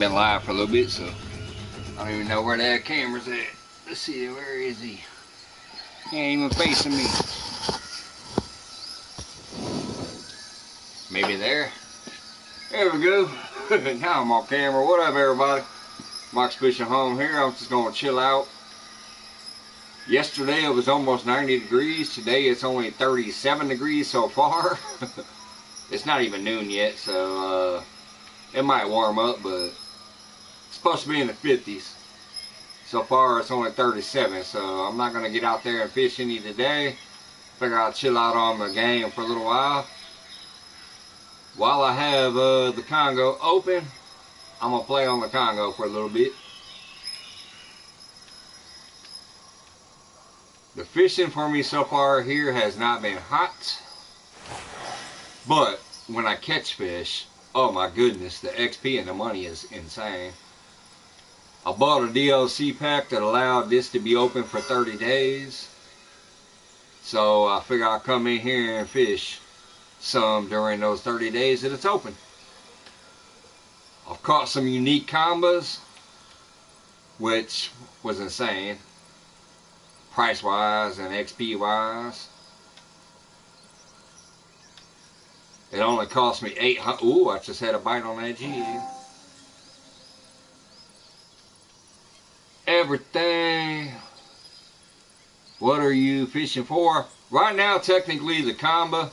Been live for a little bit, so I don't even know where that camera's at. Let's see, where is he? He ain't even facing me. Maybe there. There we go. Now I'm on camera. What up, everybody? Mike's Fishing Home here. I'm just gonna chill out. Yesterday it was almost 90 degrees. Today it's only 37 degrees so far. It's not even noon yet, so it might warm up, but it's supposed to be in the 50s. So far it's only 37, so I'm not going to get out there and fish any today. Figure I'll chill out on the game for a little while. While I have the Congo open, I'm going to play on the Congo for a little bit. The fishing for me so far here has not been hot. But when I catch fish, oh my goodness, the XP and the money is insane. I bought a DLC pack that allowed this to be open for 30 days. So I figure I'll come in here and fish some during those 30 days that it's open. I've caught some unique combos, which was insane. Price wise and XP wise. It only cost me 800. Ooh, I just had a bite on that jig. Everything. What are you fishing for? Right now, technically, the combo.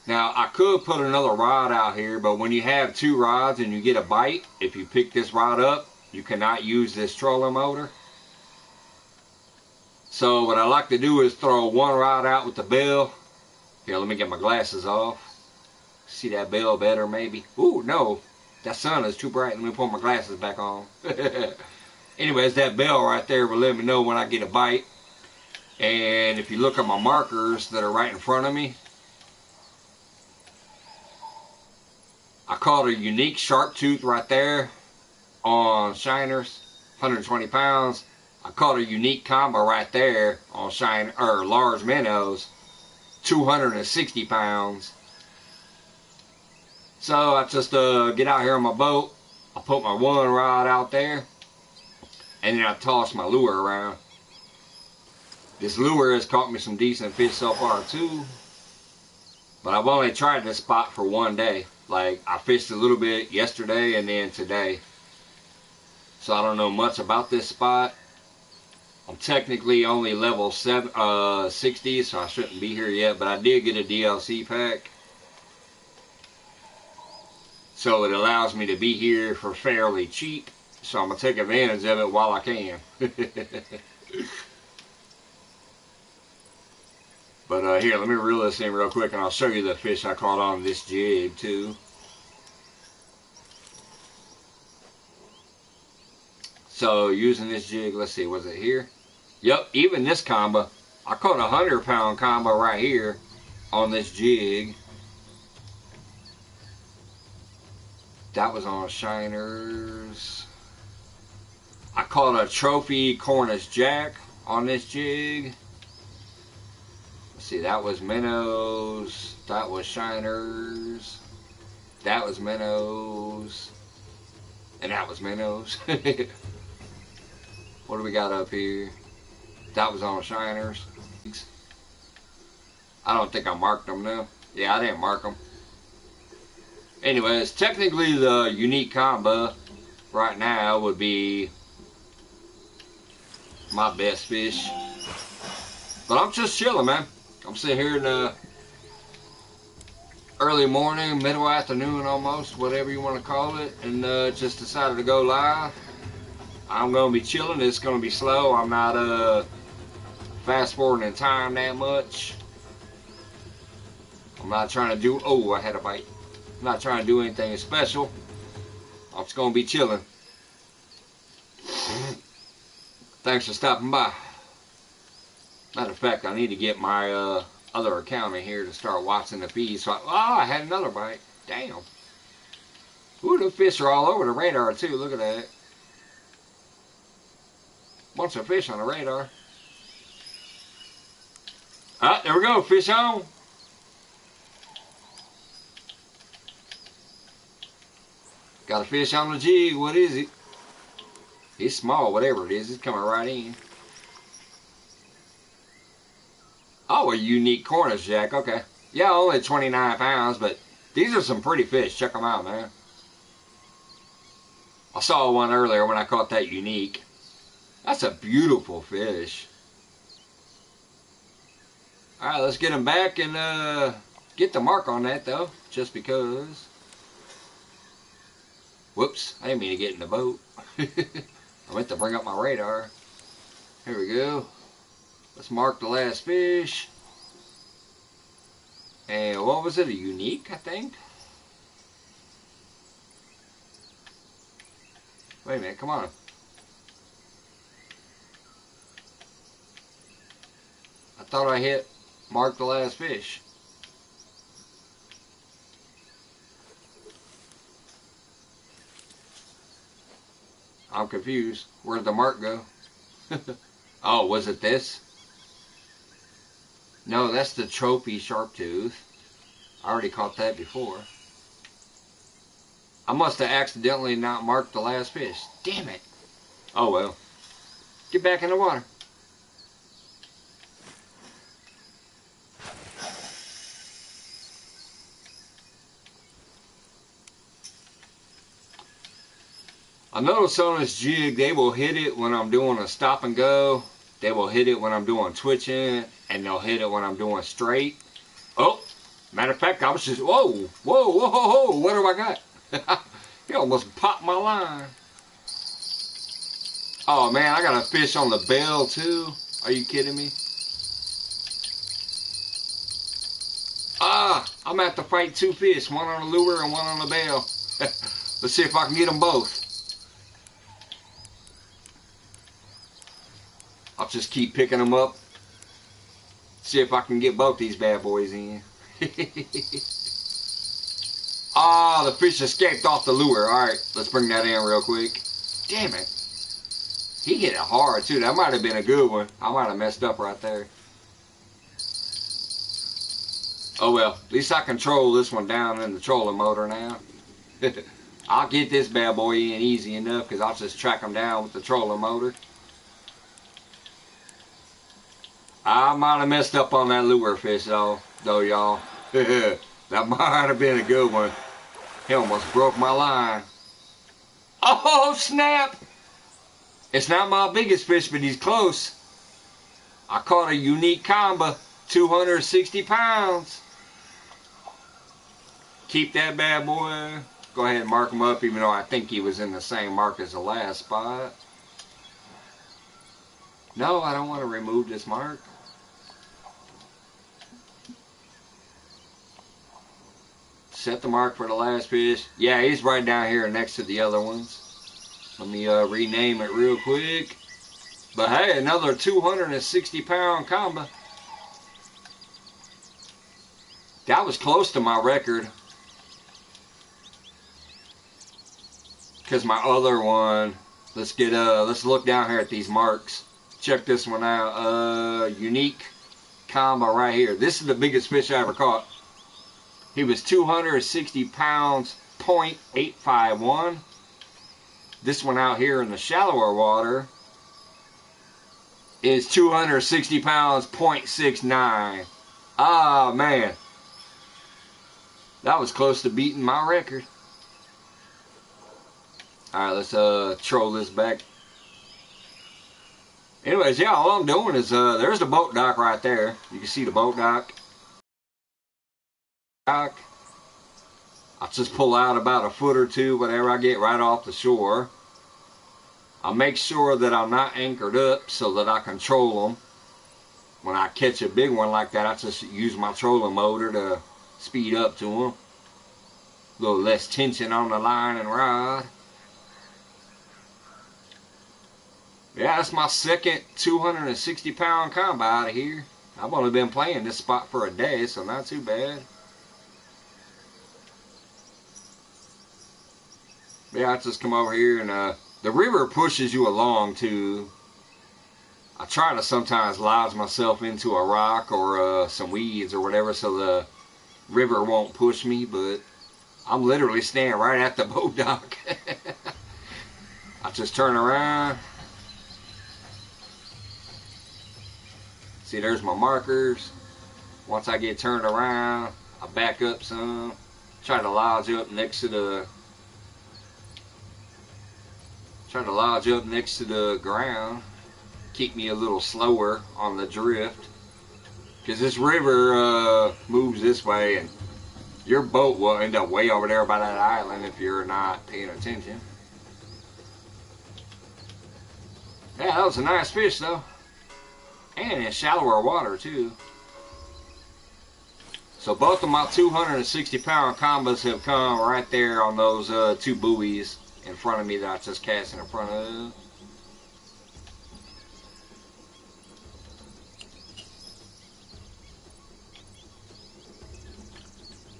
Now, I could put another rod out here, but when you have two rods and you get a bite, if you pick this rod up, you cannot use this trolling motor. So what I like to do is throw one rod out with the bell. Here, let me get my glasses off. See that bell better, maybe? Ooh, no. That sun is too bright. Let me put my glasses back on. Anyways, that bell right there will let me know when I get a bite. And if you look at my markers that are right in front of me, I caught a unique sharp tooth right there on shiners, 120 pounds. I caught a unique combo right there on large minnows, 260 pounds. So I just get out here on my boat. I put my one rod out there, and then I toss my lure around. This lure has caught me some decent fish so far too, but I've only tried this spot for one day. Like, I fished a little bit yesterday and then today, so I don't know much about this spot. I'm technically only level 60, so I shouldn't be here yet, but I did get a DLC pack. So it allows me to be here for fairly cheap. So I'm going to take advantage of it while I can. But here, let me reel this in real quick and I'll show you the fish I caught on this jig too. So using this jig, let's see, was it here? Yep, even this combo. I caught a 100-pound combo right here on this jig. That was on shiners. I caught a trophy Cornish jack on this jig. Let's see, that was minnows. That was shiners. That was minnows. And that was minnows. What do we got up here? That was on shiners. I don't think I marked them now. Yeah, I didn't mark them. Anyways, technically the unique combo right now would be my best fish. But I'm just chilling, man. I'm sitting here in the early morning, middle afternoon almost, whatever you want to call it, and just decided to go live. I'm going to be chilling. It's going to be slow. I'm not fast forwarding in time that much. I'm not trying to do, oh, I had a bite. I'm not trying to do anything special. I'm just going to be chilling. Thanks for stopping by. Matter of fact, I need to get my other account in here to start watching the feed. So I had another bite. Damn. Ooh, the fish are all over the radar too. Look at that. Bunch of fish on the radar. Ah, there we go. Fish on. Got a fish on the jig. What is it? It's small, whatever it is. It's coming right in. Oh, a unique Cornish jack. Okay. Yeah, only 29 pounds, but these are some pretty fish. Check them out, man. I saw one earlier when I caught that unique. That's a beautiful fish. Alright, let's get him back and get the mark on that, though. Just because. Whoops, I didn't mean to get in the boat. I meant to bring up my radar. Here we go. Let's mark the last fish. And what was it? A unique, I think? Wait a minute, come on. I thought I hit mark the last fish. I'm confused. Where'd the mark go? Oh, was it this? No, that's the trophy sharptooth. I already caught that before. I must have accidentally not marked the last fish. Damn it. Oh well. Get back in the water. I notice on this jig, they will hit it when I'm doing a stop and go. They will hit it when I'm doing twitching. And they'll hit it when I'm doing straight. Oh, matter of fact, I was just, whoa, whoa, whoa, whoa, whoa, what do I got? He almost popped my line. Oh man, I got a fish on the bell too. Are you kidding me? Ah, I'm gonna have to fight two fish, one on the lure and one on the bell. Let's see if I can get them both. I'll just keep picking them up. See if I can get both these bad boys in. Ah, the fish escaped off the lure. Alright, let's bring that in real quick. Damn it. He hit it hard too. That might have been a good one. I might have messed up right there. Oh well, at least I control this one down in the trolling motor now. I'll get this bad boy in easy enough because I'll just track him down with the trolling motor. I might have messed up on that lure fish though y'all. That might have been a good one. He almost broke my line. Oh snap! It's not my biggest fish, but he's close. I caught a unique combo, 260 pounds. Keep that bad boy. Go ahead and mark him up, even though I think he was in the same mark as the last spot. No, I don't want to remove this mark. Set the mark for the last fish. Yeah, he's right down here next to the other ones. Let me rename it real quick. But hey, another 260 pound combo. That was close to my record. Because my other one, let's look down here at these marks. Check this one out. Unique combo right here. This is the biggest fish I ever caught. He was 260 pounds, 0.851. This one out here in the shallower water is 260 pounds, 0.69. Ah, man. That was close to beating my record. Alright, let's troll this back. Anyways, yeah, all I'm doing is, there's the boat dock right there. You can see the boat dock. I'll just pull out about a foot or two, whatever I get right off the shore. I'll make sure that I'm not anchored up so that I control them. When I catch a big one like that, I just use my trolling motor to speed up to them. A little less tension on the line and rod. Yeah, that's my second 260 pound combo out of here. I've only been playing this spot for a day, so not too bad. Yeah, I just come over here and the river pushes you along too. I try to sometimes lodge myself into a rock or some weeds or whatever so the river won't push me, but I'm literally standing right at the boat dock. I just turn around. See, there's my markers. Once I get turned around, I back up some. Try to lodge up next to the ground. Keep me a little slower on the drift. Because this river moves this way, and your boat will end up way over there by that island if you're not paying attention. Yeah, that was a nice fish though. And in shallower water too. So both of my 260-pound combos have come right there on those two buoys in front of me that I just cast in front of.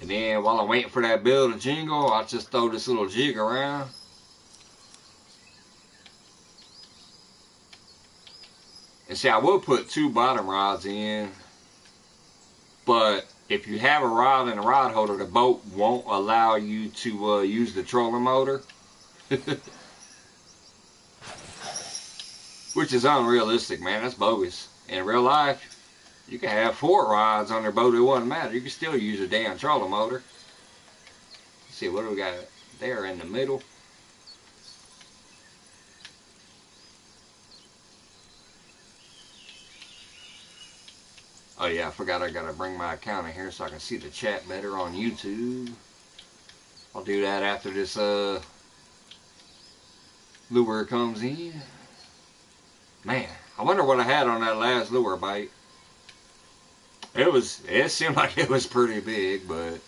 And then while I'm waiting for that bill to jingle, I'll just throw this little jig around. And see, I will put 2 bottom rods in, but if you have a rod and a rod holder, the boat won't allow you to use the trolling motor. Which is unrealistic, man. That's bogus. In real life, you can have 4 rods on your boat. It wouldn't matter. You can still use a damn trolling motor. Let's see, what do we got there in the middle? Oh yeah, I forgot I gotta bring my account in here so I can see the chat better on YouTube. I'll do that after this lure comes in. Man, I wonder what I had on that last lure bite. It seemed like it was pretty big, but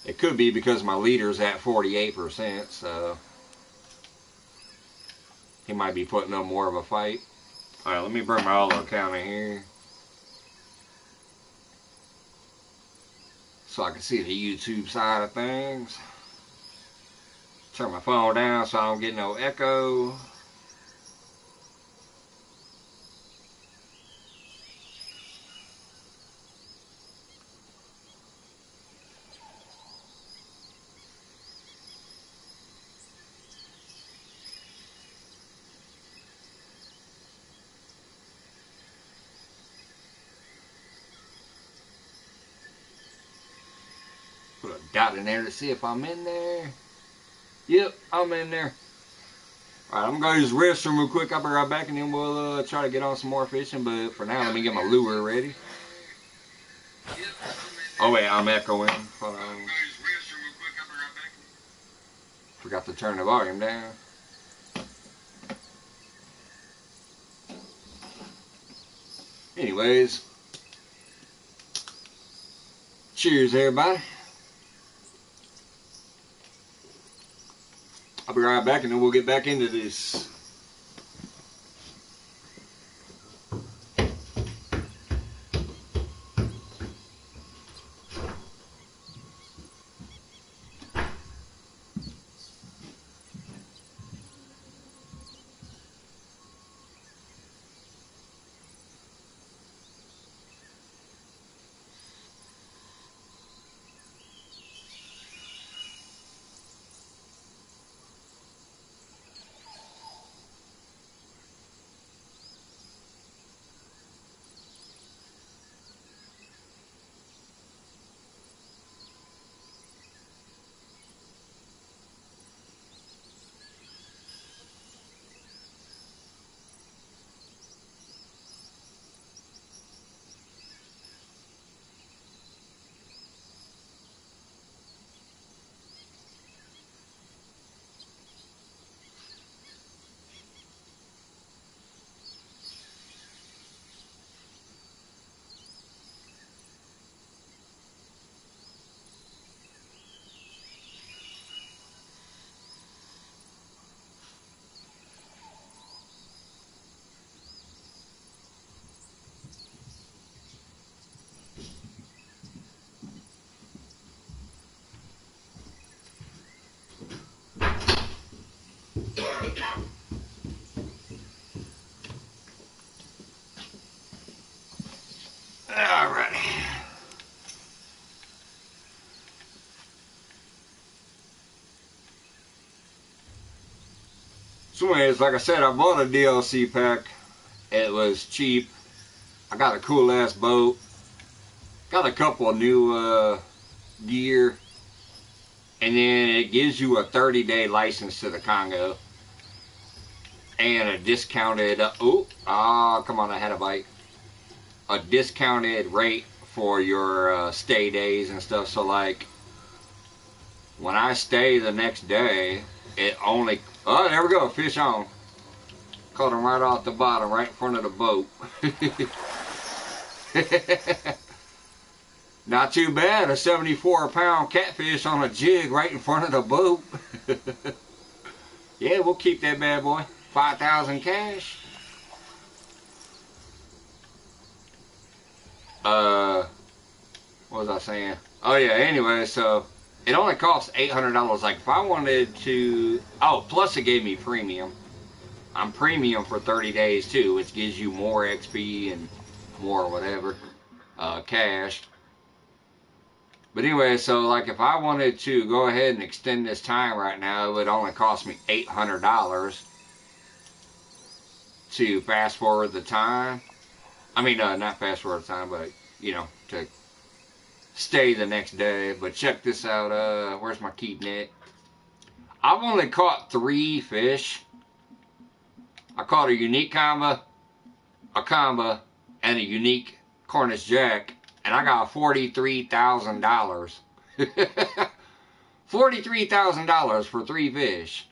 it could be because my leader's at 48%, so he might be putting up more of a fight. Alright, let me bring my other account in here so I can see the YouTube side of things. Turn my phone down so I don't get no echo. Put a dot in there to see if I'm in there. Yep, I'm in there. Alright, I'm going to use the restroom real quick. I'll be right back and then we'll try to get on some more fishing. But for now, let me get my lure ready. Oh wait, I'm echoing. Hold on. Forgot to turn the volume down. Anyways. Cheers, everybody. I'll be right back and then we'll get back into this. Alright. So anyways, like I said, I bought a DLC pack. It was cheap. I got a cool ass boat. Got a couple of new gear. And then it gives you a 30-day license to the Congo. And a discounted, come on, I had a bite. A discounted rate for your stay days and stuff. So like, when I stay the next day, it only, oh, there we go, fish on. Caught him right off the bottom, right in front of the boat. Not too bad, a 74-pound catfish on a jig right in front of the boat. Yeah, we'll keep that bad boy. 5,000 cash. What was I saying? Oh yeah, anyway, so it only costs $800. Like if I wanted to, oh, plus it gave me premium. I'm premium for 30 days too, which gives you more XP and more whatever, cash. But anyway, so like if I wanted to go ahead and extend this time right now, it would only cost me $800 to fast forward the time. I mean, not fast forward the time, but, you know, to stay the next day. But check this out, where's my keep net? I've only caught 3 fish. I caught a unique combo, a combo, and a unique Cornish jack. And I got $43,000. $43,000 for 3 fish.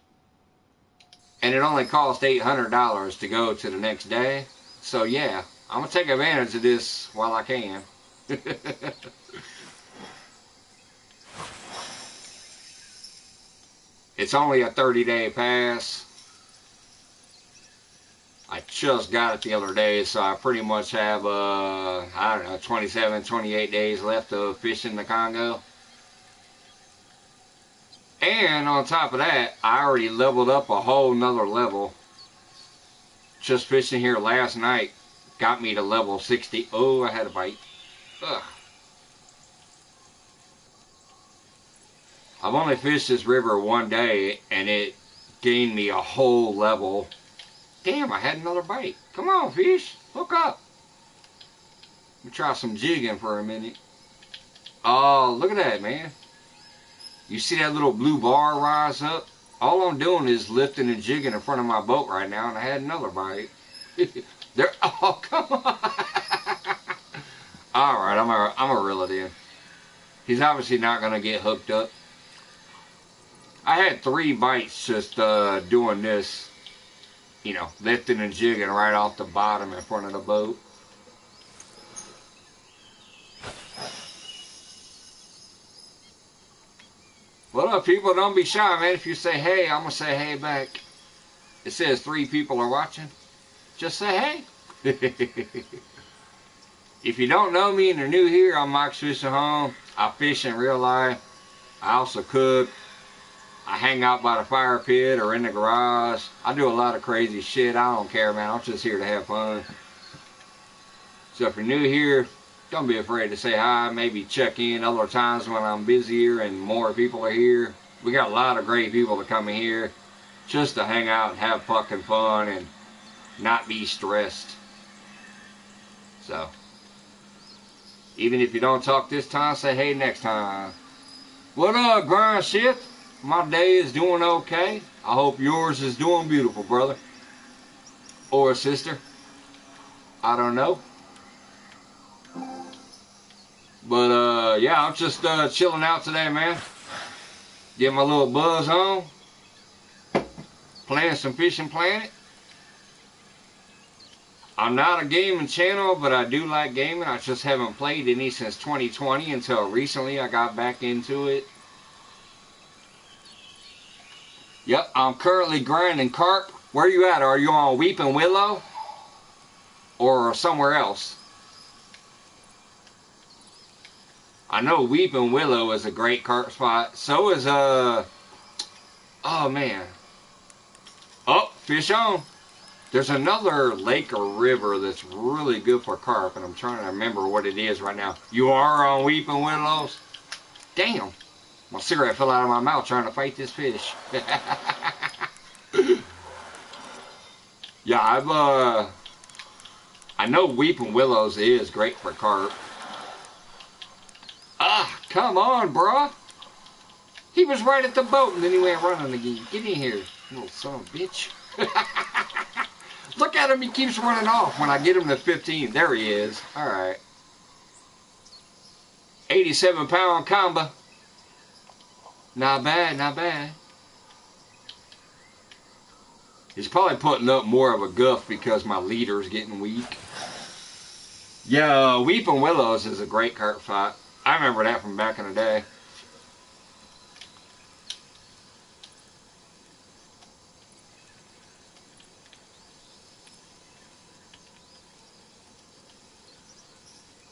And it only cost $800 to go to the next day. So yeah, I'm going to take advantage of this while I can. It's only a 30-day pass. I just got it the other day, so I pretty much have, I don't know, 27, 28 days left of fishing the Congo. And on top of that, I already leveled up a whole nother level. Just fishing here last night got me to level 60. Oh, I had a bite. Ugh. I've only fished this river one day, and it gained me a whole level. Damn, I had another bite. Come on, fish. Hook up. Let me try some jigging for a minute. Oh, look at that, man. You see that little blue bar rise up? All I'm doing is lifting and jigging in front of my boat right now, and I had another bite. There. Oh, come on. All right, I'm gonna reel it in. He's obviously not going to get hooked up. I had 3 bites just doing this. You know, lifting and jigging right off the bottom in front of the boat. What up, people? Don't be shy, man. If you say hey, I'm going to say hey back. It says 3 people are watching. Just say hey. If you don't know me and you're new here, I'm Mike's Fishing Home. I fish in real life. I also cook. I hang out by the fire pit or in the garage. I do a lot of crazy shit. I don't care, man. I'm just here to have fun. So if you're new here, don't be afraid to say hi. Maybe check in other times when I'm busier and more people are here. We got a lot of great people that come in here just to hang out and have fucking fun and not be stressed. So, even if you don't talk this time, say hey next time. What up, grind shift? My day is doing okay. I hope yours is doing beautiful, brother. Or sister. I don't know. But, yeah, I'm just chilling out today, man. Getting my little buzz on. Playing some Fishing Planet. I'm not a gaming channel, but I do like gaming. I just haven't played any since 2020 until recently I got back into it. Yep, I'm currently grinding carp. Where are you at? Are you on Weeping Willow? Or somewhere else? I know Weeping Willow is a great carp spot. So is, oh man. Oh, fish on. There's another lake or river that's really good for carp, and I'm trying to remember what it is right now. You are on Weeping Willows? Damn. My cigarette fell out of my mouth trying to fight this fish. Yeah, I know weeping willows is great for carp. Ah, come on, bruh. He was right at the boat and then he went running again. Get in here, little son of a bitch. Look at him, he keeps running off when I get him to 15. There he is. Alright. 87-pound combo. Not bad, not bad. He's probably putting up more of a guff because my leader's getting weak. Yeah, weeping willows is a great carp fight. I remember that from back in the day.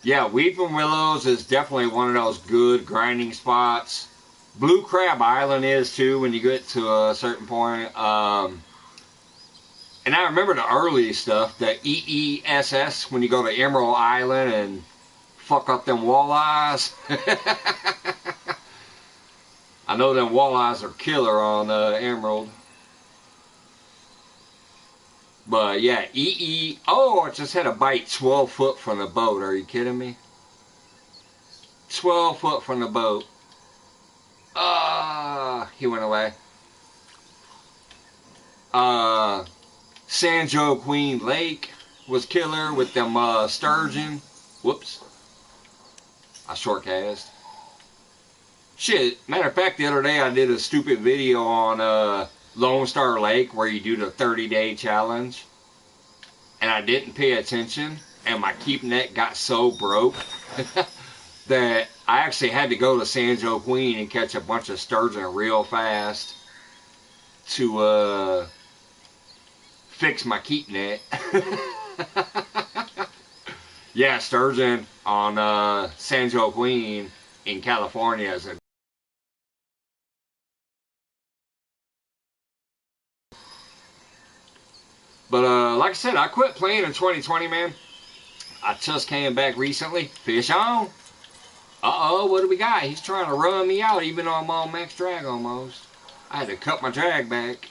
Yeah, weeping willows is definitely one of those good grinding spots. Blue Crab Island is too when you get to a certain point. And I remember the early stuff, the EESS, when you go to Emerald Island and fuck up them walleyes. I know them walleyes are killer on Emerald. But yeah, oh, it just had a bite 12 foot from the boat. Are you kidding me? 12 foot from the boat. He went away. San Joaquin Lake was killer with them sturgeon. Whoops. I shortcast. Shit, matter of fact, the other day I did a stupid video on Lone Star Lake where you do the 30-day challenge. And I didn't pay attention. And my keep net got so broke that I actually had to go to San Joaquin and catch a bunch of sturgeon real fast to fix my keep net. Yeah, sturgeon on San Joaquin in California is a But like I said, I quit playing in 2020, man. I just came back recently. Fish on. Uh-oh, what do we got? He's trying to run me out even though I'm on max drag almost. I had to cut my drag back.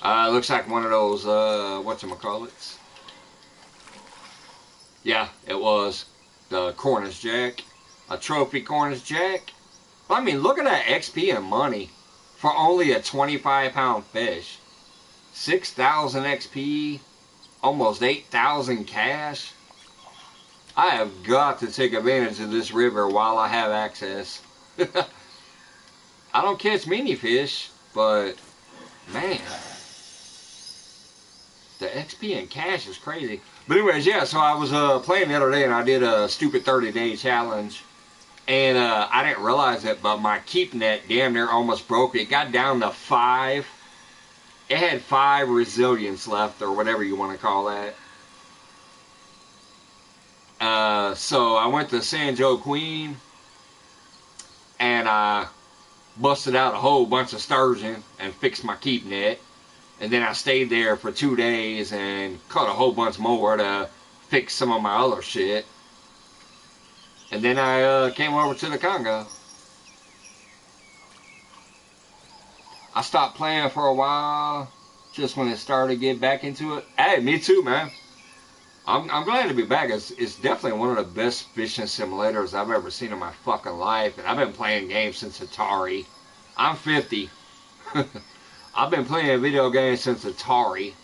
Looks like one of those, whatchamacallits. Yeah, it was the Cornish Jack. A trophy Cornish Jack. I mean, look at that XP and money for only a 25-pound fish. 6,000 XP, almost 8,000 cash. I have got to take advantage of this river while I have access. I don't catch many fish, but man, the XP and cash is crazy. But anyways, yeah, so I was playing the other day and I did a stupid 30-day challenge. And I didn't realize it, but my keep net damn near almost broke. It got down to 5. It had 5 resilience left, or whatever you want to call that. So I went to San Joaquin, and I busted out a whole bunch of sturgeon and fixed my keep net. And then I stayed there for 2 days and caught a whole bunch more to fix some of my other shit. And then I came over to the Congo. I stopped playing for a while, just when it started to get back into it. Hey, me too, man. I'm glad to be back. It's definitely one of the best fishing simulators I've ever seen in my fucking life. And I've been playing games since Atari. I'm 50. I've been playing video games since Atari.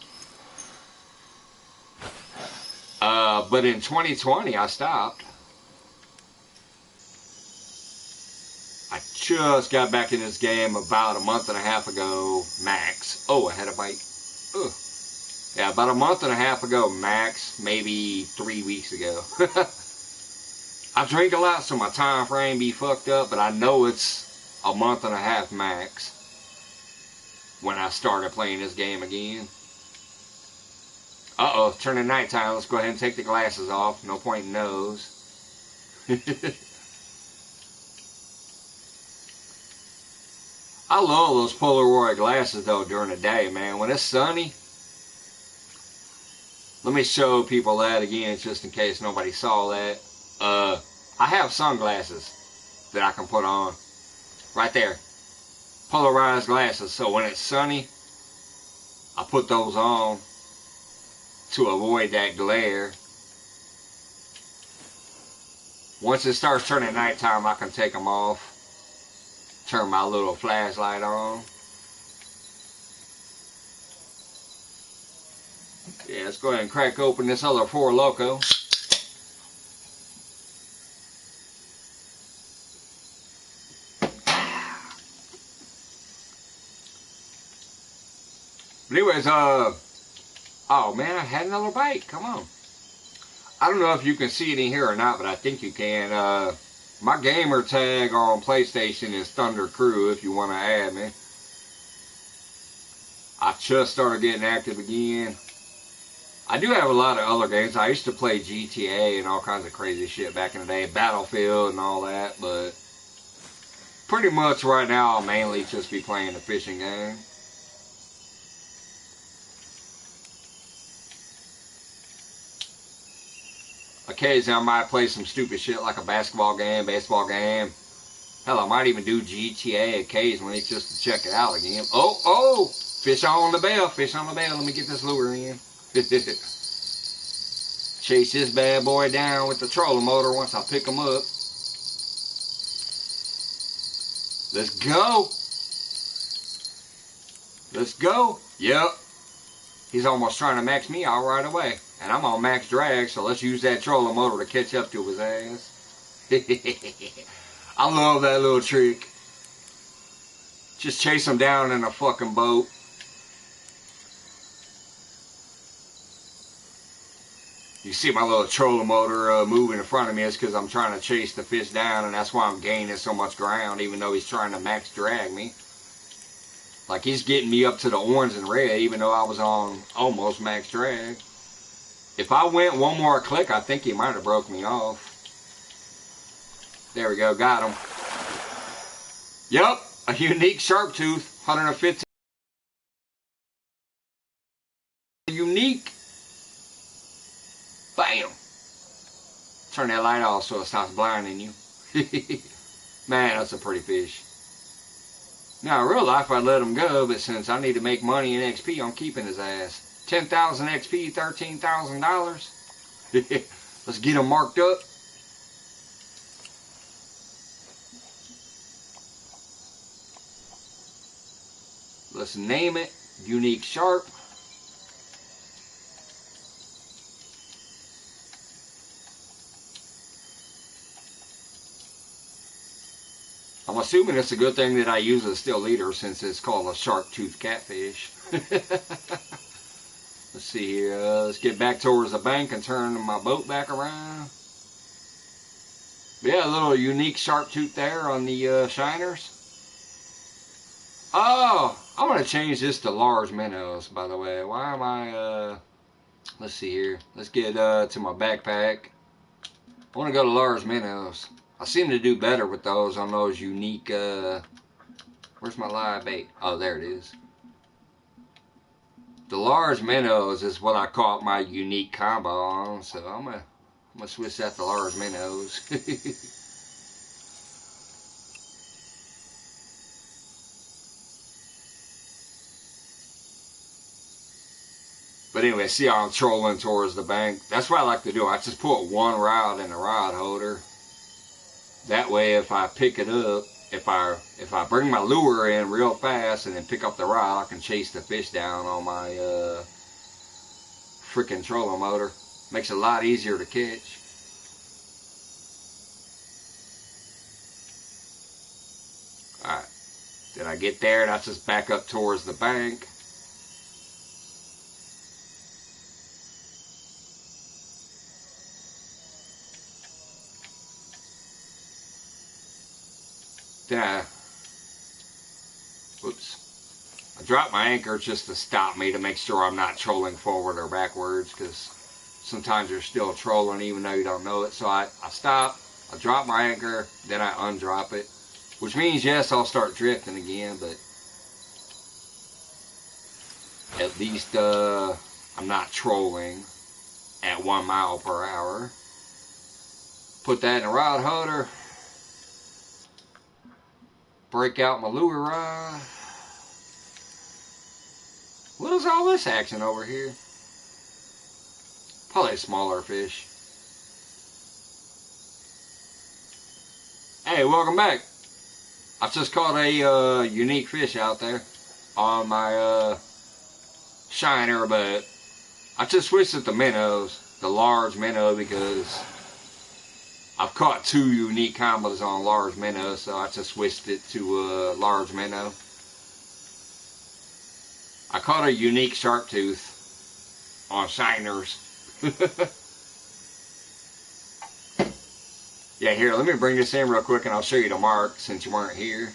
But in 2020, I stopped. I just got back in this game about a month and a half ago, max. Oh, I had a bite. Ugh. Yeah, about a month and a half ago, max. Maybe 3 weeks ago. I drink a lot, so my time frame be fucked up, but I know it's a month and a half max when I started playing this game again. Uh-oh, it's turning nighttime. Let's go ahead and take the glasses off. No point in those. I love those Polaroid glasses though during the day, man. When it's sunny, let me show people that again just in case nobody saw that. I have sunglasses that I can put on right there. Polarized glasses, so when it's sunny, I put those on to avoid that glare. Once it starts turning nighttime, I can take them off. Turn my little flashlight on. Yeah, let's go ahead and crack open this other Four Loko. But anyways, oh man, I had another bite. Come on. I don't know if you can see it in here or not, but I think you can. My gamer tag on PlayStation is Thunder Crew if you want to add me. I just started getting active again. I do have a lot of other games. I used to play GTA and all kinds of crazy shit back in the day. Battlefield and all that, but pretty much right now I'll mainly just be playing the fishing game. Occasionally I might play some stupid shit like a basketball game, baseball game. Hell, I might even do GTA occasionally just to check it out again. Oh, fish on the bell, fish on the bell. Let me get this lure in. Chase this bad boy down with the trolling motor once I pick him up. Let's go. Let's go. Yep. He's almost trying to max me out right away. And I'm on max drag, so let's use that trolling motor to catch up to his ass. I love that little trick. Just chase him down in a fucking boat. You see my little trolling motor moving in front of me. It's because I'm trying to chase the fish down, and that's why I'm gaining so much ground, even though he's trying to max drag me. Like, he's getting me up to the orange and red, even though I was on almost max drag. If I went one more click, I think he might have broke me off. There we go, got him. Yep, a unique sharp tooth, 115. Unique. Bam. Turn that light off so it stops blinding you. Man, that's a pretty fish. Now, in real life, I'd let him go, but since I need to make money in XP, I'm keeping his ass. 10,000 XP, $13,000. Let's get him marked up. Let's name it Unique Sharp. I'm assuming it's a good thing that I use a still leader since it's called a sharp tooth catfish. Let's see here. Let's get back towards the bank and turn my boat back around. Yeah, a little unique sharp tooth there on the shiners. Oh, I'm going to change this to large minnows, by the way. Why am I, let's see here. Let's get to my backpack. I want to go to large minnows. I seem to do better with those on those unique, where's my live bait? Oh, there it is. The large minnows is what I caught my unique combo on, so I'm gonna switch that to large minnows. But anyway, see how I'm trolling towards the bank. That's what I like to do. I just put one rod in the rod holder. That way, if I pick it up, if I bring my lure in real fast and then pick up the rod, I can chase the fish down on my freaking trolling motor. Makes it a lot easier to catch. Alright. Did I get there? That's just back up towards the bank. Then I dropped my anchor just to stop me, to make sure I'm not trolling forward or backwards, because sometimes you're still trolling even though you don't know it. So I stop, I drop my anchor, then I undrop it, which means yes, I'll start drifting again, but at least I'm not trolling at 1 mile per hour. Put that in a rod holder. Break out my lure rod. Woo! hell is all this action over here? Probably a smaller fish. Hey, welcome back. I just caught a unique fish out there on my shiner, but I just switched it to minnows, the large minnow, because I've caught 2 unique combos on large minnows, so I just switched it to large minnow. I caught a unique sharp tooth on shiners. Yeah, here, let me bring this in real quick and I'll show you the mark since you weren't here.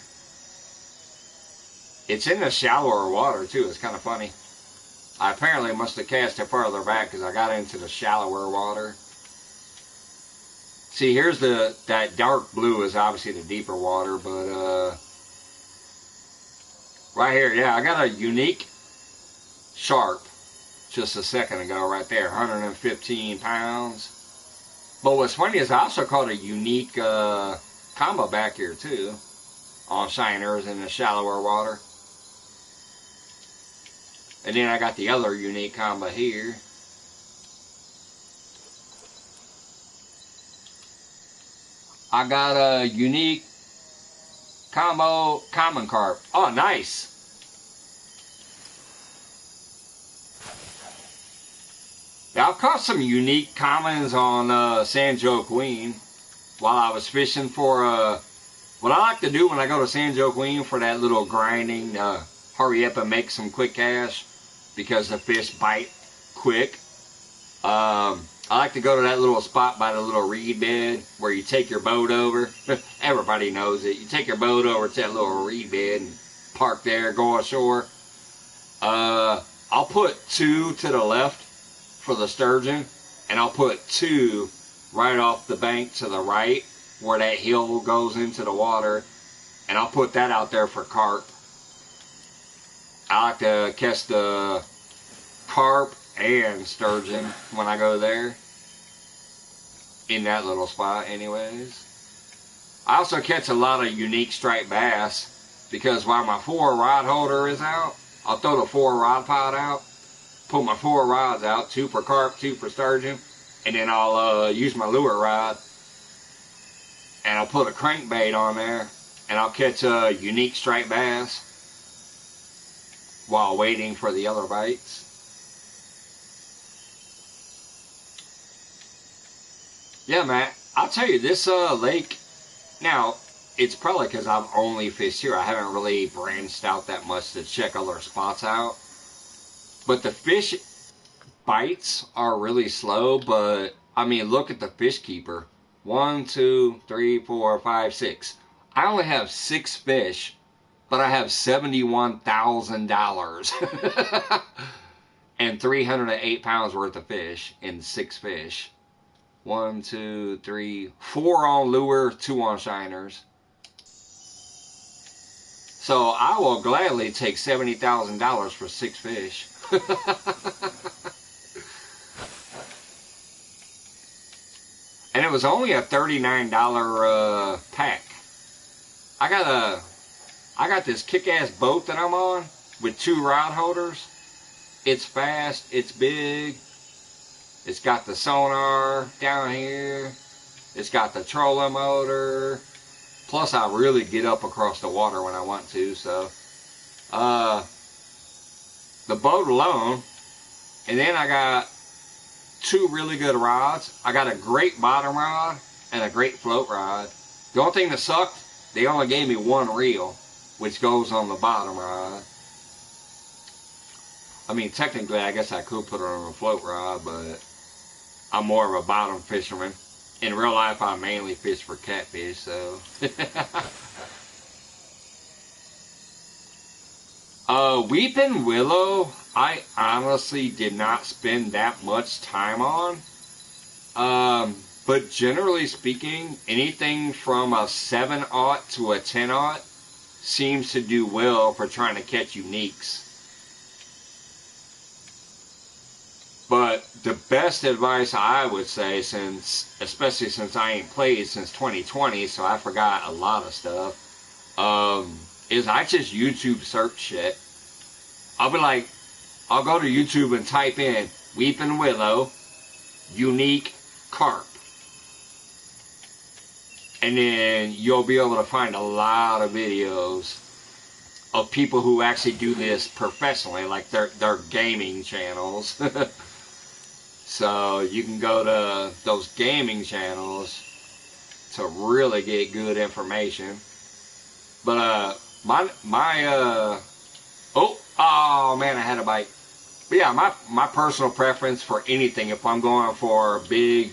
It's in the shallower water too, it's kind of funny. I apparently must have cast it farther back because I got into the shallower water. See, here's that dark blue is obviously the deeper water, but right here, yeah, I got a unique sharp just a second ago right there, 115 pounds. But what's funny is I also caught a unique combo back here too on shiners in the shallower water. And then I got the other unique combo here. I got a unique combo common carp. Oh, nice. Yeah, I've caught some unique commons on San Joaquin while I was fishing for what I like to do when I go to San Joaquin for that little grinding, hurry up and make some quick cash because the fish bite quick. I like to go to that little spot by the little reed bed where you take your boat over. Everybody knows it. You take your boat over to that little reed bed and park there, go ashore. I'll put 2 to the left for the sturgeon, and I'll put 2 right off the bank to the right where that hill goes into the water, and I'll put that out there for carp. I like to catch the carp and sturgeon when I go there in that little spot anyways. I also catch a lot of unique striped bass because while my 4 rod holder is out, I'll throw the 4 rod pod out, put my 4 rods out, 2 for carp, 2 for sturgeon, and then I'll use my lure rod and I'll put a crankbait on there and I'll catch a unique striped bass while waiting for the other bites. Yeah, Matt, I'll tell you, this lake, now, it's probably because I've only fished here. I haven't really branched out that much to check other spots out. But the fish bites are really slow, but, I mean, look at the fish keeper. 1, 2, 3, 4, 5, 6. I only have 6 fish, but I have $71,000 and 308 pounds worth of fish in 6 fish. 1, 2, 3, 4 on lure, 2 on shiners. So I will gladly take $70,000 for 6 fish. And it was only a $39 pack. I got this kick-ass boat that I'm on with 2 rod holders. It's fast, it's big. It's got the sonar down here. It's got the trolling motor. Plus, I really get up across the water when I want to. So, the boat alone. And then I got 2 really good rods. I got a great bottom rod and a great float rod. The only thing that sucked, they only gave me 1 reel, which goes on the bottom rod. I mean, technically, I guess I could put it on a float rod, but I'm more of a bottom fisherman. In real life, I mainly fish for catfish, so. Weeping Willow, I honestly did not spend that much time on. But generally speaking, anything from a 7/0 to a 10/0 seems to do well for trying to catch uniques. But the best advice I would say, especially since I ain't played since 2020, so I forgot a lot of stuff, is I just YouTube search shit. I'll be like, I'll go to YouTube and type in weeping willow unique carp. And then you'll be able to find a lot of videos of people who actually do this professionally, like their gaming channels. So you can go to those gaming channels to really get good information. But oh man, I had a bite. But yeah, my personal preference for anything, if I'm going for a big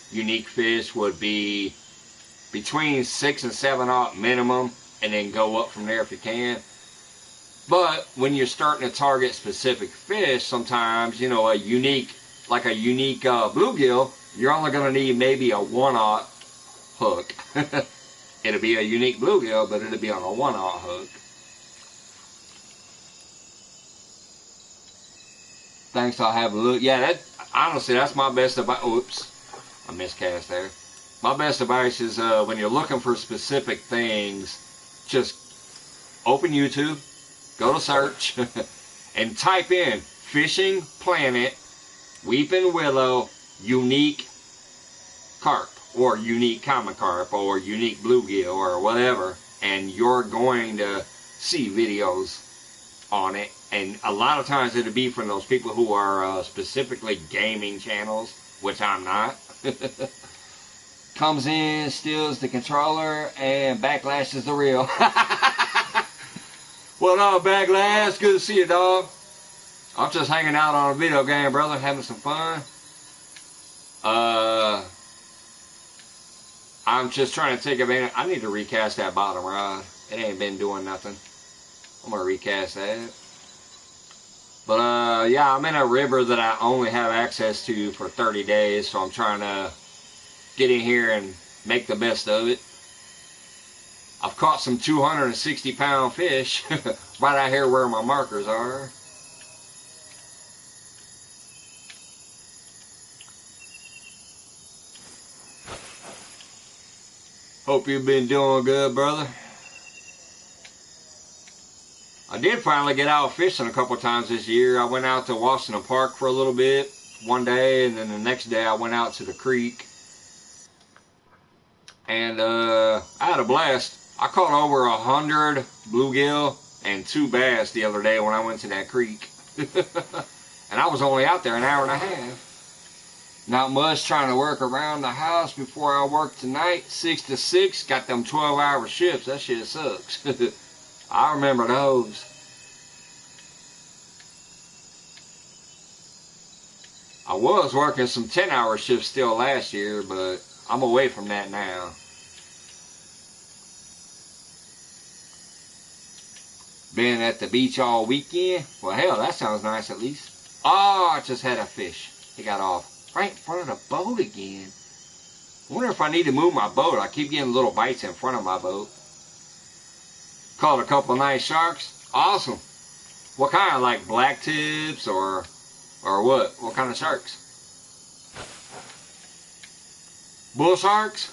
unique fish, would be between 6 and 7 aught minimum, and then go up from there if you can. But when you're starting to target specific fish, sometimes, you know, a unique bluegill, you're only going to need maybe a 1 aught hook. It'll be a unique bluegill, but it'll be on a 1 aught hook. Thanks, I'll have a look. Yeah, honestly, that's my best advice. Oops, I miscast there. My best advice is when you're looking for specific things, just open YouTube, go to search, and type in Fishing Planet Weeping Willow Unique Carp, or Unique Common Carp, or Unique Bluegill, or whatever, and you're going to see videos on it. And a lot of times it'll be from those people who are specifically gaming channels, which I'm not. Comes in, steals the controller, and backlashes the reel. What up, Backlash? Good to see you, dog. I'm just hanging out on a video game, brother, having some fun. I'm just trying to take advantage. I need to recast that bottom rod. It ain't been doing nothing. I'm gonna recast that. But yeah, I'm in a river that I only have access to for 30 days, so I'm trying to get in here and make the best of it. I've caught some 260-pound fish right out here where my markers are. Hope you've been doing good, brother. I did finally get out fishing a couple times this year. I went out to Washington Park for a little bit one day, and then the next day I went out to the creek. And I had a blast. I caught over 100 bluegill and 2 bass the other day when I went to that creek. And I was only out there an hour and a half. Not much, trying to work around the house before I work tonight. 6 to 6, got them 12-hour shifts. That shit sucks. I remember those. I was working some 10-hour shifts still last year, but I'm away from that now. Been at the beach all weekend. Well, hell, that sounds nice at least. Oh, I just had a fish. He got off right in front of the boat again. I wonder if I need to move my boat. I keep getting little bites in front of my boat. Caught a couple nice sharks. Awesome. What kind? Like black tips or what? What kind of sharks? Bull sharks?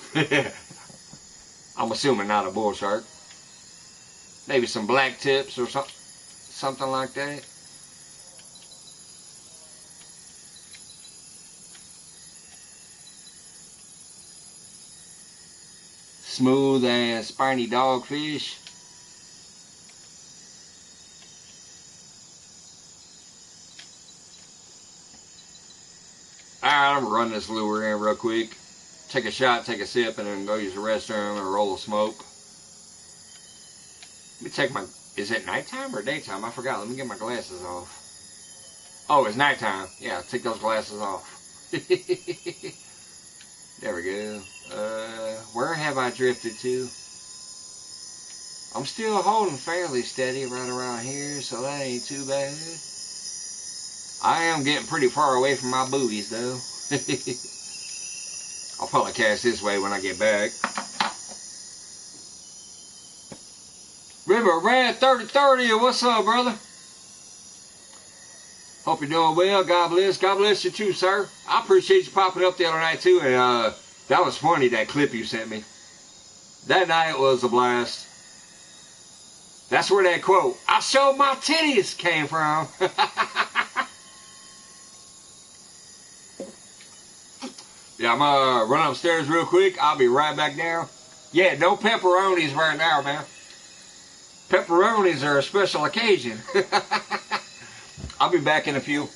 I'm assuming not a bull shark. Maybe some black tips or something like that. Smooth and spiny dogfish. Alright, I'm gonna run this lure in real quick. Take a shot, take a sip, and then go use the restroom and roll of smoke. Let me check my... Is it nighttime or daytime? I forgot. Let me get my glasses off. Oh, it's nighttime. Yeah, take those glasses off. There we go. Where have I drifted to? I'm still holding fairly steady right around here, so that ain't too bad. I am getting pretty far away from my booties, though. I'll probably cast this way when I get back. River Red 3030, what's up, brother? Hope you're doing well. God bless. God bless you too, sir. I appreciate you popping up the other night too, and that was funny, that clip you sent me. That night was a blast. That's where that quote, "I showed my titties," came from. Yeah, I'm gonna run upstairs real quick. I'll be right back down. Yeah, no pepperonis right now, man. Pepperonis are a special occasion. I'll be back in a few.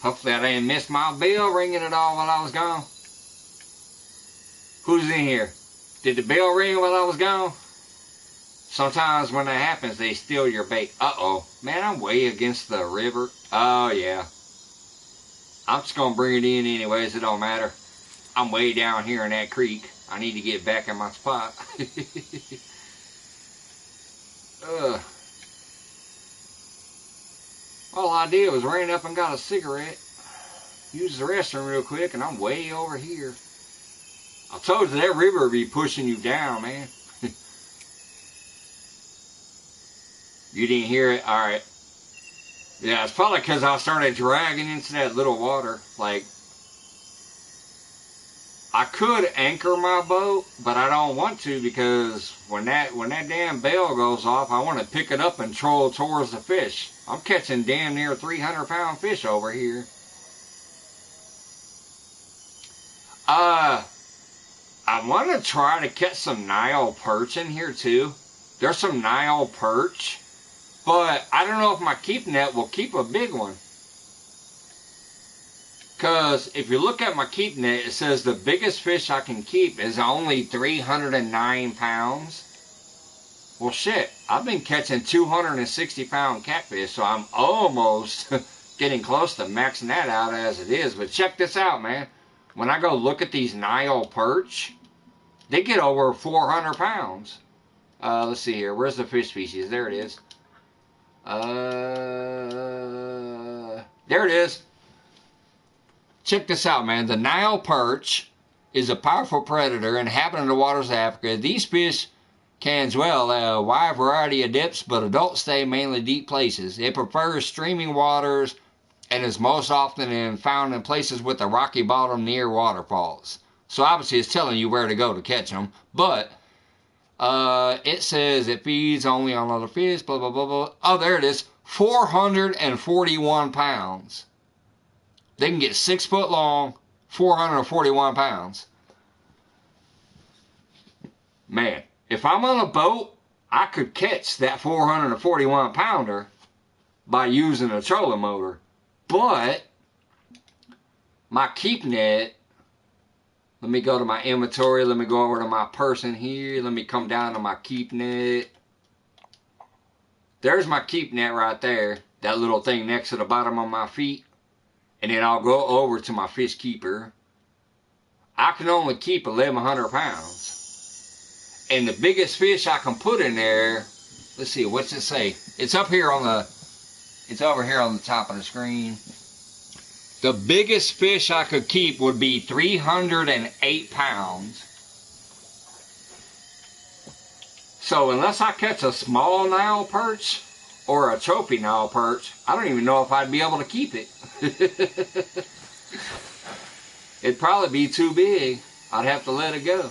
Hopefully I didn't miss my bell ringing at all while I was gone. Who's in here? Did the bell ring while I was gone? Sometimes when that happens, they steal your bait. Uh-oh. Man, I'm way against the river. Oh, yeah. I'm just going to bring it in anyways. It don't matter. I'm way down here in that creek. I need to get back in my spot. Ugh. All I did was ran up and got a cigarette. Used the restroom real quick, and I'm way over here. I told you that river would be pushing you down, man. You didn't hear it? Alright. Yeah, it's probably because I started dragging into that little water. Like, I could anchor my boat, but I don't want to because when that damn bell goes off, I want to pick it up and troll towards the fish. I'm catching damn near 300-pound fish over here. I want to try to catch some Nile perch in here too. There's some Nile perch, but I don't know if my keep net will keep a big one. Because if you look at my keep net, it says the biggest fish I can keep is only 309 pounds. Well, shit, I've been catching 260-pound catfish, so I'm almost getting close to maxing that out as it is. But check this out, man. When I go look at these Nile perch, they get over 400 pounds. Let's see here. Where's the fish species? There it is. There it is. Check this out, man. The Nile perch is a powerful predator inhabiting the waters of Africa. These fish Can as well. A wide variety of dips, but adults stay mainly deep places. It prefers streaming waters and is most often found in places with a rocky bottom near waterfalls. So obviously it's telling you where to go to catch them. But it says it feeds only on other fish, blah, blah, blah, blah. Oh, there it is. 441 pounds. They can get 6 foot long, 441 pounds. Man, if I'm on a boat, I could catch that 441 pounder by using a trolling motor. But my keep net, let me go to my inventory. Let me go over to my person here. Let me come down to my keep net. There's my keep net right there. That little thing next to the bottom of my feet. And then I'll go over to my fish keeper. I can only keep 1,100 pounds. And the biggest fish I can put in there, let's see, what's it say? It's up here on the, it's over here on the top of the screen. The biggest fish I could keep would be 308 pounds. So unless I catch a small Nile perch or a trophy Nile perch, I don't even know if I'd be able to keep it. It'd probably be too big. I'd have to let it go.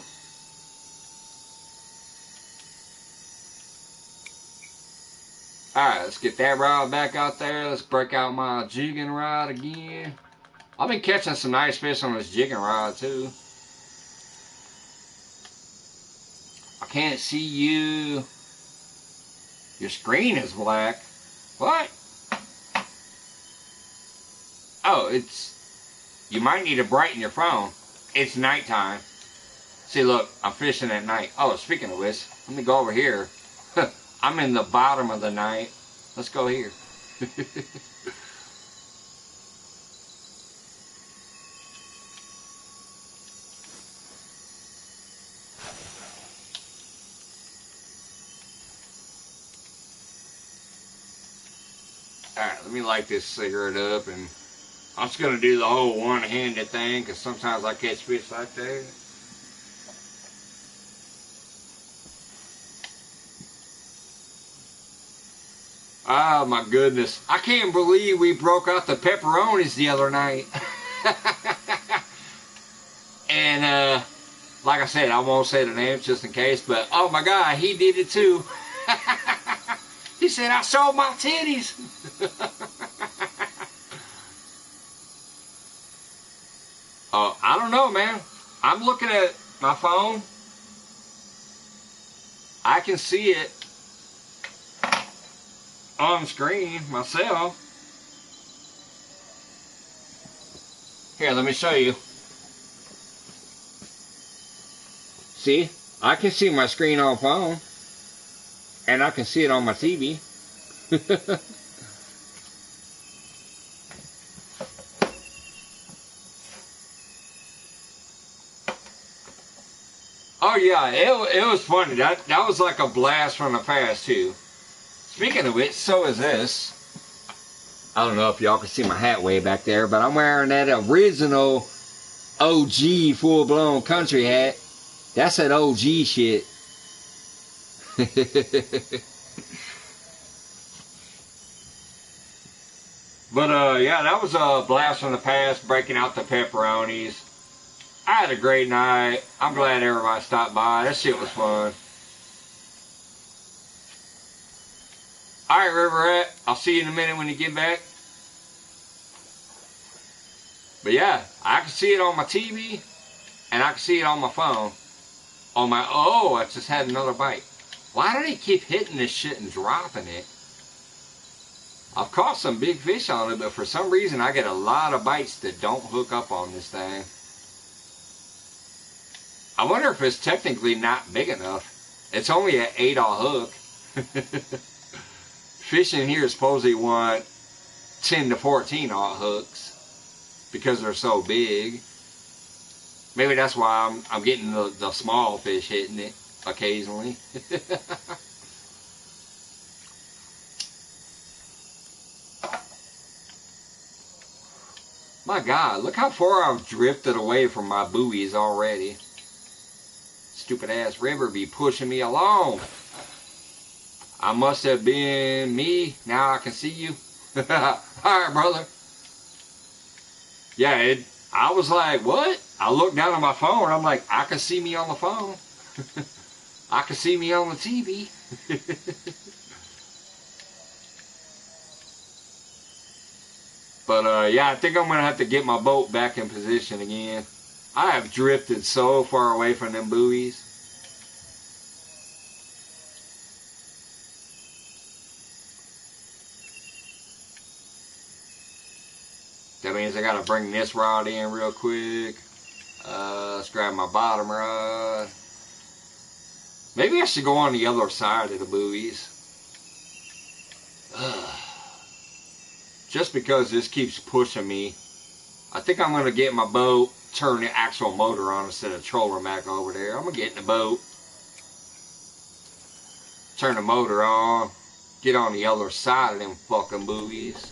Alright, let's get that rod back out there. Let's break out my jigging rod again. I've been catching some nice fish on this jigging rod too. I can't see you. Your screen is black. What? Oh, it's... You might need to brighten your phone. It's nighttime. See, look, I'm fishing at night. Oh, speaking of which, let me go over here. I'm in the bottom of the night. Let's go here. Alright, let me light this cigarette up, and I'm just going to do the whole one-handed thing, because sometimes I catch fish like that. Oh my goodness. I can't believe we broke out the pepperonis the other night. And like I said, I won't say the names just in case, but oh my God, he did it too. He said, I sold my titties. I don't know, man. I'm looking at my phone. I can see it on screen myself. Here, let me show you. See? I can see my screen on phone. And I can see it on my TV. Oh yeah, it was funny. That was like a blast from the past too. Speaking of which, so is this. I don't know if y'all can see my hat way back there, but I'm wearing that original OG full-blown country hat. That's that OG shit. But yeah, that was a blast from the past, breaking out the pepperonis. I had a great night. I'm glad everybody stopped by. That shit was fun. Alright, River Rat, I'll see you in a minute when you get back. But yeah, I can see it on my TV, and I can see it on my phone. On my, oh, I just had another bite. Why do they keep hitting this shit and dropping it? I've caught some big fish on it, but for some reason I get a lot of bites that don't hook up on this thing. I wonder if it's technically not big enough. It's only an 8-aught hook. Fishing here supposedly want 10 to 14-aught hooks because they're so big. Maybe that's why I'm getting the small fish hitting it occasionally. My God, look how far I've drifted away from my buoys already. It's stupid ass river be pushing me along. I must have been me. Now I can see you. Alright, brother. Yeah, I was like, what? I looked down at my phone. I'm like, I can see me on the phone. I can see me on the TV. But, yeah, I think I'm going to have to get my boat back in position again. I have drifted so far away from them buoys. That means I got to bring this rod in real quick. Let's grab my bottom rod. Maybe I should go on the other side of the buoys. Just because this keeps pushing me. I think I'm going to get my boat, turn the actual motor on instead of trolling back over there. I'm going to get in the boat, turn the motor on, get on the other side of them fucking buoys.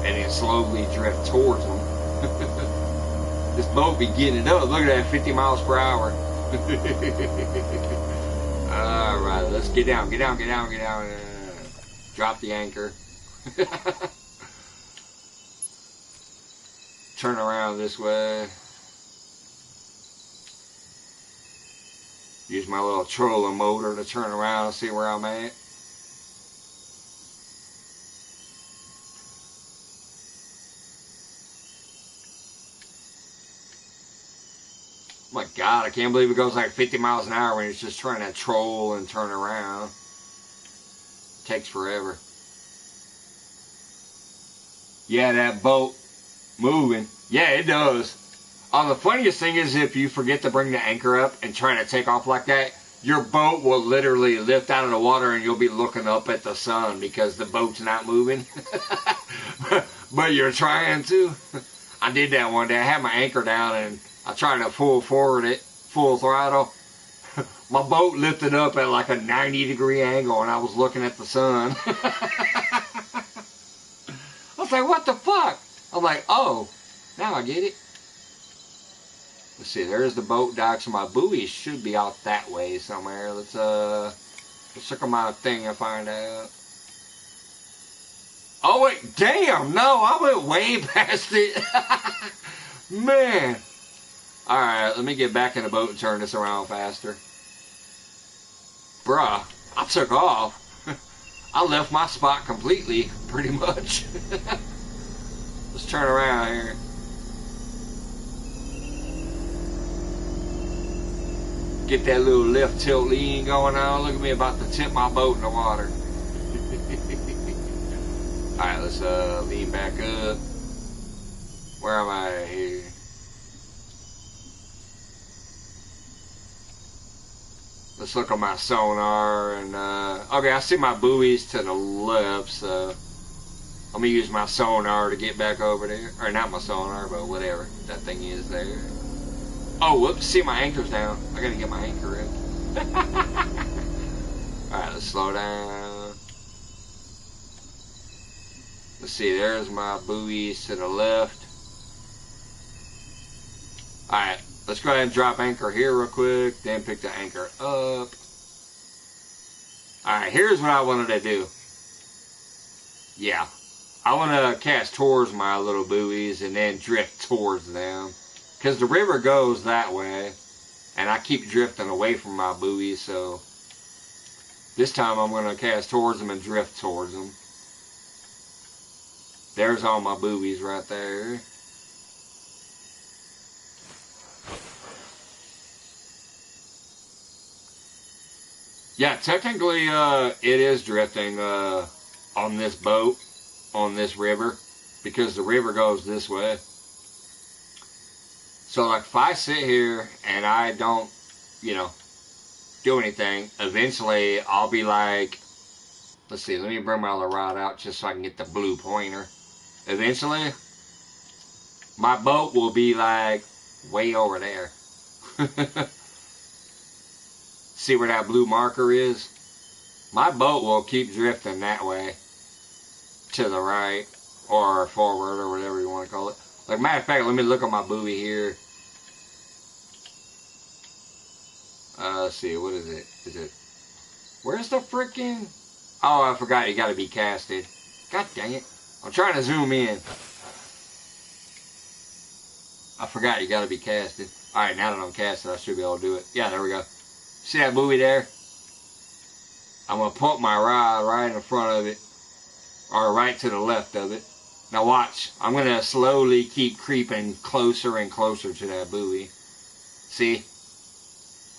And then slowly drift towards them. This boat be getting it up. Look at that, 50 miles per hour. Alright, let's get down, get down, get down, get down. Drop the anchor. Turn around this way. Use my little trolling motor to turn around and see where I'm at. Oh my God, I can't believe it goes like 50 miles an hour when it's just trying to troll and turn around. Takes forever. Yeah, that boat moving. Yeah, it does. The funniest thing is if you forget to bring the anchor up and try to take off like that, your boat will literally lift out of the water and you'll be looking up at the sun because the boat's not moving. But you're trying to. I did that one day. I had my anchor down and I tried to full forward it, full throttle. My boat lifted up at like a 90-degree angle and I was looking at the sun. I was like, what the fuck? I'm like, oh, now I get it. Let's see, there's the boat dock, so my buoy should be out that way somewhere. Let's look at my thing and find out. Oh wait, damn, no, I went way past it. Man. Alright, let me get back in the boat and turn this around faster. Bruh, I took off. I left my spot completely, pretty much. Let's turn around here. Get that little left tilt lean going on. Look at me about to tip my boat in the water. Alright, let's lean back up. Where am I here? Let's look at my sonar and okay, I see my buoys to the left, so I'm gonna use my sonar to get back over there. Or not my sonar, but whatever that thing is there. Oh, whoops, see my anchor's down. I gotta get my anchor in. Alright, let's slow down. Let's see, there's my buoys to the left. Alright, let's go ahead and drop anchor here real quick, then pick the anchor up. Alright, here's what I wanted to do. Yeah, I want to cast towards my little buoys and then drift towards them. Because the river goes that way, and I keep drifting away from my buoys, so this time I'm going to cast towards them and drift towards them. There's all my buoys right there. Yeah, technically it is drifting on this boat, on this river, because the river goes this way. So like if I sit here and I don't, you know, do anything, eventually I'll be like, let's see, let me bring my other rod out just so I can get the blue pointer. Eventually, my boat will be like way over there. See where that blue marker is? My boat will keep drifting that way to the right or forward or whatever you want to call it. Like, matter of fact, let me look at my buoy here. Let's see, what is it? Is it... Where's the freaking... Oh, I forgot, you gotta be casted. God dang it. I'm trying to zoom in. I forgot you gotta be casted. Alright, now that I'm casted, I should be able to do it. Yeah, there we go. See that buoy there? I'm gonna put my rod right in front of it. Or right to the left of it. Now watch. I'm gonna slowly keep creeping closer and closer to that buoy. See?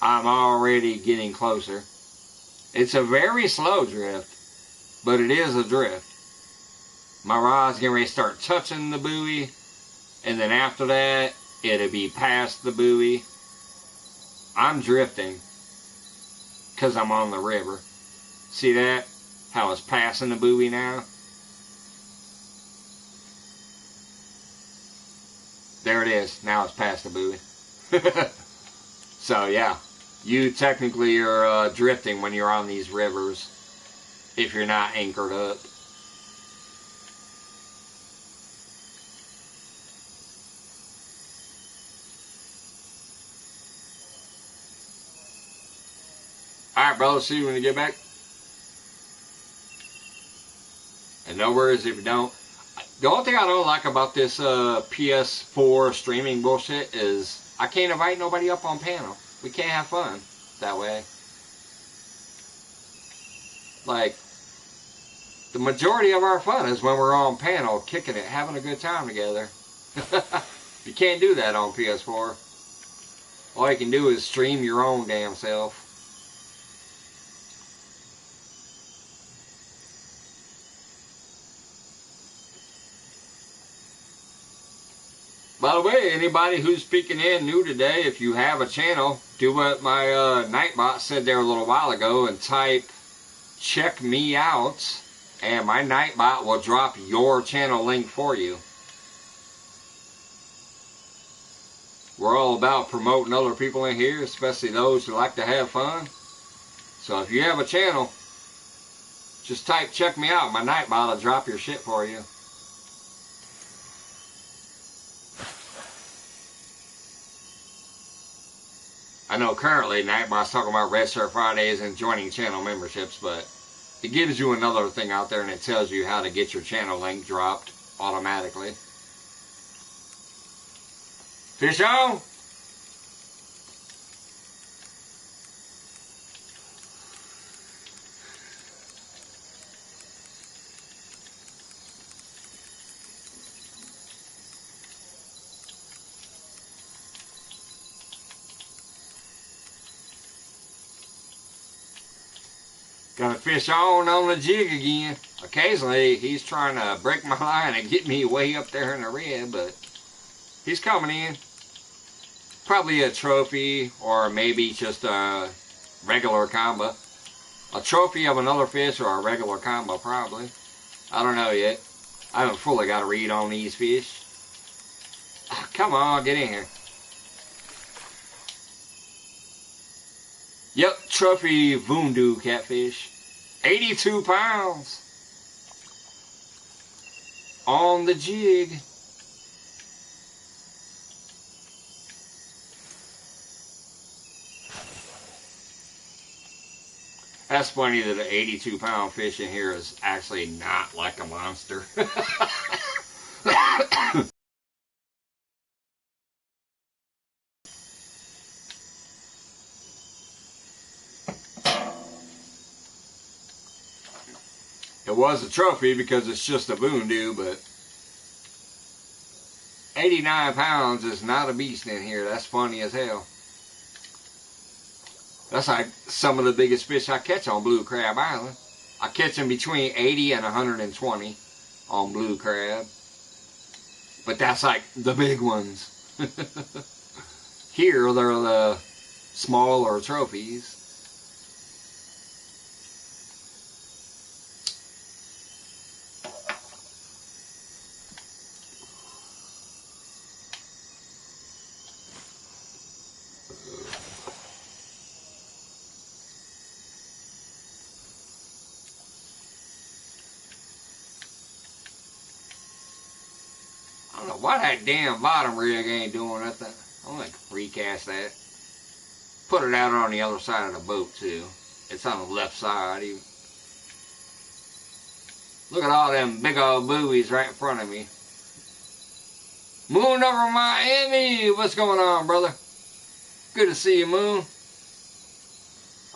I'm already getting closer. It's a very slow drift, but it is a drift. My rod's getting ready to start touching the buoy, and then after that, it'll be past the buoy. I'm drifting, because I'm on the river. See that? How it's passing the buoy now? There it is. Now it's past the buoy. So yeah, you technically are drifting when you're on these rivers if you're not anchored up. Alright, brother, see you when you get back. And no worries if you don't. The only thing I don't like about this PS4 streaming bullshit is I can't invite nobody up on panel. We can't have fun that way. Like, the majority of our fun is when we're on panel, kicking it, having a good time together. You can't do that on PS4. All you can do is stream your own damn self. By the way, anybody who's speaking in new today, if you have a channel, do what my Nightbot said there a little while ago and type "check me out," and my Nightbot will drop your channel link for you. We're all about promoting other people in here, especially those who like to have fun. So if you have a channel, just type "check me out." My Nightbot will drop your shit for you. I know currently Nightbot's talking about Red Shirt Fridays and joining channel memberships, but it gives you another thing out there and it tells you how to get your channel link dropped automatically. Fish on! Got a fish on the jig again. Occasionally, he's trying to break my line and get me way up there in the red, but he's coming in. Probably a trophy, or maybe just a regular combo. A trophy of another fish, or a regular combo, probably. I don't know yet. I haven't fully got a read on these fish. Oh, come on, get in here. Yep, trophy voodoo catfish. 82 pounds. On the jig. That's funny that an 82-pound fish in here is actually not like a monster. It was a trophy because it's just a voodoo, but 89 pounds is not a beast in here. That's funny as hell. That's like some of the biggest fish I catch on Blue Crab Island. I catch them between 80 and 120 on blue crab. But that's like the big ones. Here, they're the smaller trophies. Why that damn bottom rig ain't doing nothing? I'm gonna recast that. Put it out on the other side of the boat too. It's on the left side. Look at all them big old buoys right in front of me. Moon over Miami. What's going on, brother? Good to see you, Moon.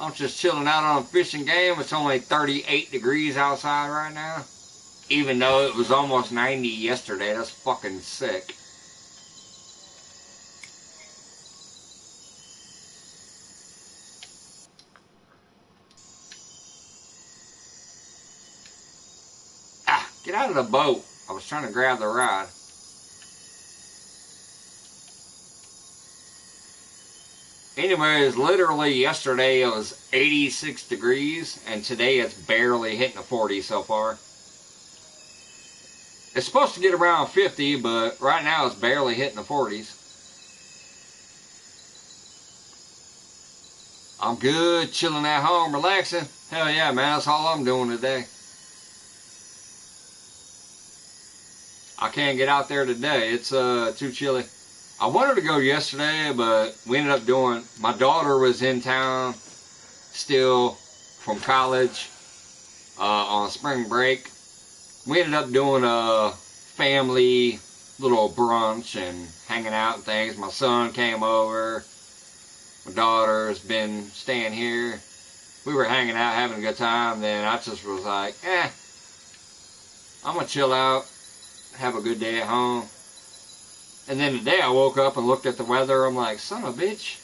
I'm just chilling out on a fishing game. It's only 38 degrees outside right now. Even though it was almost 90 yesterday. That's fucking sick. Ah, get out of the boat. I was trying to grab the rod. Anyways, literally yesterday it was 86 degrees, and today it's barely hitting the 40 so far. It's supposed to get around 50, but right now it's barely hitting the 40s. I'm good, chilling at home, relaxing. Hell yeah, man, that's all I'm doing today. I can't get out there today. It's too chilly. I wanted to go yesterday, but we ended up doing, my daughter was in town still from college on spring break. We ended up doing a family little brunch and hanging out and things. My son came over. My daughter's been staying here. We were hanging out, having a good time. Then I just was like, I'm going to chill out, have a good day at home. And then today I woke up and looked at the weather. I'm like, son of a bitch.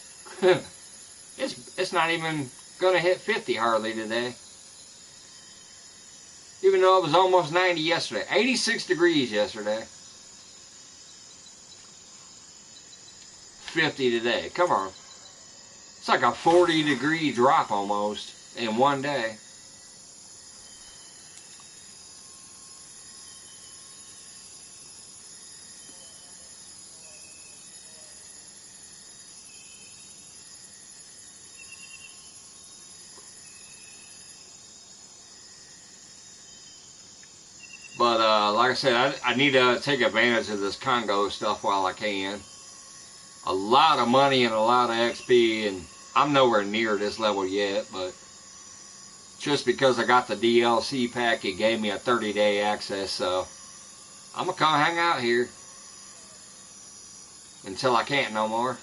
it's not even going to hit 50 hardly today. Even though it was almost 90 yesterday. 86 degrees yesterday. 50 today. Come on. It's like a 40-degree drop almost in one day. But like I said, I need to take advantage of this Congo stuff while I can. A lot of money and a lot of XP, and I'm nowhere near this level yet, but just because I got the DLC pack, it gave me a 30-day access, so I'm going to come hang out here until I can't no more.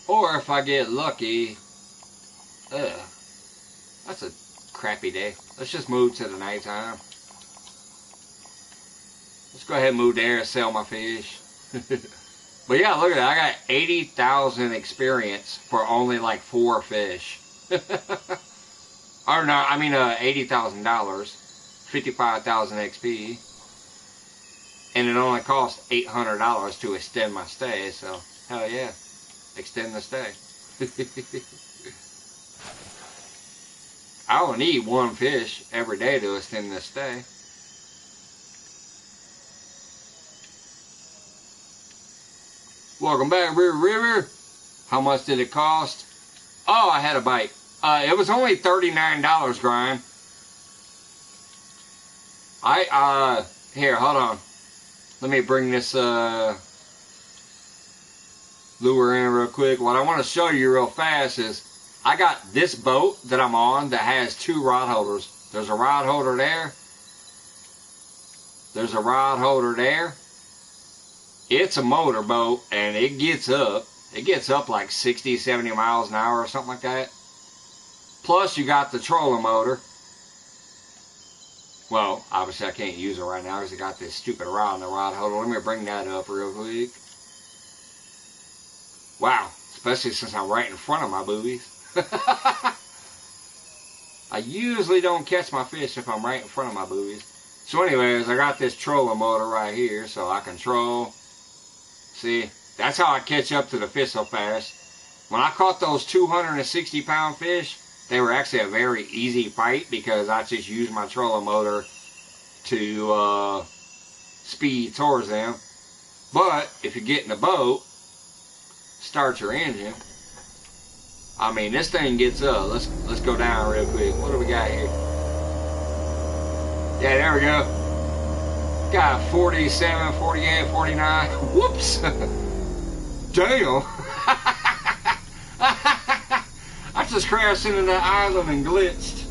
Or if I get lucky, that's a crappy day. Let's just move to the nighttime. Let's go ahead and move there and sell my fish. But yeah, look at that. I got 80,000 experience for only like 4 fish. Or no, I mean $80,000. 55,000 XP. And it only cost $800 to extend my stay. So, hell yeah. Extend the stay. I only need 1 fish every day to extend this stay. Welcome back, River. How much did it cost? Oh, I had a bite. It was only $39, Grind. Here, hold on. Let me bring this lure in real quick. What I want to show you real fast is I got this boat that I'm on that has 2 rod holders. There's a rod holder there. There's a rod holder there. It's a motor boat, and it gets up. It gets up like 60, 70 miles an hour or something like that. Plus, you got the trolling motor. Well, obviously I can't use it right now because I got this stupid rod in the rod holder. Let me bring that up real quick. Wow, especially since I'm right in front of my boobies. I usually don't catch my fish if I'm right in front of my boobies. So anyways, I got this trolling motor right here, so I can troll. See, that's how I catch up to the fish so fast. When I caught those 260-pound fish, they were actually a very easy fight because I just used my trolling motor to speed towards them. But if you get in the boat, start your engine. I mean, this thing gets up. Let's go down real quick. What do we got here? Yeah, there we go. Got 47, 48, 49. Whoops. Damn. I just crashed into that island and glitched.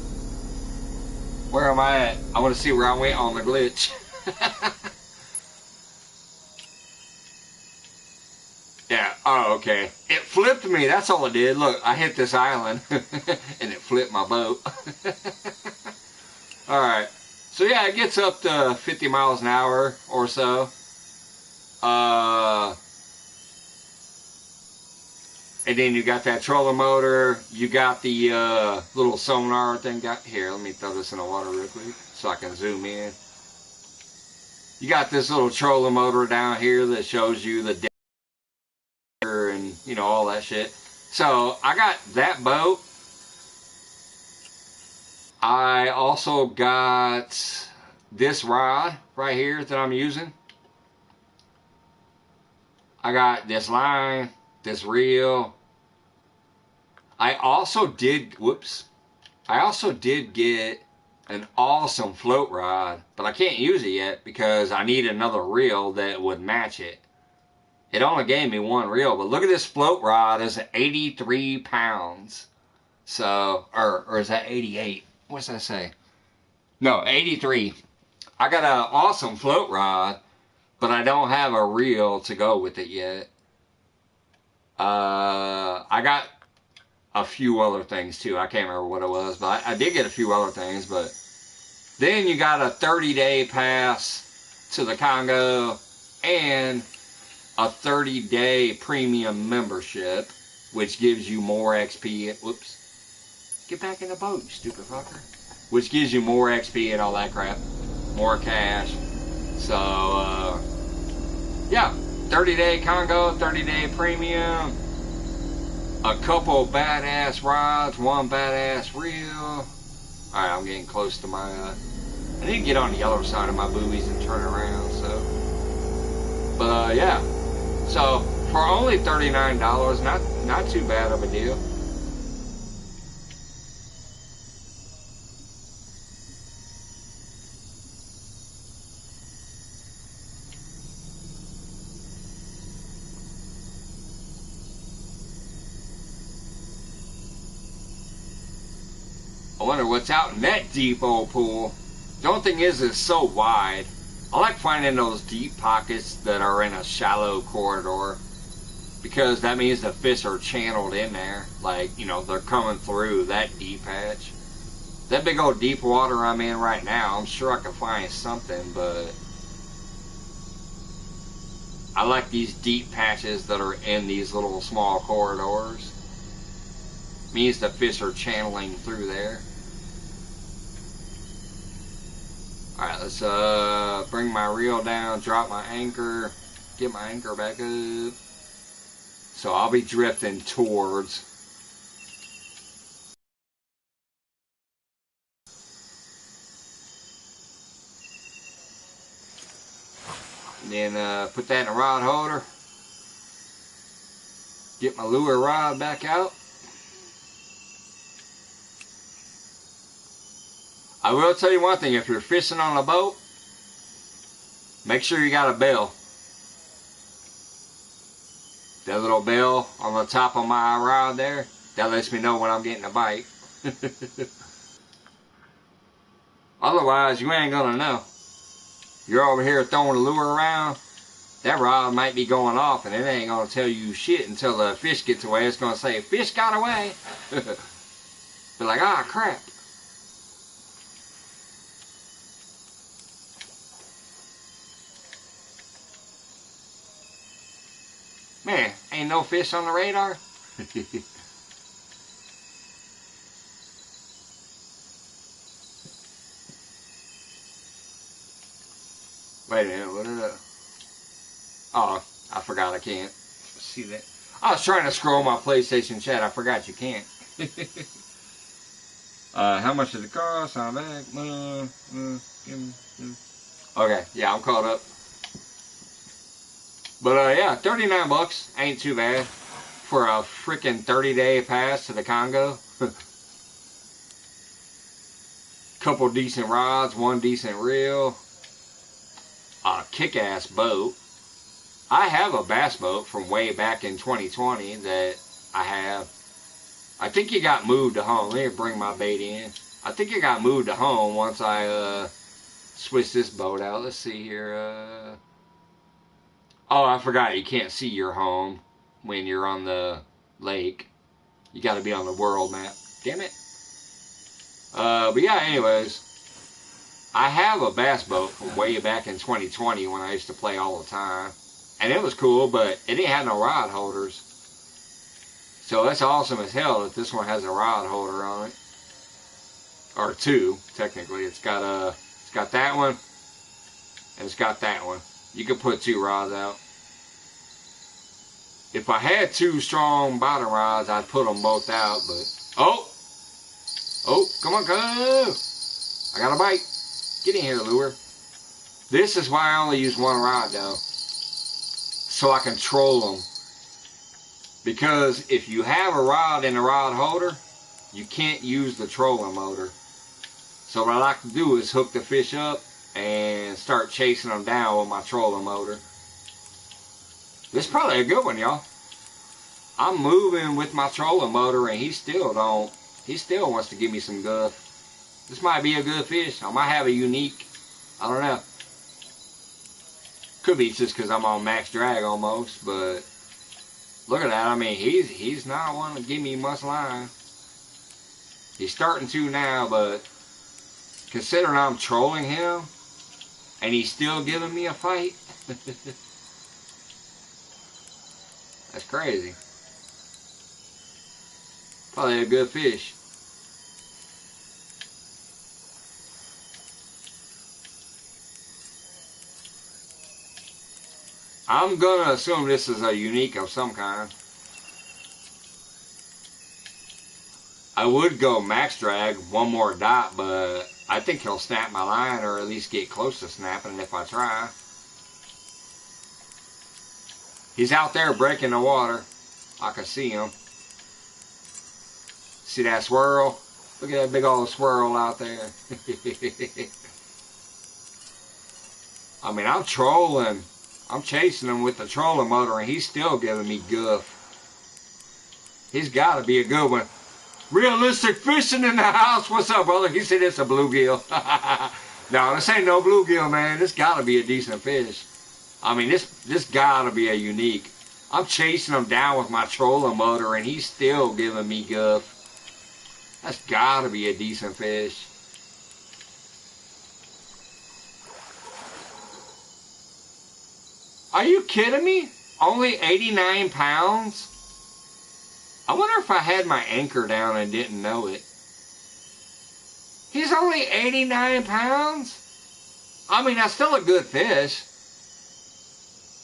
Where am I at? I want to see where I went on the glitch. Yeah, oh, okay. It flipped me, that's all it did. Look, I hit this island, and it flipped my boat. Alright, so yeah, it gets up to 50 miles an hour or so. And then you got that trolling motor, you got the little sonar thing. Here, let me throw this in the water real quick so I can zoom in. You got this little trolling motor down here that shows you the depth and, you know, all that shit. So, I got that boat. I also got this rod right here that I'm using. I got this line, this reel. I also did get an awesome float rod, but I can't use it yet because I need another reel that would match it. It only gave me one reel, but look at this float rod. It's 83 pounds. So, or is that 88? What's that say? No, 83. I got an awesome float rod, but I don't have a reel to go with it yet. I got a few other things too. I can't remember what it was, but I did get a few other things. But then you got a 30-day pass to the Congo and a 30-day premium membership, which gives you more XP. Whoops. Get back in the boat, you stupid fucker. Which gives you more XP and all that crap. More cash. So, yeah. 30-day Congo, 30-day premium. A couple badass rods, one badass reel. Alright, I'm getting close to my, I need to get on the other side of my boobies and turn around, so. But, yeah. So, for only $39, not too bad of a deal. I wonder what's out in that deep old pool. The only thing is, it's so wide. I like finding those deep pockets that are in a shallow corridor, because that means the fish are channeled in there. Like, you know, they're coming through that deep patch. That big old deep water I'm in right now, I'm sure I can find something, but I like these deep patches that are in these little small corridors. Means the fish are channeling through there. Alright, let's bring my reel down, drop my anchor, get my anchor back up. So I'll be drifting towards. And then put that in a rod holder. Get my lure rod back out. I will tell you one thing, if you're fishing on a boat, make sure you got a bell. That little bell on the top of my rod there, that lets me know when I'm getting a bite. Otherwise, you ain't gonna know. You're over here throwing a lure around, that rod might be going off and it ain't gonna tell you shit until the fish gets away. It's gonna say, fish got away. Be like, ah, crap. Man, ain't no fish on the radar? Wait a minute, what is that? Oh, I forgot I can't. See that? I was trying to scroll my PlayStation chat. I forgot you can't. How much did it cost? I'm back. Okay, yeah, I'm caught up. But yeah, 39 bucks ain't too bad for a freaking 30-day pass to the Congo. couple decent rods, one decent reel, a kick-ass boat. I have a bass boat from way back in 2020 that I have. I think it got moved to home. Let me bring my bait in. I think it got moved to home once I switched this boat out. Let's see here. Oh, I forgot. You can't see your home when you're on the lake. You got to be on the world map. Damn it. But yeah, anyways. I have a bass boat from way back in 2020 when I used to play all the time. And it was cool, but it didn't have no rod holders. So that's awesome as hell that this one has a rod holder on it. Or two, technically. It's got that one, and it's got that one. You could put two rods out. If I had two strong bottom rods, I'd put them both out, but... Oh, come on, go! I got a bite. Get in here, lure. This is why I only use one rod, though. So I can troll them. Because if you have a rod and a rod holder, you can't use the trolling motor. So what I like to do is hook the fish up and start chasing them down with my trolling motor. This is probably a good one, y'all. I'm moving with my trolling motor and he still wants to give me some guff. This might be a good fish. I might have a unique. I don't know. Could be just because I'm on max drag almost, but look at that. I mean, he's not wanting to give me much line. He's starting to now, but considering I'm trolling him and he's still giving me a fight, that's crazy. Probably a good fish. I'm gonna assume this is a unique of some kind. I would go max drag, one more dot, but I think he'll snap my line or at least get close to snapping if I try. He's out there breaking the water. I can see him. See that swirl? Look at that big old swirl out there. I mean, I'm trolling. I'm chasing him with the trolling motor and he's still giving me guff. He's got to be a good one. Realistic fishing in the house. What's up, brother? He said it's a bluegill. No, this ain't no bluegill, man. This got to be a decent fish. I mean, this got to be a unique. I'm chasing him down with my trolling motor and he's still giving me guff. That's got to be a decent fish. Are you kidding me? Only 89 pounds? I wonder if I had my anchor down and didn't know it. He's only 89 pounds? I mean, that's still a good fish.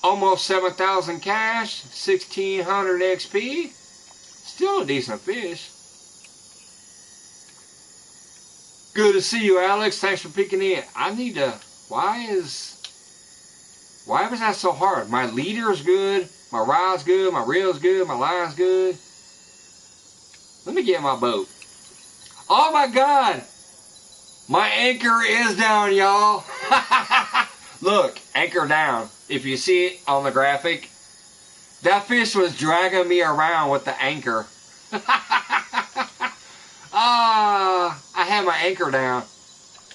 Almost 7,000 cash, 1,600 XP. Still a decent fish. Good to see you, Alex. Thanks for peeking in. I need to... Why was that so hard? My leader's good, my rod's good, my reel's good, my line's good. Let me get my boat. Oh my God! My anchor is down, y'all. Look, anchor down. If you see it on the graphic, that fish was dragging me around with the anchor. I had my anchor down.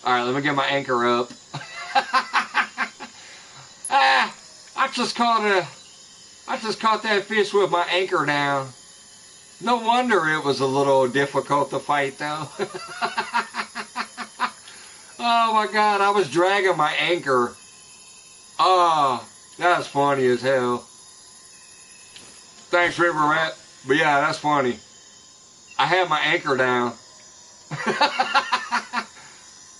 Alright, let me get my anchor up. I just caught that fish with my anchor down. No wonder it was a little difficult to fight though. Oh my God, I was dragging my anchor. Oh, that's funny as hell. Thanks, River Rat. But yeah, that's funny. I had my anchor down.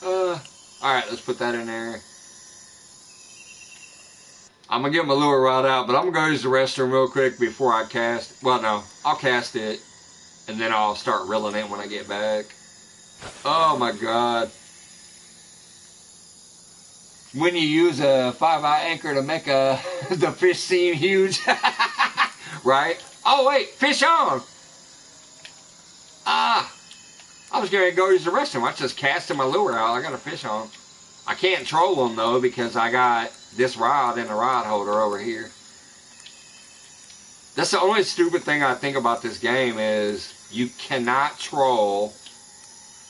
Alright, let's put that in there. I'm going to get my lure rod out, but I'm going to go use the restroom real quick before I cast. Well, no, I'll cast it, and then I'll start reeling it when I get back. Oh my God. When you use a 5-eye anchor to make the fish seem huge. Right? Oh wait, fish on! I was going to go use the restroom. I just casted my lure out. I got a fish on. I can't troll them though because I got this rod and a rod holder over here. That's the only stupid thing I think about this game is you cannot troll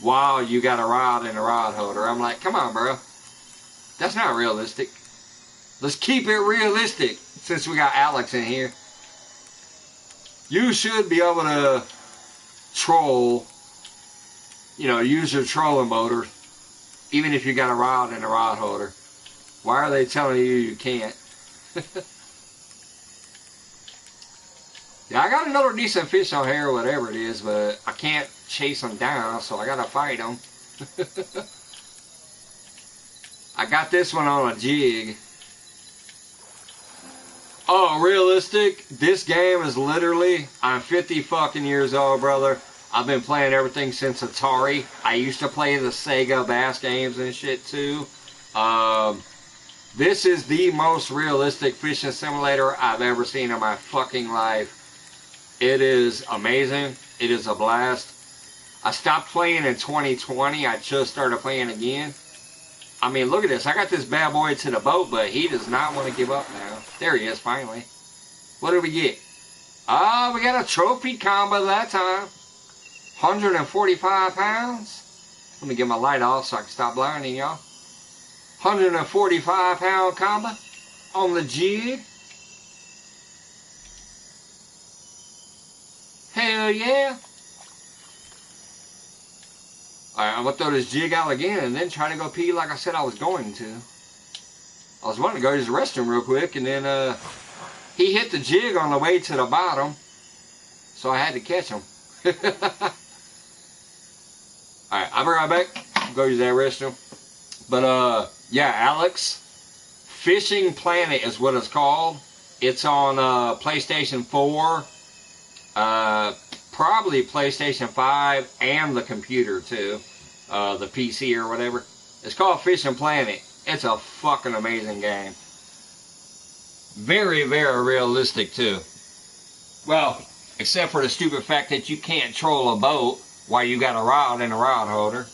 while you got a rod and a rod holder. I'm like, come on, bro. That's not realistic. Let's keep it realistic since we got Alex in here. You should be able to troll, you know, use your trolling motor, even if you got a rod and a rod holder. Why are they telling you you can't? Yeah, I got another decent fish on here or whatever it is, but I can't chase them down, so I gotta fight them. I got this one on a jig. Oh, realistic? This game is literally, I'm 50 fucking years old, brother. I've been playing everything since Atari. I used to play the Sega Bass games and shit too. This is the most realistic fishing simulator I've ever seen in my fucking life. It is amazing. It is a blast. I stopped playing in 2020. I just started playing again. I mean, look at this. I got this bad boy to the boat, but he does not want to give up now. There he is, finally. What did we get? Oh, we got a trophy combo that time. 145 pounds. Let me get my light off so I can stop blinding y'all. 145 pound combo on the jig. Hell yeah. Alright, I'm going to throw this jig out again and then try to go pee like I said I was going to. I was wanting to go use the restroom real quick and then he hit the jig on the way to the bottom. So I had to catch him. Alright, I'll be right back. Go use that restroom. But yeah, Alex. Fishing Planet is what it's called. It's on PlayStation 4. Probably PlayStation 5 and the computer too, the PC or whatever. It's called Fishing Planet. It's a fucking amazing game. Very, very realistic too. Well, except for the stupid fact that you can't troll a boat while you got a rod and a rod holder.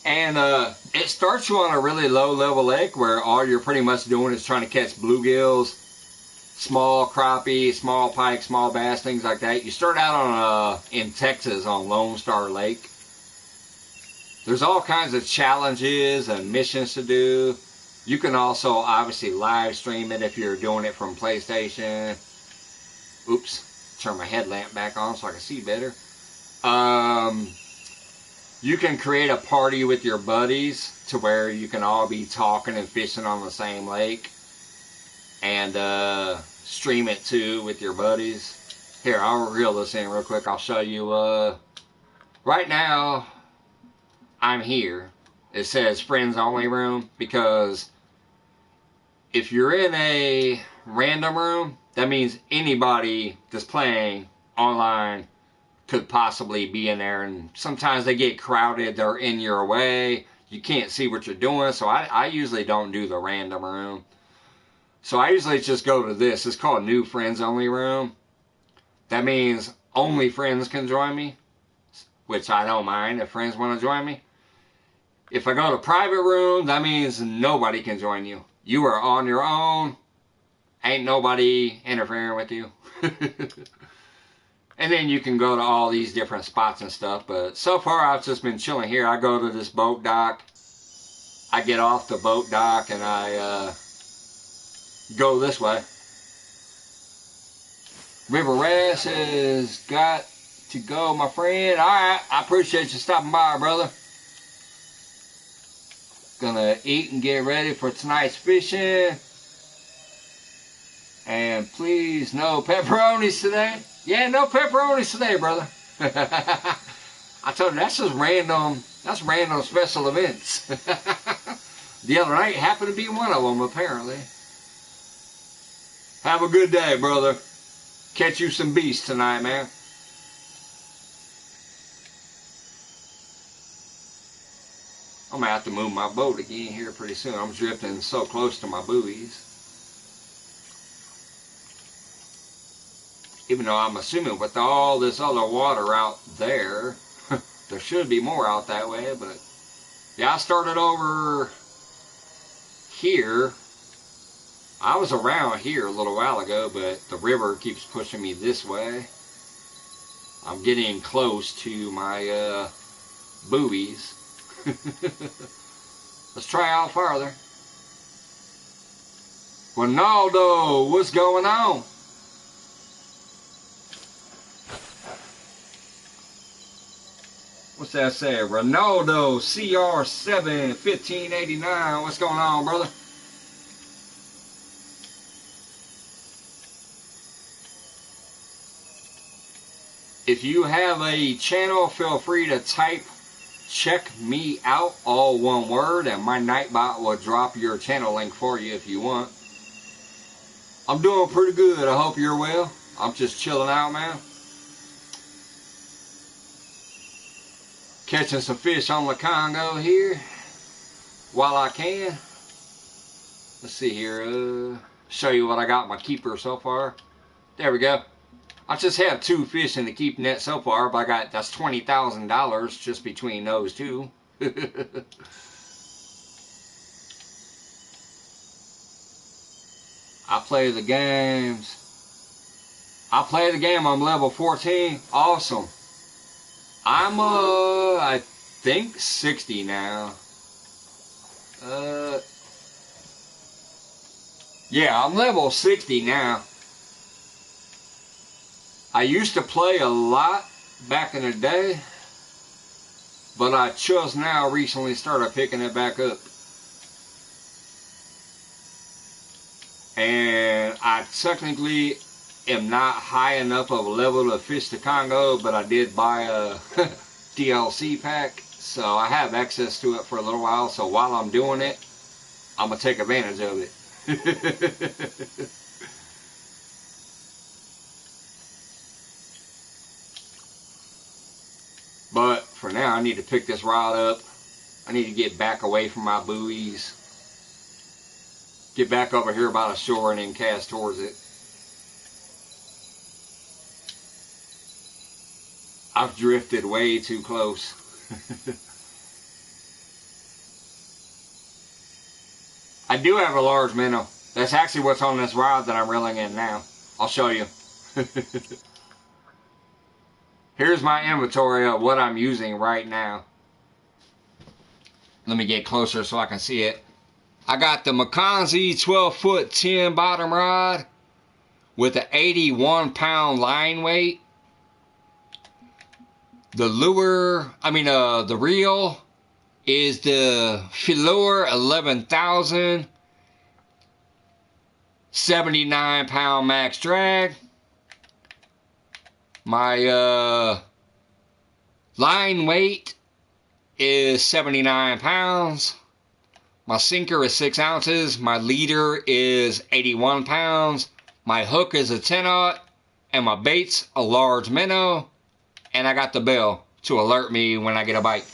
And it starts you on a really low level lake where all you're pretty much doing is trying to catch bluegills, small crappie, small pike, small bass, things like that. You start out on in Texas on Lone Star Lake. There's all kinds of challenges and missions to do. You can also obviously live stream it if you're doing it from PlayStation. Oops, turn my headlamp back on so I can see better. You can create a party with your buddies to where you can all be talking and fishing on the same lake. And stream it too with your buddies. Here, I'll reel this in real quick. I'll show you. Right now, I'm here. It says friends only room because if you're in a random room, that means anybody that's playing online could possibly be in there, and sometimes they get crowded, they're in your way, you can't see what you're doing, so I usually don't do the random room. So I usually just go to this. It's called New Friends Only Room. That means only friends can join me, which I don't mind if friends want to join me. If I go to private room, that means nobody can join you. You are on your own. Ain't nobody interfering with you. And then you can go to all these different spots and stuff. But so far, I've just been chilling here. I go to this boat dock. I get off the boat dock and I go this way. River Rest has got to go, my friend. Alright, I appreciate you stopping by, brother. Gonna eat and get ready for tonight's fishing. And please, no pepperonis today. Yeah, no pepperonis today, brother. I told you, that's just random. That's random special events. The other night happened to be one of them, apparently. Have a good day, brother. Catch you some beasts tonight, man. I'm going to have to move my boat again here pretty soon. I'm drifting so close to my buoys. Even though I'm assuming with all this other water out there, there should be more out that way. But yeah, I started over here. I was around here a little while ago, but the river keeps pushing me this way. I'm getting close to my buoys. Let's try out farther. Ronaldo, what's going on? What's that say? Ronaldo CR7 1589. What's going on, brother? If you have a channel, feel free to type "check me out," all one word, and my Nightbot will drop your channel link for you if you want. I'm doing pretty good. I hope you're well. I'm just chilling out, man. Catching some fish on the Congo here while I can. Let's see here. Show you what I got in my keeper so far. There we go. I just have 2 fish in the keep net so far, but that's $20,000 just between those 2. I play the games. I play the game. I'm level 14. Awesome. I'm I think 60 now. Yeah, I'm level 60 now. I used to play a lot back in the day, but I just now recently started picking it back up. And I technically am not high enough of a level to fish the Congo, but I did buy a DLC pack, so I have access to it for a little while. So while I'm doing it, I'm going to take advantage of it. But for now, I need to pick this rod up. I need to get back away from my buoys. Get back over here by the shore and then cast towards it. I've drifted way too close. I do have a large minnow. That's actually what's on this rod that I'm reeling in now. I'll show you. Here's my inventory of what I'm using right now. Let me get closer so I can see it. I got the Mackenzie 12-foot 10 bottom rod with an 81-pound line weight. The lure, the reel is the Filure 11,000, 79-pound max drag. My line weight is 79 pounds. My sinker is 6 ounces. My leader is 81 pounds. My hook is a 10-aught. And my bait's a large minnow. And I got the bell to alert me when I get a bite.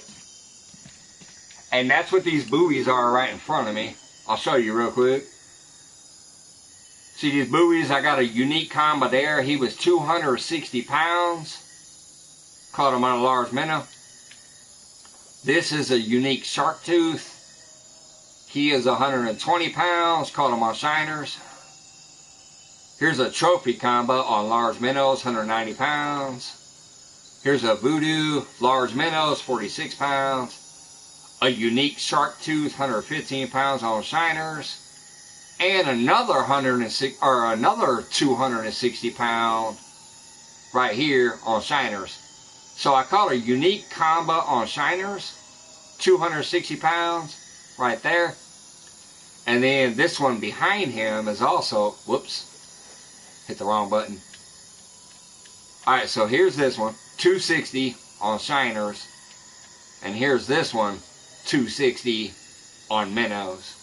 And that's what these buoys are right in front of me. I'll show you real quick. See these buoys? I got a unique combo there. He was 260 pounds. Caught him on a large minnow. This is a unique shark tooth. He is 120 pounds. Caught him on shiners. Here's a trophy combo on large minnows, 190 pounds. Here's a voodoo, large minnows, 46 pounds. A unique shark tooth, 115 pounds on shiners. And another 260 pound right here on shiners. So I caught a unique combo on shiners, 260 pounds right there. And then this one behind him is also, whoops, hit the wrong button. Alright, so here's this one, 260 on shiners. And here's this one, 260 on minnows.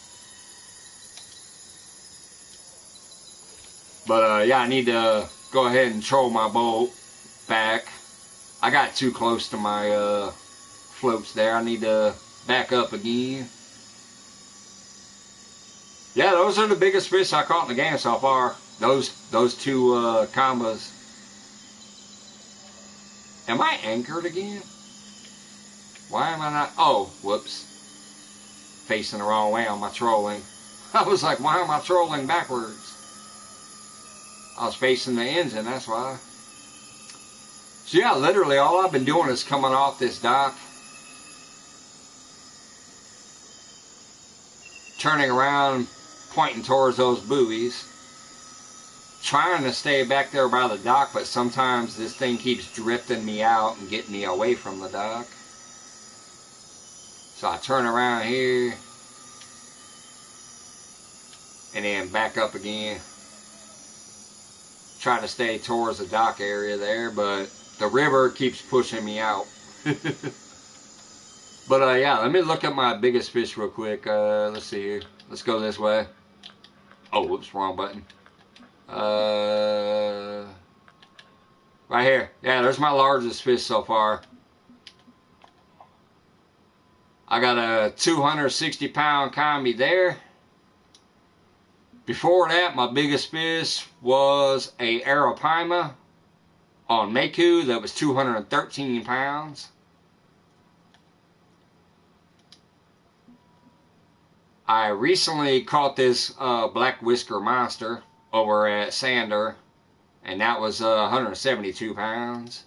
But yeah, I need to go ahead and troll my boat back. I got too close to my floats there. I need to back up again. Yeah, those are the biggest fish I caught in the game so far. Those two combos. Am I anchored again? Why am I not? Oh, whoops. Facing the wrong way on my trolling. I was like, why am I trolling backwards? I was facing the engine, that's why. So yeah, literally all I've been doing is coming off this dock, turning around, pointing towards those buoys, trying to stay back there by the dock, but sometimes this thing keeps drifting me out and getting me away from the dock. So I turn around here and then back up again. Try to stay towards the dock area there, but the river keeps pushing me out. But yeah, let me look at my biggest fish real quick. Let's see here. Let's go this way. Oh, whoops, wrong button. Right here. Yeah, there's my largest fish so far. I got a 260 pound combi there. Before that, my biggest fish was a arapaima on Meku that was 213 pounds. I recently caught this black whisker monster over at Sander, and that was 172 pounds.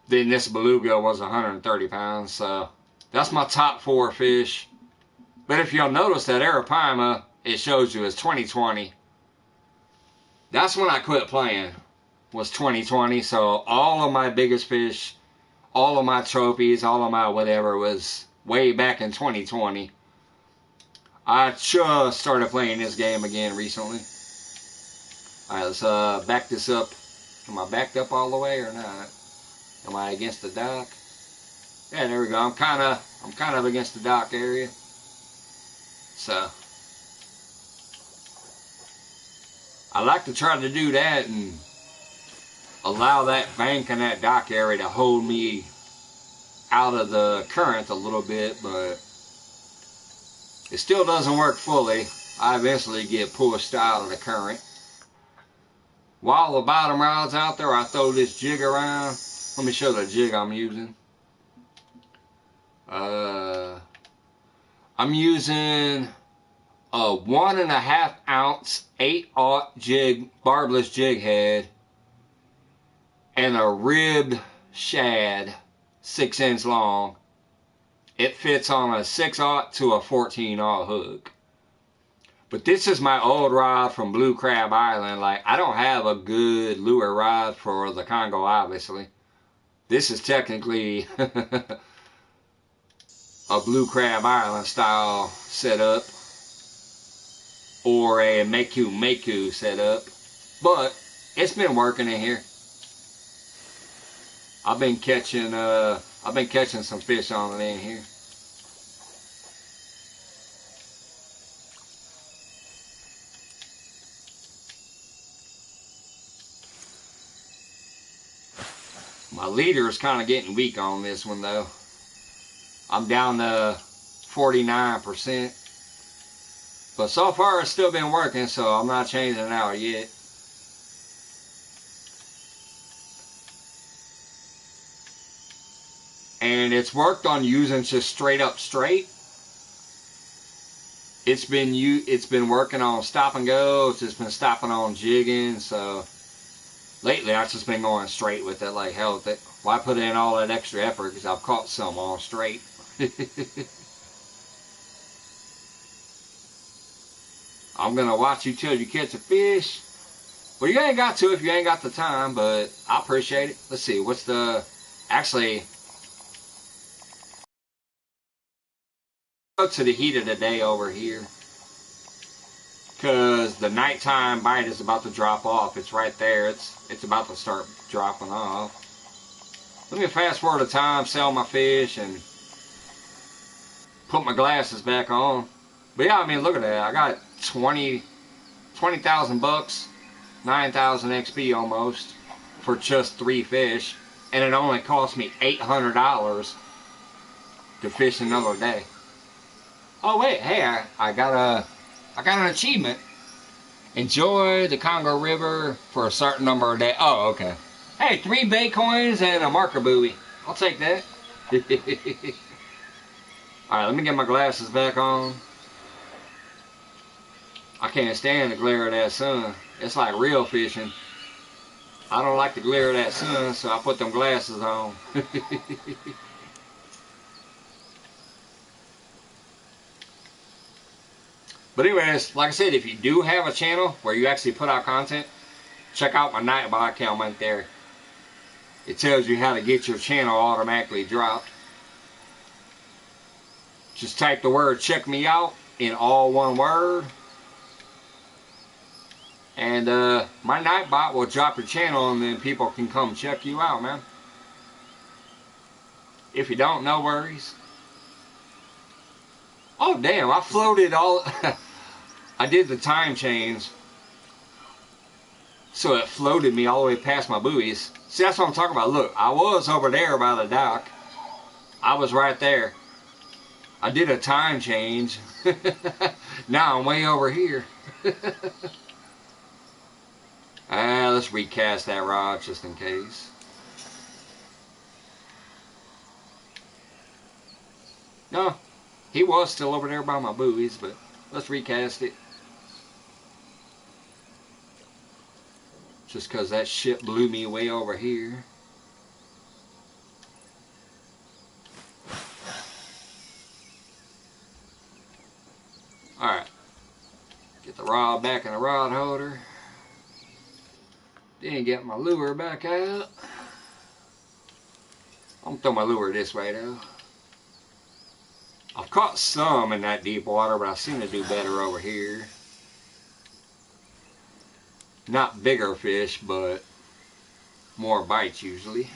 Then this beluga was 130 pounds, so that's my top 4 fish. But if you'll notice that arapaima, it shows you as 2020. That's when I quit playing, was 2020. So all of my biggest fish, all of my trophies, all of my whatever was way back in 2020. I just started playing this game again recently. Alright, let's back this up. Am I backed up all the way or not? Am I against the dock? Yeah, there we go. I'm kind of against the dock area. So I like to try to do that and allow that bank and that dock area to hold me out of the current a little bit, but it still doesn't work fully. I eventually get pushed out of the current. While the bottom rod's out there, I throw this jig around. Let me show the jig I'm using. I'm using a 1.5 ounce 8/0 jig, barbless jig head, and a ribbed shad, 6 inch long. It fits on a 6/0 to a 14/0 hook. But this is my old rod from Blue Crab Island. Like, I don't have a good lure rod for the Congo, obviously. This is technically a Blue Crab Island style setup, or a Meku setup, but it's been working in here. I've been catching some fish on it in here. My leader is kind of getting weak on this one though. I'm down to 49%. But so far it's still been working, so I'm not changing it out yet. And it's worked on using just straight up straight. It's been working on stop and go. It's just been stopping on jigging. So lately I've just been going straight with it. Like, hell with it. Why put in all that extra effort? Because I've caught some on straight. I'm gonna watch you till you catch a fish. Well, you ain't got to if you ain't got the time, but I appreciate it. Let's see, what's the... Actually, go to the heat of the day over here. Because the nighttime bite is about to drop off. It's right there. It's about to start dropping off. Let me fast forward the time, sell my fish, and put my glasses back on. But yeah, I mean, look at that. I got 20,000 bucks, 9,000 XP almost, for just 3 fish. And it only cost me $800 to fish another day. Oh wait, hey, I got an achievement. Enjoy the Congo River for a certain number of days. Oh, okay. Hey, 3 bait coins and a marker buoy. I'll take that. Alright, let me get my glasses back on. I can't stand the glare of that sun. It's like real fishing. I don't like the glare of that sun, so I put them glasses on. But anyways, like I said, if you do have a channel where you actually put out content, check out my Nightbot comment there. It tells you how to get your channel automatically dropped. Just type the word "check me out" in all one word. And my Nightbot will drop your channel and then people can come check you out, man. If you don't, no worries. Oh damn, I floated all... I did the time change. So it floated me all the way past my buoys. See, that's what I'm talking about. Look, I was over there by the dock. I was right there. I did a time change. Now I'm way over here. Let's recast that rod just in case. No, he was still over there by my buoys, but let's recast it. Just because that ship blew me way over here. Alright. Get the rod back in the rod holder. Then get my lure back out. I'm gonna throw my lure this way though. I've caught some in that deep water, but I seem to do better over here. Not bigger fish, but more bites usually.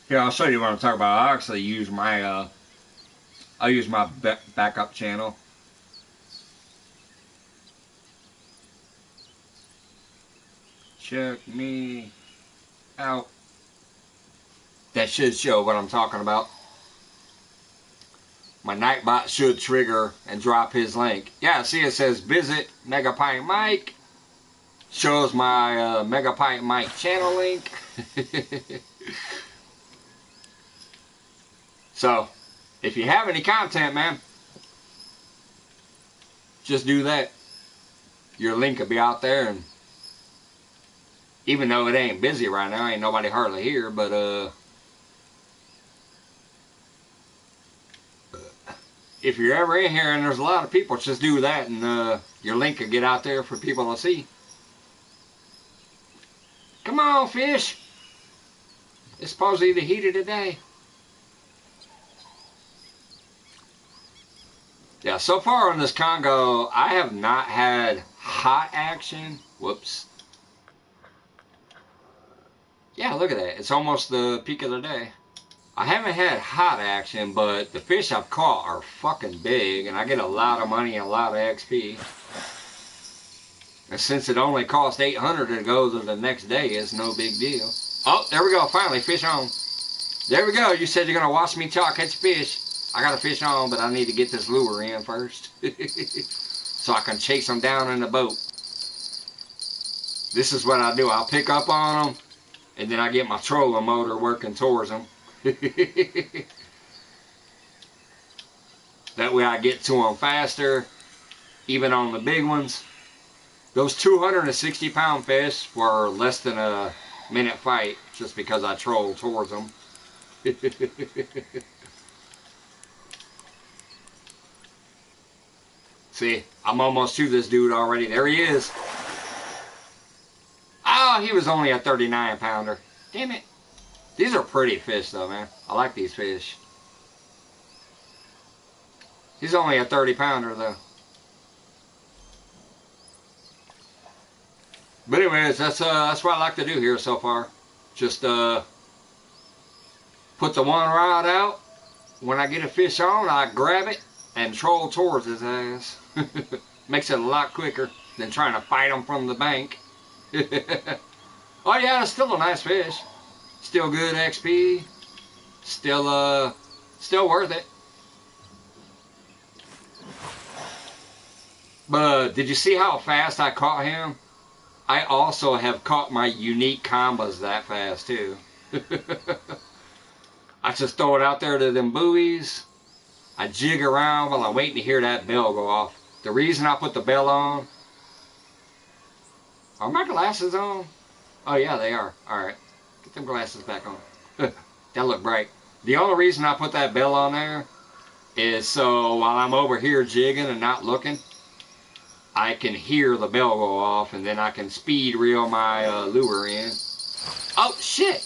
Here, I'll show you what I'm talking about. I actually use my backup channel. Check me out. That should show what I'm talking about. My Nightbot should trigger and drop his link. Yeah, see, it says visit Megapint Mike. Shows my Megapint Mike channel link. So, if you have any content, man, just do that. Your link will be out there, and even though it ain't busy right now, ain't nobody hardly here, but if you're ever in here and there's a lot of people, just do that, and your link will get out there for people to see. Come on, fish. It's supposedly the heat of the day. Yeah, so far on this Congo, I have not had hot action. Whoops. Yeah, look at that. It's almost the peak of the day. I haven't had hot action, but the fish I've caught are fucking big, and I get a lot of money and a lot of XP. And since it only cost $800 to go to the next day, it's no big deal. Oh, there we go. Finally, fish on. There we go. You said you're going to watch me till I catch fish. I got a fish on, but I need to get this lure in first. So I can chase them down in the boat. This is what I do. I'll pick up on them, and then I get my trolling motor working towards them. That way I get to them faster, even on the big ones. Those 260-pound fish were less than a minute fight just because I trolled towards them. See, I'm almost to this dude already. There he is. Oh, he was only a 39 pounder. Damn it. These are pretty fish though, man. I like these fish. He's only a 30 pounder though. But anyways, that's what I like to do here so far. Just put the one rod out. When I get a fish on, I grab it and troll towards his ass. Makes it a lot quicker than trying to fight him from the bank. Oh yeah, it's still a nice fish. Still good XP. Still worth it. But did you see how fast I caught him? I also have caught my unique combos that fast too. I just throw it out there to them buoys. I jig around while I'm waiting to hear that bell go off. The reason I put the bell on... Are my glasses on? Oh yeah, they are. Alright. Get them glasses back on. That look bright. The only reason I put that bell on there is so while I'm over here jigging and not looking, I can hear the bell go off, and then I can speed reel my lure in. Oh, shit!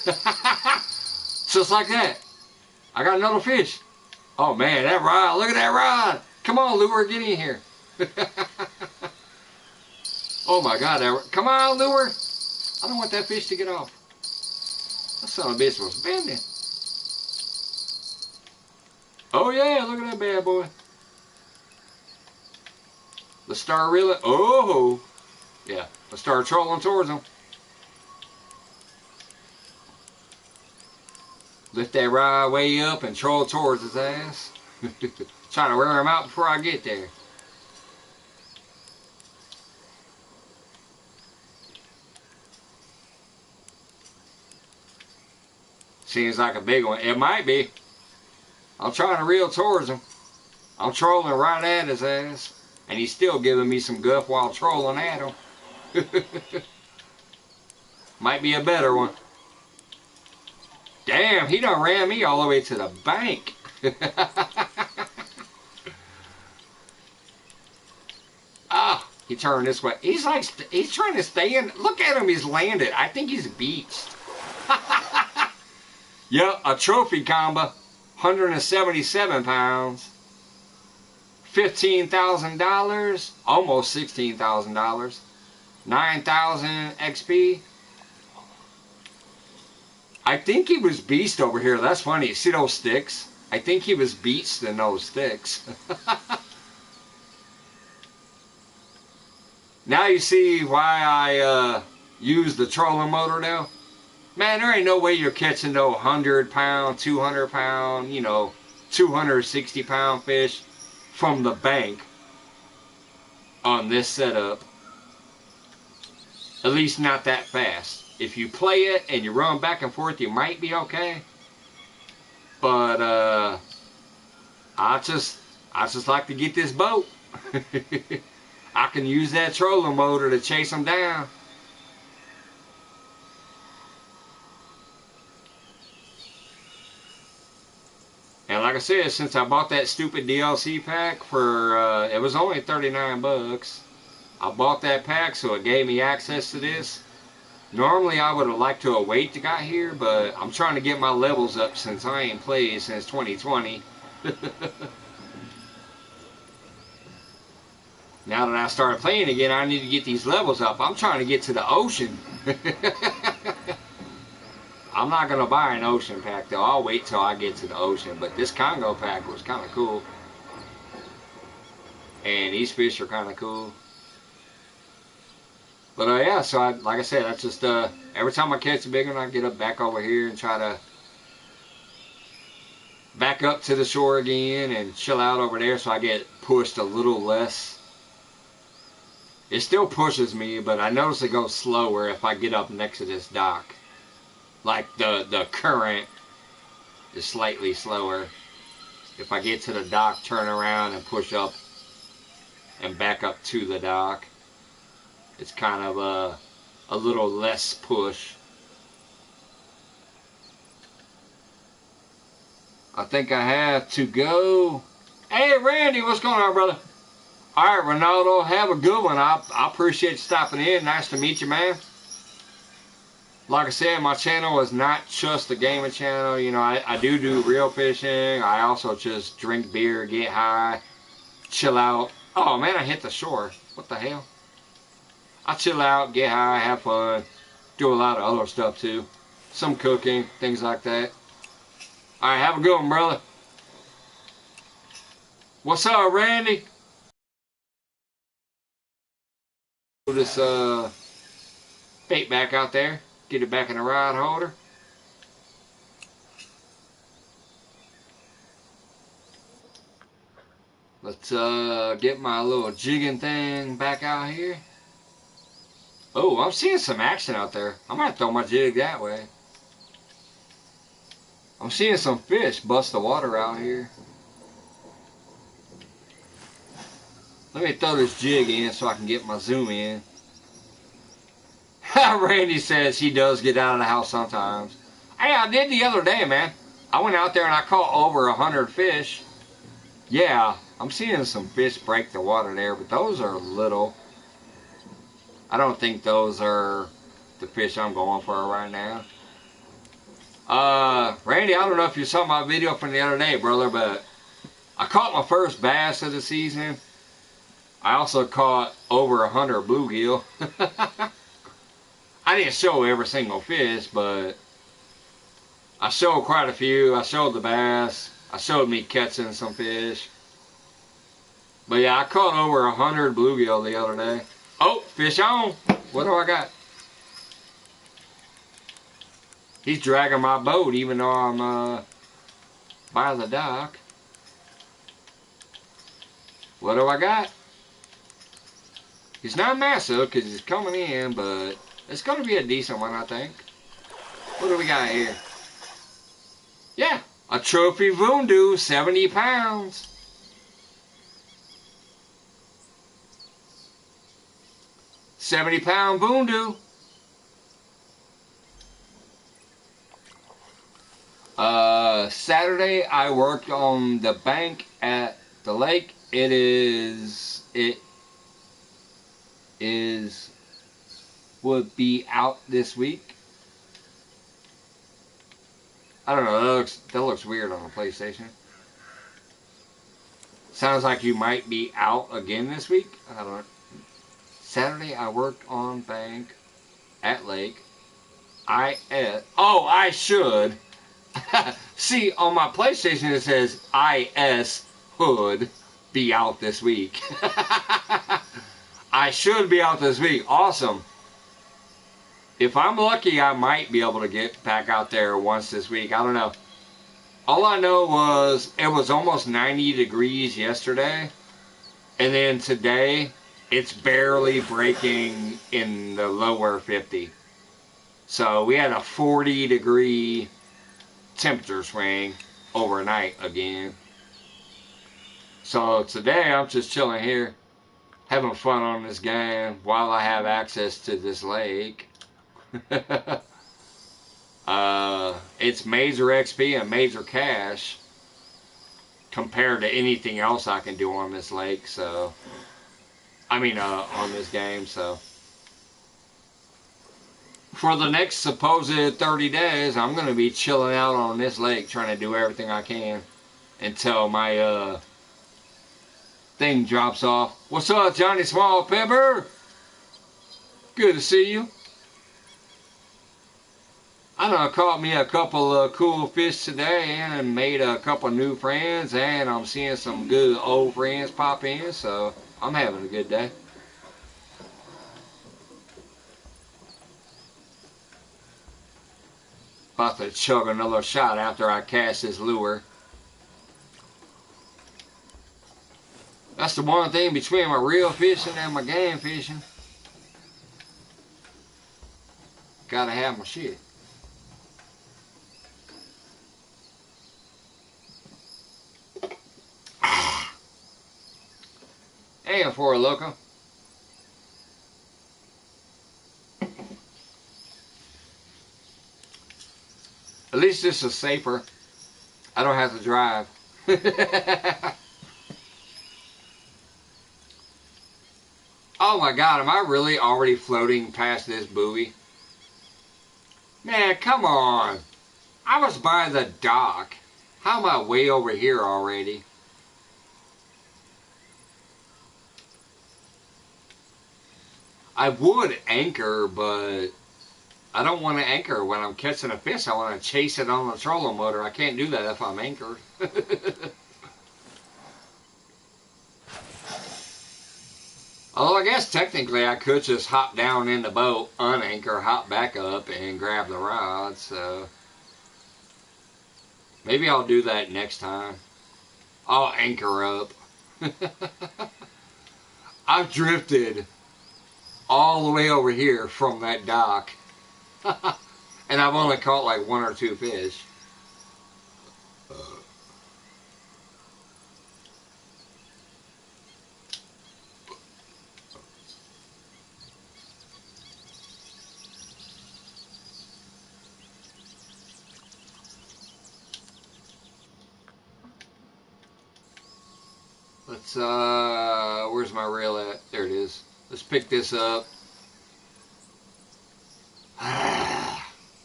Just like that. I got another fish. Oh, man, that rod. Look at that rod. Come on, lure, get in here. Oh, my God. Come on, lure. I don't want that fish to get off. That son of a bitch was bending. Oh, yeah, look at that bad boy. Let's start reeling. Oh, yeah. Let's start trolling towards him. Lift that rod way up and troll towards his ass. Trying to wear him out before I get there. Seems like a big one. It might be. I'm trying to reel towards him. I'm trolling right at his ass. And he's still giving me some guff while trolling at him. Might be a better one. Damn, he done ran me all the way to the bank. Ah, he turned this way. He's like, he's trying to stay in. Look at him, he's landed. I think he's beached. Yep, a trophy combo. 177 pounds. $15,000, almost $16,000, 9,000 XP. I think he was beast over here. That's funny. You see those sticks? I think he was beast in those sticks. Now you see why I use the trolling motor now. Man, there ain't no way you're catching no 100-pound, 200-pound, you know, 260-pound fish from the bank on this setup. At least not that fast. If you play it and you run back and forth, you might be okay. But I just like to get this boat. I can use that trolling motor to chase them down. And like I said, since I bought that stupid DLC pack for, it was only 39 bucks. I bought that pack so it gave me access to this. Normally I would have liked to have waited to got here, but I'm trying to get my levels up since I ain't played since 2020. Now that I started playing again, I need to get these levels up. I'm trying to get to the ocean. I'm not going to buy an ocean pack though. I'll wait till I get to the ocean. But this Congo pack was kind of cool. And these fish are kind of cool. But yeah, so like I said, that's just, every time I catch a big one, I get up back over here and try to back up to the shore again and chill out over there so I get pushed a little less. It still pushes me, but I notice it goes slower if I get up next to this dock. Like the current is slightly slower. If I get to the dock, turn around and push up and back up to the dock, it's kind of a little less push. I think I have to go. Hey Randy, what's going on, brother? All right, Ronaldo, have a good one. I appreciate you stopping in. Nice to meet you, man. Like I said, my channel is not just a gaming channel. You know, I do real fishing. I also just drink beer, get high, chill out. Oh, man, I hit the shore. What the hell? I chill out, get high, have fun. Do a lot of other stuff, too. Some cooking, things like that. All right, have a good one, brother. What's up, Randy? Put this bait back out there. Get it back in the rod holder. Let's get my little jigging thing back out here. Oh, I'm seeing some action out there. I might throw my jig that way. I'm seeing some fish bust the water out here. Let me throw this jig in so I can get my zoom in. Randy says he does get out of the house sometimes. Hey, I did the other day, man. I went out there and I caught over 100 fish. Yeah, I'm seeing some fish break the water there, but those are little. I don't think those are the fish I'm going for right now. Randy, I don't know if you saw my video from the other day, brother, but I caught my first bass of the season. I also caught over 100 bluegill. I didn't show every single fish, but I showed quite a few. I showed the bass. I showed me catching some fish. But yeah, I caught over 100 bluegill the other day. Oh, fish on. What do I got? He's dragging my boat even though I'm by the dock. What do I got? He's not massive because he's coming in, but it's going to be a decent one, I think. What do we got here? Yeah, a trophy voodoo, 70 pounds. £70 voodoo. Saturday I worked on the bank at the lake. It would be out this week. I don't know, that looks weird on the PlayStation. Sounds like you might be out again this week. I don't know. Saturday I worked on bank at lake. I should. See, on my PlayStation it says IS Hood be out this week. I should be out this week. Awesome. If I'm lucky, I might be able to get back out there once this week. I don't know. All I know was it was almost 90 degrees yesterday. And then today, it's barely breaking in the lower 50. So we had a 40-degree temperature swing overnight again. So today, I'm just chilling here, having fun on this game while I have access to this lake. It's major XP and major cash compared to anything else I can do on this lake, so on this game. So for the next supposed 30 days I'm gonna be chilling out on this lake trying to do everything I can until my thing drops off. What's up, Johnny Small Pepper? Good to see you. I done caught me a couple of cool fish today and made a couple new friends, and I'm seeing some good old friends pop in, so I'm having a good day. About to chug another shot after I cast this lure. That's the one thing between my real fishing and my game fishing. Gotta have my shit. Hey, for a loco. At least this is safer. I don't have to drive. Oh my God, am I really already floating past this buoy? Man, come on. I was by the dock. How am I way over here already? I would anchor, but I don't want to anchor when I'm catching a fish. I want to chase it on the trolling motor. I can't do that if I'm anchored. Although I guess technically I could just hop down in the boat, unanchor, hop back up, and grab the rod. So maybe I'll do that next time. I'll anchor up. I've drifted all the way over here from that dock. And I've only caught like 1 or 2 fish. Let's, where's my reel at? There it is. Let's pick this up.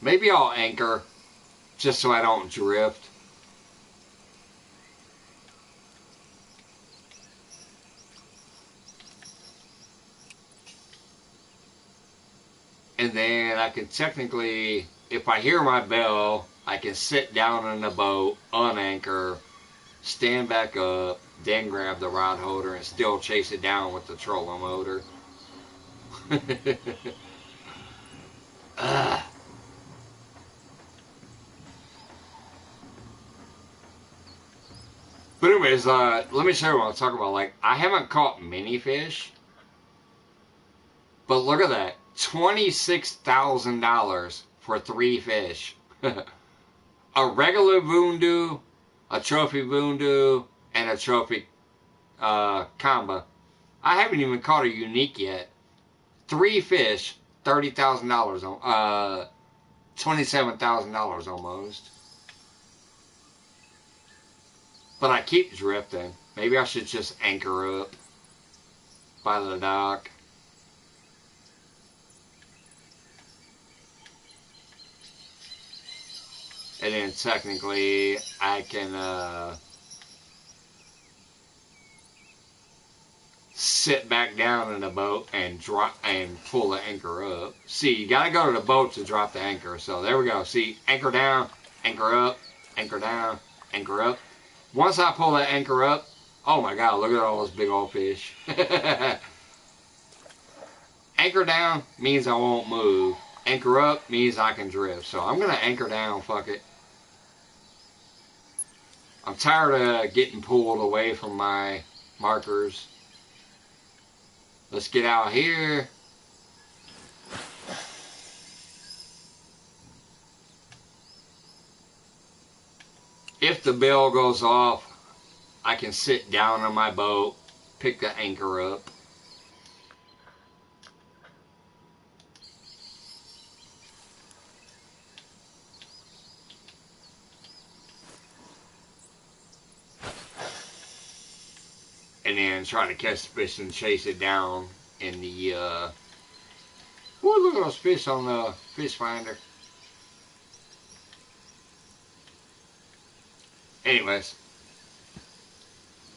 Maybe I'll anchor just so I don't drift. And then I can technically, if I hear my bell, I can sit down in the boat, unanchor, stand back up, then grab the rod holder and still chase it down with the trolling motor. But anyways, let me show you what I'm talking about. Like, I haven't caught many fish, but look at that. $26,000 for 3 fish. A regular voodoo, a trophy voodoo, and a trophy combo. I haven't even caught a unique yet. 3 fish, $30,000 on, $27,000 almost. But I keep drifting. Maybe I should just anchor up by the dock. And then technically I can sit back down in the boat and drop and pull the anchor up. See, you gotta go to the boat to drop the anchor. So there we go. See, anchor down, anchor up, anchor down, anchor up. Once I pull that anchor up, oh my God, look at all those big old fish. Anchor down means I won't move. Anchor up means I can drift. So I'm going to anchor down, fuck it. I'm tired of getting pulled away from my markers. Let's get out here. If the bell goes off, I can sit down on my boat, pick the anchor up. And then try to catch the fish and chase it down in the, oh, look at those fish on the fish finder. Anyways,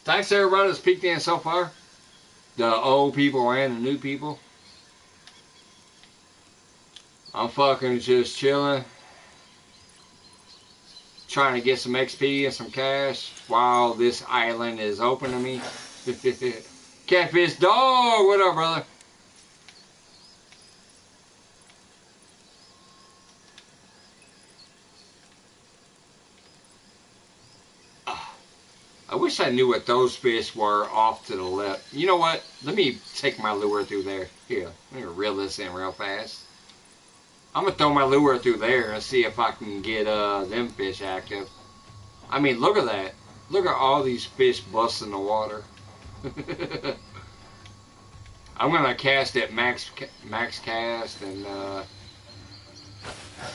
thanks to everybody that's peeked in so far. The old people and the new people. I'm fucking just chilling. Trying to get some XP and some cash while this island is open to me. Catfish dog, what up, brother? I wish I knew what those fish were off to the left. You know what? Let me take my lure through there. Here, let me reel this in real fast. I'm going to throw my lure through there and see if I can get them fish active. I mean, look at that. Look at all these fish busting the water. I'm going to cast at max cast and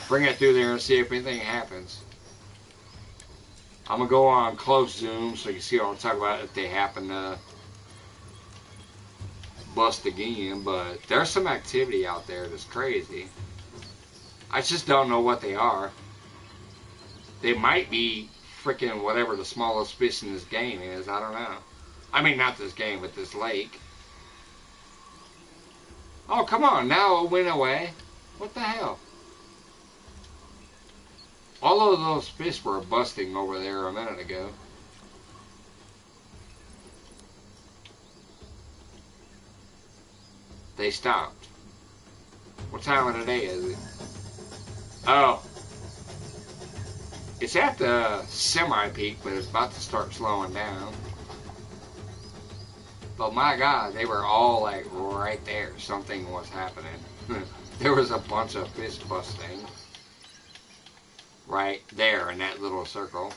bring it through there and see if anything happens. I'm going to go on close zoom so you can see what I'm talking about if they happen to bust again, but there's some activity out there that's crazy. I just don't know what they are. They might be freaking whatever the smallest fish in this game is. I don't know. I mean, not this game, but this lake. Oh, come on. Now it went away. What the hell? All of those fish were busting over there a minute ago. They stopped. What time of the day is it? Oh. It's at the semi-peak, but it's about to start slowing down. But my God, they were all like right there. Something was happening. There was a bunch of fish busting. Right there in that little circle.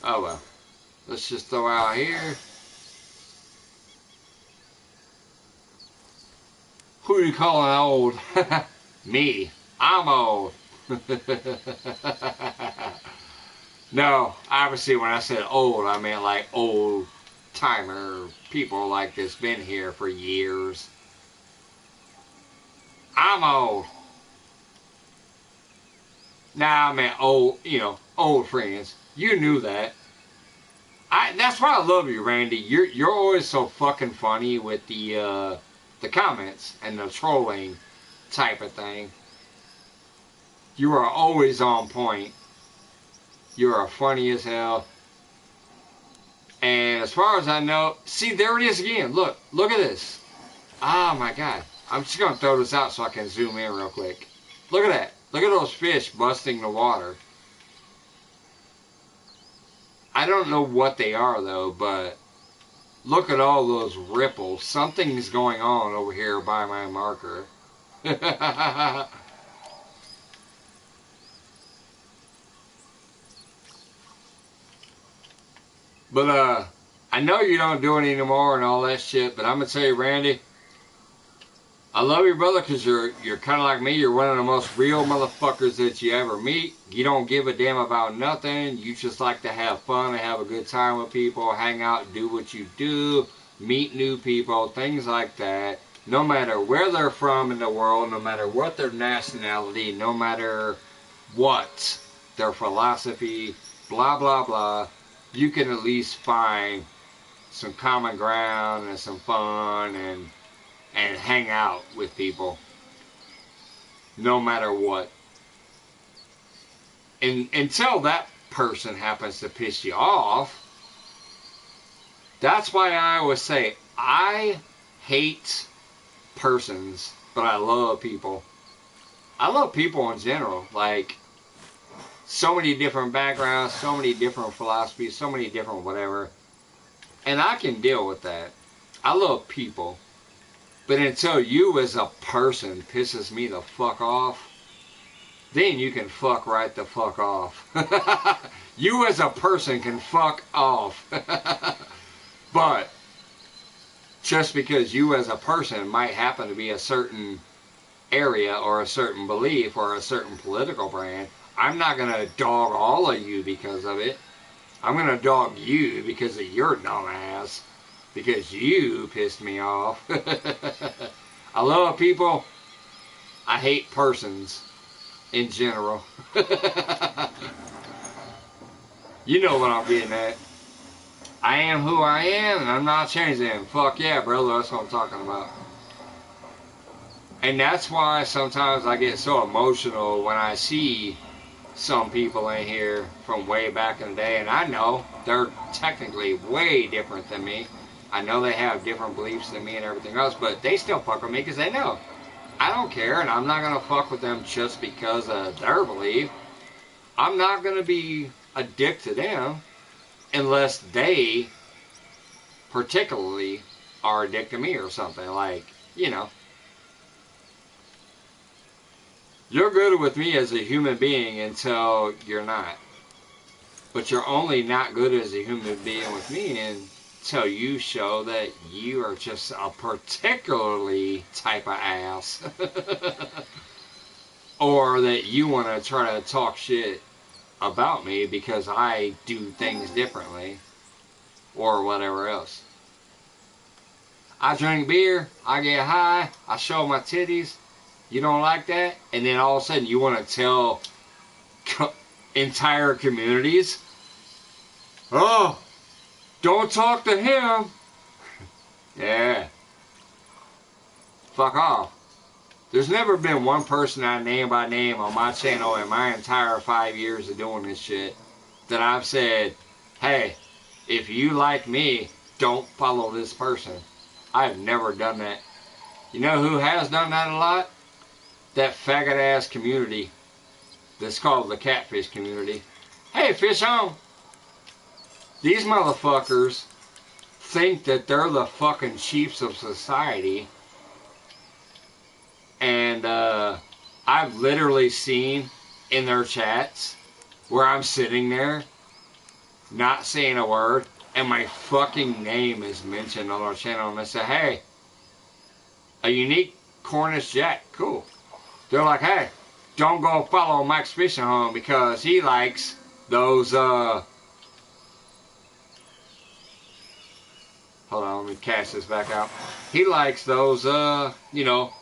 Oh well. Let's just throw out here. Who are you calling old? Me. I'm old. No, obviously when I said old, I meant like old timer people like that's been here for years. I'm old. Nah, I meant old, you know, old friends. You knew that. That's why I love you, Randy. You're always so fucking funny with the comments and the trolling type of thing. You are always on point. You are funny as hell. And as far as I know, see, there it is again. Look at this. Oh my God. I'm just going to throw this out so I can zoom in real quick. Look at that. Look at those fish busting the water. I don't know what they are though, but look at all those ripples. Something's going on over here by my marker. But, I know you don't do it anymore and all that shit, but I'm going to tell you, Randy, I love you, brother, because you're kind of like me. You're one of the most real motherfuckers that you ever meet. You don't give a damn about nothing. You just like to have fun and have a good time with people, hang out, do what you do, meet new people, things like that. No matter where they're from in the world, no matter what their nationality, no matter what their philosophy, blah, blah, blah. You can at least find some common ground and some fun and hang out with people no matter what. And until that person happens to piss you off, that's why I always say I hate persons, but I love people. I love people in general. Like, so many different backgrounds, so many different philosophies, so many different whatever. And I can deal with that. I love people. But until you as a person pisses me the fuck off, then you can fuck right the fuck off. You as a person can fuck off. But just because you as a person might happen to be a certain area or a certain belief or a certain political brand, I'm not going to dog all of you because of it. I'm going to dog you because of your dumb ass. Because you pissed me off. I love people. I hate persons in general. You know what I'm getting at. I am who I am and I'm not changing. Fuck yeah, brother. That's what I'm talking about. And that's why sometimes I get so emotional when I see some people in here from way back in the day, and I know they're technically way different than me. I know they have different beliefs than me and everything else, but they still fuck with me because they know I don't care, and I'm not going to fuck with them just because of their belief. I'm not going to be a dick to them unless they particularly are a dick to me or something. Like, you know, you're good with me as a human being until you're not. But you're only not good as a human being with me until you show that you are just a particularly type of ass. Or that you want to try to talk shit about me because I do things differently. Or whatever else. I drink beer, I get high, I show my titties. You don't like that? And then all of a sudden you want to tell entire communities, oh, don't talk to him. Yeah. Fuck off. There's never been one person I name by name on my channel in my entire 5 years of doing this shit that I've said, hey, if you like me, don't follow this person. I've never done that. You know who has done that a lot? That faggot ass community that's called the catfish community. Hey, fish on. These motherfuckers think that they're the fucking chiefs of society. And I've literally seen in their chats where I'm sitting there not saying a word and my fucking name is mentioned on our channel, and they say, hey, a unique Cornish Jack, cool. They're like, hey, don't go follow Mike's Fishing Home because he likes those, hold on, let me cast this back out. He likes those, you know,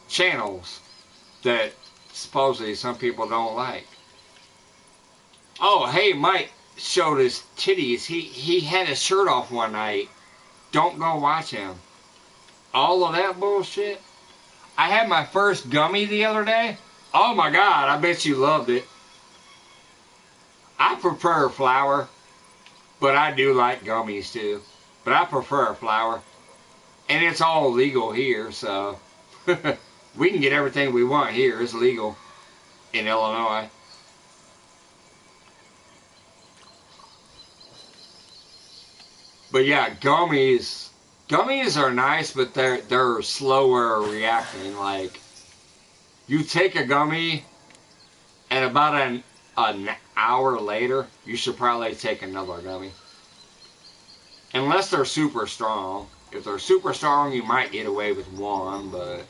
channels that supposedly some people don't like. Oh, hey, Mike showed his titties. He had his shirt off one night. Don't go watch him. All of that bullshit. I had my first gummy the other day. Oh my God, I bet you loved it. I prefer flour, but I do like gummies too. But I prefer flour. And it's all legal here, so we can get everything we want here. It's legal in Illinois. But yeah, gummies are nice, but they're slower reacting. Like, you take a gummy, and about an hour later, you should probably take another gummy. Unless they're super strong. If they're super strong, you might get away with one, but...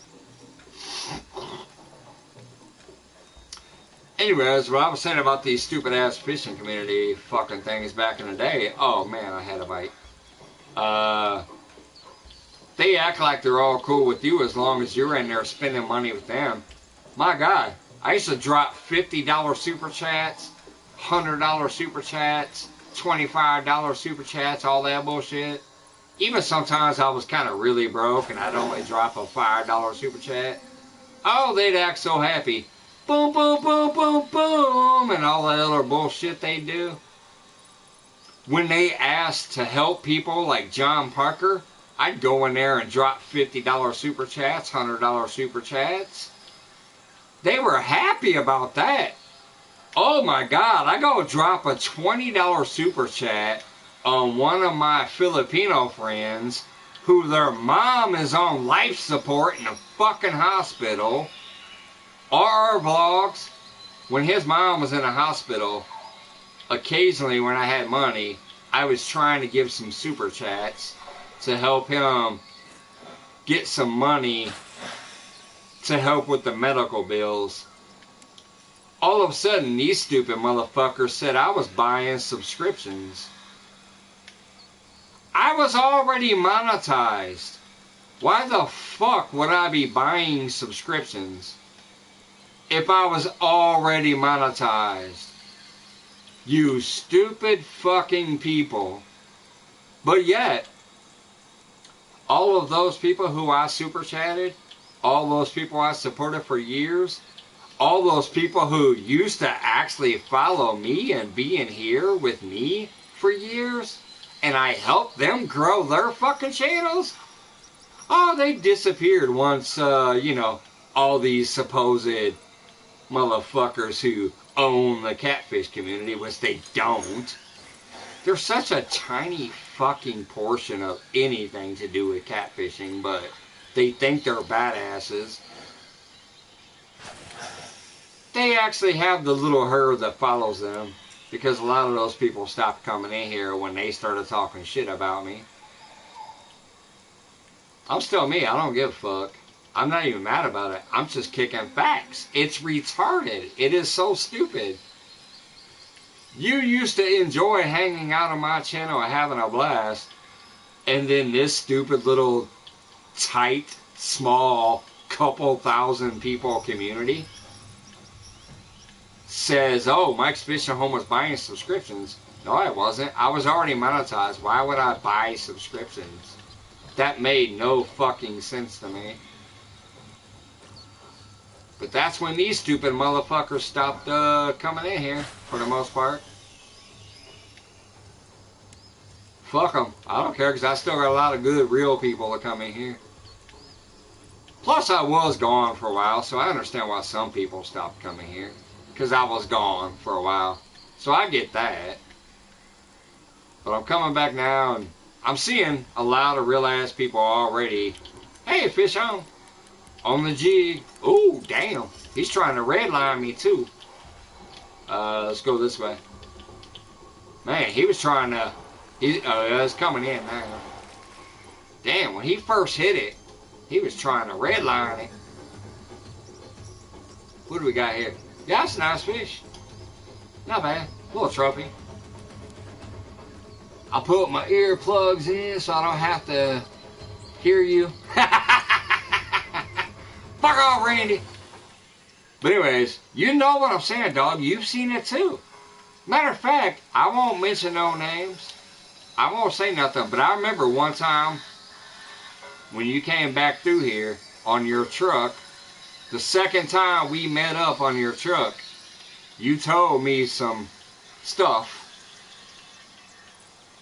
Anyways, what I was saying about these stupid-ass fishing community fucking things back in the day, oh man, I had a bite. They act like they're all cool with you as long as you're in there spending money with them. My God, I used to drop $50 super chats, $100 super chats, $25 super chats, all that bullshit. Even sometimes I was kind of really broke and I'd only drop a $5 super chat. Oh, they'd act so happy. Boom, boom, boom, boom, boom, and all that other bullshit they do. When they asked to help people like John Parker, I'd go in there and drop $50 super chats, $100 super chats. They were happy about that. Oh my God, I go drop a $20 super chat on one of my Filipino friends who their mom is on life support in a fucking hospital. Our vlogs, when his mom was in a hospital, occasionally when I had money, I was trying to give some super chats to help him get some money to help with the medical bills. All of a sudden, these stupid motherfuckers said I was buying subscriptions. I was already monetized. Why the fuck would I be buying subscriptions if I was already monetized? You stupid fucking people. But yet, all of those people who I super chatted, all those people I supported for years, all those people who used to actually follow me and be in here with me for years, and I helped them grow their fucking channels, oh, they disappeared once, you know, all these supposed motherfuckers who own the catfish community, which they don't. They're such a tiny fucking portion of anything to do with catfishing, but they think they're badasses. They actually have the little herd that follows them, because a lot of those people stopped coming in here when they started talking shit about me. I'm still me, I don't give a fuck. I'm not even mad about it. I'm just kicking facts. It's retarded. It is so stupid. You used to enjoy hanging out on my channel and having a blast, and then this stupid little tight, small, couple thousand people community says, oh, Mike's Fishing Home was buying subscriptions. No, I wasn't. I was already monetized. Why would I buy subscriptions? That made no fucking sense to me. But that's when these stupid motherfuckers stopped coming in here, for the most part. Fuck them. I don't care, because I still got a lot of good, real people that come in here. Plus, I was gone for a while, so I understand why some people stopped coming here. Because I was gone for a while. So I get that. But I'm coming back now, and I'm seeing a lot of real-ass people already. Hey, fish on the jig. Ooh, damn. He's trying to redline me, too. Let's go this way. Man, he was trying to... it's coming in now. Damn, when he first hit it, he was trying to redline it. What do we got here? Yeah, that's a nice fish. Not bad. A little trophy. I put my earplugs in so I don't have to hear you. Fuck off, Randy. But anyways, you know what I'm saying, dog. You've seen it too. Matter of fact, I won't mention no names. I won't say nothing, but I remember one time when you came back through here on your truck, the second time we met up on your truck, you told me some stuff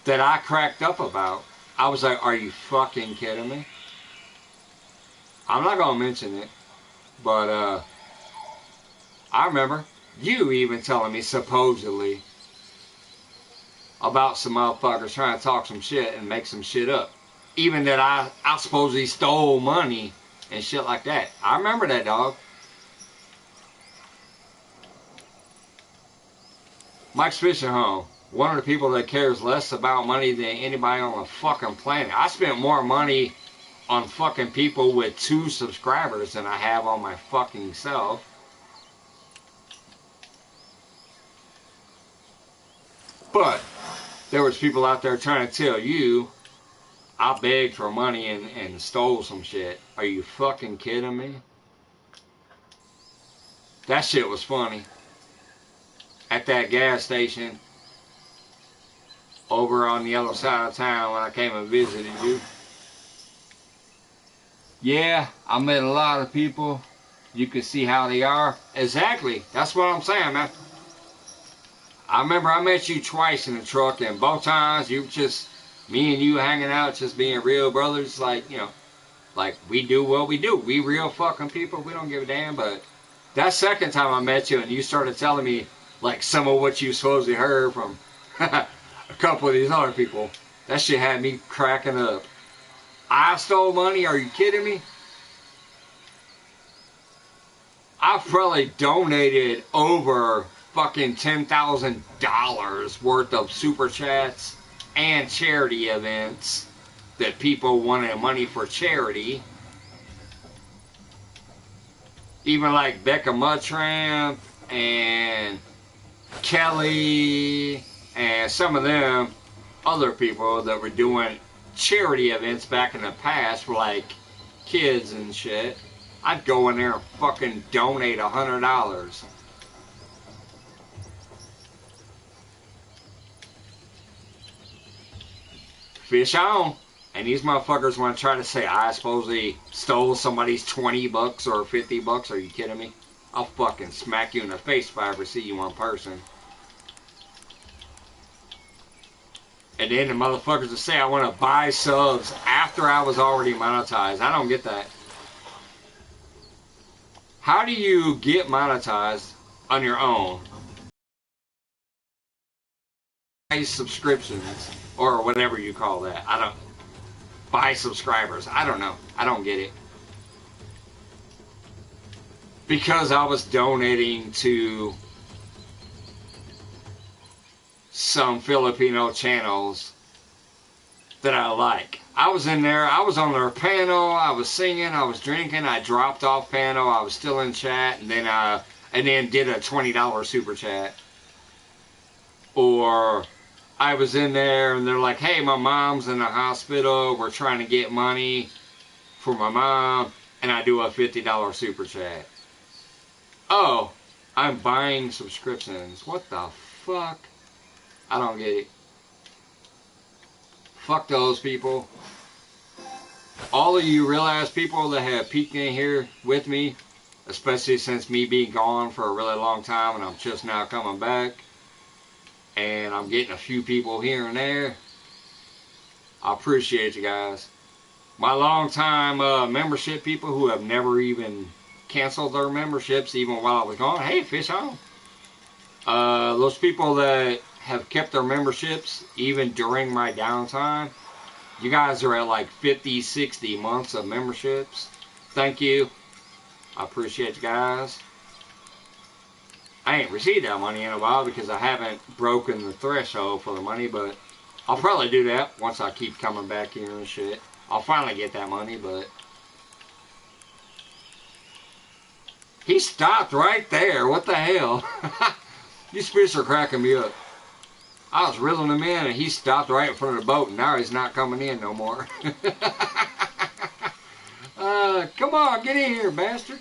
that I cracked up about. I was like, are you fucking kidding me? I'm not going to mention it, but I remember you even telling me supposedly about some motherfuckers trying to talk some shit and make some shit up. Even that I supposedly stole money and shit like that. I remember that, dog. Mike's Fishing Home. One of the people that cares less about money than anybody on the fucking planet. I spent more money on fucking people with 2 subscribers than I have on my fucking self. But there was people out there trying to tell you I begged for money and stole some shit. Are you fucking kidding me? That shit was funny. At that gas station over on the other side of town when I came and visited you. Yeah, I met a lot of people. You can see how they are. Exactly. That's what I'm saying, man. I remember I met you twice in the truck, and both times you just, me and you hanging out, just being real brothers, like, you know, like we do what we do. We real fucking people. We don't give a damn. But that second time I met you and you started telling me, like, some of what you supposedly heard from a couple of these other people, that shit had me cracking up. I stole money? Are you kidding me? I've probably donated over fucking $10,000 worth of super chats and charity events that people wanted money for charity. Even like Becca Muttramp and Kelly and some of them other people that were doing charity events back in the past for like kids and shit. I'd go in there and fucking donate $100. Fish on. And these motherfuckers want to try to say I supposedly stole somebody's 20 bucks or 50 bucks. Are you kidding me? I'll fucking smack you in the face if I ever see you in person. And then the motherfuckers will say I want to buy subs after I was already monetized. I don't get that. How do you get monetized on your own? Buy subscriptions or whatever you call that. I don't. Buy subscribers. I don't know. I don't get it. Because I was donating to some Filipino channels that I like. I was in there, I was on their panel, I was singing, I was drinking, I dropped off panel, I was still in chat, and then did a $20 super chat. Or I was in there and they're like, hey, my mom's in the hospital, we're trying to get money for my mom, and I do a $50 super chat. Oh, I'm buying subscriptions. What the fuck? I don't get it. Fuck those people. All of you real ass people that have peeked in here with me, especially since me being gone for a really long time and I'm just now coming back, and I'm getting a few people here and there. I appreciate you guys. My long time membership people who have never even canceled their memberships even while I was gone. Hey, fish on. Those people that have kept their memberships even during my downtime. You guys are at like 50, 60 months of memberships. Thank you. I appreciate you guys. I ain't received that money in a while because I haven't broken the threshold for the money, but I'll probably do that once I keep coming back here and shit. I'll finally get that money, but... He stopped right there. What the hell? These fish are cracking me up. I was reeling him in and he stopped right in front of the boat and now he's not coming in no more. Come on, get in here, bastard.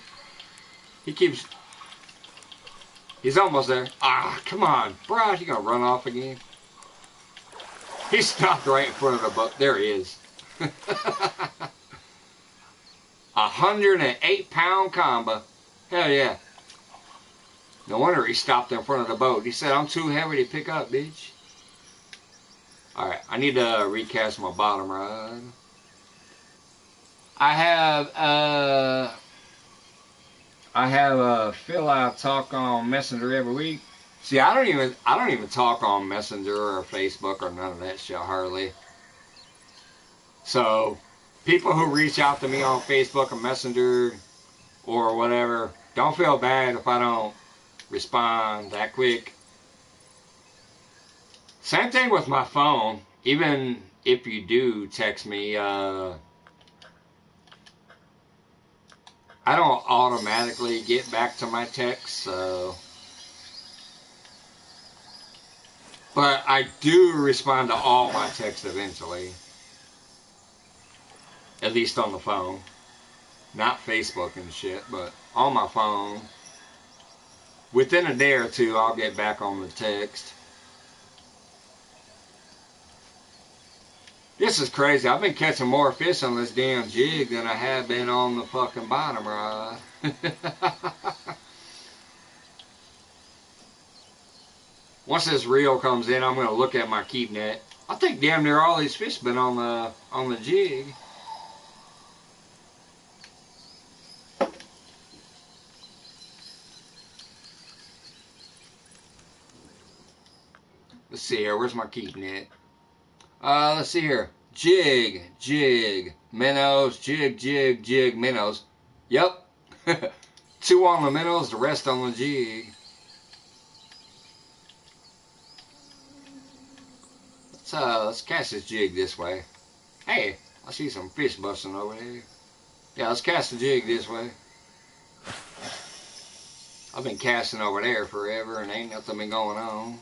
He's almost there. Ah, come on. Bro, you gonna run off again? He stopped right in front of the boat. There he is. 108-pound combo. Hell yeah. No wonder he stopped in front of the boat. He said, I'm too heavy to pick up, bitch. Alright, I need to recast my bottom rod. I have Phil out talk on Messenger every week. See, I don't even talk on Messenger or Facebook or none of that shit hardly. So, people who reach out to me on Facebook or Messenger or whatever, don't feel bad if I don't respond that quick. Same thing with my phone. Even if you do text me, I don't automatically get back to my texts, so. But I do respond to all my texts eventually. At least on the phone. Not Facebook and shit, but on my phone. Within a day or two, I'll get back on the text. This is crazy. I've been catching more fish on this damn jig than I have been on the fucking bottom rod. Once this reel comes in, I'm going to look at my keep net. I think damn near all these fish been on the jig. Let's see here. Where's my keep net? Let's see here. Jig, minnows, jig, minnows. Yep. 2 on the minnows, the rest on the jig. Let's cast this jig this way. Hey, I see some fish busting over there. Yeah, let's cast the jig this way. I've been casting over there forever and ain't nothing been going on.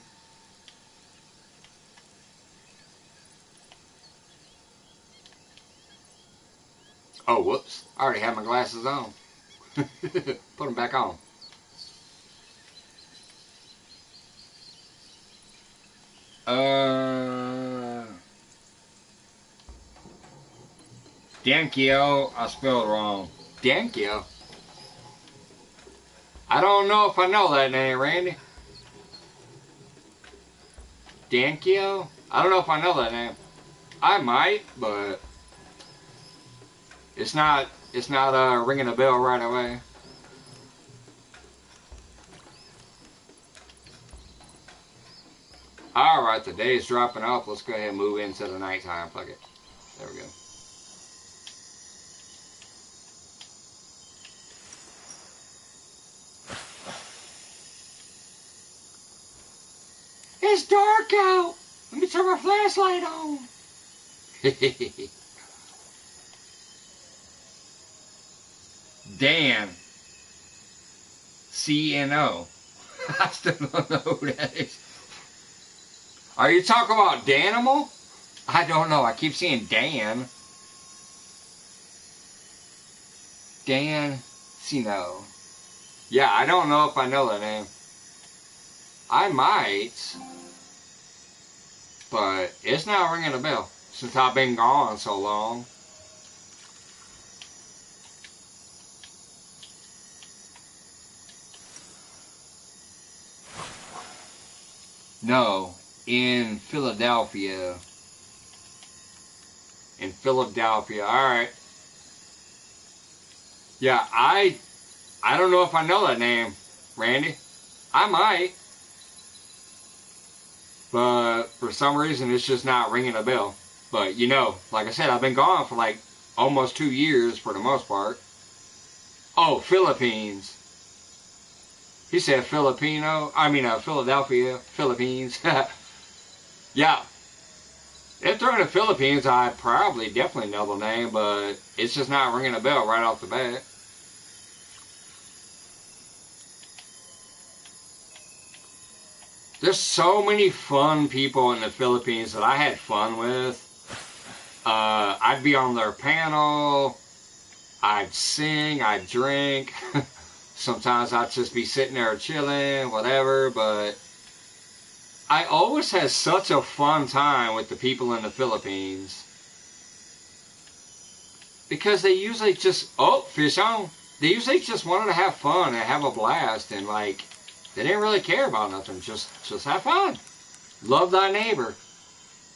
Oh, whoops. I already have my glasses on. Put them back on. Dankyo. I spelled wrong. Dankyo. I don't know if I know that name, Randy. Dankyo? I don't know if I know that name. I might, but it's not ringing a bell right away. Alright, the day is dropping off. Let's go ahead and move into the nighttime. Fuck it. There we go. It's dark out. Let me turn my flashlight on. Dan. CNO. I still don't know who that is. Are you talking about Danimal? I don't know. I keep seeing Dan. Dan Sino. Yeah, I don't know if I know that name. I might, but it's not ringing a bell since I've been gone so long. No, in Philadelphia. In Philadelphia, alright. Yeah, I don't know if I know that name, Randy. I might. But for some reason, it's just not ringing a bell. But, you know, like I said, I've been gone for like almost 2 years for the most part. Oh, Philippines. He said Filipino. I mean, Philadelphia, Philippines. Yeah. If they're in the Philippines, I probably definitely know the name, but it's just not ringing a bell right off the bat. There's so many fun people in the Philippines that I had fun with. I'd be on their panel. I'd sing. I'd drink. Sometimes I'd just be sitting there chilling, whatever. But I always had such a fun time with the people in the Philippines. Because they usually just, oh, fish on. They usually just wanted to have fun and have a blast. And like, they didn't really care about nothing. Just have fun. Love thy neighbor.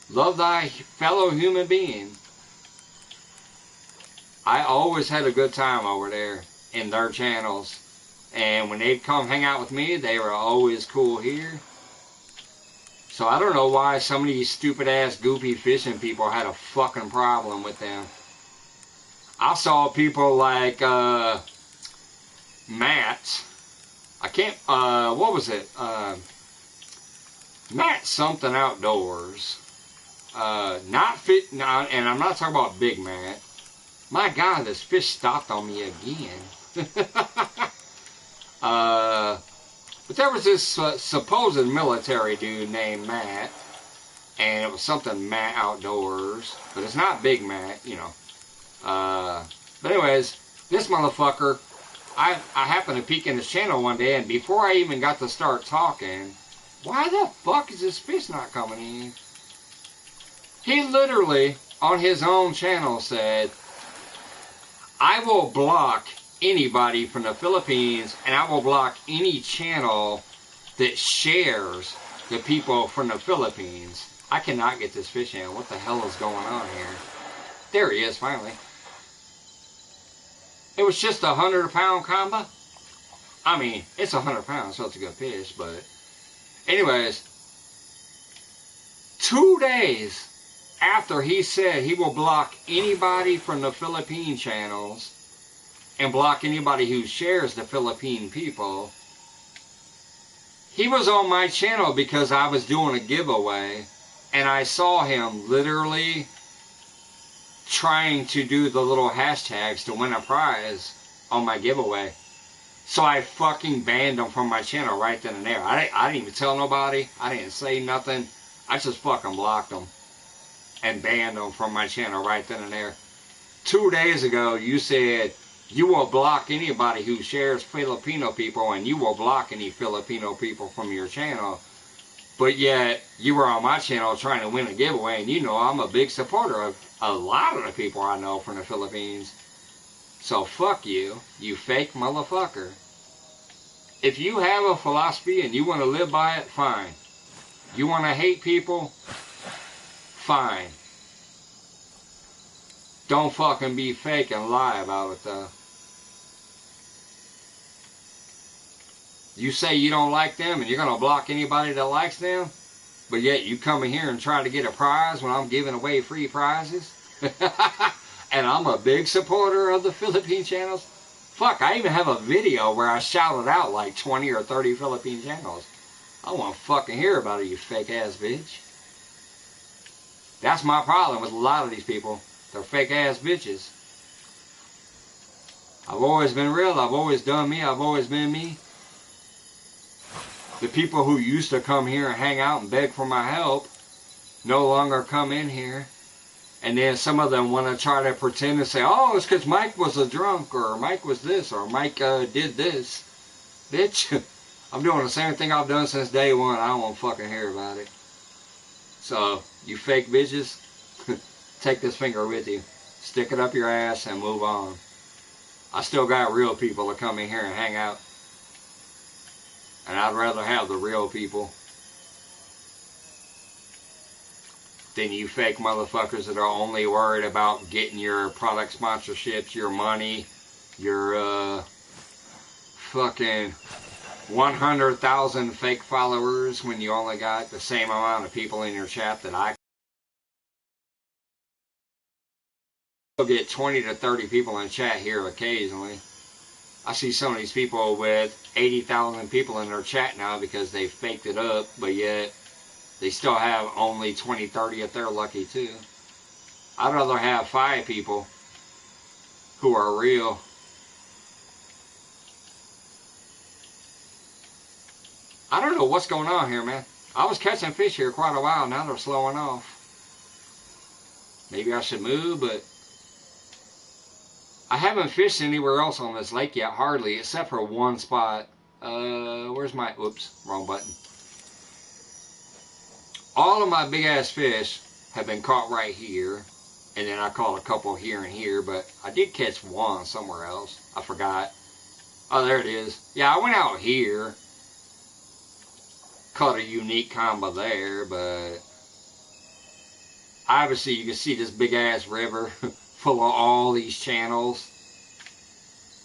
Love thy fellow human being. I always had a good time over there in their channels. And when they'd come hang out with me, they were always cool here. So I don't know why some of these stupid ass goofy fishing people had a fucking problem with them. I saw people like Matt. I can't, what was it? Matt something outdoors. Not fit, not, and I'm not talking about Big Matt. My God, this fish stopped on me again. But there was this supposed military dude named Matt, and it was something Matt Outdoors, but it's not Big Matt, you know. But anyways, this motherfucker, I happened to peek in his channel one day, and before I even got to start talking, why the fuck is this fish not coming in? He literally, on his own channel, said, I will block anybody from the Philippines, and I will block any channel that shares the people from the Philippines. I cannot get this fish in. What the hell is going on here? There he is, finally. It was just a 100-pound combo. I mean, it's 100 pounds, so it's a good fish, but anyways, 2 days after he said he will block anybody from the Philippine channels and block anybody who shares the Philippine people, he was on my channel because I was doing a giveaway, and I saw him literally trying to do the little hashtags to win a prize on my giveaway. So I fucking banned him from my channel right then and there. I didn't even tell nobody. I didn't say nothing. I just fucking blocked him and banned him from my channel right then and there. 2 days ago, you said you will block anybody who shares Filipino people, and you will block any Filipino people from your channel. But yet, you were on my channel trying to win a giveaway, and you know I'm a big supporter of a lot of the people I know from the Philippines. So fuck you, you fake motherfucker. If you have a philosophy and you want to live by it, fine. You want to hate people? Fine. Don't fucking be fake and lie about it though. You say you don't like them and you're going to block anybody that likes them, but yet you come in here and try to get a prize when I'm giving away free prizes? And I'm a big supporter of the Philippine channels. Fuck, I even have a video where I shouted out like 20 or 30 Philippine channels. I want to fucking hear about it, you fake ass bitch. That's my problem with a lot of these people. They're fake ass bitches. I've always been real. I've always done me. I've always been me. The people who used to come here and hang out and beg for my help no longer come in here. And then some of them want to try to pretend and say, oh, it's because Mike was a drunk, or Mike was this, or Mike did this. Bitch, I'm doing the same thing I've done since day one. I don't want to fucking hear about it. So, you fake bitches, take this finger with you. Stick it up your ass and move on. I still got real people that come in here and hang out. And I'd rather have the real people than you fake motherfuckers that are only worried about getting your product sponsorships, your money, your fucking 100,000 fake followers when you only got the same amount of people in your chat that I get 20 to 30 people in chat here occasionally. I see some of these people with 80,000 people in their chat now because they faked it up, but yet they still have only 20, 30 if they're lucky too. I'd rather have 5 people who are real. I don't know what's going on here, man. I was catching fish here quite a while. Now they're slowing off. Maybe I should move, but I haven't fished anywhere else on this lake yet, hardly, except for one spot. Where's my, oops, wrong button. All of my big ass fish have been caught right here, and then I caught a couple here and here, but I did catch one somewhere else. I forgot. Oh, there it is. Yeah, I went out here. Caught a unique combo there, but obviously you can see this big ass river full of all these channels.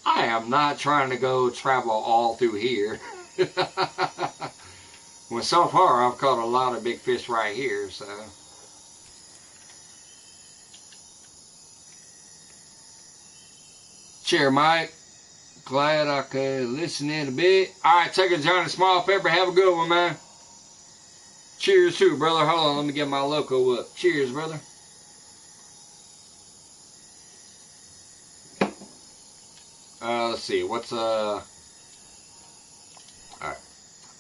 I am not trying to go travel all through here. Well, so far I've caught a lot of big fish right here, so. Cheer, Mike. Glad I could listen in a bit. Alright, take a Johnny Small Pepper. Have a good one, man. Cheers too, brother. Hold on, let me get my loco up. Cheers, brother. Let's see, what's alright.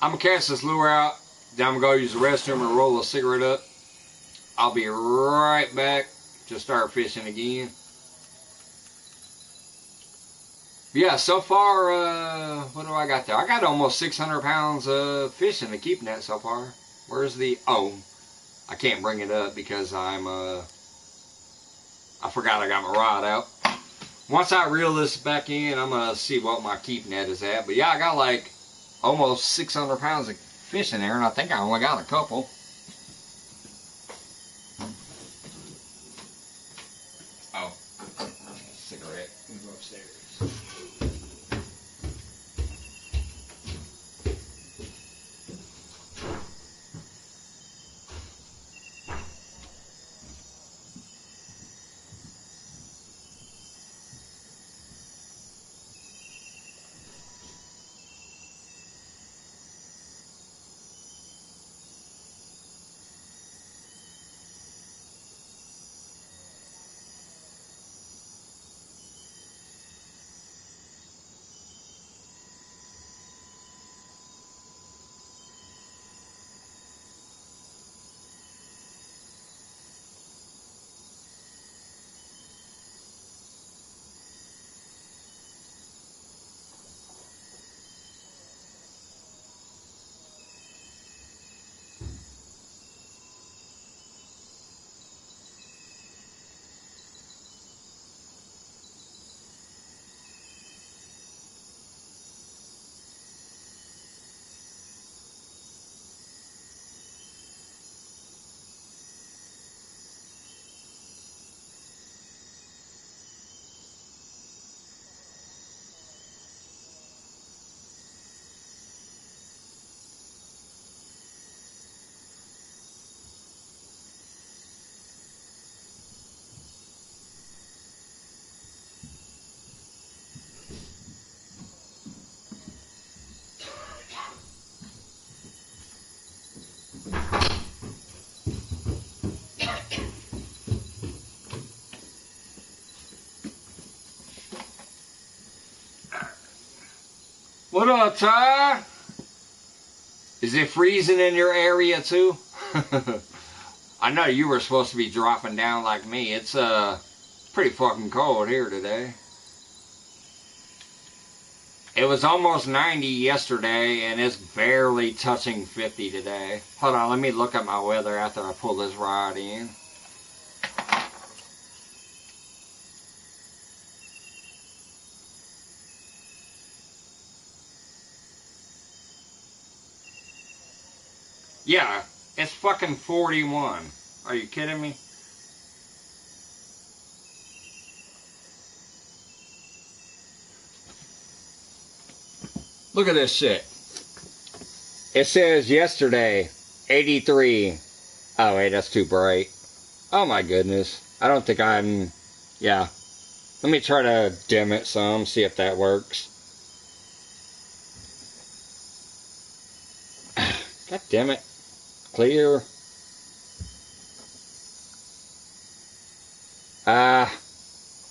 I'm gonna cast this lure out. Then I'm gonna go use the restroom and roll a cigarette up. I'll be right back to start fishing again. Yeah, so far, what do I got there? I got almost 600 pounds of fish in the keep net so far. Where's the, oh, I can't bring it up because I forgot I got my rod out. Once I reel this back in, I'm going to see what my keep net is at. But yeah, I got like almost 600 pounds of fish in there, and I think I only got a couple. Oh, cigarette. Move upstairs. What up, Ty? Is it freezing in your area too? I know you were supposed to be dropping down like me. It's pretty fucking cold here today. It was almost 90 yesterday, and it's barely touching 50 today. Hold on, let me look at my weather after I pull this rod in. Yeah, it's fucking 41. Are you kidding me? Look at this shit. It says yesterday, 83. Oh wait, that's too bright. Oh my goodness. I don't think I'm... Yeah. Let me try to dim it some, see if that works. God damn it. Clear.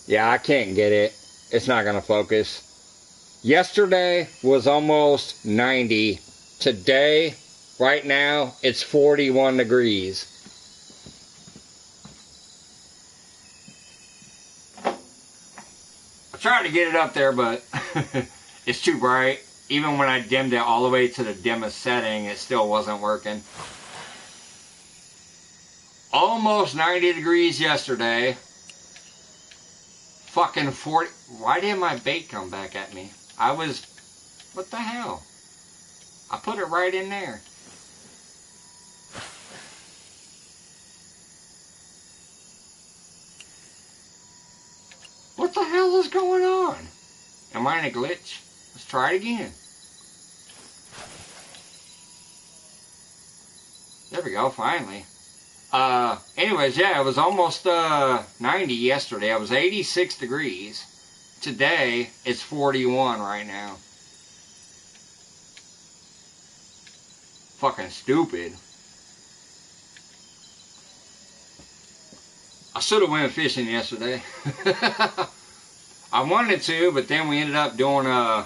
Yeah, I can't get it. It's not gonna focus. Yesterday was almost 90. Today, right now, it's 41 degrees. I tried to get it up there, but it's too bright. Even when I dimmed it all the way to the dimmest setting, it still wasn't working. Almost 90 degrees yesterday. Fucking 40. Why didn't my bait come back at me? I was... What the hell? I put it right in there. What the hell is going on? Am I in a glitch? Let's try it again. There we go, finally. Anyways, yeah, it was almost 90 yesterday. It was 86 degrees. Today, it's 41 right now. Fucking stupid. I should have went fishing yesterday. I wanted to, but then we ended up doing a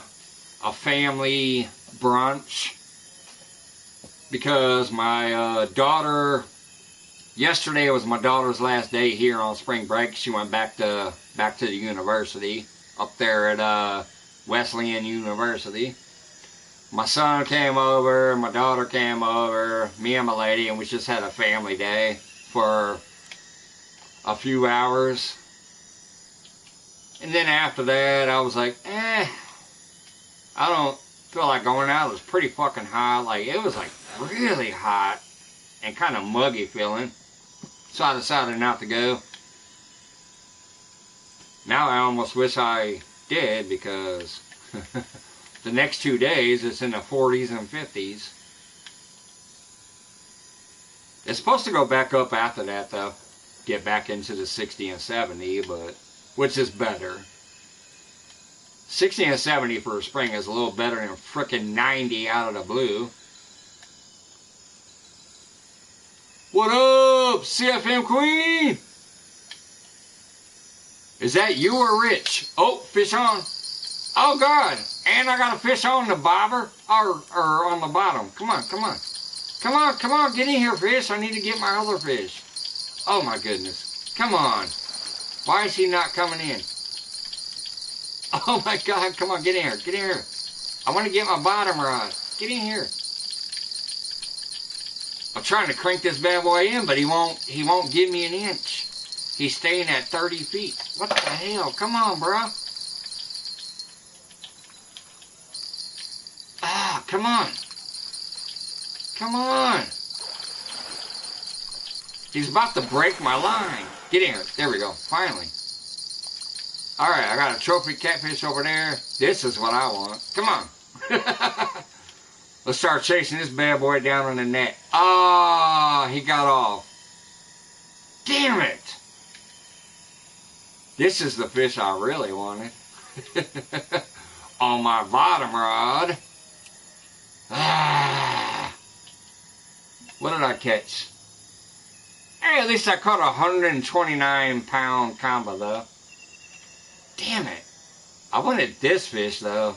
family brunch because my daughter... Yesterday was my daughter's last day here on spring break. She went back to the university up there at Wesleyan University. My son came over, my daughter came over, me and my lady, and we just had a family day for a few hours. And then after that, I was like, I don't feel like going out. It was pretty fucking hot. Like, it was like really hot and kind of muggy feeling. So I decided not to go. Now I almost wish I did because the next 2 days it's in the 40s and 50s. It's supposed to go back up after that though. Get back into the 60 and 70, but which is better. 60 and 70 for spring is a little better than frickin' 90 out of the blue. What up, CFM Queen? Is that you or Rich? Oh, fish on. Oh, God. And I got a fish on the bobber, or on the bottom. Come on, come on. Come on, come on. Get in here, fish. I need to get my other fish. Oh, my goodness. Come on. Why is he not coming in? Oh, my God. Come on, get in here. Get in here. I want to get my bottom rod. Get in here. I'm trying to crank this bad boy in, but he won't give me an inch. He's staying at 30 feet. What the hell? Come on, bro. Ah, come on. Come on. He's about to break my line. Get in here. There we go. Finally. Alright, I got a trophy catfish over there. This is what I want. Come on. Let's start chasing this bad boy down on the net. Ah, he got off. Damn it. This is the fish I really wanted. On my bottom rod. Ah. What did I catch? Hey, at least I caught a 129-pound combo, though. Damn it. I wanted this fish, though.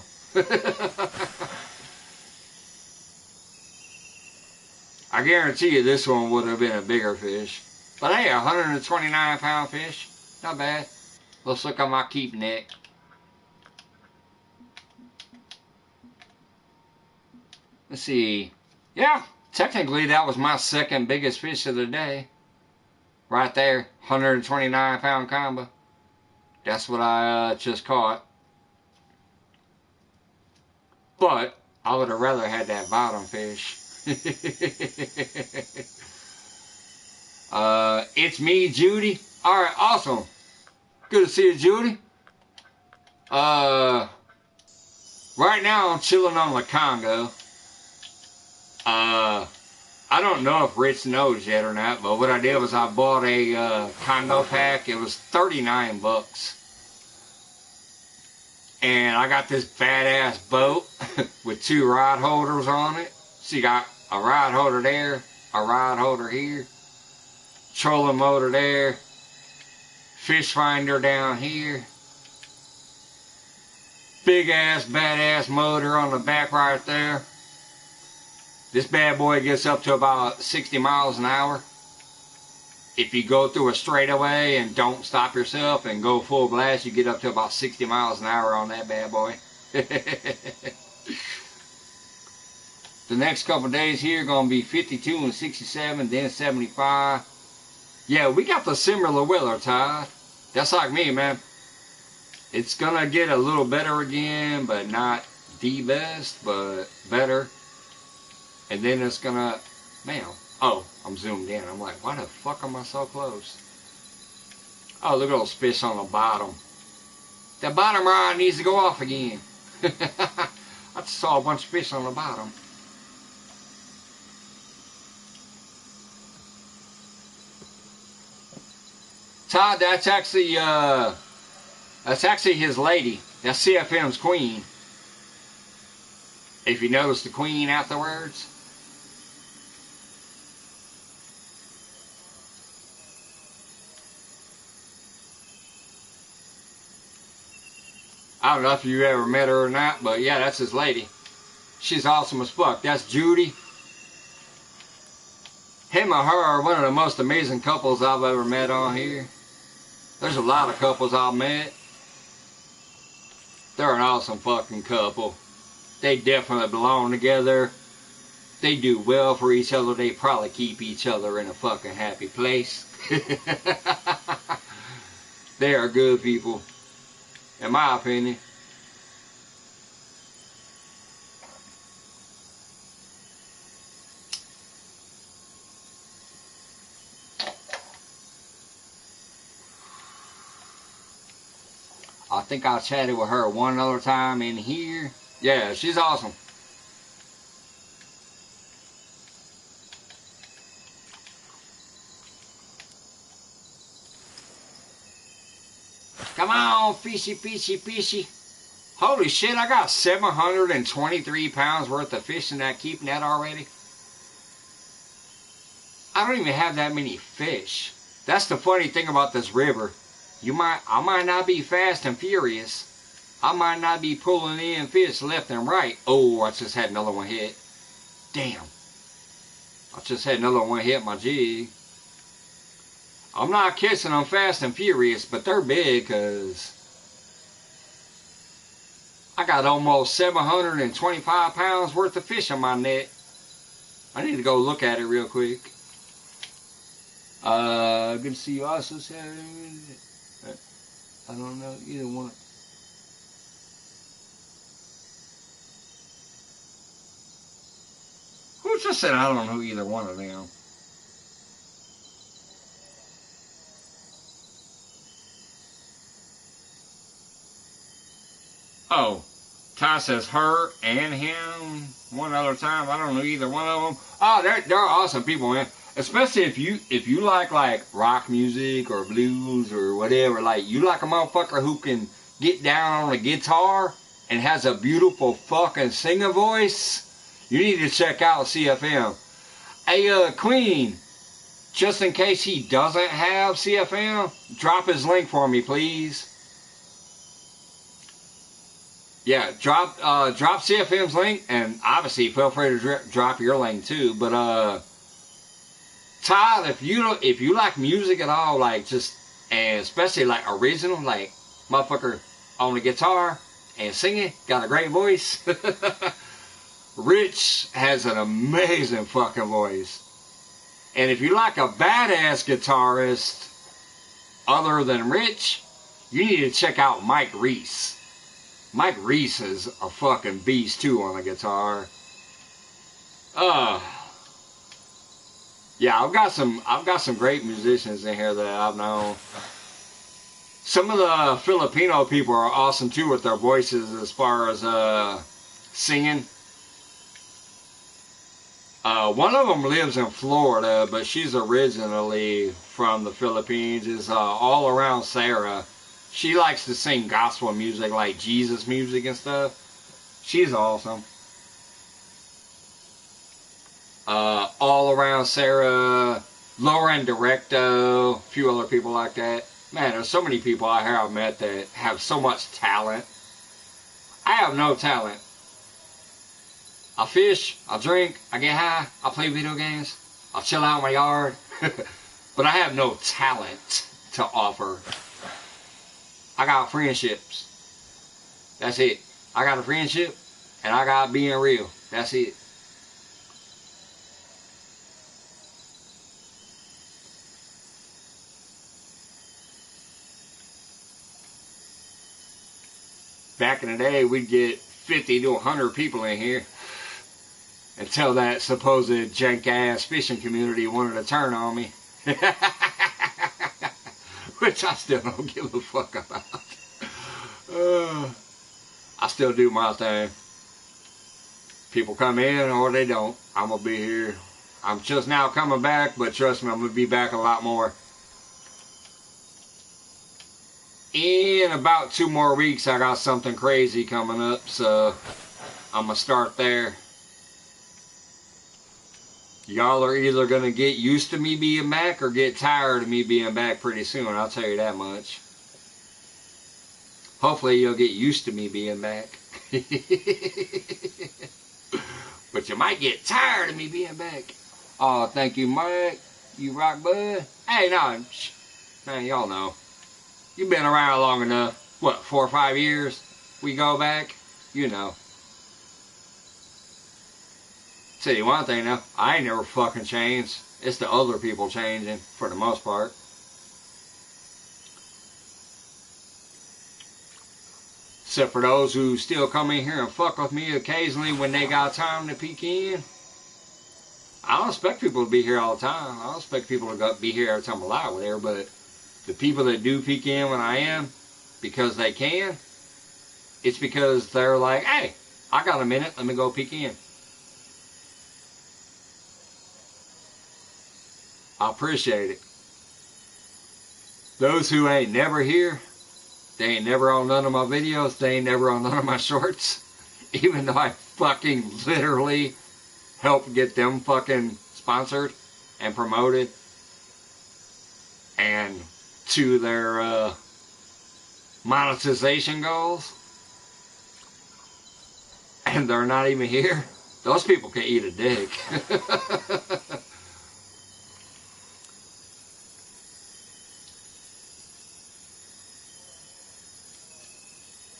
I guarantee you this one would have been a bigger fish. But hey, 129 pound fish. Not bad. Let's look at my keep net. Let's see. Yeah, technically that was my second biggest fish of the day. Right there, 129 pound combo. That's what I just caught. But I would have rather had that bottom fish. It's me, Judy. Alright, awesome. Good to see you, Judy. Right now I'm chilling on the Congo. I don't know if Rich knows yet or not, but what I did was I bought a congo pack. It was 39 bucks. And I got this badass boat with 2 rod holders on it. So you got a rod holder there, a rod holder here, trolling motor there, fish finder down here, big ass badass motor on the back right there. This bad boy gets up to about 60 miles an hour. If you go through a straightaway and don't stop yourself and go full blast, you get up to about 60 miles an hour on that bad boy. The next couple days here are going to be 52 and 67, then 75. Yeah, we got the similar weather, Todd. That's like me, man. It's going to get a little better again, but not the best, but better. And then it's gonna, man, oh, I'm zoomed in. I'm like, why the fuck am I so close? Oh, look at those fish on the bottom. That bottom rod needs to go off again. I just saw a bunch of fish on the bottom. Todd, that's actually his lady. That's CFM's queen. If you notice the queen afterwards. I don't know if you ever met her or not, but yeah, that's his lady. She's awesome as fuck. That's Judy. Him and her are one of the most amazing couples I've ever met on here. There's a lot of couples I've met. They're an awesome fucking couple. They definitely belong together. They do well for each other. They probably keep each other in a fucking happy place. They are good people, in my opinion. I think I chatted with her one other time in here. Yeah, she's awesome. Come on, fishy, fishy, fishy. Holy shit, I got 723 pounds worth of fish in that keep net already. I don't even have that many fish. That's the funny thing about this river. I might not be fast and furious. I might not be pulling in fish left and right. Oh, I just had another one hit. Damn. I just had another one hit my jig. I'm not catching them fast and furious, but they're big because I got almost 725 pounds worth of fish on my net. I need to go look at it real quick. Good to see you also. I don't know either one. Who just said I don't know either one of them? Oh, Ty says her and him one other time. I don't know either one of them. Oh, they're awesome people, man. Especially if you like rock music or blues or whatever. Like you like a motherfucker who can get down on a guitar and has a beautiful fucking singer voice. You need to check out CFM. Hey, Queen, just in case he doesn't have CFM, drop his link for me, please. Yeah, drop CFM's link, and obviously feel free to drop your link too. But Todd, if you like music at all, like just, and especially like original, like motherfucker on the guitar and singing, got a great voice. Rich has an amazing fucking voice. And if you like a badass guitarist other than Rich, you need to check out Mike Reese. Mike Reese is a fucking beast too on the guitar. Yeah, I've got some great musicians in here that I've known. Some of the Filipino people are awesome too with their voices as far as singing. One of them lives in Florida, but she's originally from the Philippines. Is All Around Sarah. She likes to sing gospel music, like Jesus music and stuff. She's awesome. All Around Sarah, Lauren Directo, a few other people like that. Man, there's so many people out here I've met that have so much talent. I have no talent. I fish, I drink, I get high, I play video games, I chill out in my yard. But I have no talent to offer. I got friendships. That's it. I got a friendship, and I got being real. That's it. Back in the day, we'd get 50 to 100 people in here until that supposed jank-ass fishing community wanted to turn on me. Which I still don't give a fuck about. I still do my thing. People come in or they don't. I'm going to be here. I'm just now coming back, but trust me, I'm going to be back a lot more. In about 2 more weeks, I got something crazy coming up, so I'm going to start there. Y'all are either going to get used to me being back or get tired of me being back pretty soon, I'll tell you that much. Hopefully you'll get used to me being back. But you might get tired of me being back. Oh, thank you, Mike. You rock, bud. Hey, no, man, y'all know. You've been around long enough. What, 4 or 5 years? We go back? You know. Tell you one thing though, I ain't never fucking changed. It's the other people changing, for the most part. Except for those who still come in here and fuck with me occasionally when they got time to peek in. I don't expect people to be here all the time. I don't expect people to be here every time I'm live there, but the people that do peek in when I am, because they can, it's because they're like, hey, I got a minute, let me go peek in. I appreciate it. Those who ain't never here, they ain't never on none of my videos, they ain't never on none of my shorts, even though I fucking literally helped get them fucking sponsored and promoted and to their monetization goals, and they're not even here. Those people can eat a dick.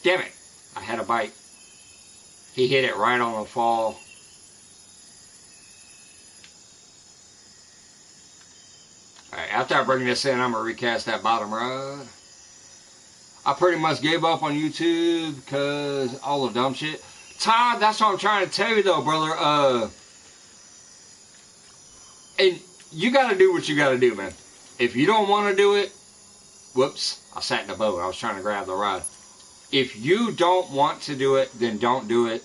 Damn it, I had a bite. He hit it right on the fall. Alright, after I bring this in, I'm going to recast that bottom rod. I pretty much gave up on YouTube because all the dumb shit. Todd, that's what I'm trying to tell you though, brother. And you got to do what you got to do, man. If you don't want to do it, whoops, I sat in the boat. I was trying to grab the rod. If you don't want to do it, then don't do it.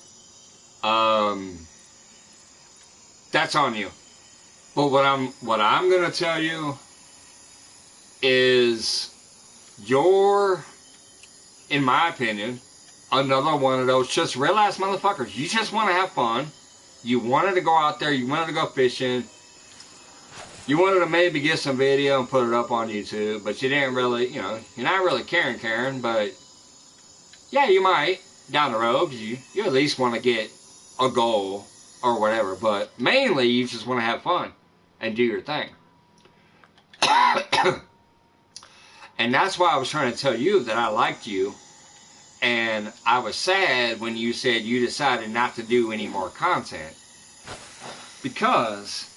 That's on you. But what I'm gonna tell you is you're, in my opinion, another one of those just real ass motherfuckers. You just want to have fun. You wanted to go out there. You wanted to go fishing. You wanted to maybe get some video and put it up on YouTube, but you didn't really, you know, you're not really caring, but yeah, you might down the road. You at least want to get a goal or whatever, but mainly you just want to have fun and do your thing. And that's why I was trying to tell you that I liked you. And I was sad when you said you decided not to do any more content. Because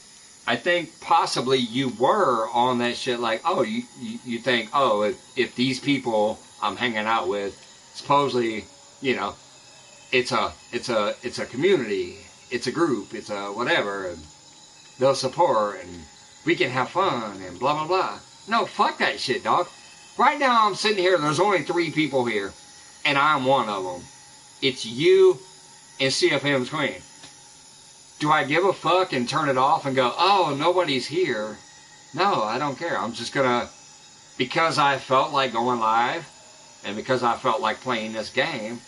I think possibly you were on that shit like, oh, you think, oh, if these people I'm hanging out with, supposedly, you know, it's a community, it's a group, it's a whatever, and they'll support, and we can have fun, and blah, blah, blah. No, fuck that shit, dog. Right now I'm sitting here, there's only 3 people here, and I'm one of them. It's you and CFM's Queen. Do I give a fuck and turn it off and go, oh, nobody's here? No, I don't care. I'm just gonna, because I felt like going live, and because I felt like playing this game,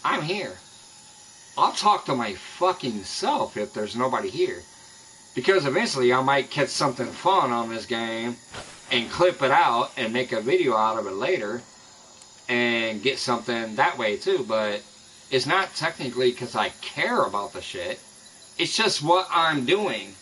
I'm here. I'll talk to my fucking self if there's nobody here. Because eventually I might catch something fun on this game and clip it out and make a video out of it later and get something that way too. But it's not technically because I care about the shit. It's just what I'm doing.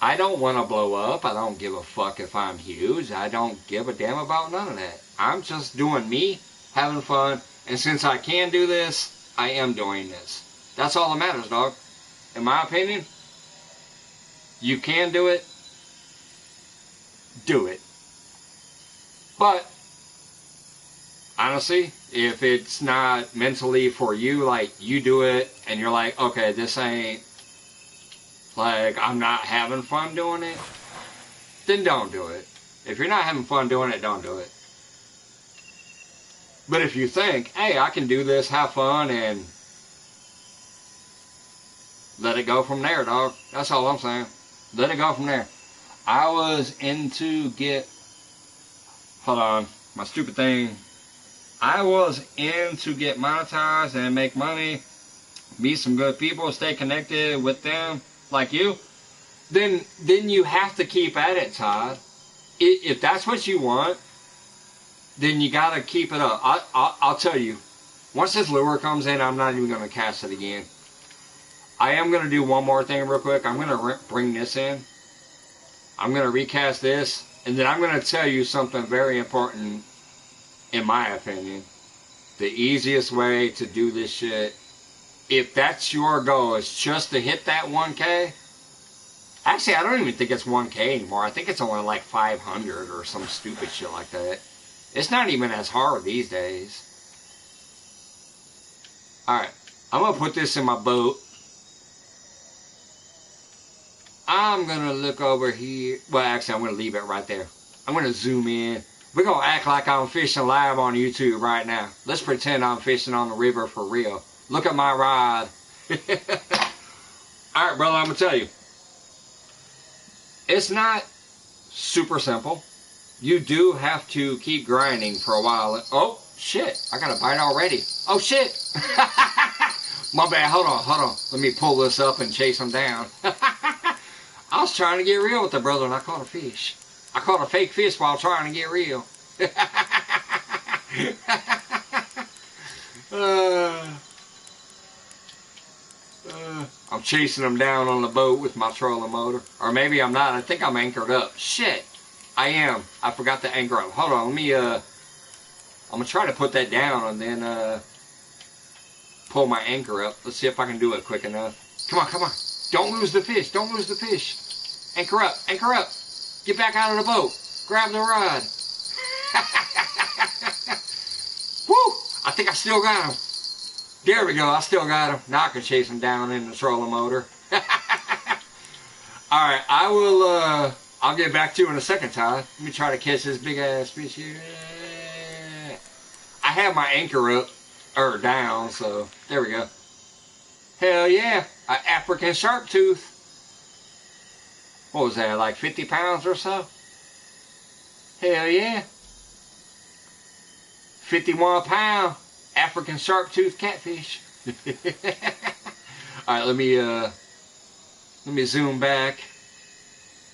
I don't want to blow up. I don't give a fuck if I'm huge. I don't give a damn about none of that. I'm just doing me, having fun. And since I can do this, I am doing this. That's all that matters, dog. In my opinion, you can do it. Do it. But honestly, if it's not mentally for you, like you do it and you're like, okay, this ain't, like, I'm not having fun doing it, then don't do it. If you're not having fun doing it, don't do it. But if you think, hey, I can do this, have fun, and let it go from there, dog. That's all I'm saying. Let it go from there. I was into hold on, my stupid thing. I was in to get monetized and make money, meet some good people, stay connected with them like you. Then you have to keep at it, Todd. If that's what you want, then you gotta keep it up. I'll tell you, once this lure comes in, I'm not even gonna cast it again. I am gonna do one more thing real quick. I'm gonna bring this in. I'm gonna recast this, and then I'm gonna tell you something very important. In my opinion, the easiest way to do this shit, if that's your goal, is just to hit that 1K. Actually, I don't even think it's 1K anymore. I think it's only like 500 or some stupid shit like that. It's not even as hard these days. Alright, I'm going to put this in my boat. I'm going to look over here. Well, actually, I'm going to leave it right there. I'm going to zoom in. We're going to act like I'm fishing live on YouTube right now. Let's pretend I'm fishing on the river for real. Look at my rod. Alright, brother, I'm going to tell you. It's not super simple. You do have to keep grinding for a while. Oh, shit. I got a bite already. Oh, shit. My bad. Hold on. Let me pull this up and chase him down. I was trying to get real with the brother and I caught a fish. I caught a fake fish while trying to get real. I'm chasing them down on the boat with my trolling motor. Or maybe I'm not. I think I'm anchored up. Shit. I am. I forgot to anchor up. Hold on. Let me, I'm going to try to put that down and then, pull my anchor up. Let's see if I can do it quick enough. Come on. Don't lose the fish. Don't lose the fish. Anchor up. Get back out of the boat. Grab the rod. Woo! I think I still got him. There we go. I still got him. Now I can chase him down in the trolling motor. Alright, I'll get back to you in a second, Todd. Let me try to catch this big ass fish here. I have my anchor up, or down, so there we go. Hell yeah. An African sharp tooth. What was that, like 50 pounds or so? Hell yeah. 51 pound African sharp tooth catfish. Alright, let me zoom back.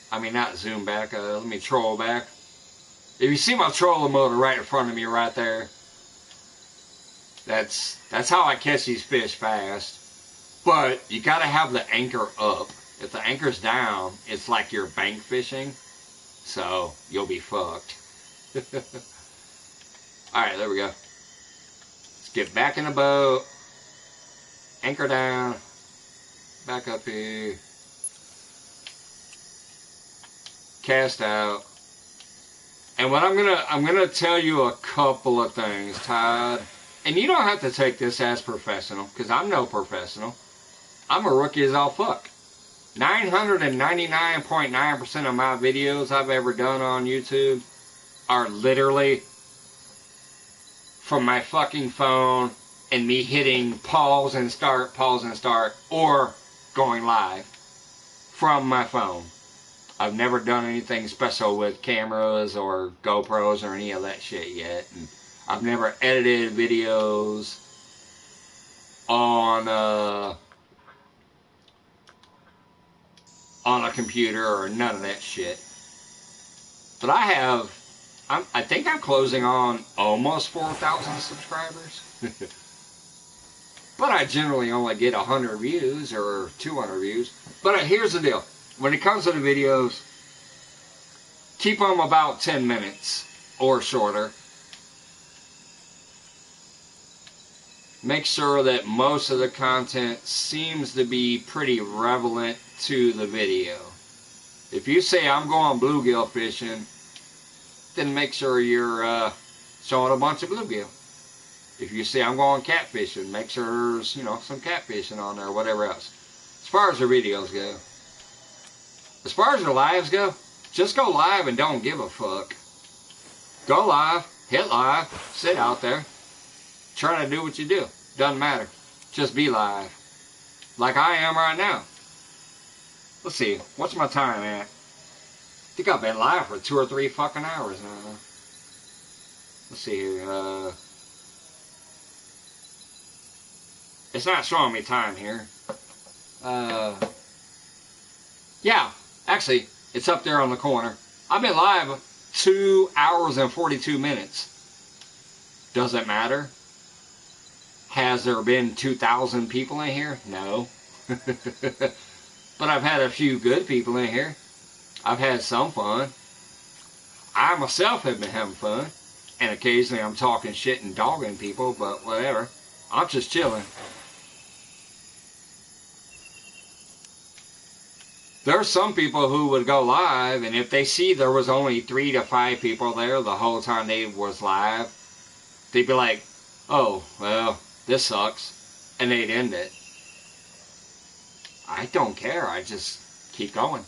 I mean, not zoom back, let me troll back. If you see my trolling motor right in front of me right there, that's how I catch these fish fast. But you gotta have the anchor up. If the anchor's down, it's like you're bank fishing, so you'll be fucked. Alright, there we go. Let's get back in the boat. Anchor down. Back up here. Cast out. And what I'm gonna tell you a couple of things, Todd. And you don't have to take this as professional, because I'm no professional. I'm a rookie as all fuck. 999.9% of my videos I've ever done on YouTube are literally from my fucking phone and me hitting pause and start, or going live from my phone. I've never done anything special with cameras or GoPros or any of that shit yet. And I've never edited videos on a computer or none of that shit. But I think I'm closing on almost 4,000 subscribers. But I generally only get 100 views or 200 views. But here's the deal. When it comes to the videos, keep them about 10 minutes or shorter. Make sure that most of the content seems to be pretty relevant to the video. If you say I'm going bluegill fishing, then make sure you're showing a bunch of bluegill. If you say I'm going catfishing, make sure there's, some catfishing on there, or whatever else. As far as the videos go. As far as the lives go, just go live and don't give a fuck. Go live, hit live, sit out there, try to do what you do. Doesn't matter. Just be live. Like I am right now. Let's see, what's my time at? I think I've been live for 2 or 3 fucking hours now. Let's see here. It's not showing me time here. Yeah, actually, it's up there on the corner. I've been live 2 hours and 42 minutes. Does it matter? Has there been 2,000 people in here? No. But I've had a few good people in here. I've had some fun. I myself have been having fun. And occasionally I'm talking shit and dogging people, but whatever. I'm just chilling. There are some people who would go live, and if they see there was only 3 to 5 people there the whole time they was live, they'd be like, oh, well, this sucks, and they'd end it. I don't care. I just keep going.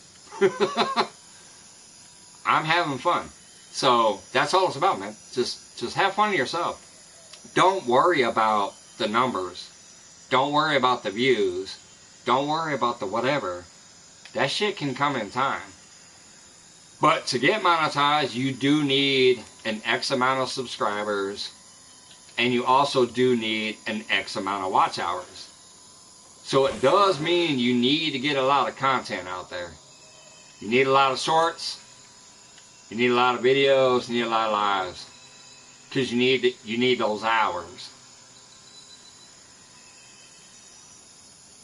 I'm having fun. So that's all it's about, man. Just have fun yourself. Don't worry about the numbers. Don't worry about the views. Don't worry about the whatever. That shit can come in time. But to get monetized, you do need an X amount of subscribers. And you also do need an X amount of watch hours. So it does mean you need to get a lot of content out there. You need a lot of shorts. You need a lot of videos. You need a lot of lives. Because you need those hours.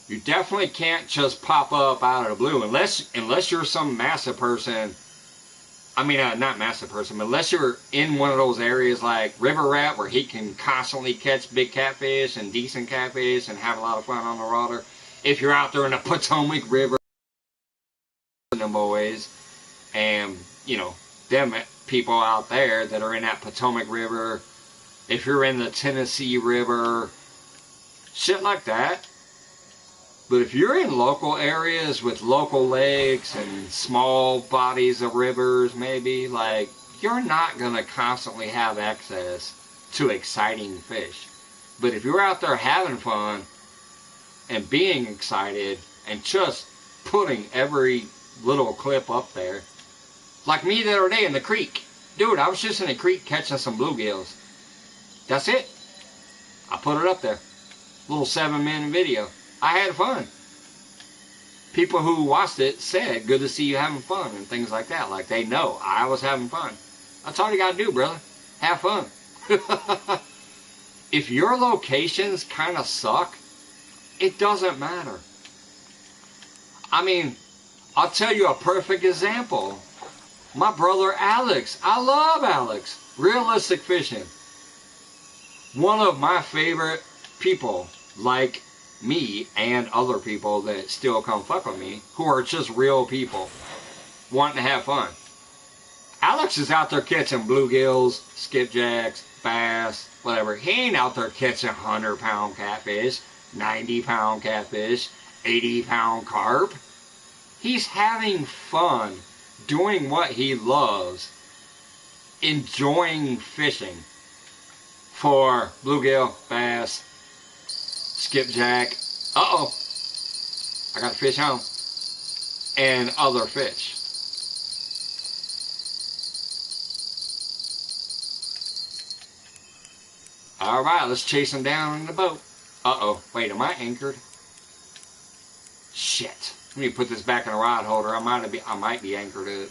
You definitely can't just pop up out of the blue unless you're some massive person. I mean, not massive person, but unless you're in one of those areas like River Rat where he can constantly catch big catfish and decent catfish and have a lot of fun on the water. If you're out there in the Potomac River, them boys, and them people out there that are in that Potomac River, if you're in the Tennessee River, shit like that. But if you're in local areas with local lakes and small bodies of rivers, maybe, like, you're not going to constantly have access to exciting fish. But if you're out there having fun and being excited and just putting every little clip up there, like me the other day in the creek. Dude, I was just in the creek catching some bluegills. That's it. I put it up there. Little 7-minute video. I had fun. People who watched it said, good to see you having fun and things like that. Like they know I was having fun. That's all you gotta do, brother. Have fun. If your locations kind of suck, it doesn't matter. I mean, I'll tell you a perfect example. My brother Alex. I love Alex. Realistic fishing. One of my favorite people, like me and other people that still come fuck with me, who are just real people wanting to have fun. Alex is out there catching bluegills, skipjacks, bass, whatever. He ain't out there catching 100-pound catfish, 90-pound catfish, 80-pound carp. He's having fun doing what he loves, enjoying fishing for bluegill, bass, skipjack. Uh-oh, I got a fish home. And other fish. Alright, let's chase him down in the boat. Uh-oh, wait, am I anchored? Shit. Let me put this back in the rod holder. I might be anchored up.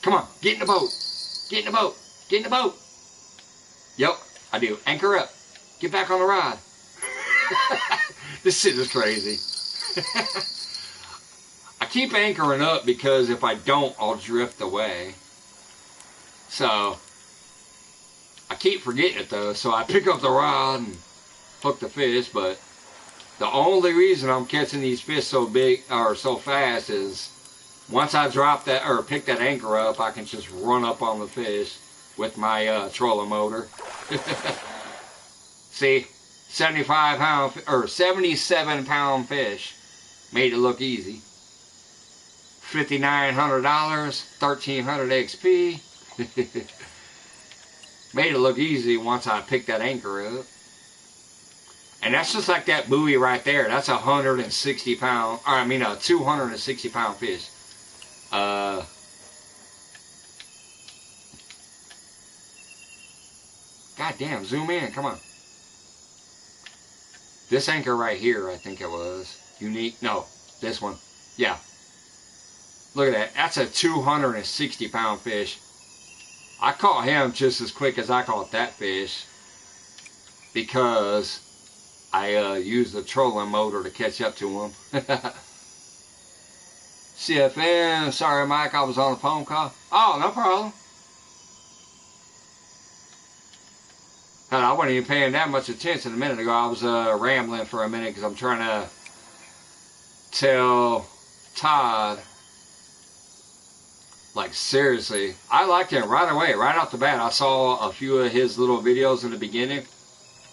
Come on, get in the boat. Get in the boat. Get in the boat. Yep, I do. Anchor up. Get back on the rod. This shit is crazy. I keep anchoring up because if I don't, I'll drift away. So, I keep forgetting it though. So I pick up the rod and hook the fish, but the only reason I'm catching these fish so big or so fast is once I drop that or pick that anchor up, I can just run up on the fish with my trolling motor. See, 75-pound or 77-pound fish made it look easy. $5,900, 1,300 XP. Made it look easy once I picked that anchor up. And that's just like that buoy right there. That's a 260-pound fish. God damn, zoom in, come on. This anchor right here, I think it was. Unique, no, this one. Yeah. Look at that, that's a 260-pound fish. I caught him just as quick as I caught that fish because I used the trolling motor to catch up to him. CFN, sorry Mike, I was on a phone call. Oh, no problem. Hell, I wasn't even paying that much attention a minute ago. I was rambling for a minute because I'm trying to tell Todd, like seriously, I liked him right away, right off the bat. I saw a few of his little videos in the beginning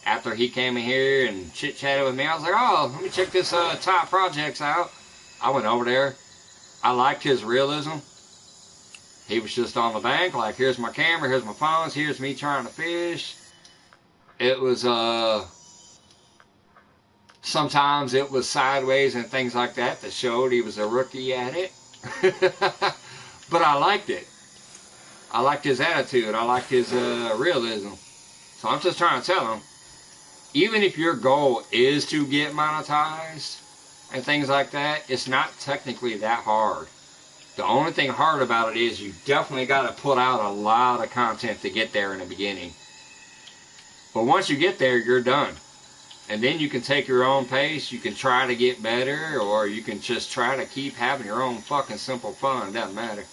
after he came in here and chit-chatted with me. I was like, oh, let me check this Todd Projects out. I went over there. I liked his realism. He was just on the bank, like, here's my camera, here's my phones, here's me trying to fish. It was, sometimes it was sideways and things like that that showed he was a rookie at it. But I liked it. I liked his attitude. I liked his realism. So I'm just trying to tell him, even if your goal is to get monetized and things like that, it's not technically that hard. The only thing hard about it is you definitely got to put out a lot of content to get there in the beginning. But once you get there, you're done. And then you can take your own pace. You can try to get better, or you can just try to keep having your own fucking simple fun. It doesn't matter.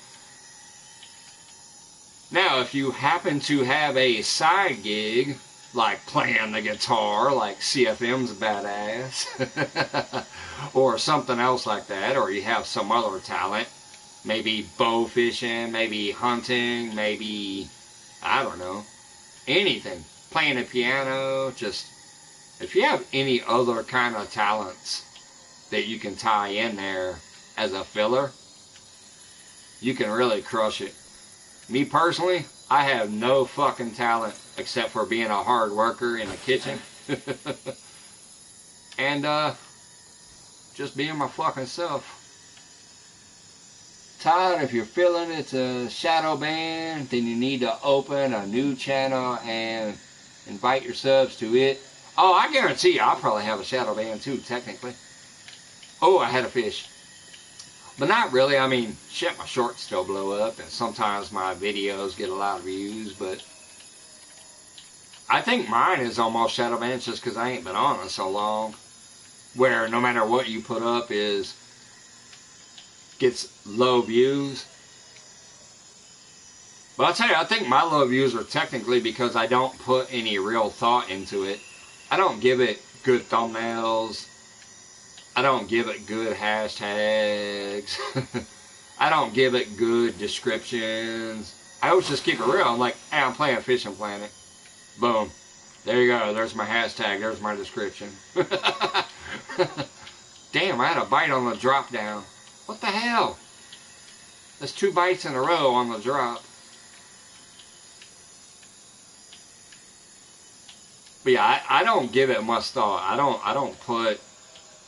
Now, if you happen to have a side gig, like playing the guitar, like CFM's badass, or something else like that, or you have some other talent, maybe bow fishing, maybe hunting, maybe, I don't know, anything. Playing the piano, just, if you have any other kind of talents that you can tie in there as a filler, you can really crush it. Me personally, I have no fucking talent except for being a hard worker in the kitchen. And just being my fucking self. Todd, if you're feeling it's a shadow ban, then you need to open a new channel and invite your subs to it. Oh, I guarantee you I'll probably have a shadow ban too, technically. Oh, I had a fish. But not really. I mean, shit, my shorts still blow up, and sometimes my videos get a lot of views, but I think mine is almost shadow banned just because I ain't been on it so long, where no matter what you put up is gets low views. But I'll tell you, I think my low views are technically because I don't put any real thought into it. I don't give it good thumbnails. I don't give it good hashtags. I don't give it good descriptions. I always just keep it real. I'm like, hey, I'm playing Fishing Planet. Boom. There you go. There's my hashtag. There's my description. Damn, I had a bite on the drop down. What the hell? There's 2 bites in a row on the drop. But yeah, I don't give it much thought. I don't put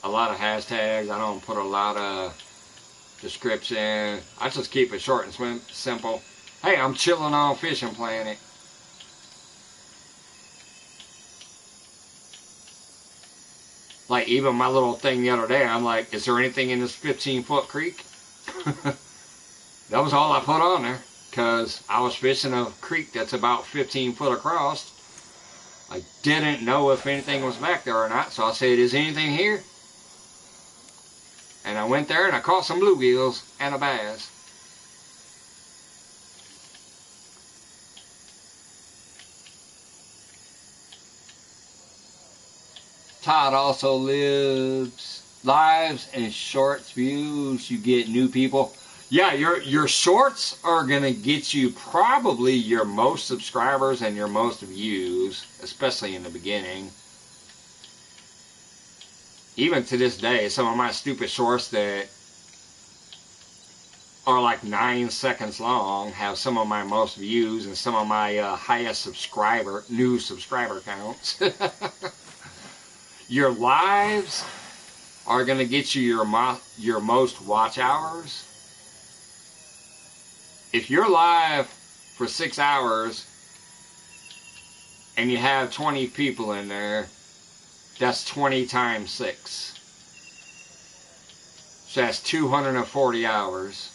a lot of hashtags. I don't put a lot of description. I just keep it short and simple. Hey, I'm chilling on Fishing Planet. Like, even my little thing the other day, I'm like, is there anything in this 15-foot creek? That was all I put on there, because I was fishing a creek that's about 15 foot across. I didn't know if anything was back there or not, so I said, is anything here? And I went there and I caught some bluegills and a bass. Todd also lives and shorts views. You get new people. Yeah, your shorts are gonna get you probably your most subscribers and your most views, especially in the beginning. Even to this day, some of my stupid shorts that are like 9 seconds long have some of my most views and some of my highest new subscriber counts. Your lives are going to get you your most watch hours. If you're live for 6 hours and you have 20 people in there, that's 20 times 6. So that's 240 hours.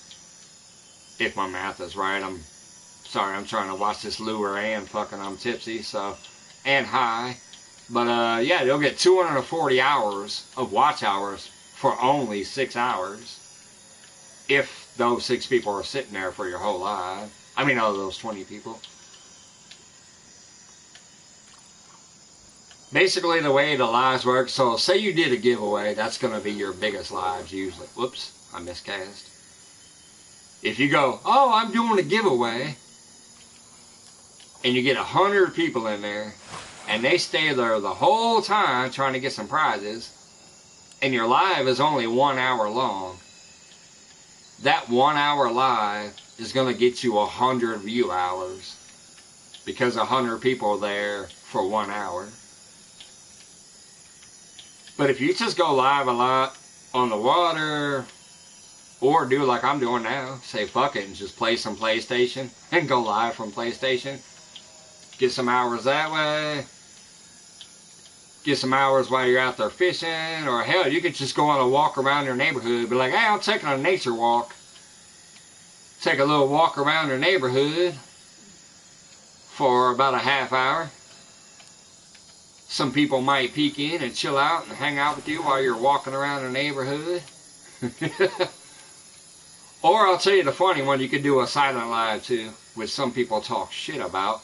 If my math is right. I'm sorry, I'm trying to watch this lure and fucking I'm tipsy, so, and high. But yeah, you'll get 240 hours of watch hours for only 6 hours. If those 6 people are sitting there for your whole live. I mean, all those 20 people. Basically, the way the lives work, so say you did a giveaway, that's going to be your biggest lives usually. Whoops, I miscast. If you go, oh, I'm doing a giveaway, and you get 100 people in there, and they stay there the whole time trying to get some prizes, and your live is only 1 hour long, that 1 hour live is going to get you 100 view hours, because 100 people are there for 1 hour. But if you just go live a lot on the water, or do like I'm doing now, say fuck it and just play some PlayStation and go live from PlayStation, get some hours that way, get some hours while you're out there fishing, or hell, you could just go on a walk around your neighborhood, be like, hey, I'm taking a nature walk, take a little walk around your neighborhood for about a half hour. Some people might peek in and chill out and hang out with you while you're walking around the neighborhood. Or I'll tell you the funny one, you could do a silent live too, which some people talk shit about.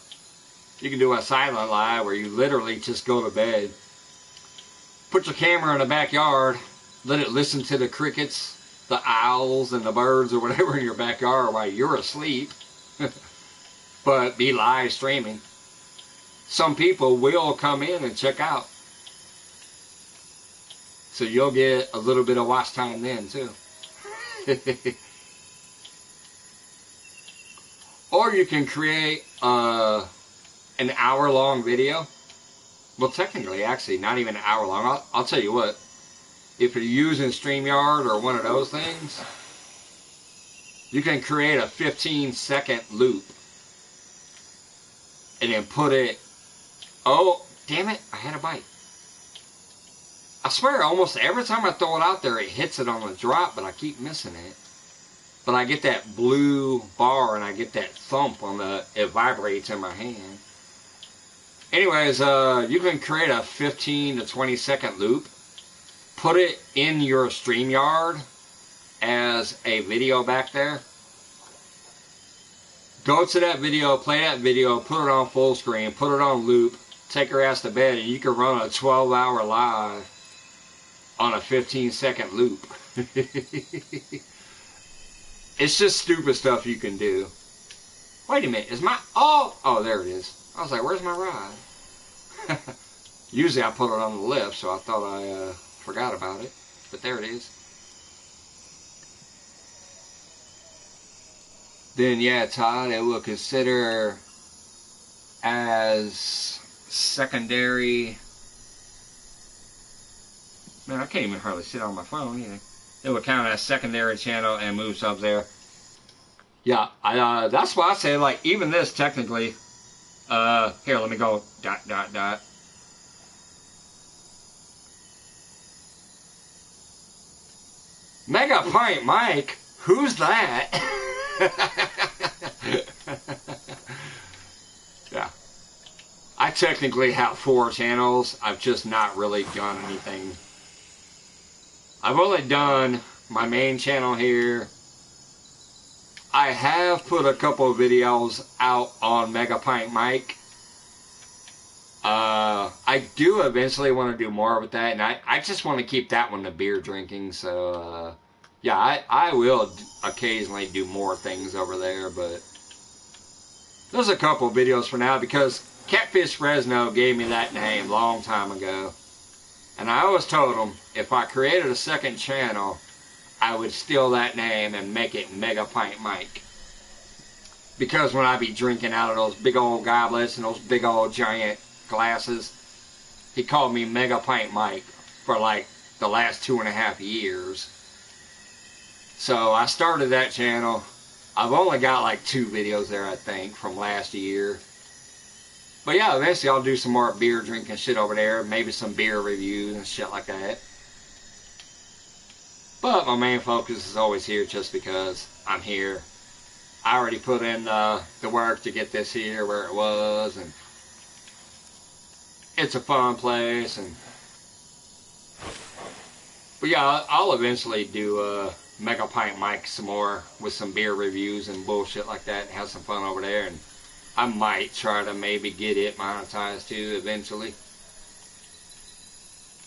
You can do a silent live where you literally just go to bed. Put your camera in the backyard, let it listen to the crickets, the owls, and the birds or whatever in your backyard while you're asleep. But be live streaming. Some people will come in and check out. So you'll get a little bit of watch time then too. Or you can create an hour-long video. Well, technically, actually, not even an hour long. I'll tell you what. If you're using StreamYard or one of those things, you can create a 15-second loop. And then put it... Oh, damn it. I had a bite. I swear, almost every time I throw it out there, it hits it on the drop, but I keep missing it. But I get that blue bar and I get that thump on it vibrates in my hand. Anyways, you can create a 15 to 20 second loop. Put it in your StreamYard as a video back there, go to that video, play that video, put it on full screen, put it on loop, take your ass to bed, and you can run a 12-hour live on a 15-second loop. It's just stupid stuff you can do. Wait a minute, is my... Oh, there it is. I was like, where's my rod? Usually I put it on the left, so I thought I forgot about it. But there it is. Then, yeah, Todd, it will consider as secondary... Man, I can't even hardly sit on my phone either. It would count as secondary channel and move subs there. Yeah, that's why I say, like, even this technically... here, let me go ... Mega Pint Mike? Who's that? Yeah. I technically have 4 channels. I've just not really done anything. I've only done my main channel here. I have put a couple of videos out on Mega Pint Mike. I do eventually want to do more with that, and I just want to keep that one to beer drinking, so, yeah, I will occasionally do more things over there, but there's a couple of videos for now, because Catfish Fresno gave me that name a long time ago, and I always told them, if I created a second channel, I would steal that name and make it Mega Pint Mike. Because when I be drinking out of those big old goblets and those big old giant glasses, he called me Mega Pint Mike for like the last 2.5 years. So I started that channel. I've only got like 2 videos there, I think, from last year. But yeah, eventually I'll do some more beer drinking shit over there. Maybe some beer reviews and shit like that. But my main focus is always here just because I'm here. I already put in the work to get this here where it was, and it's a fun place. And but yeah, I'll eventually do Mega Pint Mike some more with some beer reviews and bullshit like that, and have some fun over there. And I might try to maybe get it monetized too eventually.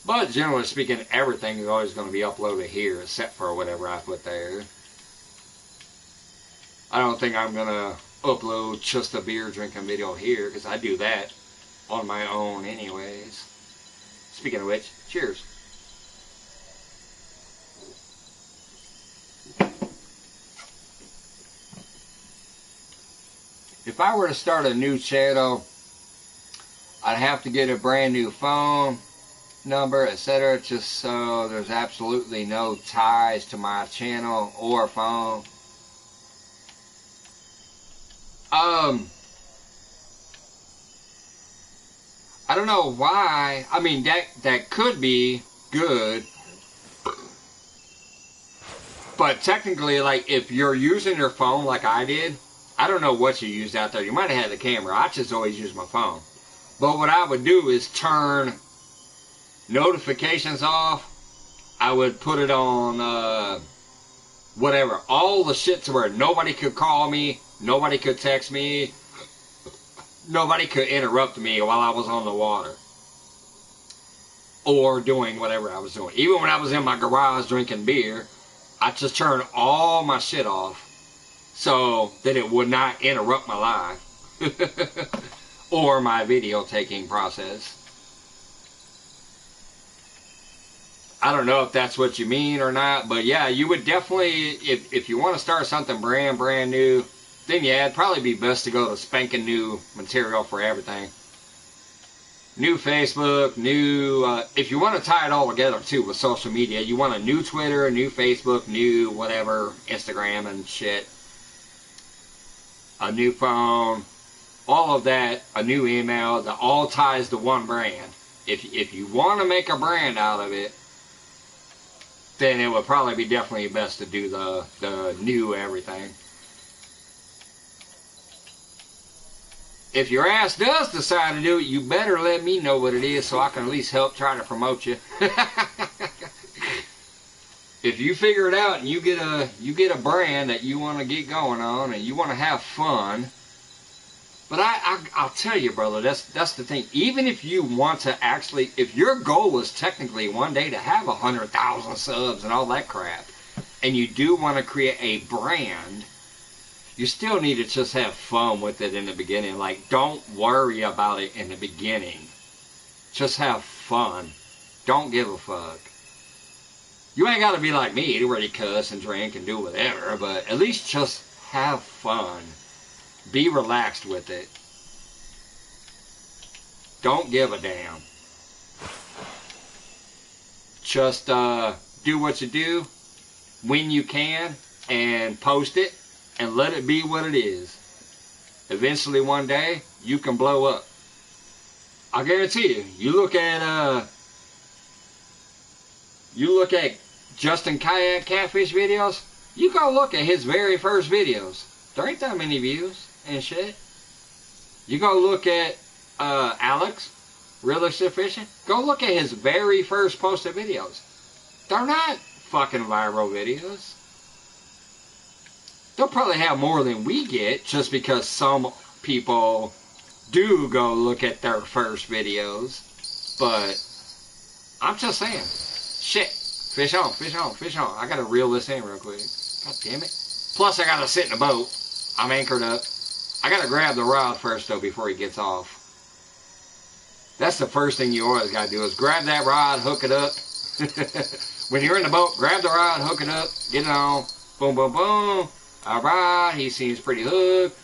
But generally speaking, everything is always going to be uploaded here except for whatever I put there. I don't think I'm going to upload just a beer drinking video here, because I do that on my own anyways. Speaking of which, cheers. If I were to start a new channel, I'd have to get a brand new phone number, etc., just so there's absolutely no ties to my channel or phone. I don't know why. I mean, that could be good, but technically, like, if you're using your phone like I did, I don't know what you used out there. You might have had the camera. I just always use my phone. But what I would do is turn notifications off. I would put it on whatever, all the shit to where nobody could call me, nobody could text me, nobody could interrupt me while I was on the water or doing whatever I was doing. Even when I was in my garage drinking beer, I just turned all my shit off so that it would not interrupt my life or my video taking process. I don't know if that's what you mean or not, but yeah, you would definitely, if you want to start something brand new, then yeah, it'd probably be best to go to spanking new material for everything. New Facebook, new, if you want to tie it all together too with social media, you want a new Twitter, a new Facebook, new whatever, Instagram and shit, a new phone, all of that, a new email, that all ties to one brand. If you want to make a brand out of it, then it would probably be definitely best to do the new everything. If your ass does decide to do it, you better let me know what it is so I can at least help try to promote you. if you figure it out and you get a brand that you want to get going on and you want to have fun. But I'll tell you, brother, that's the thing. Even if you want to actually, if your goal was technically one day to have 100,000 subs and all that crap, and you do want to create a brand, you still need to just have fun with it in the beginning. Like, don't worry about it in the beginning. Just have fun. Don't give a fuck. You ain't got to be like me, ready to cuss and drink and do whatever, but at least just have fun. Be relaxed with it. Don't give a damn. Just do what you do when you can and post it and let it be what it is. Eventually one day you can blow up. I guarantee you. You look at Justin Kayak Catfish videos, you go look at his very first videos. There ain't that many views and shit. You go look at Alex, Realistic Fishing, go look at his very first posted videos. They're not fucking viral videos. They'll probably have more than we get just because some people do go look at their first videos. But I'm just saying, shit. Fish on, fish on, fish on. I gotta reel this in real quick. God damn it. Plus I gotta sit in the boat. I'm anchored up. I gotta grab the rod first though before he gets off. That's the first thing you always gotta do is grab that rod, hook it up. When you're in the boat, grab the rod, hook it up, get it on. Boom, boom, boom. Alright, he seems pretty hooked.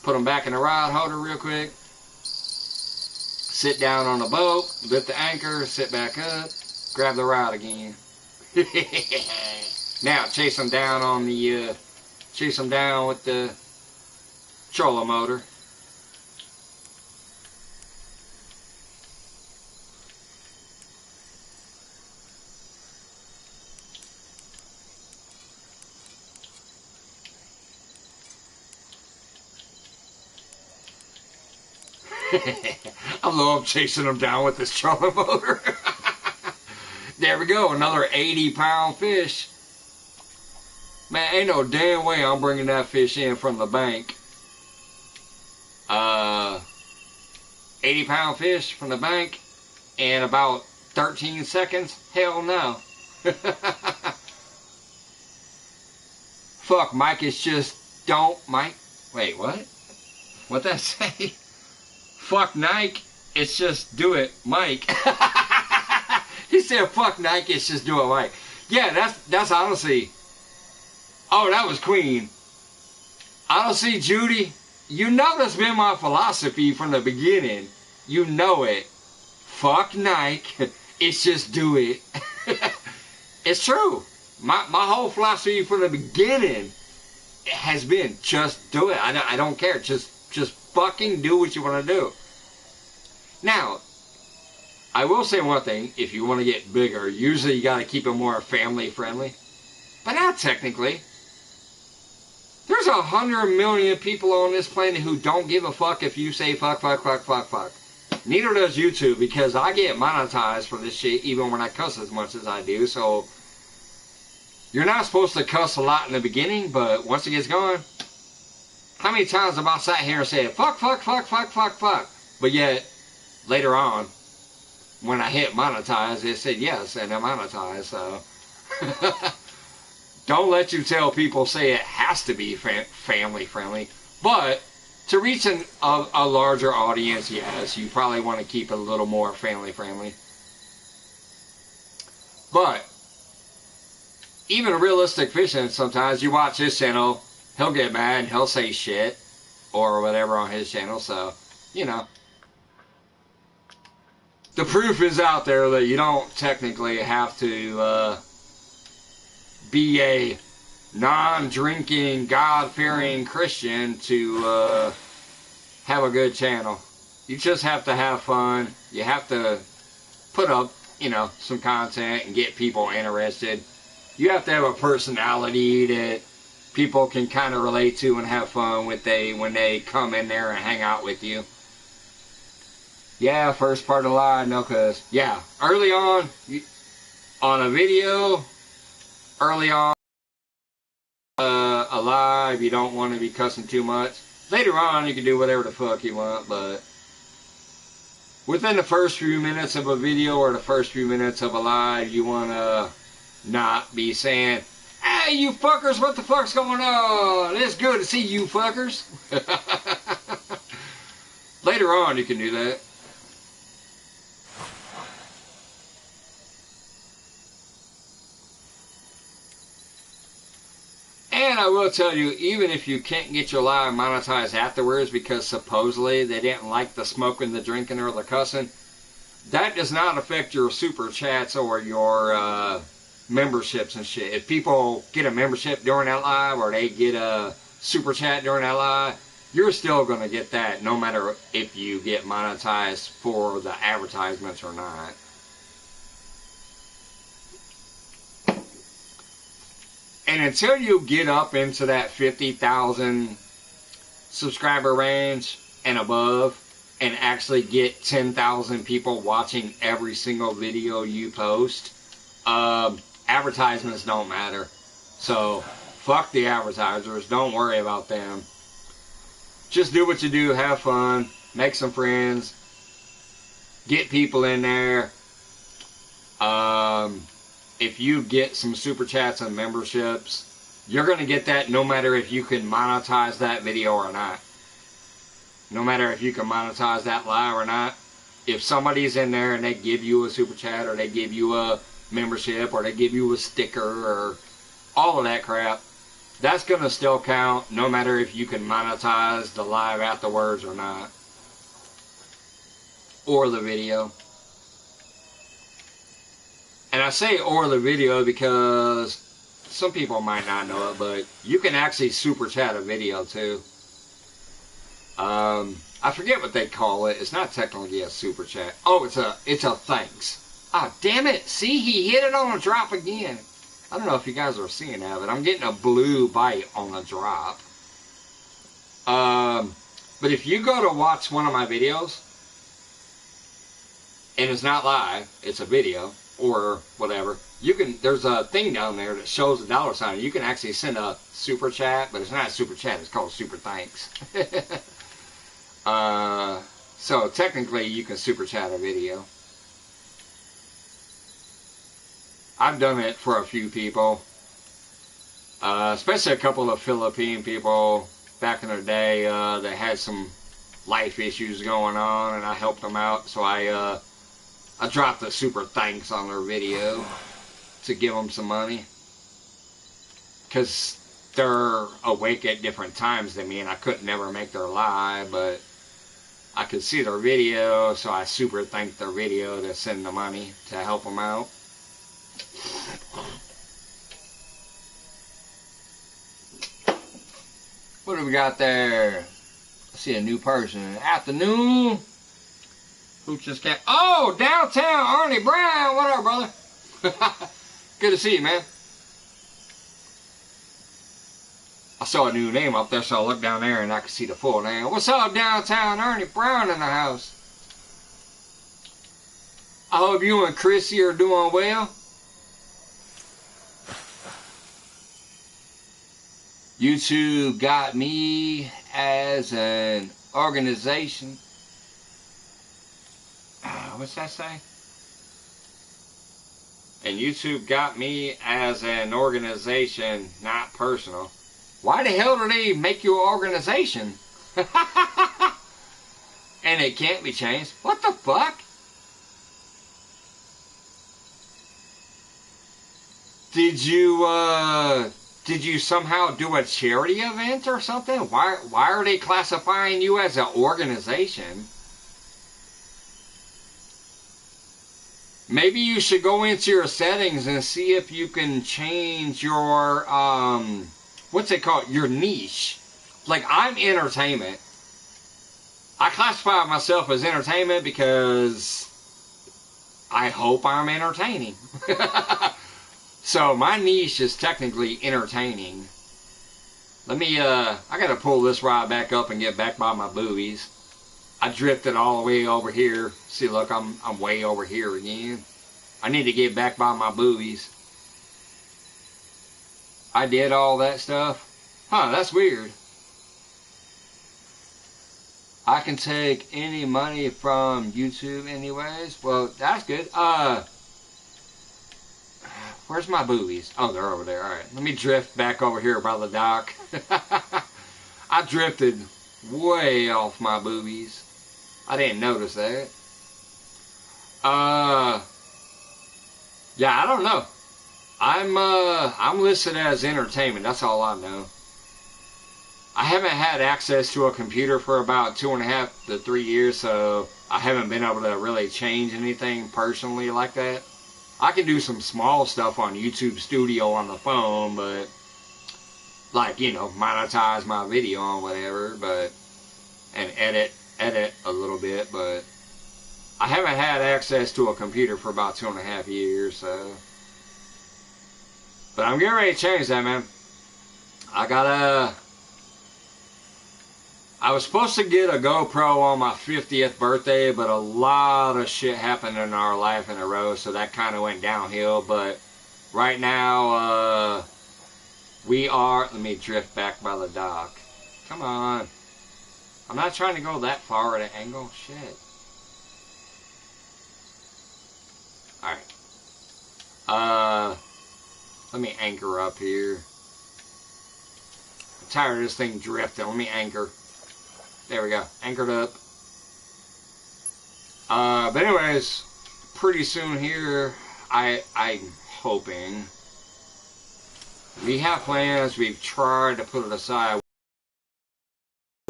Put him back in the rod holder real quick. Sit down on the boat, lift the anchor, sit back up. Grab the rod again. Now chase them down on the chase them down with the trolling motor. I love chasing them down with this trolling motor. There we go, another 80-pound fish. Man, ain't no damn way I'm bringing that fish in from the bank. 80-pound fish from the bank in about 13 seconds? Hell no. Fuck, Mike, it's just don't, Mike. Wait, what? What'd that say? Fuck Nike, it's just do it, Mike. He said, fuck Nike, it's just do it, Mike. Yeah, that's honestly... Oh, that was Queen. Honestly, Judy, you know that's been my philosophy from the beginning. You know it. Fuck Nike, it's just do it. It's true. My whole philosophy from the beginning has been just do it. I don't care. Just fucking do what you want to do. Now, I will say one thing. If you want to get bigger, usually you got to keep it more family friendly. But not technically. There's 100 million people on this planet who don't give a fuck if you say fuck, fuck, fuck, fuck, fuck. Neither does YouTube, because I get monetized for this shit even when I cuss as much as I do. So, you're not supposed to cuss a lot in the beginning, but once it gets going, how many times have I sat here and said fuck, fuck, fuck, fuck, fuck, fuck? But yet, later on, when I hit monetize, it said yes, and I'm monetized, so. Don't let you tell people say it has to be family friendly. But to reach a larger audience, yes, you probably want to keep it a little more family friendly. But even Realistic Fishing, sometimes you watch his channel, he'll get mad, he'll say shit or whatever on his channel. So, you know, the proof is out there that you don't technically have to be a non-drinking, God-fearing Christian to have a good channel. You just have to have fun. You have to put up, you know, some content and get people interested. You have to have a personality that people can kind of relate to and have fun with when they come in there and hang out with you. Yeah, first part of the lie, no cuss. Yeah, early on a video, early on alive, you don't want to be cussing too much. Later on, you can do whatever the fuck you want, but within the first few minutes of a video or the first few minutes of a live, you want to not be saying, "Hey, you fuckers, what the fuck's going on? It's good to see you fuckers." Later on, you can do that. And I will tell you, even if you can't get your live monetized afterwards because supposedly they didn't like the smoking, the drinking, or the cussing, that does not affect your super chats or your memberships and shit. If people get a membership during that live or they get a super chat during that live, you're still going to get that no matter if you get monetized for the advertisements or not. And until you get up into that 50,000 subscriber range and above and actually get 10,000 people watching every single video you post, advertisements don't matter. So fuck the advertisers. Don't worry about them. Just do what you do. Have fun. Make some friends. Get people in there. If you get some super chats and memberships, you're going to get that no matter if you can monetize that video or not. No matter if you can monetize that live or not. If somebody's in there and they give you a super chat or they give you a membership or they give you a sticker or all of that crap, that's going to still count no matter if you can monetize the live afterwards or not. Or the video. And I say or the video because some people might not know it, but you can actually super chat a video too. I forget what they call it. It's not technically a super chat. Oh, it's a thanks. Ah, damn it. See, he hit it on a drop again. I don't know if you guys are seeing that, but I'm getting a blue bite on a drop. But if you go to watch one of my videos, and it's not live, it's a video, or whatever, you can, there's a thing down there that shows a dollar sign. You can actually send a super chat, but it's not a super chat, it's called super thanks. So technically you can super chat a video. I've done it for a few people, especially a couple of Philippine people back in the day that had some life issues going on, and I helped them out, so I dropped a super thanks on their video to give them some money. Because they're awake at different times than me, and I couldn't never make their live, but I could see their video, so I super thanked their video to send the money to help them out. What do we got there? I see a new person. Afternoon. Who just came? Oh, downtown Ernie Brown. What up, brother? Good to see you, man. I saw a new name up there, so I looked down there and I could see the full name. What's up, downtown Ernie Brown in the house? I hope you and Chrissy are doing well. YouTube got me as an organization. What's that say? And YouTube got me as an organization, not personal. Why the hell do they make you an organization? And it can't be changed. What the fuck? Did you somehow do a charity event or something? Why are they classifying you as an organization? Maybe you should go into your settings and see if you can change your, what's it called? Your niche. Like, I'm entertainment. I classify myself as entertainment because I hope I'm entertaining. So my niche is technically entertaining. Let me, I gotta pull this rod back up and get back by my boobies. I drifted all the way over here. See, look, I'm way over here again. I need to get back by my boobies. I did all that stuff. Huh, that's weird. I can take any money from YouTube anyways. Well, that's good. Where's my boobies? Oh, they're over there. Alright, let me drift back over here by the dock. I drifted way off my boobies. I didn't notice that. Yeah, I don't know. I'm listed as entertainment. That's all I know. I haven't had access to a computer for about 2.5 to 3 years, so I haven't been able to really change anything personally like that. I can do some small stuff on YouTube Studio on the phone, but like, you know, monetize my video and whatever, but and edit a little bit, but I haven't had access to a computer for about 2.5 years, so. But I'm getting ready to change that, man. I was supposed to get a GoPro on my 50th birthday, but a lot of shit happened in our life in a row, so that kind of went downhill. But right now, let me drift back by the dock. Come on. I'm not trying to go that far at an angle. Shit. Alright. Let me anchor up here. I'm tired of this thing drifting. Let me anchor. There we go. Anchored up. But anyways, pretty soon here, I'm hoping. We have plans. We've tried to put it aside.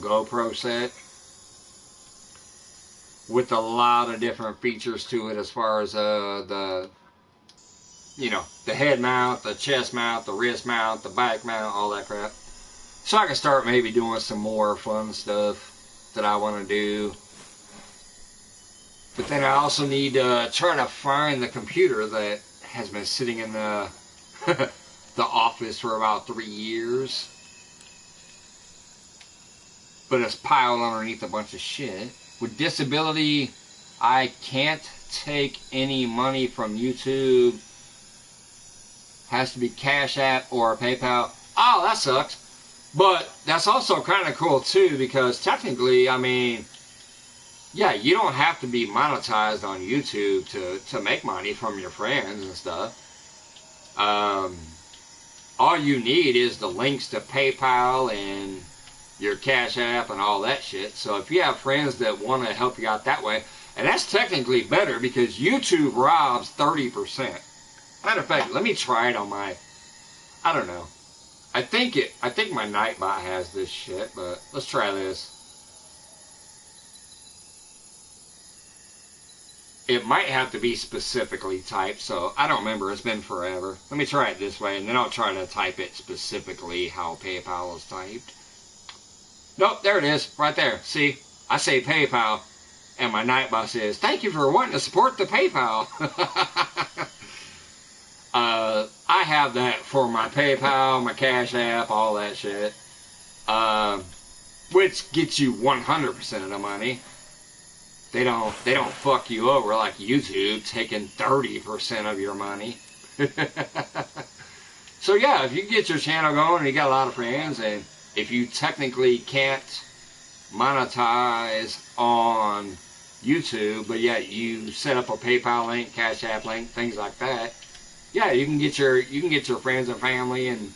GoPro set. With a lot of different features to it as far as the head mount, the chest mount, the wrist mount, the back mount, all that crap. So I can start maybe doing some more fun stuff that I want to do. But then I also need to try to find the computer that has been sitting in the the office for about 3 years. But it's piled underneath a bunch of shit. With disability, I can't take any money from YouTube. Has to be Cash App or PayPal. Oh, that sucks. But that's also kind of cool too, because technically, I mean, yeah, you don't have to be monetized on YouTube to make money from your friends and stuff. All you need is the links to PayPal and your Cash App and all that shit. So if you have friends that want to help you out that way, and that's technically better because YouTube robs 30%. Matter of fact, let me try it on my, I don't know. I think my Nightbot has this shit, but let's try this. It might have to be specifically typed, so I don't remember. It's been forever. Let me try it this way, and then I'll try to type it specifically how PayPal is typed. Nope, there it is, right there. See, I say PayPal, and my Nightbot says, "Thank you for wanting to support the PayPal." I have that for my PayPal, my Cash App, all that shit. Which gets you 100% of the money. They don't fuck you over like YouTube, taking 30% of your money. So yeah, if you get your channel going and you got a lot of friends, and if you technically can't monetize on YouTube, but yet you set up a PayPal link, Cash App link, things like that, yeah, you can get your friends and family and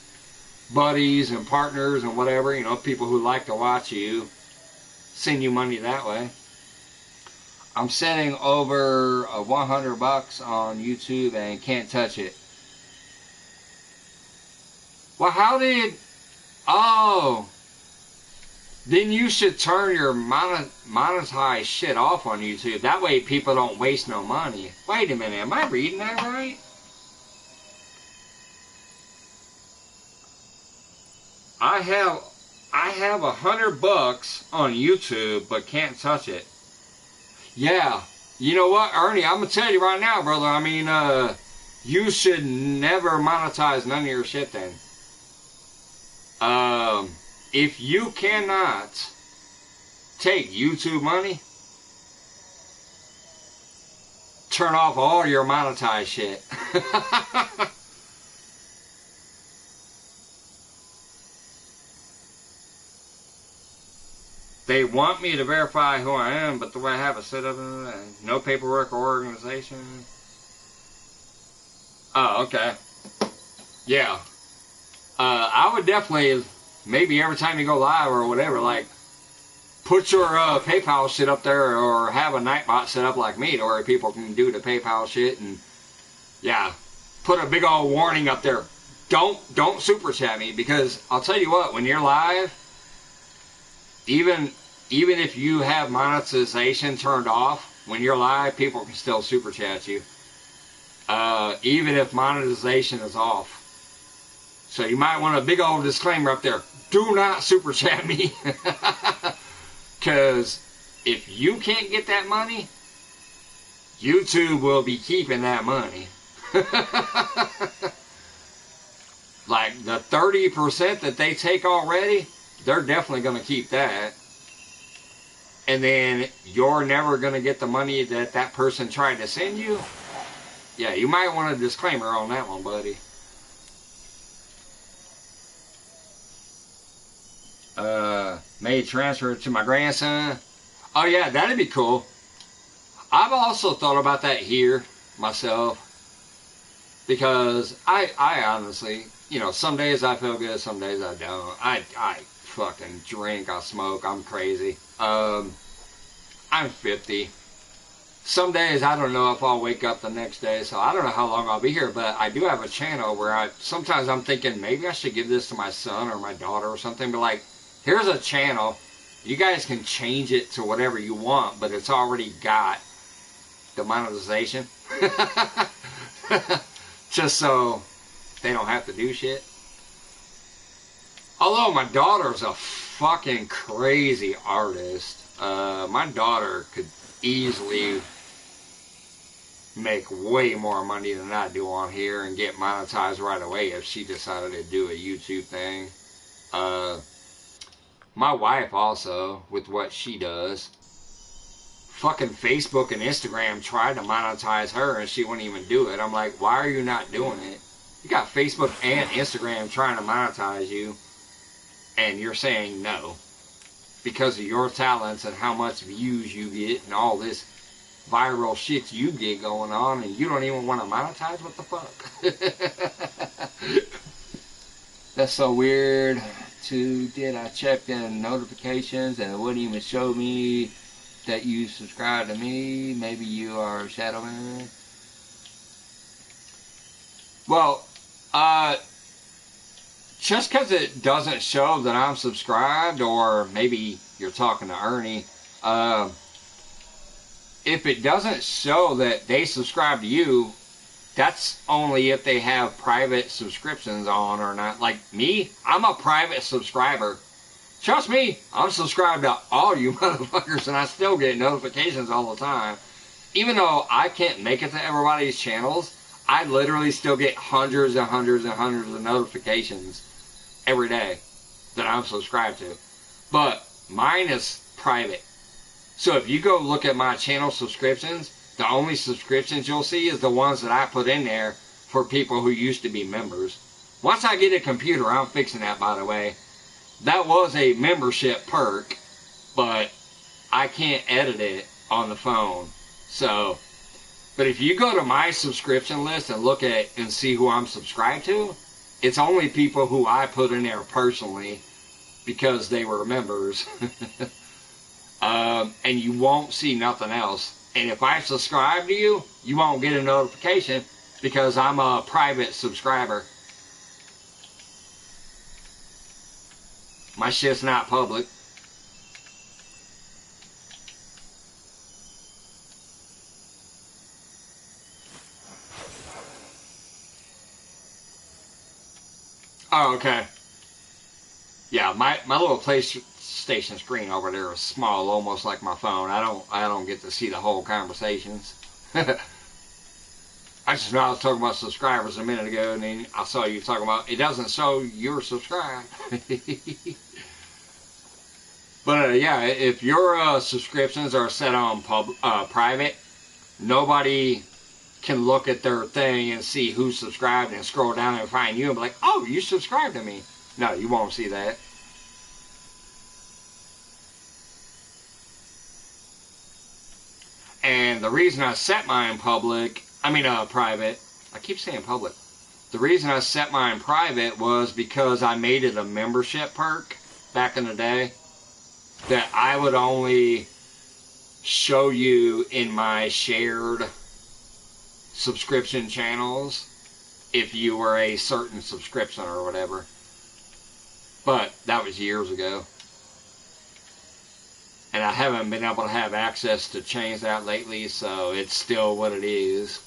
buddies and partners and whatever, you know, people who like to watch you, send you money that way. I'm sending over $100 on YouTube and can't touch it. Well, how did... Oh, then you should turn your monetized shit off on YouTube. That way people don't waste no money. Wait a minute, am I reading that right? I have $100 on YouTube, but can't touch it. Yeah, you know what, Ernie? I'm gonna tell you right now, brother. I mean, you should never monetize none of your shit then. If you cannot take YouTube money, turn off all your monetized shit. They want me to verify who I am, but the way I have it set up, no paperwork or organization. Oh, okay. Yeah. I would definitely, maybe every time you go live or whatever, like, put your PayPal shit up there, or have a Nightbot set up like me to where people can do the PayPal shit, and yeah, put a big old warning up there. Don't super chat me, because I'll tell you what, when you're live, even if you have monetization turned off, when you're live, people can still super chat you. Even if monetization is off. So you might want a big old disclaimer up there. Do not super chat me. Because if you can't get that money, YouTube will be keeping that money. Like the 30% that they take already, they're definitely going to keep that. And then you're never going to get the money that that person tried to send you. Yeah, you might want a disclaimer on that one, buddy. May transfer to my grandson. Oh yeah, that'd be cool. I've also thought about that here myself, because I honestly, you know, some days I feel good, some days I don't. I fucking drink, I smoke, I'm crazy. I'm 50. Some days I don't know if I'll wake up the next day, so I don't know how long I'll be here, but I do have a channel where sometimes I'm thinking maybe I should give this to my son or my daughter or something, but like, here's a channel, you guys can change it to whatever you want, but it's already got the monetization. Just so they don't have to do shit. Although my daughter's a fucking crazy artist. My daughter could easily make way more money than I do on here and get monetized right away if she decided to do a YouTube thing. My wife also, with what she does, fucking Facebook and Instagram tried to monetize her and she wouldn't even do it. I'm like, why are you not doing it? You got Facebook and Instagram trying to monetize you, and you're saying no because of your talents and how much views you get and all this viral shit you get going on, and you don't even want to monetize? What the fuck? That's so weird. I checked in notifications and it wouldn't even show me that you subscribe to me. Maybe you are shadow man. Well, just because it doesn't show that I'm subscribed, or maybe you're talking to Ernie, if it doesn't show that they subscribe to you, that's only if they have private subscriptions on or not. Like me, I'm a private subscriber. Trust me, I'm subscribed to all you motherfuckers, and I still get notifications all the time. Even though I can't make it to everybody's channels, I literally still get hundreds and hundreds and hundreds of notifications every day that I'm subscribed to. But mine is private. So if you go look at my channel subscriptions, the only subscriptions you'll see is the ones that I put in there for people who used to be members. Once I get a computer, I'm fixing that, by the way. That was a membership perk, but I can't edit it on the phone. So, but if you go to my subscription list and look at and see who I'm subscribed to, it's only people who I put in there personally because they were members. And you won't see nothing else. And if I subscribe to you, you won't get a notification because I'm a private subscriber. My shit's not public. Oh, okay. Yeah, my little PlayStation screen over there is small, almost like my phone. I don't get to see the whole conversations. I just know I was talking about subscribers a minute ago, and then I saw you talking about it doesn't show you're subscribed. But yeah, if your subscriptions are set on private, nobody can look at their thing and see who's subscribed and scroll down and find you and be like, oh, you subscribed to me. No, you won't see that. the reason I set mine private, I keep saying public. The reason I set mine private was because I made it a membership perk back in the day that I would only show you in my shared subscription channels if you were a certain subscription or whatever. But that was years ago. And I haven't been able to have access to change that lately, so it's still what it is.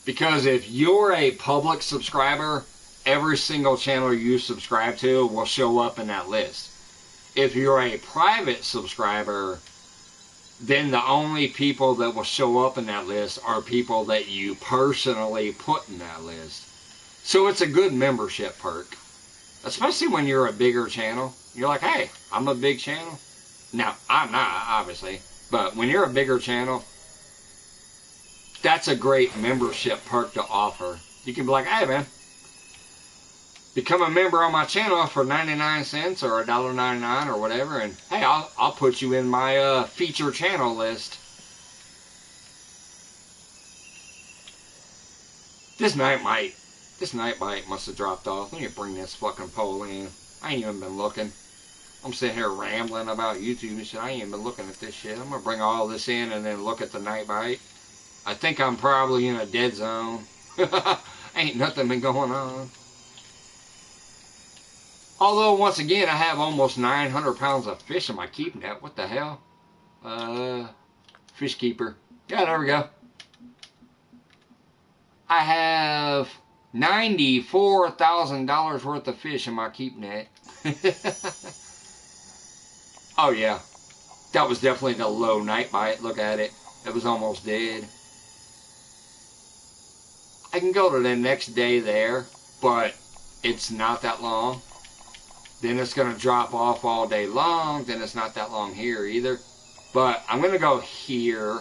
Because if you're a public subscriber, every single channel you subscribe to will show up in that list. If you're a private subscriber, then the only people that will show up in that list are people that you personally put in that list. So it's a good membership perk. Especially when you're a bigger channel. You're like, hey, I'm a big channel. Now, I'm not, obviously. But when you're a bigger channel, that's a great membership perk to offer. You can be like, hey, man, become a member on my channel for 99 cents or $1.99 or whatever. And, hey, I'll put you in my feature channel list. This night bite must have dropped off. Let me bring this fucking pole in. I ain't even been looking. I'm sitting here rambling about YouTube and shit. I ain't even been looking at this shit. I'm going to bring all this in and then look at the night bite. I think I'm probably in a dead zone. Ain't nothing been going on. Although, once again, I have almost 900 pounds of fish in my keep net. What the hell? Fish keeper. Yeah, there we go. I have $94,000 worth of fish in my keep net. Oh yeah, that was definitely the low night bite. Look at it. It was almost dead. I can go to the next day there, but it's not that long. Then it's going to drop off all day long. Then it's not that long here either. But I'm going to go here.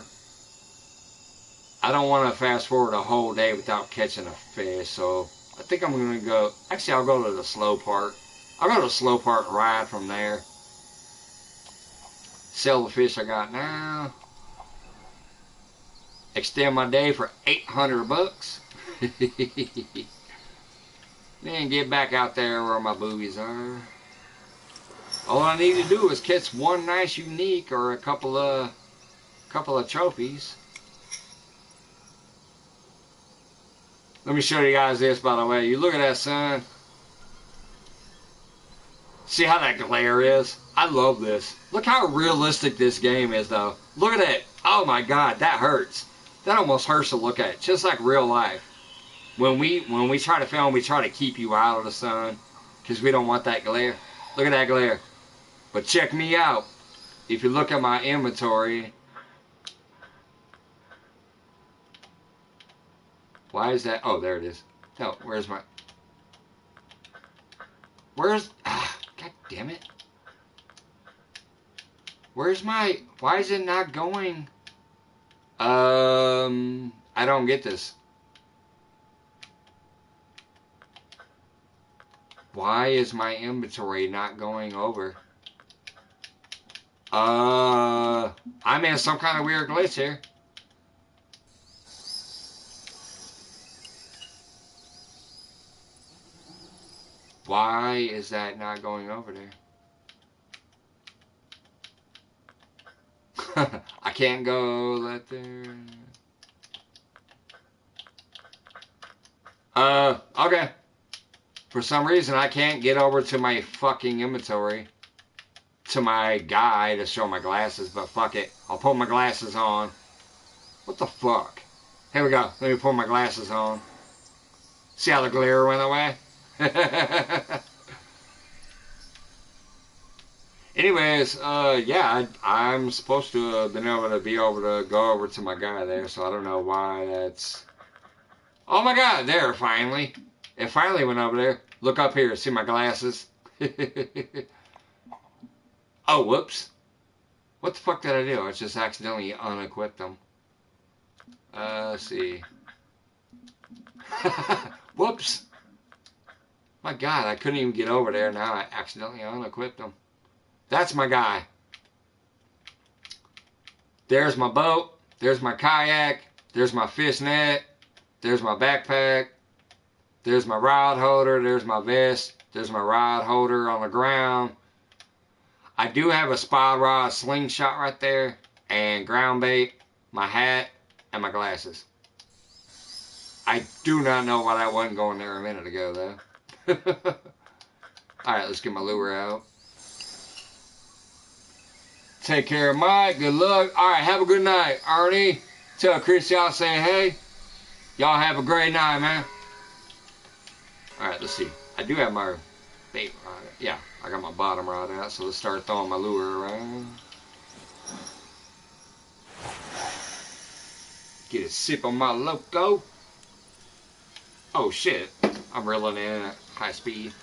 I don't want to fast forward a whole day without catching a fish, so I think I'm going to go, actually I'll go to the slow part. I'll go to the slow part and ride from there. Sell the fish I got now. Extend my day for 800 bucks. Then get back out there where my boobies are. All I need to do is catch one nice unique or a couple of trophies. Let me show you guys this, by the way. You look at that sun. See how that glare is? I love this. Look how realistic this game is, though. Look at that. Oh my God, that hurts. That almost hurts to look at. Just like real life. When we try to film, we try to keep you out of the sun because we don't want that glare. Look at that glare. But check me out. If you look at my inventory. Why is that? Oh, there it is. No, where's my... Where's... God damn it. Where's my... Why is it not going? I don't get this. Why is my inventory not going over? I'm in some kind of weird glitch here. Why is that not going over there? I can't go that there. Okay. For some reason, I can't get over to my fucking inventory. To my guy to show my glasses, but fuck it. I'll put my glasses on. What the fuck? Here we go. Let me put my glasses on. See how the glare went away? Anyways, yeah, I'm supposed to have been able to go over to my guy there, so I don't know why that's... Oh my God, there, finally. It finally went over there. Look up here, see my glasses? Oh, whoops. What the fuck did I do? I just accidentally unequipped them. Let's see. Whoops. My God, I couldn't even get over there. Now I accidentally unequipped them. That's my guy. There's my boat. There's my kayak. There's my fish net. There's my backpack. There's my rod holder. There's my vest. There's my rod holder on the ground. I do have a spot rod slingshot right there. And ground bait, my hat, and my glasses. I do not know why that wasn't going there a minute ago, though. Alright, let's get my lure out. Take care, Mike. Good luck. Alright, have a good night. Arnie, tell Chris y'all saying hey. Y'all have a great night, man. Alright, let's see. I do have my bait rod. Yeah, I got my bottom rod out, so let's start throwing my lure around. Get a sip on my loco. Oh shit, I'm reeling in at high speed.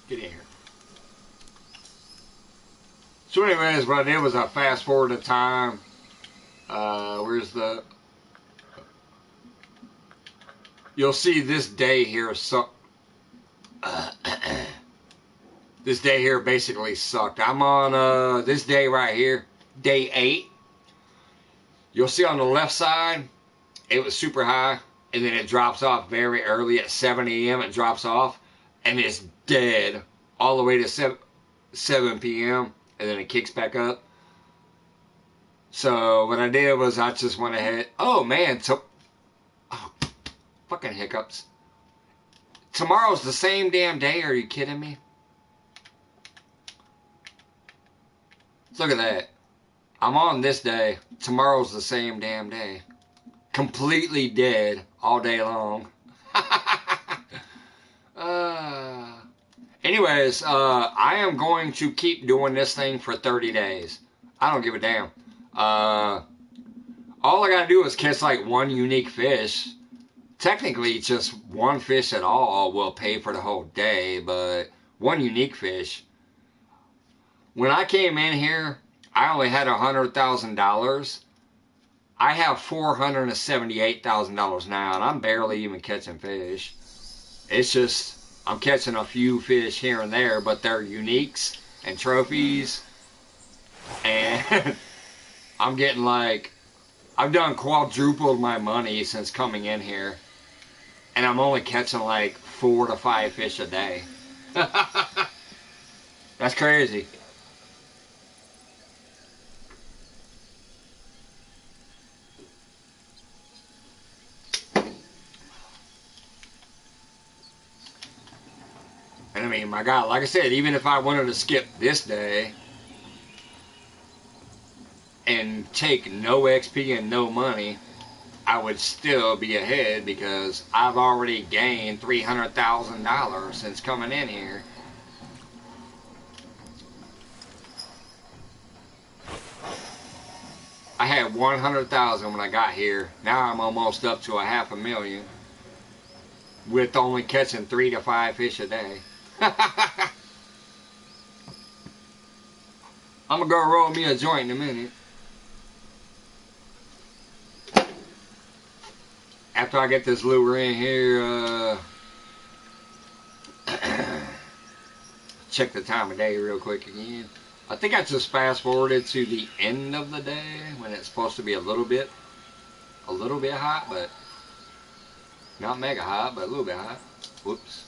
Get in here. So anyways, what I did was I fast forwarded the time. Where's the... You'll see this day here suck. This day here basically sucked. I'm on this day right here, day 8. You'll see on the left side, it was super high. And then it drops off very early at 7 a.m. It drops off. And it's dead all the way to 7 p.m. and then it kicks back up. So what I did was I just went ahead. Oh man, oh, fucking hiccups. Tomorrow's the same damn day. Are you kidding me? Look at that. I'm on this day. Tomorrow's the same damn day. Completely dead all day long. Anyways, I am going to keep doing this thing for 30 days. I don't give a damn. All I gotta do is catch like one unique fish. Technically, just one fish at all will pay for the whole day, but one unique fish. When I came in here, I only had $100,000. I have $478,000 now, and I'm barely even catching fish. It's just... I'm catching a few fish here and there, but they're uniques and trophies. And I'm getting like, I've done quadrupled my money since coming in here. And I'm only catching like 4 to 5 fish a day. That's crazy. And I mean, my God, like I said, even if I wanted to skip this day and take no XP and no money, I would still be ahead because I've already gained $300,000 since coming in here. I had $100,000 when I got here. Now I'm almost up to $500,000 with only catching 3 to 5 fish a day. I'm gonna go roll me a joint in a minute. After I get this lure in here, check the time of day real quick again. I think I just fast forwarded to the end of the day when it's supposed to be a little bit hot, but not mega hot, but a little bit hot. Whoops.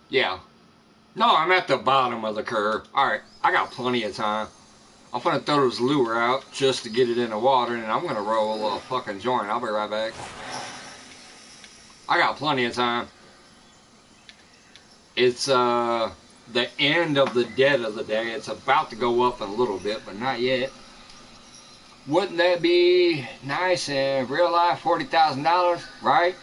Yeah. No, I'm at the bottom of the curve. Alright, I got plenty of time. I'm gonna throw this lure out just to get it in the water, and I'm gonna roll a fucking joint. I'll be right back. I got plenty of time. It's, the end of the dead of the day. It's about to go up a little bit, but not yet. Wouldn't that be nice in real life? $40,000, right?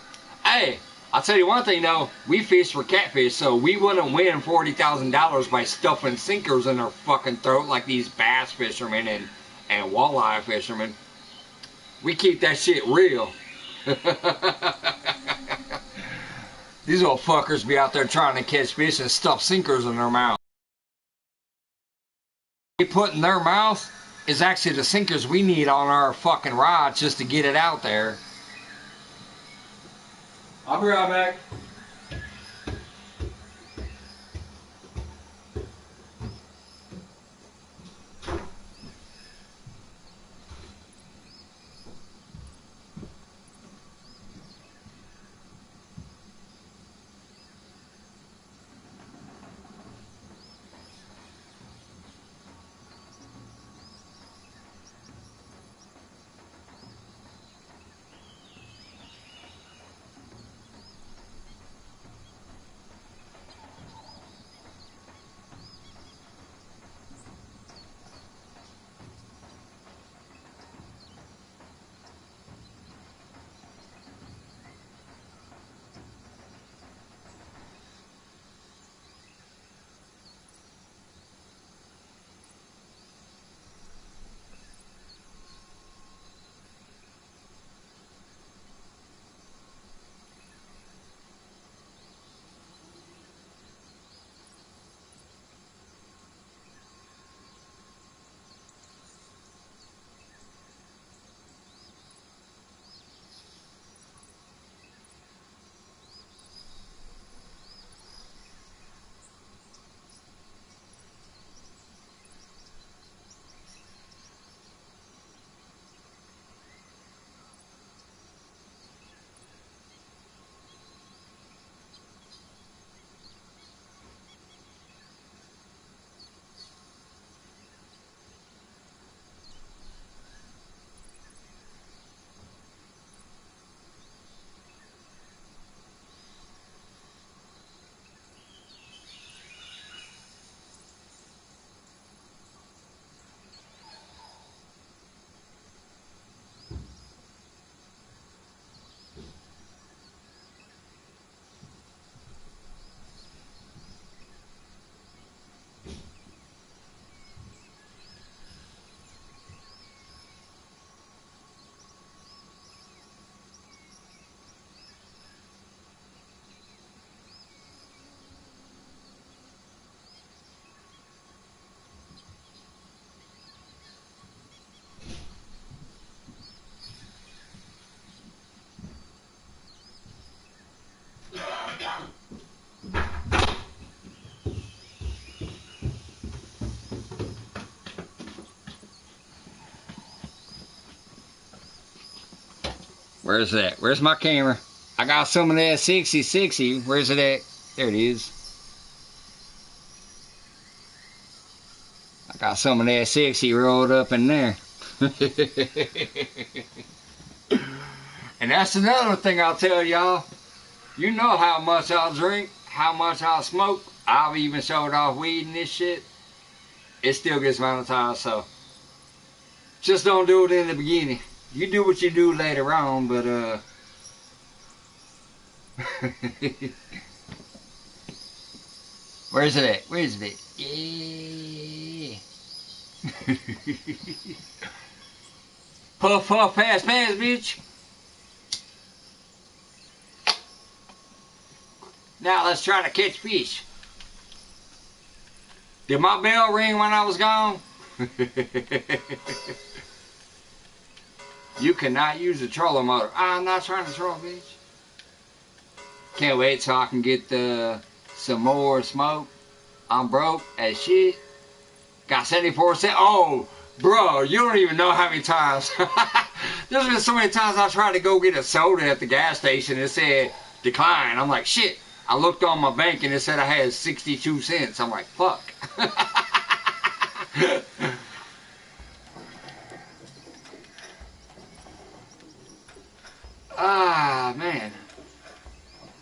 Hey, I'll tell you one thing though, we fish for catfish, so we wouldn't win $40,000 by stuffing sinkers in our fucking throat like these bass fishermen and walleye fishermen. We keep that shit real. These little fuckers be out there trying to catch fish and stuff sinkers in their mouth. They put in their mouth is actually the sinkers we need on our fucking rods just to get it out there. I'll be right back. Where's that? Where's my camera? I got some of that 6060. Where's it at? There it is. I got some of that 60 rolled up in there. And that's another thing I'll tell y'all. You know how much I'll drink, how much I'll smoke. I've even showed off weed and this shit. It still gets monetized, so just don't do it in the beginning. You do what you do later on, but where's it at? Where's it at? Yeah. Puff, puff, pass, pass, bitch. Now let's try to catch fish. Did my bell ring when I was gone? You cannot use the trolling motor. I'm not trying to troll, bitch. Can't wait till I can get some more smoke. I'm broke as shit. Got 74 cents. Oh, bro, you don't even know how many times. There's been so many times I tried to go get a soda at the gas station and it said decline. I'm like, shit. I looked on my bank and it said I had 62 cents. I'm like, fuck. Ah, man.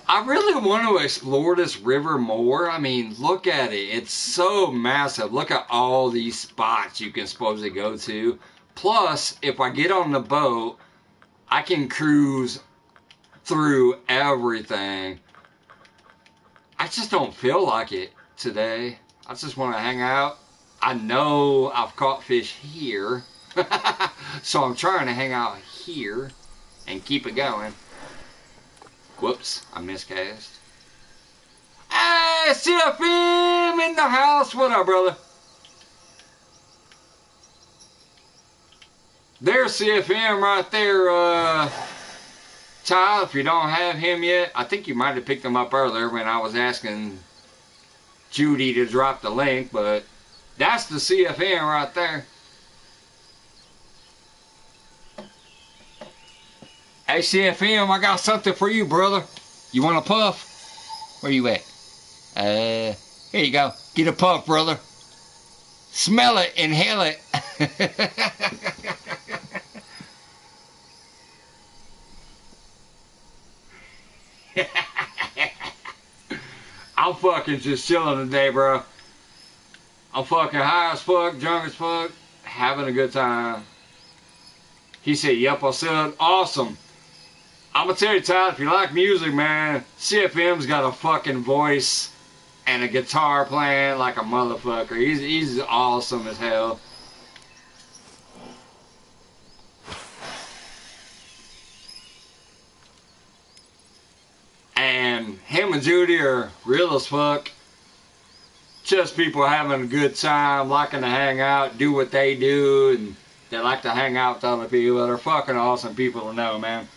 I really want to explore this river more. I mean, look at it. It's so massive. Look at all these spots you can supposedly go to. Plus, if I get on the boat, I can cruise through everything. I just don't feel like it today. I just want to hang out. I know I've caught fish here. So I'm trying to hang out here and keep it going. Whoops, I miscast. Hey, CFM in the house. What up, brother? There's CFM right there, Ty. If you don't have him yet, I think you might have picked him up earlier when I was asking Judy to drop the link, but that's the CFM right there. Hey, CFM, I got something for you, brother. You want a puff? Where you at? Here you go. Get a puff, brother. Smell it, inhale it. I'm fucking just chilling today, bro. I'm fucking high as fuck, drunk as fuck, having a good time. He said, yep, I said, awesome. I'm gonna tell you, Todd, if you like music, man, CFM's got a fucking voice and a guitar playing like a motherfucker. He's awesome as hell. And him and Judy are real as fuck. Just people having a good time, liking to hang out, do what they do, and they like to hang out with other people. They're fucking awesome people to know, man.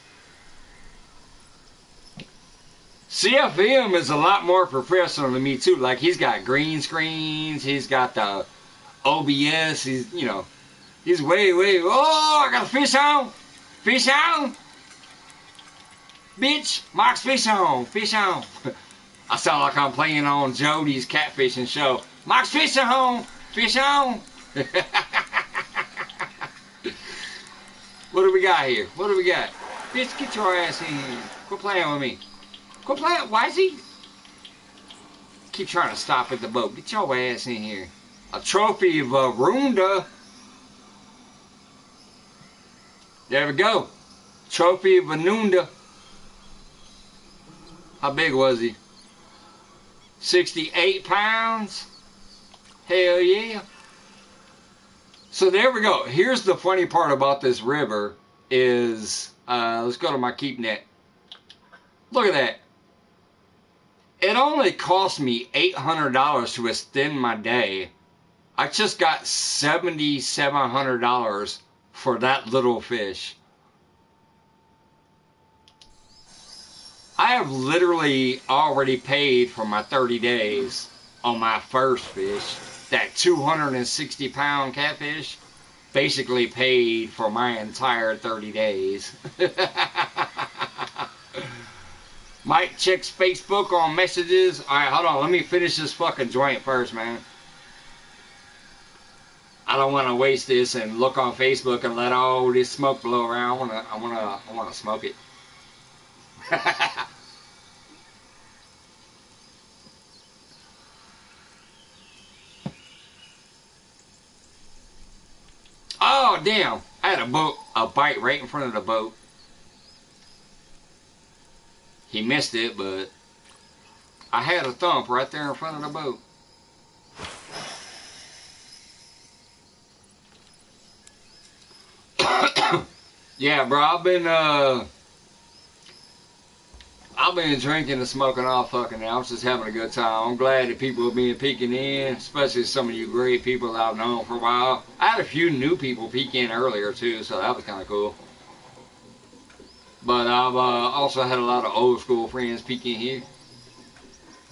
CFM is a lot more professional than me too. Like, he's got green screens, he's got the OBS, he's, you know, he's way, oh, I got a fish on, fish on, bitch, Mark's fish on, fish on. I sound like I'm playing on Jody's catfishing show. Mark's fish on, fish on. What do we got here? What do we got? Bitch, get your ass in here. Quit playing with me. Quit playing. Why is he? Keep trying to stop at the boat. Get your ass in here. A trophy of Varunda. There we go. Trophy of Varunda. How big was he? 68 pounds. Hell yeah. So there we go. Here's the funny part about this river is, let's go to my keep net. Look at that. It only cost me $800 to extend my day. I just got $7,700 for that little fish. I have literally already paid for my 30 days on my first fish. That 260-pound catfish basically paid for my entire 30 days. Mike checks Facebook on messages. Alright, hold on. Let me finish this fucking joint first, man. I don't want to waste this and look on Facebook and let all this smoke blow around. I wanna smoke it. Oh damn! I had a bite right in front of the boat. He missed it, but I had a thump right there in front of the boat. Yeah, bro, I've been drinking and smoking all fucking day. I was just having a good time. I'm glad that people have been peeking in, especially some of you great people I've known for a while. I had a few new people peek in earlier too, so that was kind of cool. But I've also had a lot of old school friends peek in here.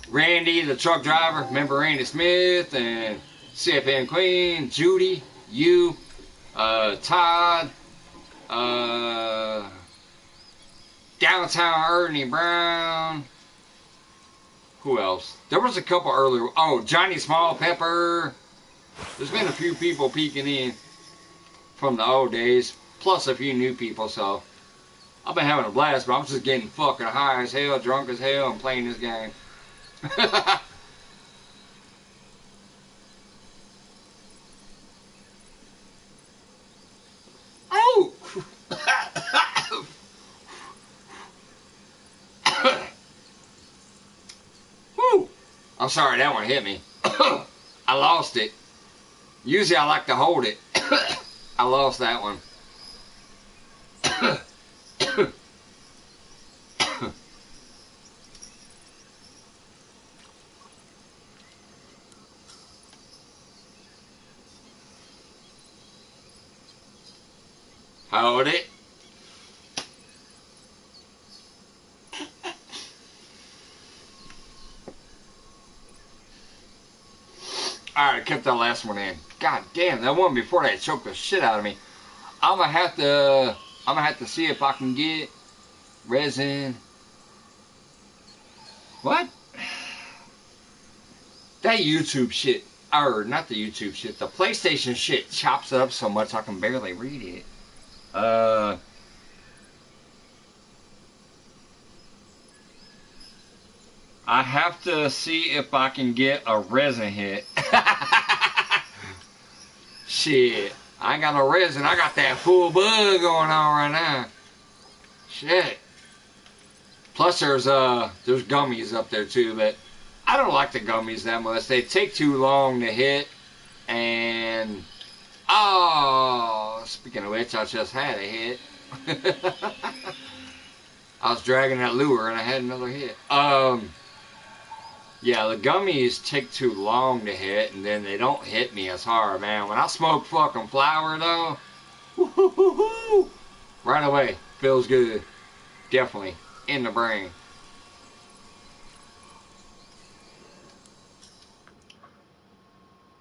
Randy, the truck driver, remember Randy Smith, and CFM Queen, Judy, you, Todd, Downtown Ernie Brown. Who else? There was a couple earlier. Oh, Johnny Small Pepper. There's been a few people peeking in from the old days, plus a few new people, so I've been having a blast, but I'm just getting fucking high as hell, drunk as hell, and playing this game. Oh! I'm sorry, that one hit me. I lost it. Usually I like to hold it. I lost that one. Hold it. Alright, kept that last one in. God damn, that one before that choked the shit out of me. I'm gonna have to see if I can get resin. What? That YouTube shit, or not the YouTube shit, the PlayStation shit chops it up so much I can barely read it. I have to see if I can get a resin hit. Shit, I ain't got no resin. I got that full bug going on right now. Shit. Plus there's gummies up there too, but I don't like the gummies that much. They take too long to hit. And oh, speaking of which, I just had a hit. I was dragging that lure and I had another hit. Yeah, the gummies take too long to hit, and then they don't hit me as hard, man. When I smoke fucking flower, though, woo-hoo-hoo-hoo, right away, feels good. Definitely, in the brain.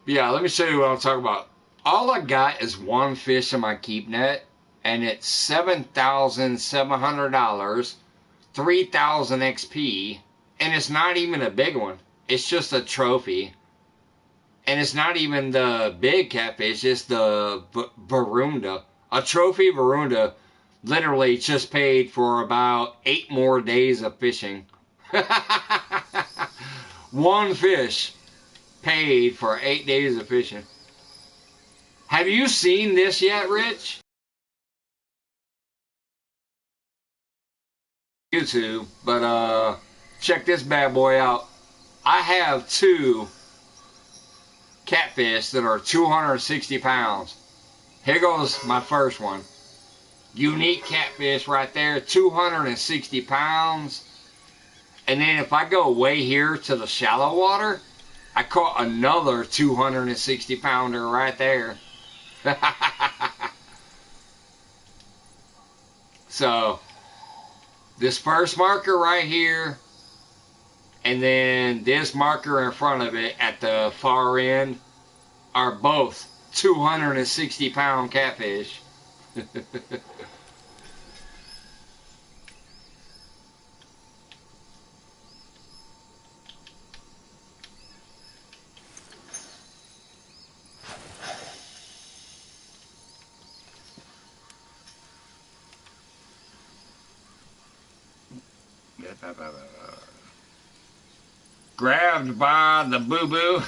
Yeah, let me show you what I'm talking about. All I got is one fish in my keep net, and it's $7,700, 3,000 XP. And it's not even a big one. It's just a trophy. And it's not even the big catfish. It's the Varunda. A trophy Varunda literally just paid for about 8 more days of fishing. One fish paid for 8 days of fishing. Have you seen this yet, Rich? YouTube, but check this bad boy out. I have 2 catfish that are 260 pounds. Here goes my first one. Unique catfish right there, 260 pounds. And then if I go way here to the shallow water, I caught another 260 pounder right there. So, this first marker right here, and then this marker in front of it at the far end are both 260 pound catfish. Grabbed by the boo-boo.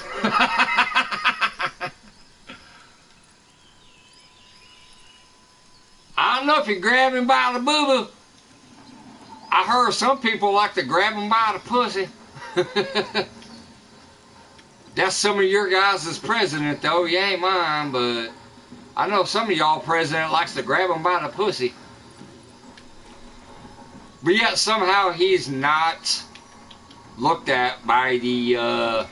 I don't know if you grab him by the boo-boo. I heard some people like to grab him by the pussy. That's some of your guys as president, though. You ain't mine, but I know some of y'all president likes to grab him by the pussy. But yet somehow he's not looked at by the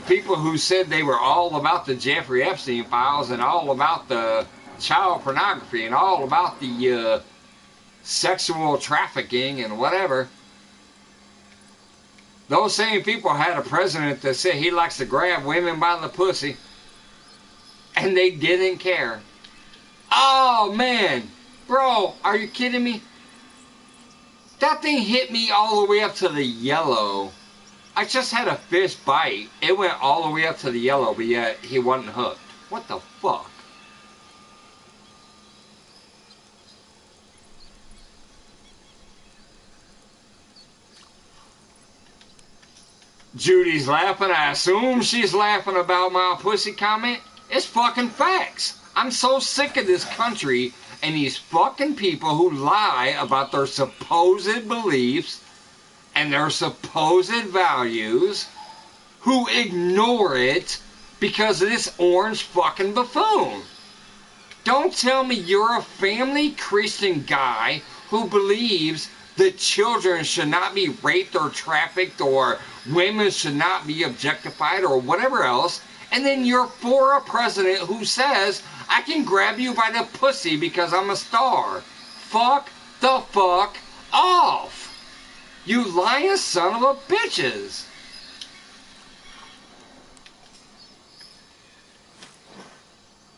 people who said they were all about the Jeffrey Epstein files and all about the child pornography and all about the sexual trafficking and whatever. Those same people had a president that said he likes to grab women by the pussy, and they didn't care. Oh man, bro, are you kidding me? That thing hit me all the way up to the yellow. I just had a fish bite. It went all the way up to the yellow, but yet he wasn't hooked. What the fuck? Judy's laughing. I assume she's laughing about my pussy comment. It's fucking facts. I'm so sick of this country and these fucking people who lie about their supposed beliefs and their supposed values who ignore it because of this orange fucking buffoon. Don't tell me you're a family Christian guy who believes that children should not be raped or trafficked or women should not be objectified or whatever else, and then you're for a president who says, I can grab you by the pussy because I'm a star. Fuck the fuck off. You lying son of a bitches.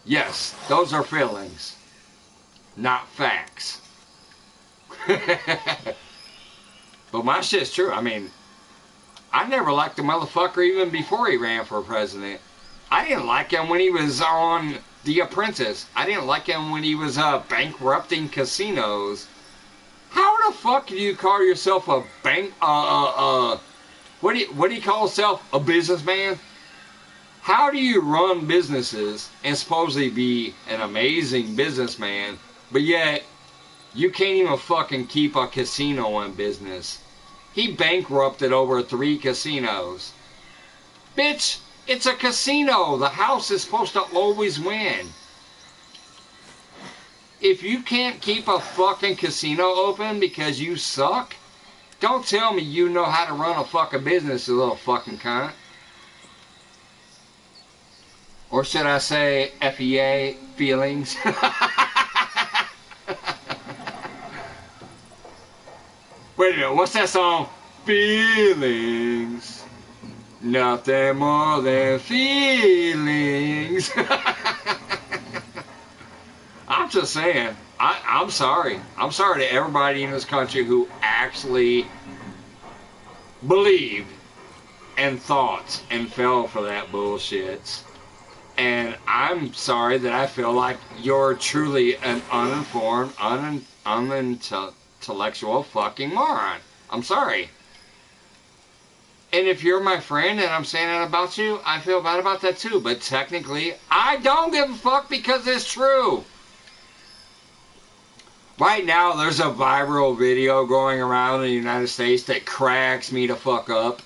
Yes, those are feelings, not facts. But my shit's true. I mean, I never liked the motherfucker even before he ran for president. I didn't like him when he was on The Apprentice. I didn't like him when he was bankrupting casinos. How the fuck do you call yourself a what do you call yourself? A businessman? How do you run businesses and supposedly be an amazing businessman, but yet you can't even fucking keep a casino in business? He bankrupted over 3 casinos. Bitch, it's a casino. The house is supposed to always win. If you can't keep a fucking casino open because you suck, don't tell me you know how to run a fucking business, you little fucking cunt. Or should I say FEA, feelings? Wait a minute, what's that song? Feelings. Nothing more than feelings. I'm just saying, I'm sorry. I'm sorry to everybody in this country who actually believed and thought and fell for that bullshit. And I'm sorry that I feel like you're truly an uninformed, unintellectual fucking moron. I'm sorry. And if you're my friend and I'm saying that about you, I feel bad about that too. But technically, I don't give a fuck because it's true. Right now, there's a viral video going around in the United States that cracks me the fuck up.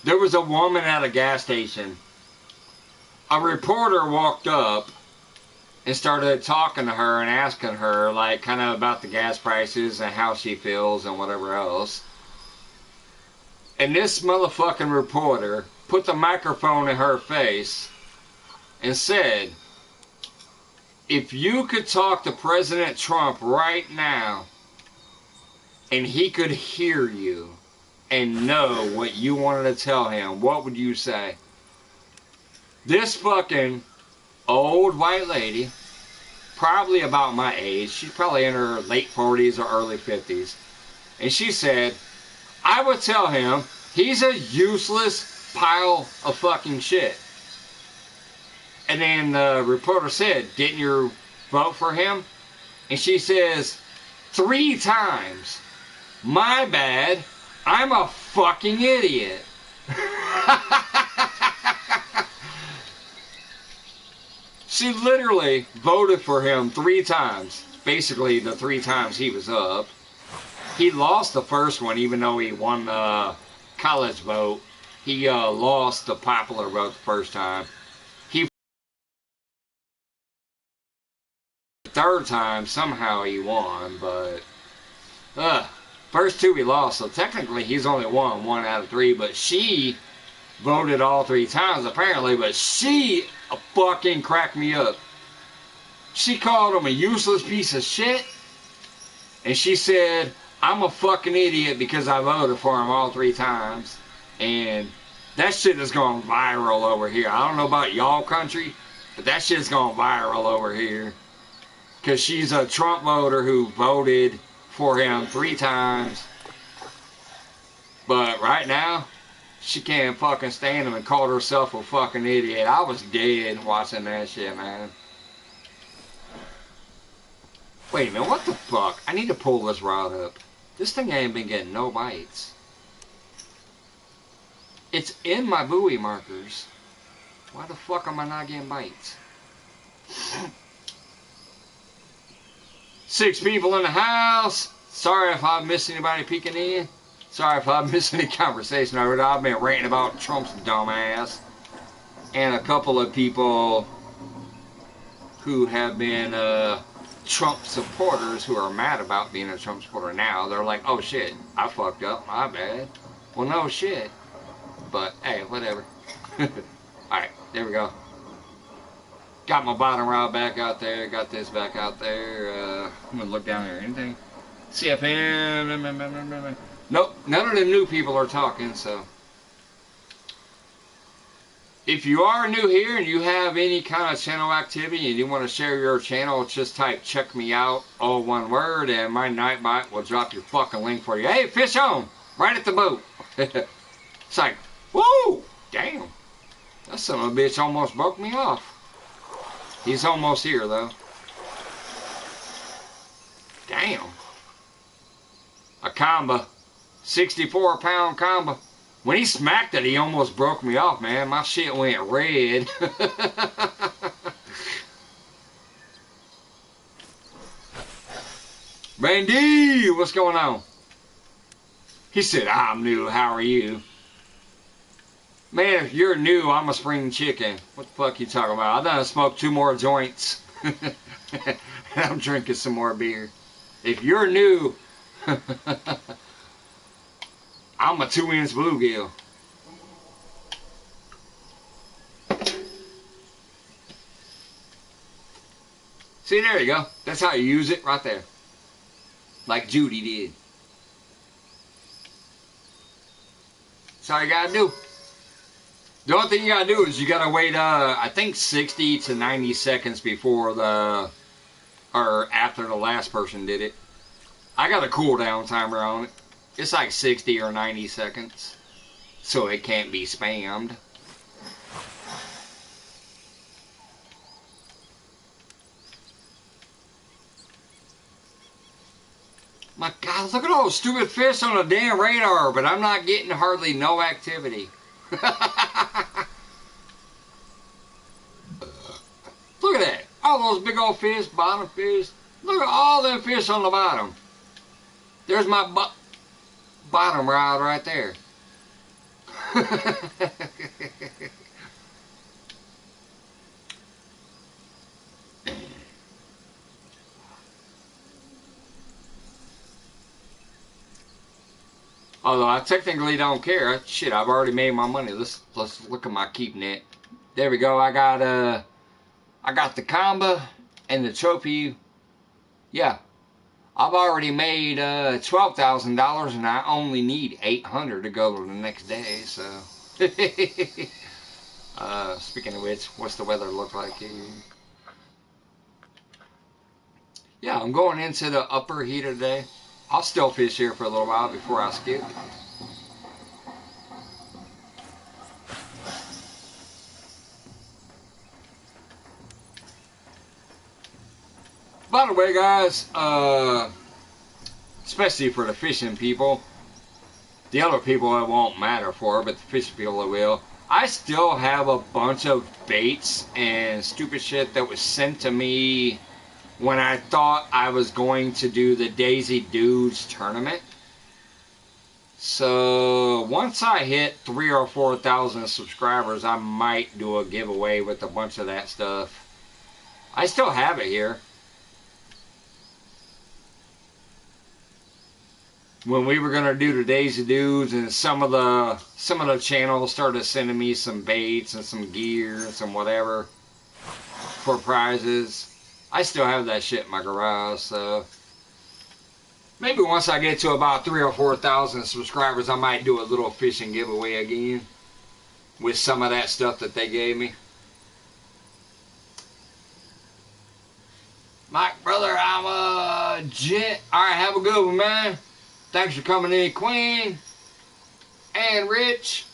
There was a woman at a gas station. A reporter walked up and started talking to her and asking her, like, kind of about the gas prices and how she feels and whatever else. And this motherfucking reporter put the microphone in her face and said, if you could talk to President Trump right now and he could hear you and know what you wanted to tell him, what would you say? This fucking old white lady, probably about my age, she's probably in her late 40s or early 50s, and she said, I would tell him he's a useless pile of fucking shit. And then the reporter said, didn't you vote for him? And she says, 3 times. My bad, I'm a fucking idiot. She literally voted for him 3 times. Basically, the 3 times he was up. He lost the first one, even though he won the college vote. He lost the popular vote the first time. He the 3rd time, somehow he won, but first 2 he lost. So technically, he's only won 1 out of 3. But she voted all 3 times, apparently. But she fucking cracked me up. She called him a useless piece of shit, and she said, I'm a fucking idiot because I voted for him all 3 times. And that shit is going viral over here. I don't know about y'all country, but that shit's going viral over here. Because she's a Trump voter who voted for him 3 times. But right now, she can't fucking stand him and called herself a fucking idiot. I was dead watching that shit, man. Wait a minute, what the fuck? I need to pull this rod up. This thing ain't been getting no bites. It's in my buoy markers. Why the fuck am I not getting bites? 6 people in the house. Sorry if I missed anybody peeking in. Sorry if I missed any conversation over there. I've been ranting about Trump's dumbass. And a couple of people who have been Trump supporters who are mad about being a Trump supporter now. They're like, oh shit, I fucked up, my bad. Well, no shit. But, hey, whatever. Alright, there we go. Got my bottom rod back out there. Got this back out there. I'm going to look down here. Anything? CFM. Nope, none of the new people are talking, so. If you are new here and you have any kind of channel activity and you want to share your channel, just type check me out, all one word, and my Nightbot will drop your fucking link for you. Hey, fish on! Right at the boat. It's like, whoa! Damn. That son of a bitch almost broke me off. He's almost here, though. Damn. A combo. 64-pound combo. When he smacked it, he almost broke me off, man. My shit went red. Randy, what's going on? He said, I'm new. How are you? Man, if you're new, I'm a spring chicken. What the fuck you talking about? I done smoked 2 more joints. And I'm drinking some more beer. If you're new, I'm a 2-inch bluegill. See, there you go. That's how you use it right there. Like Judy did. That's all you gotta do. The only thing you gotta do is you gotta wait, I think 60 to 90 seconds before or after the last person did it. I got a cooldown timer on it. It's like 60 or 90 seconds. So it can't be spammed. My God, look at all those stupid fish on the damn radar, but I'm not getting hardly no activity. Look at that. All those big old fish, bottom fish. Look at all them fish on the bottom. There's my bottom rod right there. Although I technically don't care. Shit, I've already made my money. Let's look at my keep net. There we go. I got the combo and the trophy. Yeah. I've already made $12,000 and I only need $800 to go to the next day, so. Speaking of which, what's the weather look like here? Yeah, I'm going into the upper heat today. I'll still fish here for a little while before I skip. By the way, guys, especially for the fishing people, the other people it won't matter for, but the fishing people it will. I still have a bunch of baits and stupid shit that was sent to me when I thought I was going to do the Daisy Dudes tournament. So once I hit 3,000 or 4,000 subscribers, I might do a giveaway with a bunch of that stuff. I still have it here. When we were gonna do the Daisy Dudes, and some of the channels started sending me some baits and some gear and some whatever for prizes. I still have that shit in my garage, so maybe once I get to about 3,000 or 4,000 subscribers, I might do a little fishing giveaway again with some of that stuff that they gave me. Mike, brother, I'm a jet. Alright, have a good one, man. Thanks for coming in, Queen and Rich.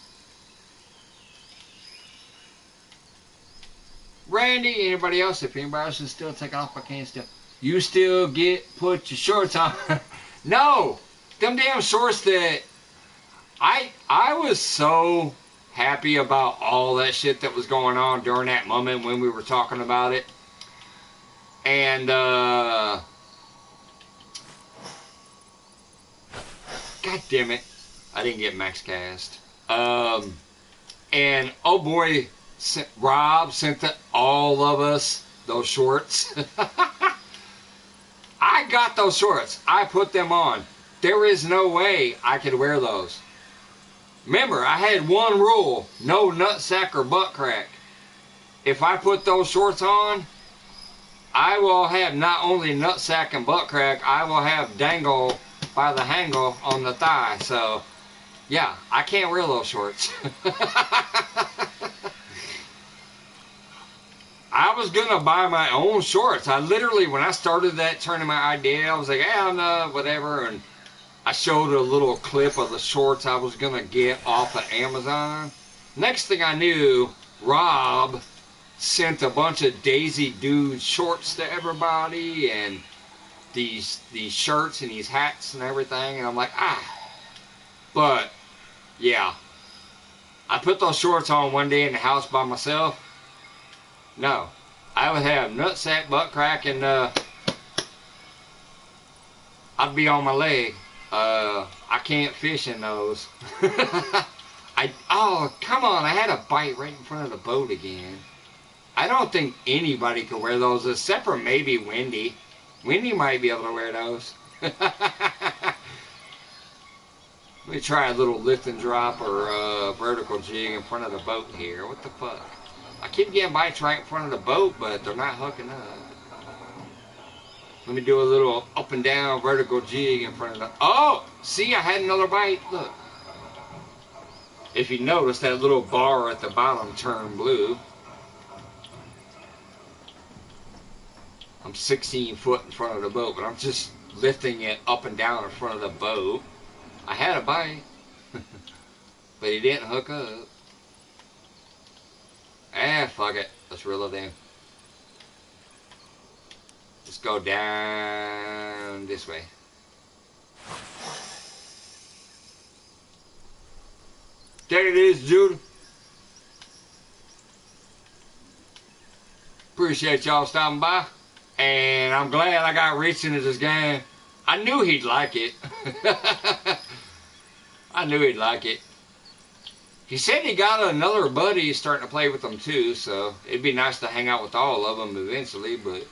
Randy, anybody else, if anybody else is still taking off, I can't still. You still put your shorts on. No, them damn shorts that I was so happy about all that shit that was going on during that moment when we were talking about it. And God damn it. I didn't get max cast. And oh boy, Rob sent all of us those shorts. I got those shorts. I put them on. There is no way I could wear those. Remember, I had one rule: no nutsack or butt crack. If I put those shorts on, I will have not only nutsack and butt crack, I will have dangle by the hangle on the thigh. So, yeah, I can't wear those shorts. I was going to buy my own shorts. I literally, when I started that tournament idea, I was like, whatever. And I showed a little clip of the shorts I was going to get off of Amazon. Next thing I knew, Rob sent a bunch of Daisy Dude shorts to everybody, and these shirts and these hats and everything. And I'm like, But, yeah. I put those shorts on one day in the house by myself. No. I would have nutsack, butt crack, and I'd be on my leg. I can't fish in those. Oh, come on. I had a bite right in front of the boat again. I don't think anybody could wear those except for maybe Wendy. Wendy might be able to wear those. Let me try a little lift and drop or vertical jig in front of the boat here. What the fuck? I keep getting bites right in front of the boat, but they're not hooking up. Let me do a little up and down vertical jig in front of the... Oh! See, I had another bite. Look. If you notice, that little bar at the bottom turned blue. I'm 16 foot in front of the boat, but I'm just lifting it up and down in front of the boat. I had a bite, but he didn't hook up. Fuck it. Let's reel it in. Let's go down this way. There it is, Judah. Appreciate y'all stopping by. And I'm glad I got Rich into this game. I knew he'd like it. I knew he'd like it. He said he got another buddy starting to play with them too, so it'd be nice to hang out with all of them eventually, but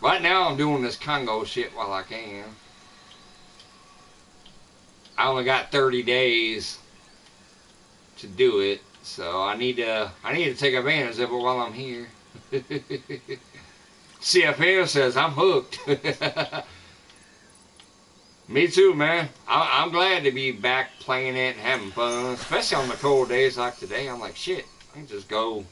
right now I'm doing this Congo shit while I can. I only got 30 days to do it, so I need to take advantage of it while I'm here. CFM says I'm hooked. Me too, man. I'm glad to be back playing it and having fun, especially on the cold days like today. I'm like, shit, I can just go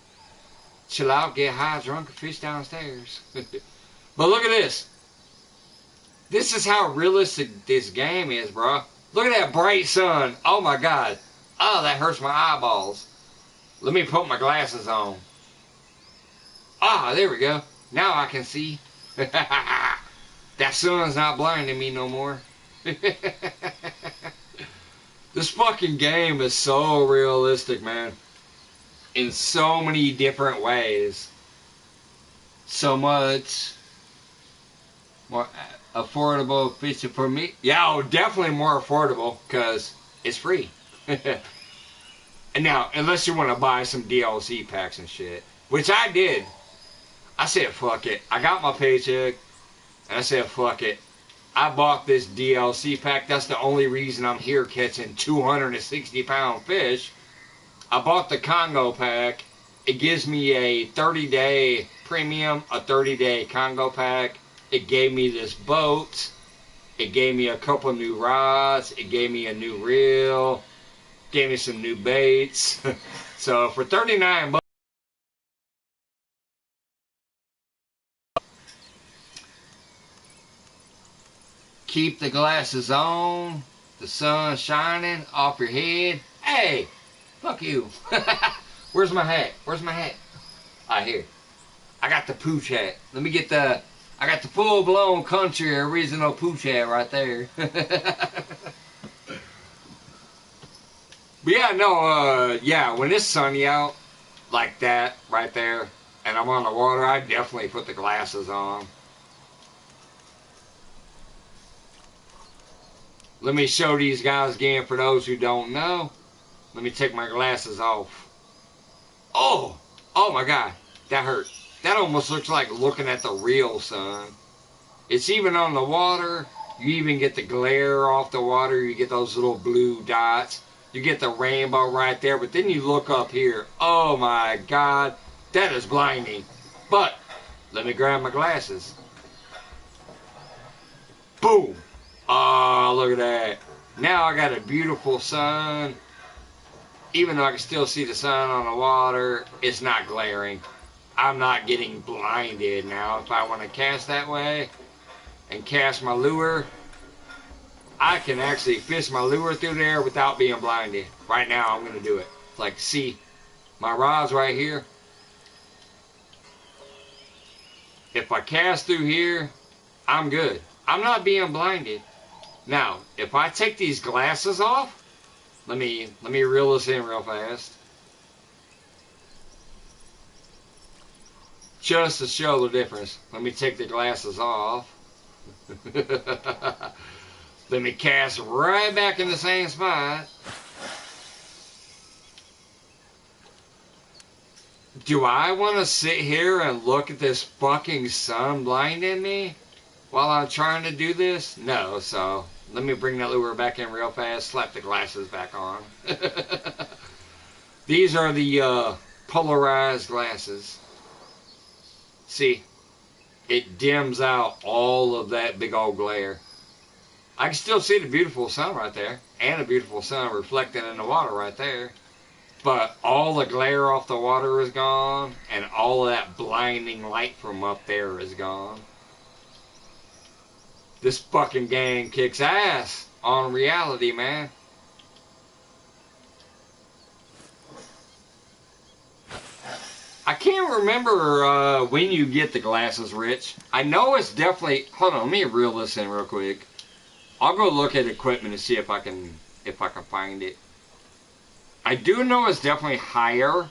chill out, get high, drunk, and fish downstairs. But look at this. This is how realistic this game is, bro. Look at that bright sun. Oh my god. Oh, that hurts my eyeballs. Let me put my glasses on. Ah, there we go. Now I can see. That sun's not blinding me no more. This fucking game is so realistic, man. In so many different ways. So much more affordable fishing for me. Yeah, oh, definitely more affordable because it's free. And now, unless you want to buy some DLC packs and shit, which I did. I said, fuck it. I got my paycheck, and I said, fuck it. I bought this DLC pack. That's the only reason I'm here catching 260-pound fish. I bought the Congo pack. It gives me a 30-day premium, a 30-day Congo pack. It gave me this boat. It gave me a couple new rods. It gave me a new reel. Gave me some new baits. So for 39 bucks, keep the glasses on, the sun shining off your head. Hey, fuck you. Where's my hat? Where's my hat? Ah, here. I got the pooch hat. Let me get the, I got the full-blown country original pooch hat right there. But yeah, no, yeah, when it's sunny out like that right there and I'm on the water, I definitely put the glasses on. Let me show these guys again for those who don't know. Let me take my glasses off. Oh! Oh my God. That hurt. That almost looks like looking at the real sun. It's even on the water. You even get the glare off the water. You get those little blue dots. You get the rainbow right there. But then you look up here. Oh my God. That is blinding. But let me grab my glasses. Boom. Oh, look at that. Now I got a beautiful sun. Even though I can still see the sun on the water, it's not glaring. I'm not getting blinded now. If I want to cast that way and cast my lure, I can actually fish my lure through there without being blinded. Right now, I'm going to do it. It's like, see, my rod's right here. If I cast through here, I'm good. I'm not being blinded. Now, if I take these glasses off, let me reel this in real fast. Just to show the difference. Let me take the glasses off. Let me cast right back in the same spot. Do I want to sit here and look at this fucking sun blinding me while I'm trying to do this? No, so let me bring that lure back in real fast, slap the glasses back on. These are the polarized glasses. See, it dims out all of that big old glare. I can still see the beautiful sun right there, and a beautiful sun reflecting in the water right there. But all the glare off the water is gone, and all of that blinding light from up there is gone. This fucking game kicks ass on reality, man. I can't remember when you get the glasses, Rich. I know it's definitely... Hold on, let me reel this in real quick. I'll go look at equipment and see if I can find it. I do know it's definitely higher,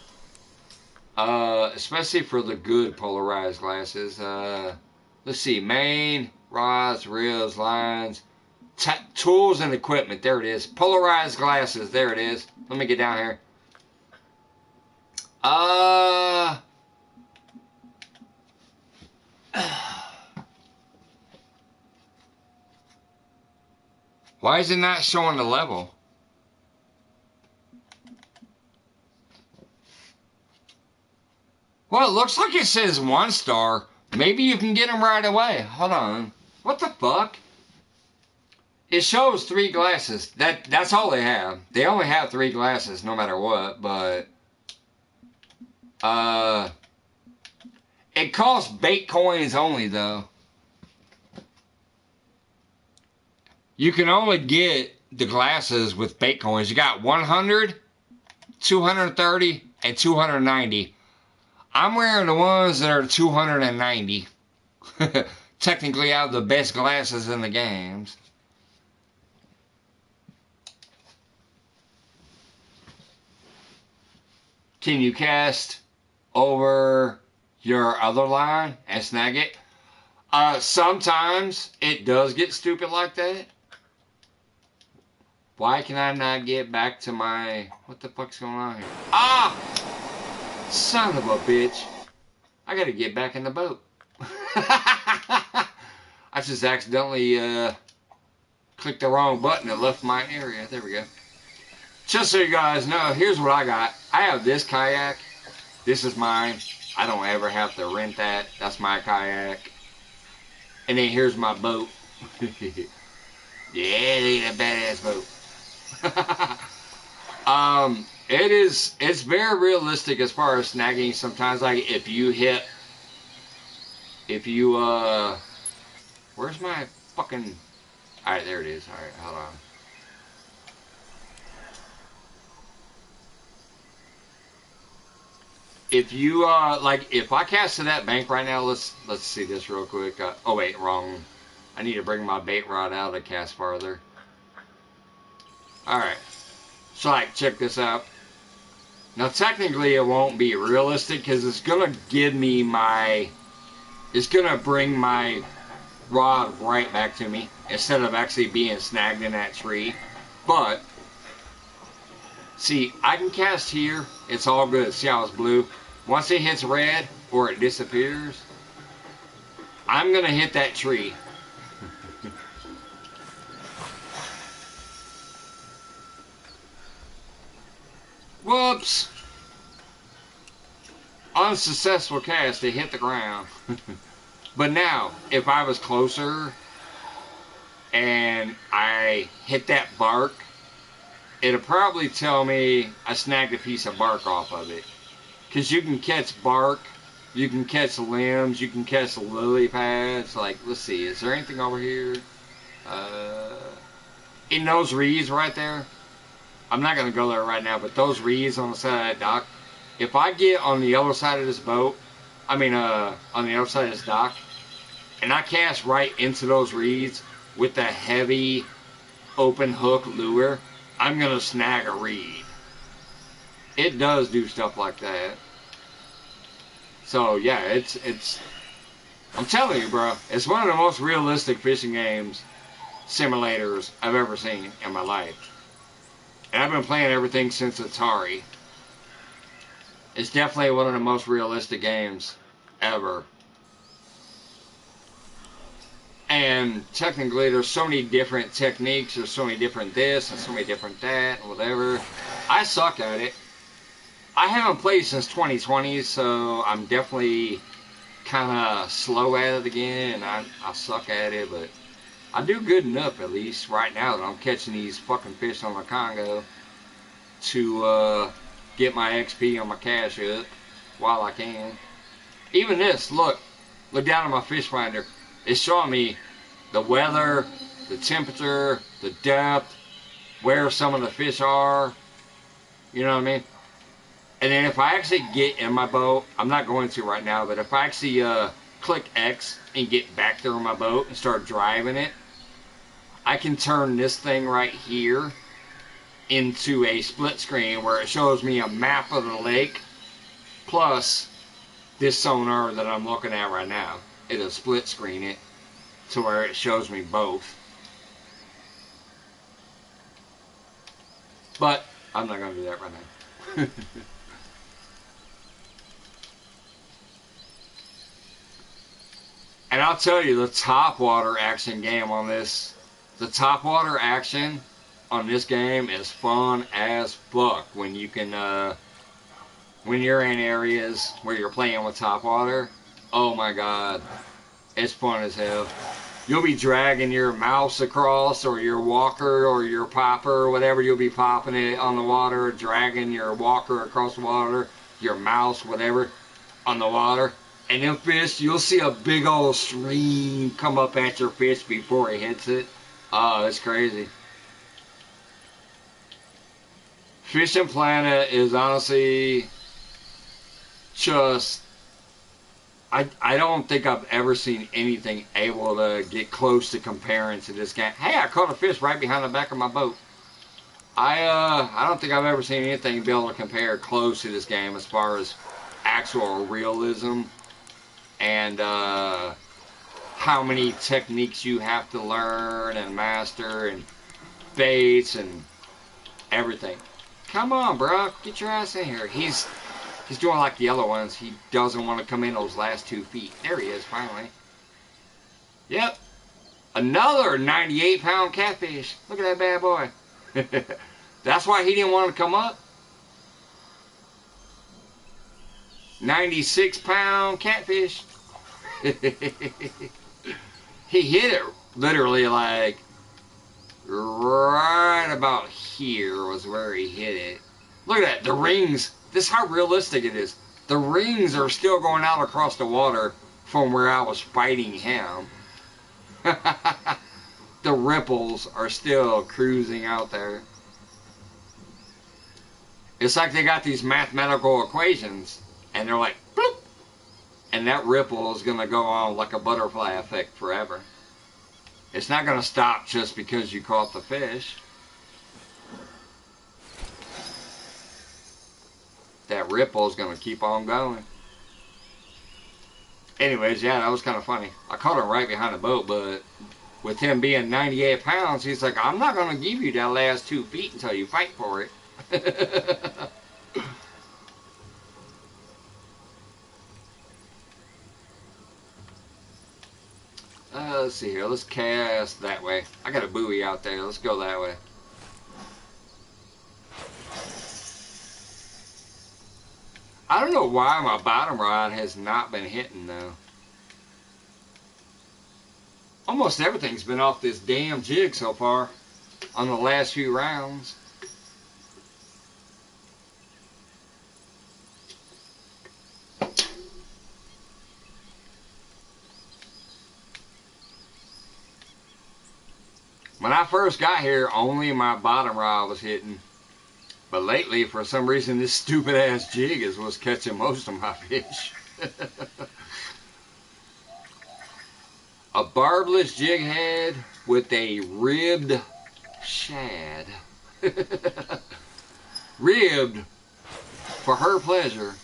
especially for the good polarized glasses. Let's see, main, rods, reels, lines, tools and equipment. There it is. Polarized glasses. There it is. Let me get down here. Why is it not showing the level? Well, it looks like it says 1 star. Maybe you can get them right away. Hold on. What the fuck? It shows 3 glasses. That's all they have. They only have 3 glasses no matter what, but... it costs bait coins only, though. You can only get the glasses with bait coins. You got 100, 230, and 290. I'm wearing the ones that are 290. Technically, I have the best glasses in the games. Can you cast over your other line and snag it? Sometimes it does get stupid like that. Why can I not get back to my... What the fuck's going on here? Ah! Son of a bitch. I gotta get back in the boat. I just accidentally clicked the wrong button and left my area. There we go. Just so you guys know, here's what I got. I have this kayak. This is mine. I don't ever have to rent that. That's my kayak. And then here's my boat. Yeah, look at that badass boat. It's very realistic as far as snagging. Sometimes, like, if you where's my fucking, alright, there it is. Alright, hold on. If you, like, if I cast to that bank right now, let's see this real quick. Oh wait, wrong. I need to bring my bait rod out to cast farther. Alright. So, like, check this out. Now, technically, it won't be realistic because it's going to give me my... It's going to bring my rod right back to me instead of actually being snagged in that tree. But see, I can cast here. It's all good. See how it's blue? Once it hits red or it disappears, I'm going to hit that tree. Whoops. Unsuccessful cast. It hit the ground. But now, if I was closer and I hit that bark, it'll probably tell me I snagged a piece of bark off of it. Because you can catch bark, you can catch limbs, you can catch lily pads. Like, let's see, is there anything over here? In those reeds right there, I'm not going to go there right now, but those reeds on the side of that dock, if I get on the other side of this boat, on the other side of this dock, and I cast right into those reeds with the heavy open hook lure, I'm going to snag a reed. It does do stuff like that. So yeah, it's I'm telling you, bro, it's one of the most realistic fishing games simulators I've ever seen in my life. And I've been playing everything since Atari. It's definitely one of the most realistic games ever. And technically, there's so many different techniques, there's so many different this, and so many different that, and whatever. I suck at it. I haven't played since 2020, so I'm definitely kind of slow at it again, and I suck at it, but I do good enough, at least, right now, that I'm catching these fucking fish on the Congo to get my XP on my cash up while I can. Even this, look down at my fish finder. It's showing me the weather, the temperature, the depth, where some of the fish are, you know what I mean? And then if I actually get in my boat, I'm not going to right now, but if I actually click X and get back there in my boat and start driving it, I can turn this thing right here into a split screen where it shows me a map of the lake plus this sonar that I'm looking at right now. It'll split screen it to where it shows me both. But I'm not going to do that right now. And I'll tell you, the topwater action game on this, the topwater action on this game is fun as fuck when you can, when you're in areas where you're playing with topwater. Oh my god, it's fun as hell. You'll be dragging your mouse across, or your walker, or your popper, or whatever. You'll be popping it on the water, dragging your walker across the water, your mouse, whatever, on the water. And them fish, you'll see a big old stream come up at your fish before it hits it. Oh, it's crazy. Fishing Planet is honestly just... I don't think I've ever seen anything able to get close to comparing to this game. Hey, I caught a fish right behind the back of my boat. I don't think I've ever seen anything be able to compare close to this game as far as actual realism and how many techniques you have to learn and master and baits and everything. Come on, bro, get your ass in here. He's doing like the other ones. He doesn't want to come in those last 2 feet. There he is, finally. Yep. Another 98-pound catfish. Look at that bad boy. That's why he didn't want to come up. 96-pound catfish. He hit it literally like right about here was where he hit it. Look at that. The rings. This is how realistic it is. The rings are still going out across the water from where I was fighting him. The ripples are still cruising out there. It's like they got these mathematical equations, and they're like, bloop, and that ripple is going to go on like a butterfly effect forever. It's not going to stop just because you caught the fish. That ripple is going to keep on going. Anyways, yeah, that was kind of funny. I caught him right behind the boat, but with him being 98 pounds, he's like, I'm not going to give you that last 2 feet until you fight for it. Let's see here. Let's cast that way. I got a buoy out there. Let's go that way. I don't know why my bottom rod has not been hitting, though. Almost everything's been off this damn jig so far on the last few rounds. When I first got here, only my bottom rod was hitting. But lately, for some reason, this stupid ass jig is what's catching most of my fish. A barbless jig head with a ribbed shad. Ribbed for her pleasure.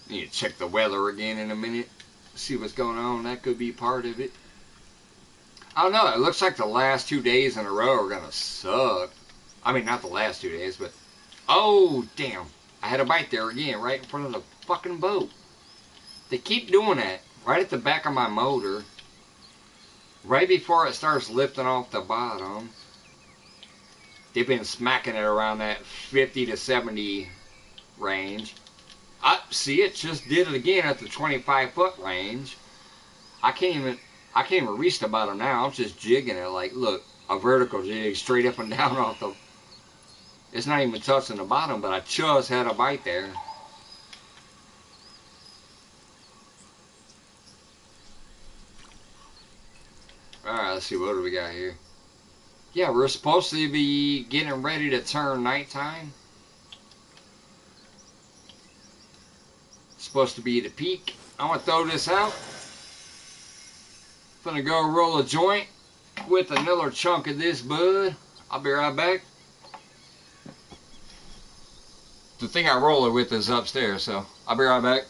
Need to check the weather again in a minute. See what's going on. That could be part of it. I don't know. It looks like the last 2 days in a row are going to suck. I mean, not the last 2 days, but... Oh, damn. I had a bite there again, right in front of the fucking boat. They keep doing that. Right at the back of my motor. Right before it starts lifting off the bottom. They've been smacking it around that 50 to 70 range. See, it just did it again at the 25-foot range. I can't even reach the bottom now. I'm just jigging it like, look, a vertical jig straight up and down off the... It's not even touching the bottom, but I just had a bite there. Alright, let's see, what do we got here? Yeah, we're supposed to be getting ready to turn nighttime. Supposed to be the peak. I'm going to throw this out. Gonna go roll a joint with another chunk of this bud. I'll be right back. The thing I roll it with is upstairs, so I'll be right back.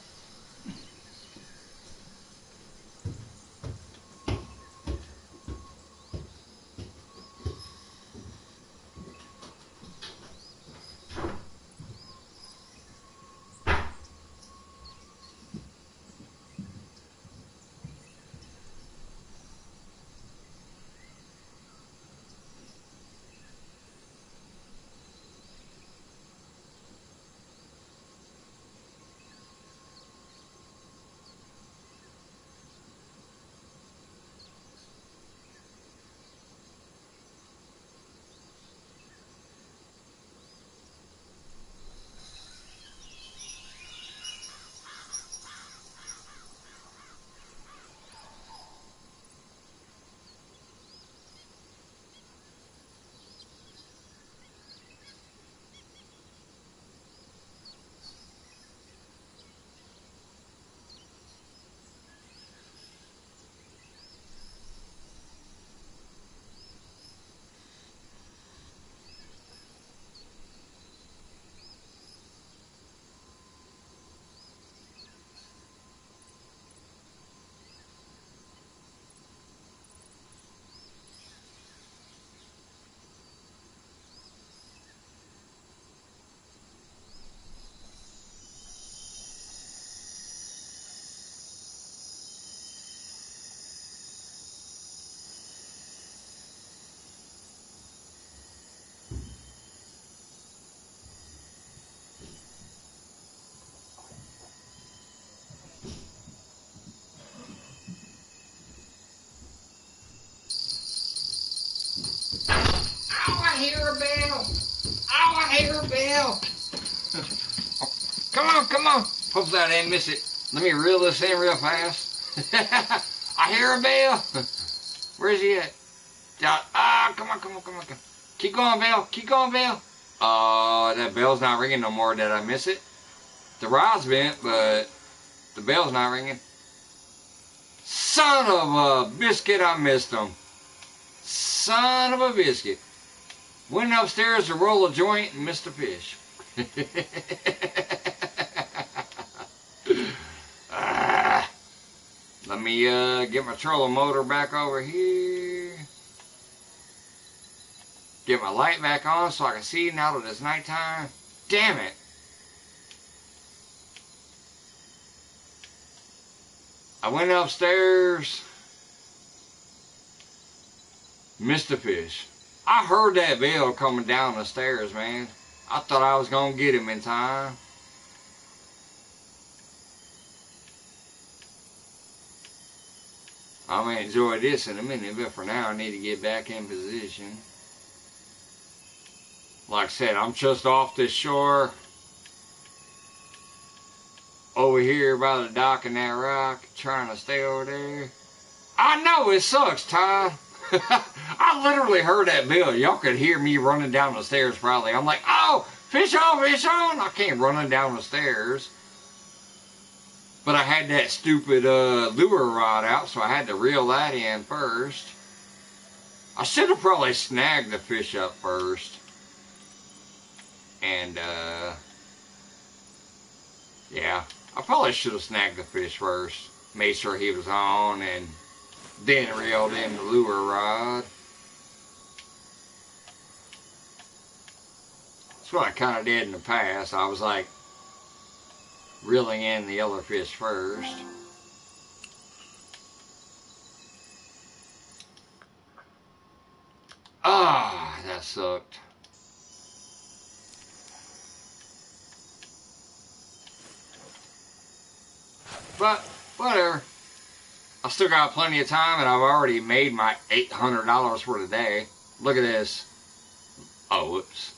hear a bell. Oh, I hear a bell. Come on, come on. Hopefully I didn't miss it. Let me reel this in real fast. I hear a bell. Where is he at? Come on, come on, come on, come on. Keep going, bell. Keep going, bell. That bell's not ringing no more. Did I miss it? The rod's bent, but the bell's not ringing. Son of a biscuit, I missed him. Son of a biscuit. Went upstairs to roll a joint and missed a fish. Let me get my trolling motor back over here. Get my light back on so I can see now that it's nighttime. Damn it. I went upstairs. Missed a fish. I heard that bell coming down the stairs, man. I thought I was going to get him in time. I'm going to enjoy this in a minute, but for now I need to get back in position. Like I said, I'm just off this shore. Over here by the dock and that rock, trying to stay over there. I know it sucks, Ty. I literally heard that bell. Y'all could hear me running down the stairs probably. I'm like, oh, fish on, fish on. I came running down the stairs. But I had that stupid lure rod out, so I had to reel that in first. I should have probably snagged the fish up first. And, yeah, I probably should have snagged the fish first. Made sure he was on and then reeled in the lure rod. That's what I kind of did in the past. I was like reeling in the other fish first. Ah, that sucked. But whatever. I still got plenty of time, and I've already made my $800 for today. Look at this. Oh, whoops.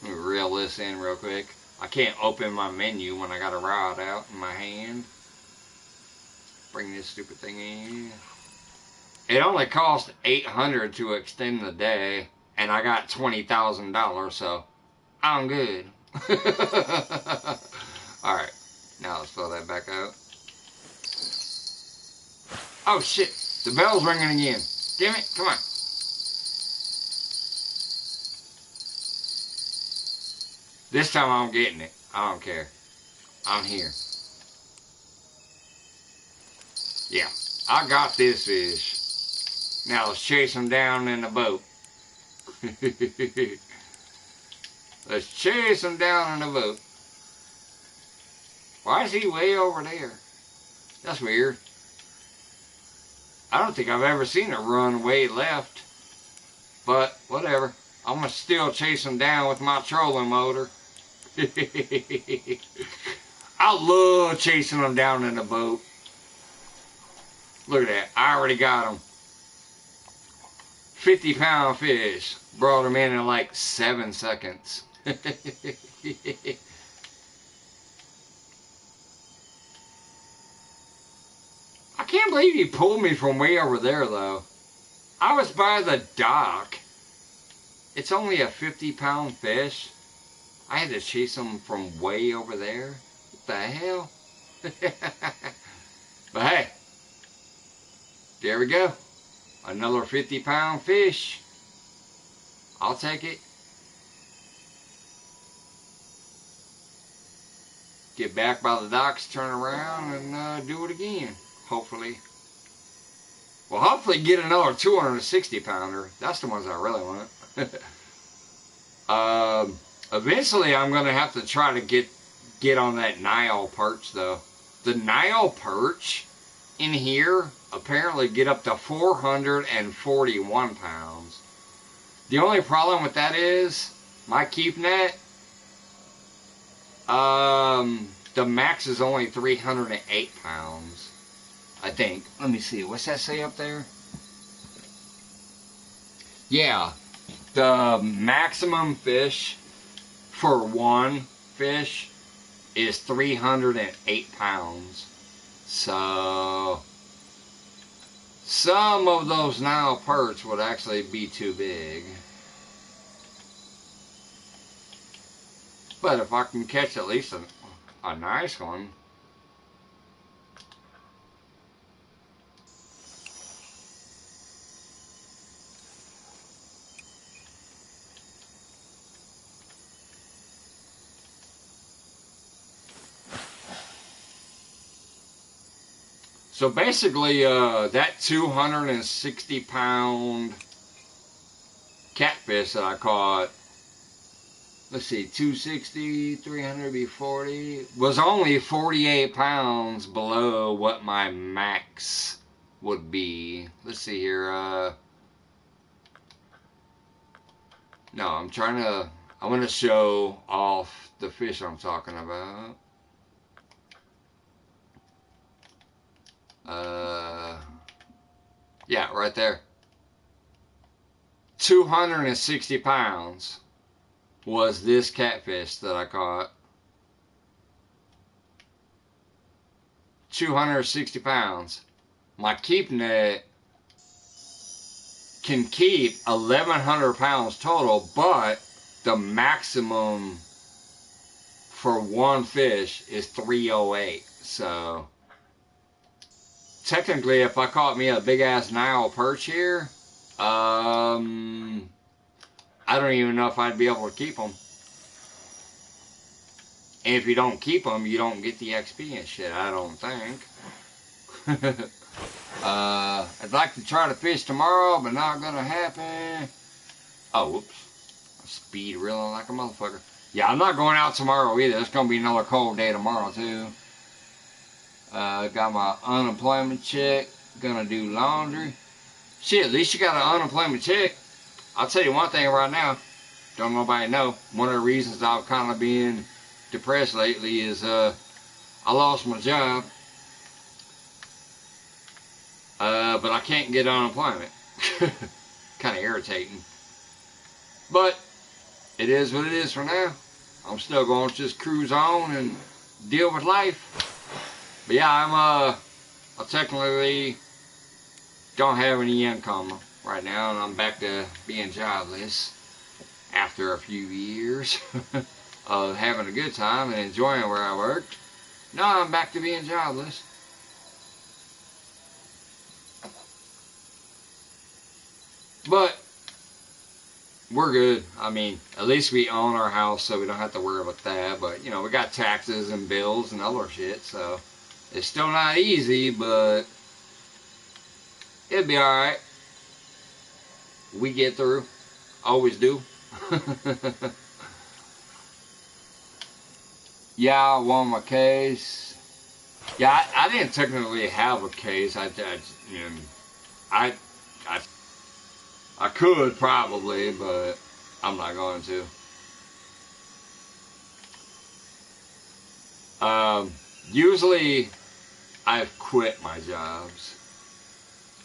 Let me reel this in real quick. I can't open my menu when I got a rod out in my hand. Bring this stupid thing in. It only cost $800 to extend the day, and I got $20,000, so I'm good. Alright, now let's throw that back out. Oh shit, the bell's ringing again. Damn it, come on. This time I'm getting it. I don't care. I'm here. Yeah, I got this fish. Now let's chase him down in the boat. Let's chase him down in the boat. Why is he way over there? That's weird. I don't think I've ever seen it run way left. But whatever. I'm going to still chase him down with my trolling motor. I love chasing them down in the boat. Look at that. I already got him. 50-pound fish. Brought him in like 7 seconds. I can't believe he pulled me from way over there, though. I was by the dock. It's only a 50-pound fish. I had to chase him from way over there. What the hell? But hey, there we go. Another 50-pound fish. I'll take it. Get back by the docks, turn around, and do it again. Hopefully. Well, hopefully get another 260-pounder. That's the ones I really want. Eventually, I'm going to have to try to get on that Nile perch, though. The Nile perch in here apparently get up to 441 pounds. The only problem with that is my keep net. The max is only 308 pounds. I think. Let me see. What's that say up there? Yeah. The maximum fish for one fish is 308 pounds. So some of those Nile perch would actually be too big. But if I can catch at least a nice one. So basically, that 260 pound catfish that I caught, let's see, 260, 300 be 40, was only 48 pounds below what my max would be. Let's see here. No, I want to show off the fish I'm talking about. Yeah, right there. 260 pounds was this catfish that I caught. 260 pounds. My keep net can keep 1,100 pounds total, but the maximum for one fish is 308. So technically, if I caught me a big ass Nile perch here, I don't even know if I'd be able to keep them. And if you don't keep them, you don't get the XP and shit, I don't think. I'd like to try to fish tomorrow, but not gonna happen. Oh, whoops. Speed reeling like a motherfucker. Yeah, I'm not going out tomorrow either. It's gonna be another cold day tomorrow, too. Got my unemployment check. Gonna do laundry. Shit, at least you got an unemployment check. I'll tell you one thing right now. Don't nobody know. One of the reasons I've kind of been depressed lately is I lost my job. But I can't get unemployment. Kind of irritating. But it is what it is for now. I'm still going to just cruise on and deal with life. But yeah, I technically don't have any income right now, and I'm back to being jobless after a few years of having a good time and enjoying where I worked. Now I'm back to being jobless. But we're good. I mean, at least we own our house, so we don't have to worry about that. But, you know, we got taxes and bills and other shit, so it's still not easy, but it'll be alright. We get through. Always do. Yeah, I won my case. Yeah, I didn't technically have a case. I could probably, but I'm not going to. Usually, I've quit my jobs.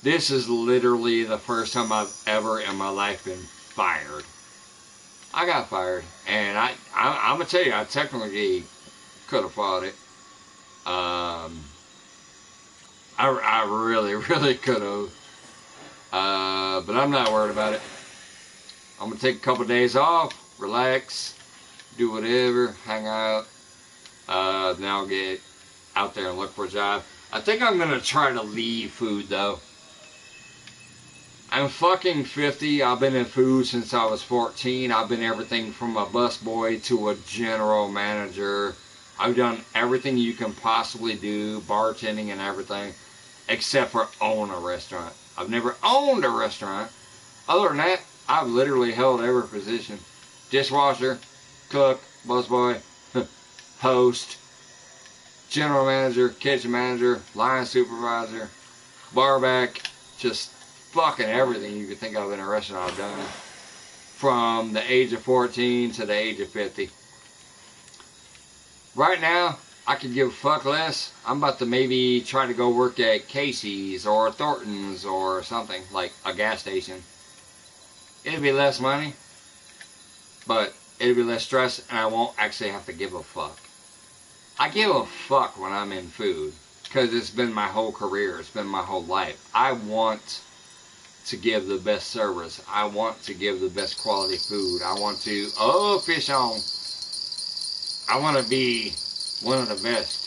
This is literally the first time I've ever in my life been fired. I got fired, and I'm gonna tell you, I technically could have fought it. I really, really could have. But I'm not worried about it. I'm gonna take a couple days off, relax, do whatever, hang out. Then I'll get out there and look for a job. I think I'm gonna try to leave food though. I'm fucking 50. I've been in food since I was 14. I've been everything from a busboy to a general manager. I've done everything you can possibly do, bartending and everything, except for own a restaurant. I've never owned a restaurant. Other than that, I've literally held every position. Dishwasher, cook, busboy, host, general manager, kitchen manager, line supervisor, barback, just fucking everything you could think of in a restaurant I've done. From the age of 14 to the age of 50. Right now, I could give a fuck less. I'm about to maybe try to go work at Casey's or Thornton's or something, like a gas station. It'll be less money, but it'll be less stress, and I won't actually have to give a fuck. I give a fuck when I'm in food, because it's been my whole career. It's been my whole life. I want to give the best service. I want to give the best quality food. I want to, fish on. I want to be one of the best.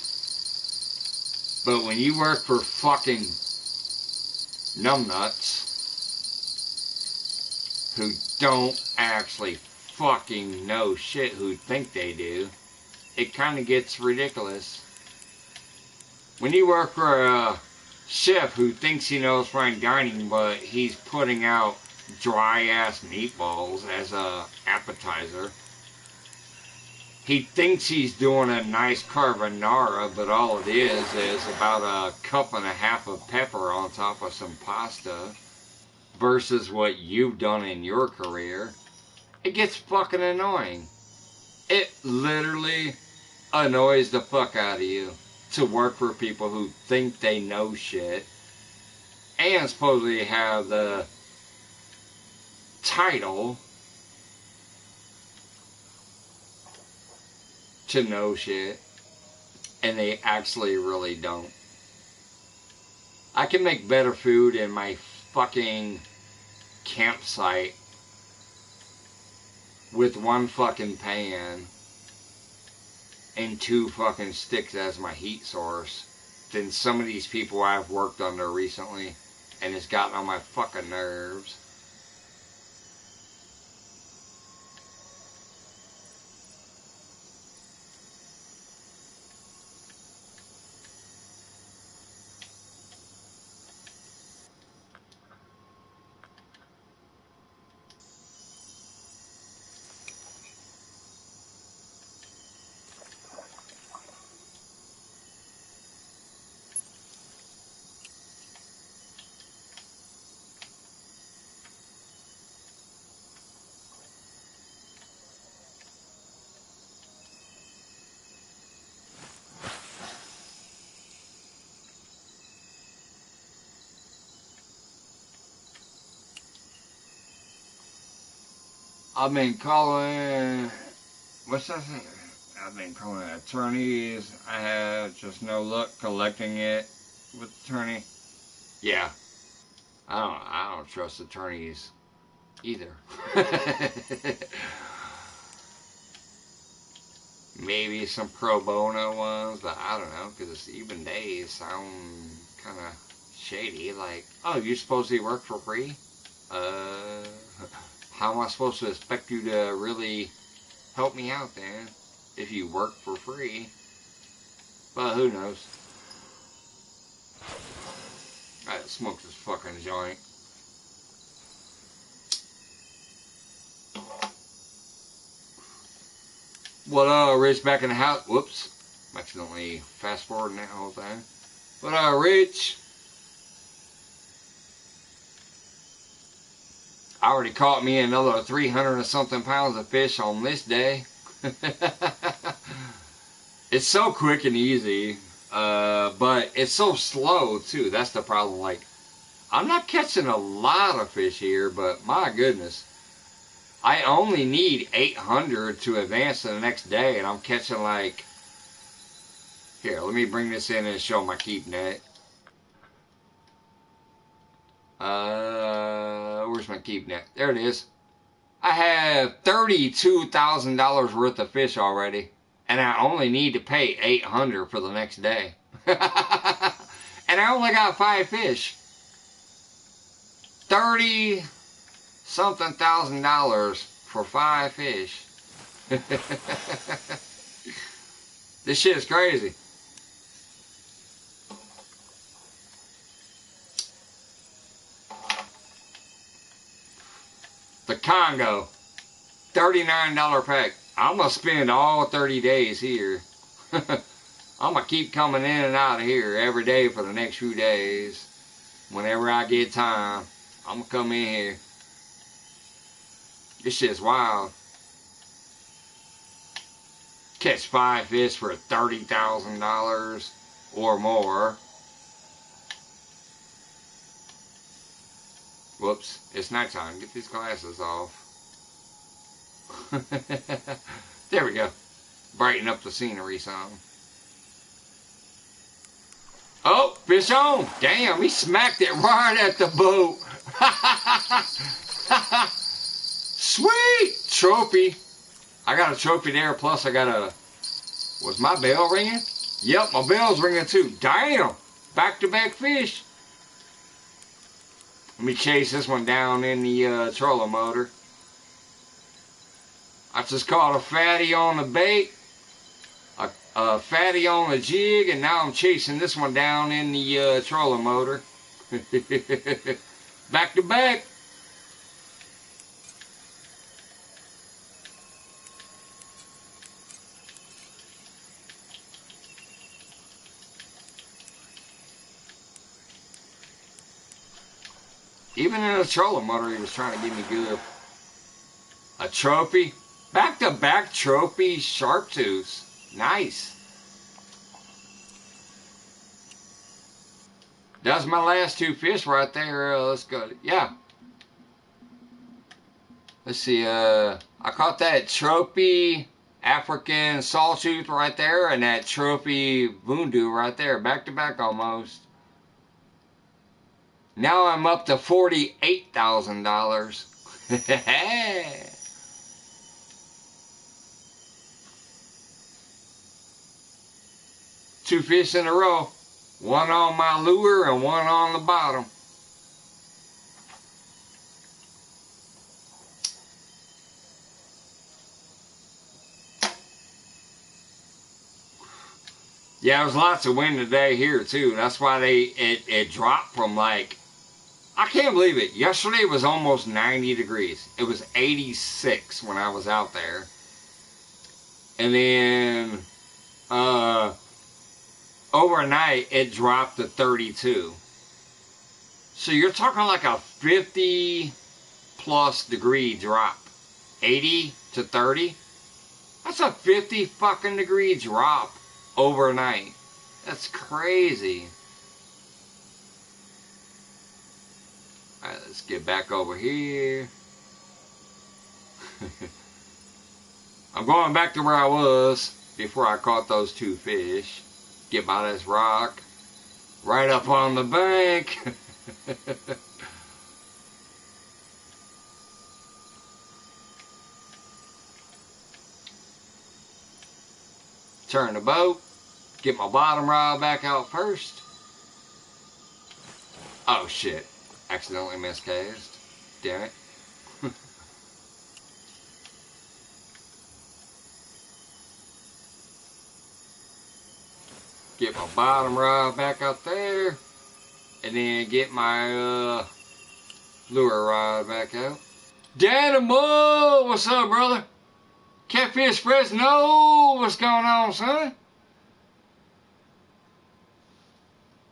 But when you work for fucking numbnuts who don't actually fucking know shit, who think they do, it kind of gets ridiculous. When you work for chef who thinks he knows fine dining, but he's putting out dry ass meatballs as a appetizer. He thinks he's doing a nice carbonara, but all it is about a cup and a half of pepper on top of some pasta versus what you've done in your career. It gets fucking annoying. It literally annoys the fuck out of you to work for people who think they know shit and supposedly have the title to know shit, and they actually really don't. I can make better food in my fucking campsite with one fucking pan and 2 fucking sticks as my heat source than some of these people I've worked under recently, and it's gotten on my fucking nerves. I've been calling, what's that thing? I've been calling attorneys. I have just no luck collecting it with attorney. Yeah, I don't trust attorneys either. Maybe some pro bono ones, but I don't know, because even they sound kind of shady. Like, oh, you supposedly work for free? How am I supposed to expect you to really help me out then if you work for free? But who knows? I smoked this fucking joint. What Rich back in the house? Whoops. I'm accidentally fast forwarding that whole thing. What Rich? I already caught me another 300 and something pounds of fish on this day. It's so quick and easy, but it's so slow too. That's the problem. Like, I'm not catching a lot of fish here, but my goodness, I only need 800 to advance to the next day, and I'm catching like, here, let me bring this in and show my keep net. Where's my keep net? There it is. I have $32,000 worth of fish already, and I only need to pay 800 for the next day. And I only got 5 fish. 30 something $1,000 for 5 fish. This shit is crazy. The Congo, $39 pack. I'm going to spend all 30 days here. I'm going to keep coming in and out of here every day for the next few days. Whenever I get time, I'm going to come in here. This shit's wild. Catch 5 fish for $30,000 or more. Whoops, it's nighttime. Get these glasses off. There we go. Brighten up the scenery some. Oh, fish on. Damn, he smacked it right at the boat. Sweet trophy. I got a trophy there, plus I got a... Was my bell ringing? Yep, my bell's ringing too. Damn, back-to-back fish. Let me chase this one down in the trolling motor. I just caught a fatty on the bait. A fatty on the jig, and now I'm chasing this one down in the trolling motor. Back to back. Even in a trolling motor, he was trying to give me good. A trophy. Back-to-back trophy sharp tooths. Nice. That's my last two fish right there. Let's go. Yeah. Let's see. I caught that trophy African sawtooth right there and that trophy voodoo right there. Back-to-back almost. Now I'm up to $48,000. Two fish in a row. One on my lure and one on the bottom. Yeah, there was lots of wind today here too. That's why it dropped from like, I can't believe it. Yesterday it was almost 90 degrees. It was 86 when I was out there. And then overnight it dropped to 32. So you're talking like a 50 plus degree drop. 80 to 30. That's a 50 fucking degree drop overnight. That's crazy. Alright, let's get back over here. I'm going back to where I was before I caught those two fish. Get by this rock. Right up on the bank. Turn the boat. Get my bottom rod back out first. Oh shit. Accidentally miscast. Damn it. Get my bottom rod back out there. And then get my lure rod back out. Danimal! What's up, brother? Catfish Fresno! What's going on, son?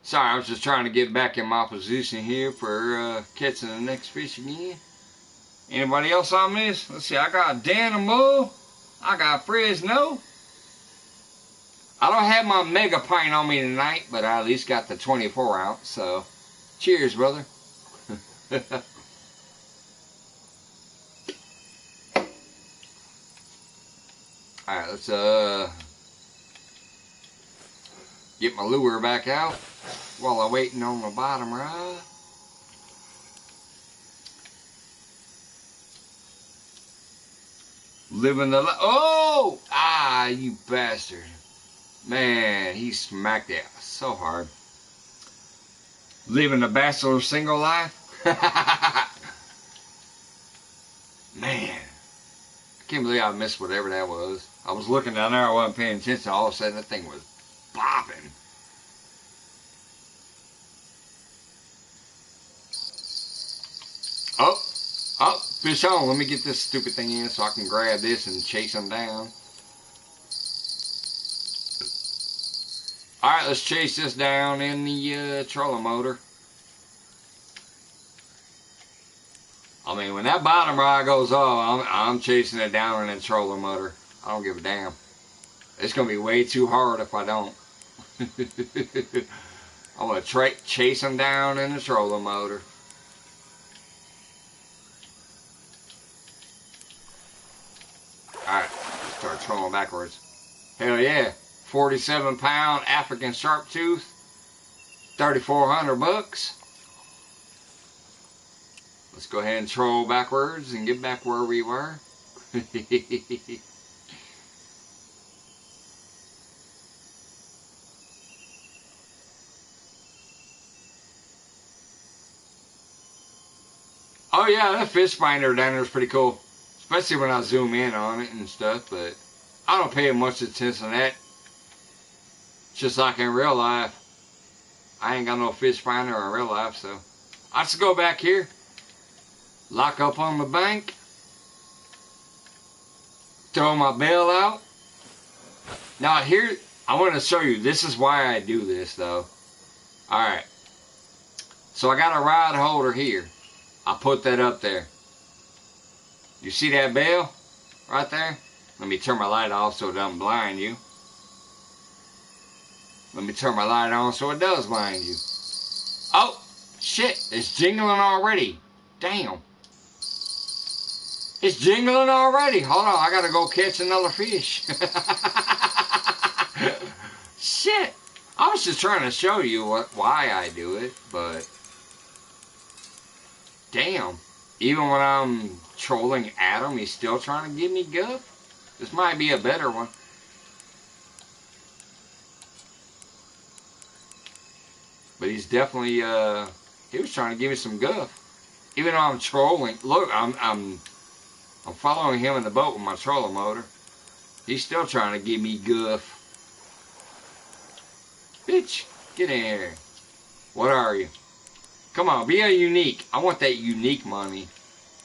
Sorry, I was just trying to get back in my position here for catching the next fish again. Anybody else on this? Let's see, I got Danimal. I got Fresno. I don't have my mega pint on me tonight, but I at least got the 24 ounce, so cheers, brother. Alright, let's get my lure back out while I'm waiting on the bottom rod. Living the life. Oh! Ah, you bastard. Man, he smacked it so hard. Living the bachelor single life. Man. I can't believe I missed whatever that was. I was looking down there, I wasn't paying attention. All of a sudden, that thing was bopping. Oh, fish on. Let me get this stupid thing in so I can grab this and chase them down. Alright, let's chase this down in the trolling motor. I mean, when that bottom rod goes off, I'm chasing it down in the trolling motor. I don't give a damn. It's going to be way too hard if I don't. I'm going to chase them down in the trolling motor. Alright, start trolling backwards. Hell yeah. 47-pound African sharp tooth. 3,400 bucks. Let's go ahead and troll backwards and get back where we were. Oh yeah, that fish finder down there is pretty cool. Especially when I zoom in on it and stuff, but I don't pay much attention to that. Just like in real life, I ain't got no fish finder in real life, so I just go back here, lock up on the bank, throw my bail out. Now here, I want to show you, this is why I do this though. Alright, so I got a rod holder here. I put that up there. You see that bail right there? Let me turn my light off so it doesn't blind you. Let me turn my light on so it does blind you. Oh, shit, it's jingling already. Damn. It's jingling already. Hold on, I gotta go catch another fish. Shit. I was just trying to show you why I do it, but damn. Even when I'm trolling Adam, he's still trying to give me guff. This might be a better one. But he's definitely, he was trying to give me some guff. Even though I'm trolling. Look, I'm following him in the boat with my trolling motor. He's still trying to give me guff. Bitch, get in here. What are you? Come on, be a unique. I want that unique money.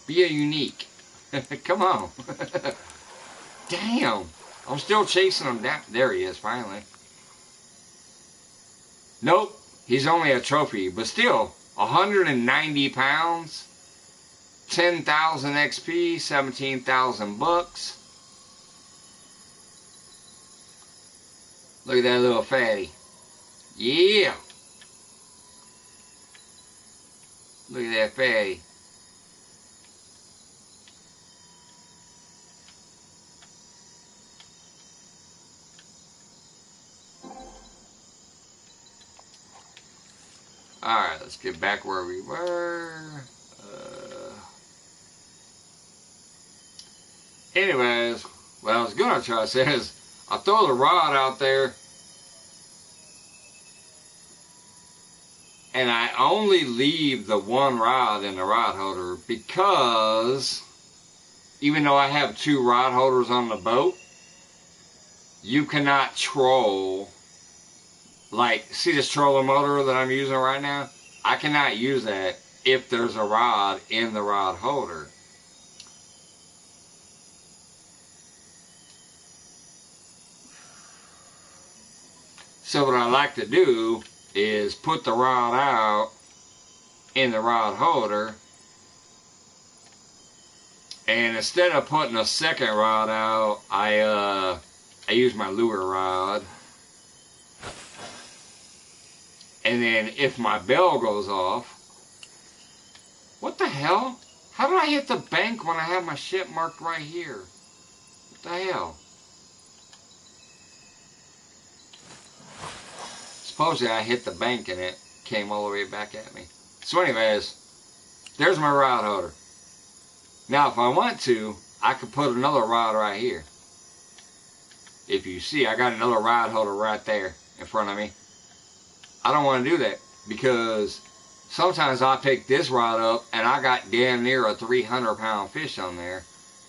Be a unique. Come on. Damn. I'm still chasing him down. There he is, finally. Nope. He's only a trophy, but still, 190 pounds, 10,000 XP, 17,000 bucks. Look at that little fatty. Yeah. Look at that fatty. Alright, let's get back where we were. Anyways, what I was going to try to say is, I throw the rod out there, and I only leave the one rod in the rod holder because, even though I have two rod holders on the boat, you cannot troll. Like, see this trolling motor that I'm using right now? I cannot use that if there's a rod in the rod holder. So what I like to do is put the rod out in the rod holder, and instead of putting a second rod out, I use my lure rod. And then if my bell goes off, what the hell? How did I hit the bank when I have my shit marked right here? What the hell? Supposedly I hit the bank and it came all the way back at me. So anyways, there's my rod holder. Now if I want to, I could put another rod right here. If you see, I got another rod holder right there in front of me. I don't want to do that because sometimes I pick this rod up and I got damn near a 300-pound fish on there.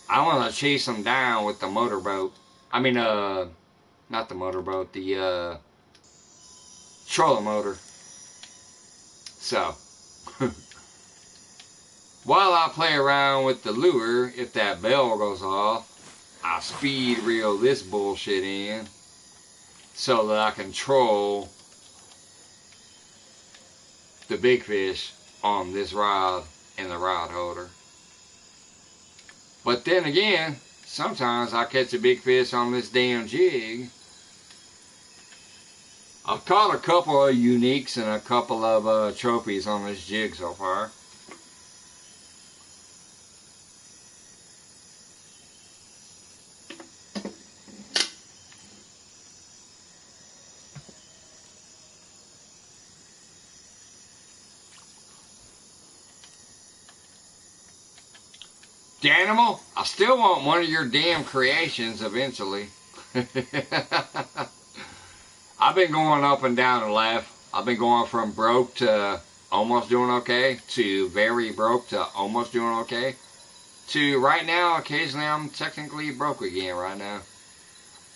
I want to chase them down with the motorboat. I mean, not the motorboat, the trolling motor. So, while I play around with the lure, if that bell goes off, I speed reel this bullshit in so that I can troll the big fish on this rod and the rod holder. But then again, sometimes I catch a big fish on this damn jig. I've caught a couple of uniques and a couple of trophies on this jig so far. Danimal, I still want one of your damn creations eventually. I've been going up and down the left. I've been going from broke to almost doing okay, to very broke to almost doing okay, to right now, occasionally I'm technically broke again right now.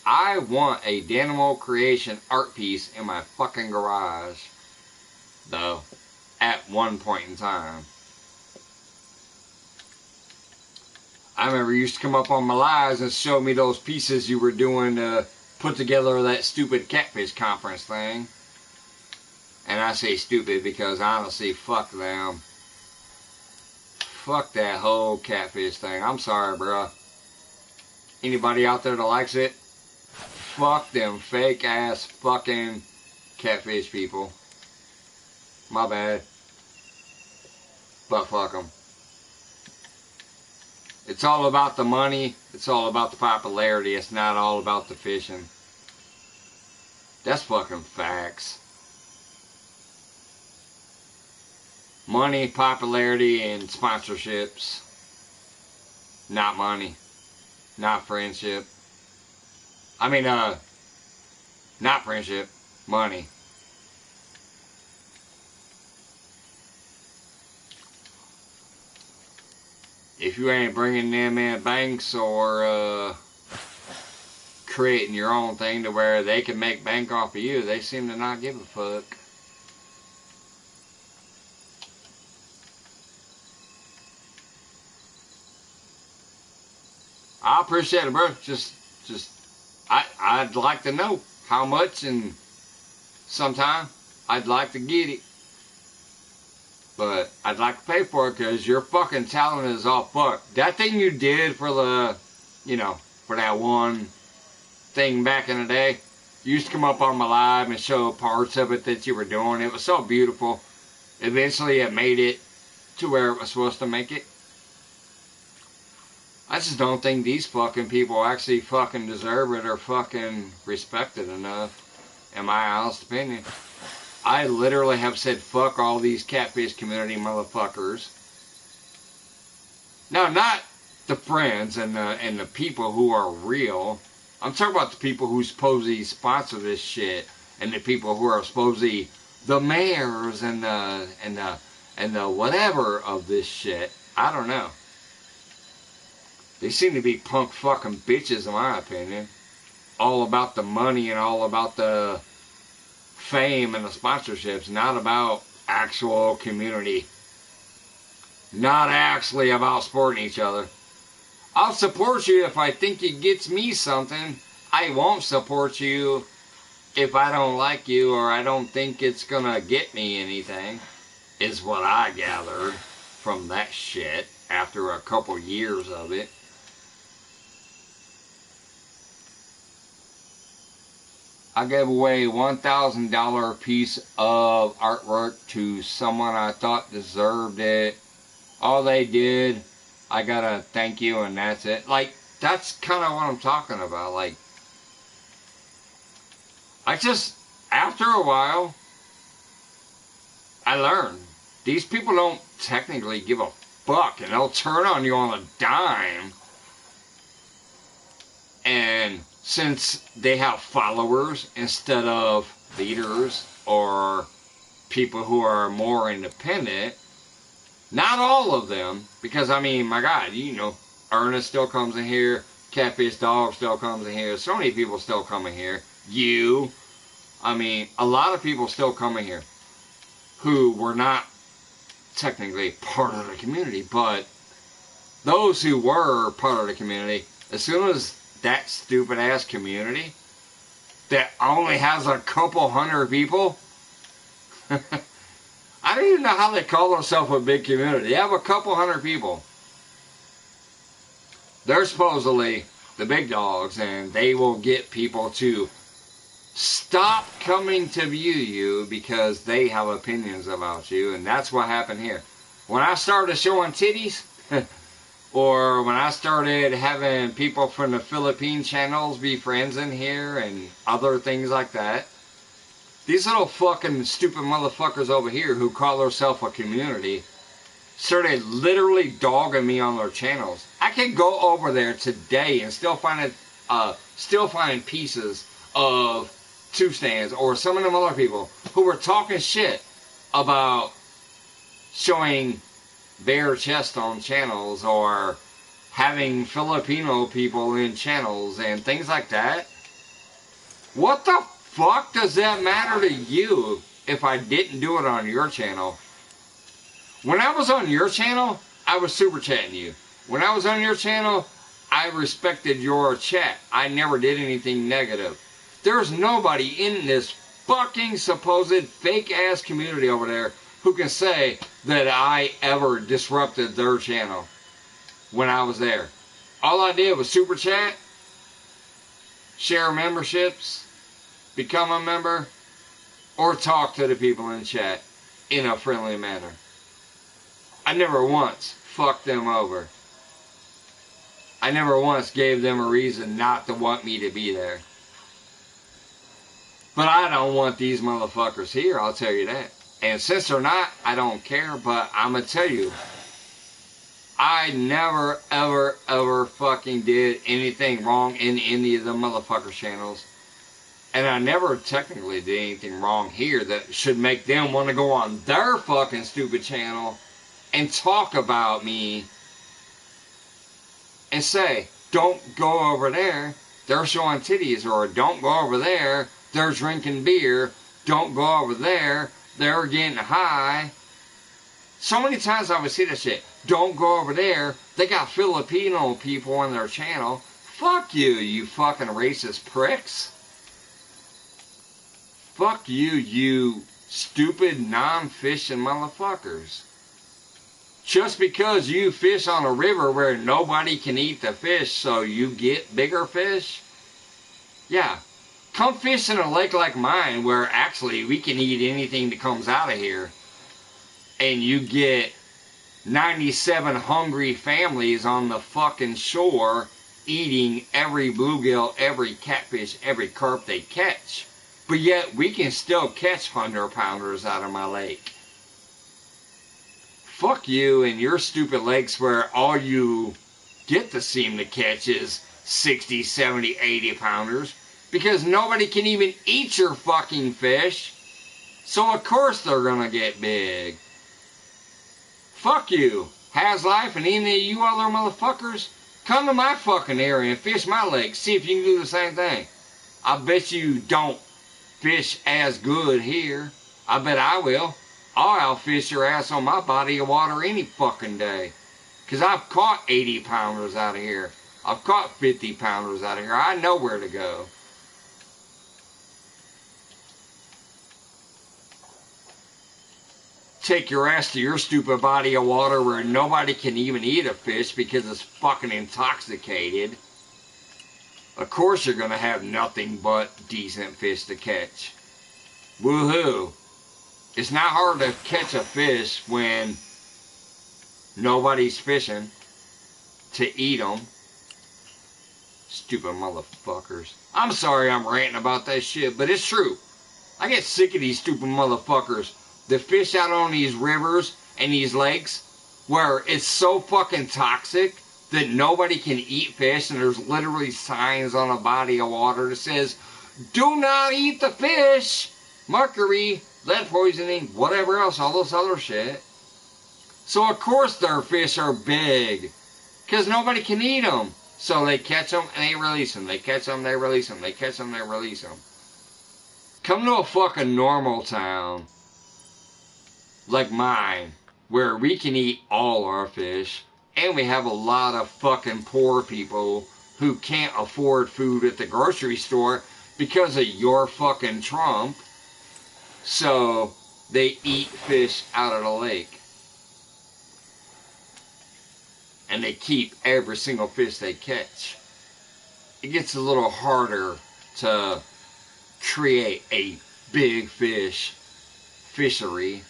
I want a Danimal Creation art piece in my fucking garage, though, at one point in time. I remember you used to come up on my lives and show me those pieces you were doing to put together that stupid catfish conference thing. And I say stupid because honestly, fuck them. Fuck that whole catfish thing. I'm sorry, bro. Anybody out there that likes it, fuck them fake ass fucking catfish people. My bad. But fuck them. It's all about the money. It's all about the popularity. It's not all about the fishing. That's fucking facts. Money, popularity, and sponsorships. Not money. Not friendship. I mean, not friendship. Money. If you ain't bringing them in banks or creating your own thing to where they can make bank off of you, they seem to not give a fuck. I appreciate it, bro. I'd like to know how much, and sometime I'd like to get it. But I'd like to pay for it because your fucking talent is all fucked. That thing you did for the, you know, for that one thing back in the day, you used to come up on my live and show parts of it that you were doing. It was so beautiful. Eventually it made it to where it was supposed to make it. I just don't think these fucking people actually fucking deserve it or fucking respect it enough, in my honest opinion. I literally have said fuck all these catfish community motherfuckers. Now, not the friends and the people who are real. I'm talking about the people who supposedly sponsor this shit, and the people who are supposedly the mayors and the whatever of this shit. I don't know. They seem to be punk fucking bitches, in my opinion. All about the money and all about the fame and the sponsorships, not about actual community. Not actually about supporting each other. I'll support you if I think it gets me something. I won't support you if I don't like you or I don't think it's gonna get me anything, is what I gathered from that shit after a couple years of it. I gave away $1,000 piece of artwork to someone I thought deserved it. All they did, I gotta thank you and that's it. Like, that's kind of what I'm talking about. Like, I just, after a while, I learned. These people don't technically give a fuck, and they'll turn on you on a dime. And since they have followers instead of leaders or people who are more independent, not all of them, because I mean, my God, you know, Ernest still comes in here, Catfish Dog still comes in here, so many people still come in here, you, I mean, a lot of people still come in here who were not technically part of the community, but those who were part of the community, as soon as that stupid ass community that only has a couple hundred people, I don't even know how they call themselves a big community. They have a couple hundred people. They're supposedly the big dogs, and they will get people to stop coming to view you because they have opinions about you, and that's what happened here. When I started showing titties, or when I started having people from the Philippine channels be friends in here and other things like that, these little fucking stupid motherfuckers over here who call themselves a community started literally dogging me on their channels. I can go over there today and still find pieces of tube stands or some of them other people who were talking shit about showing bare chest on channels or having Filipino people in channels and things like that. What the fuck does that matter to you if I didn't do it on your channel? When I was on your channel, I was super chatting you. When I was on your channel, I respected your chat. I never did anything negative. There's nobody in this fucking supposed fake ass community over there who can say that I ever disrupted their channel when I was there. All I did was super chat, share memberships, become a member, or talk to the people in chat in a friendly manner. I never once fucked them over. I never once gave them a reason not to want me to be there. But I don't want these motherfuckers here, I'll tell you that. And since they're not, I don't care, but I'm gonna tell you, I never, ever, ever fucking did anything wrong in any of the motherfucker channels. And I never technically did anything wrong here that should make them want to go on their fucking stupid channel and talk about me and say, don't go over there, they're showing titties, or don't go over there, they're drinking beer, don't go over there, they're getting high. So many times I would see that shit. Don't go over there, they got Filipino people on their channel. Fuck you, you fucking racist pricks. Fuck you, you stupid non-fishing motherfuckers. Just because you fish on a river where nobody can eat the fish so you get bigger fish? Yeah. Come fish in a lake like mine where actually we can eat anything that comes out of here. And you get 97 hungry families on the fucking shore eating every bluegill, every catfish, every carp they catch. But yet we can still catch 100-pounders out of my lake. Fuck you and your stupid lakes where all you get to seem to catch is 60, 70, 80-pounders. Because nobody can even eat your fucking fish. So of course they're gonna get big. Fuck you. Has Life and any of you other motherfuckers, come to my fucking area and fish my lake. See if you can do the same thing. I bet you don't fish as good here. I bet I will. I'll outfish your ass on my body of water any fucking day. Because I've caught 80-pounders out of here. I've caught 50-pounders out of here. I know where to go. Take your ass to your stupid body of water where nobody can even eat a fish because it's fucking intoxicated. Of course you're going to have nothing but decent fish to catch. Woohoo. It's not hard to catch a fish when nobody's fishing to eat them. Stupid motherfuckers. I'm sorry I'm ranting about that shit, but it's true. I get sick of these stupid motherfuckers that fish out on these rivers and these lakes where it's so fucking toxic that nobody can eat fish, and there's literally signs on a body of water that says, do not eat the fish, mercury, lead poisoning, whatever else, all this other shit. So of course their fish are big, because nobody can eat them. So they catch them and they release them. They catch them, they release them. They catch them, they release them. Come to a fucking normal town like mine, where we can eat all our fish, and we have a lot of fucking poor people who can't afford food at the grocery store because of your fucking Trump. So they eat fish out of the lake. And they keep every single fish they catch. It gets a little harder to create a big fish fishery.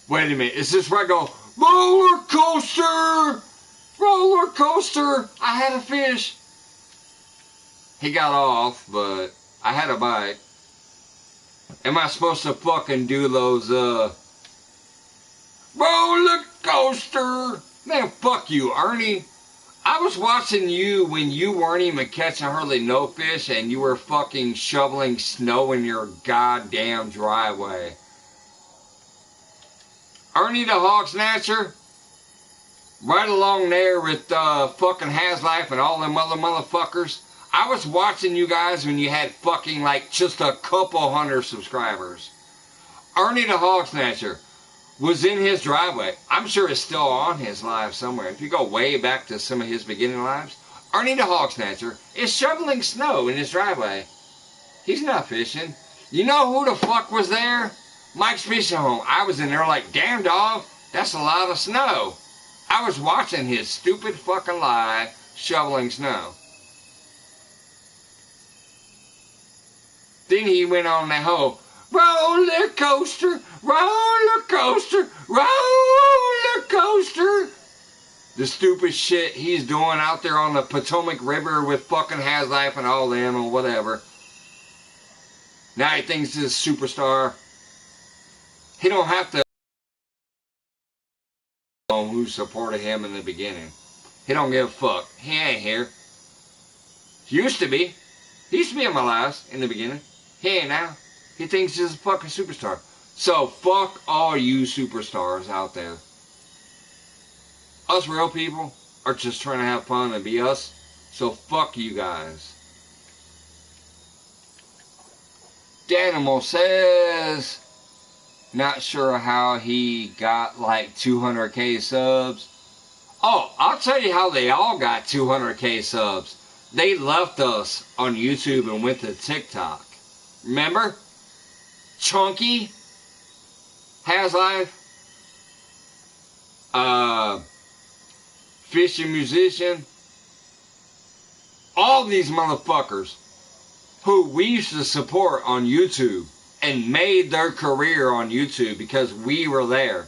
Wait a minute, is this where I go, roller coaster, roller coaster, I had a fish. He got off, but I had a bite. Am I supposed to fucking do those, roller coaster? Man, fuck you, Ernie. I was watching you when you weren't even catching hardly no fish and you were fucking shoveling snow in your goddamn driveway. Ernie the Hog Snatcher, right along there with fucking Has Life and all them other motherfuckers. I was watching you guys when you had fucking like just a couple hundred subscribers. Ernie the Hog Snatcher was in his driveway. I'm sure it's still on his live somewhere. If you go way back to some of his beginning lives, Ernie the Hog Snatcher is shoveling snow in his driveway. He's not fishing. You know who the fuck was there? Mike's Fishing Home. I was in there like, damn dog, that's a lot of snow. I was watching his stupid fucking live shoveling snow. Then he went on that whole roller coaster, roller coaster, roller coaster. The stupid shit he's doing out there on the Potomac River with fucking Has Life and all them or whatever. Now he thinks he's a superstar. He don't have to know who supported him in the beginning. He don't give a fuck. He ain't here. He used to be. He used to be in my lives in the beginning. He ain't now. He thinks he's a fucking superstar. So fuck all you superstars out there. Us real people are just trying to have fun and be us. So fuck you guys. Danimal says, not sure how he got like 200k subs. Oh, I'll tell you how they all got 200k subs. They left us on YouTube and went to TikTok. Remember? Chunky, Has Life, Fishing Musician, all these motherfuckers who we used to support on YouTube and made their career on YouTube because we were there.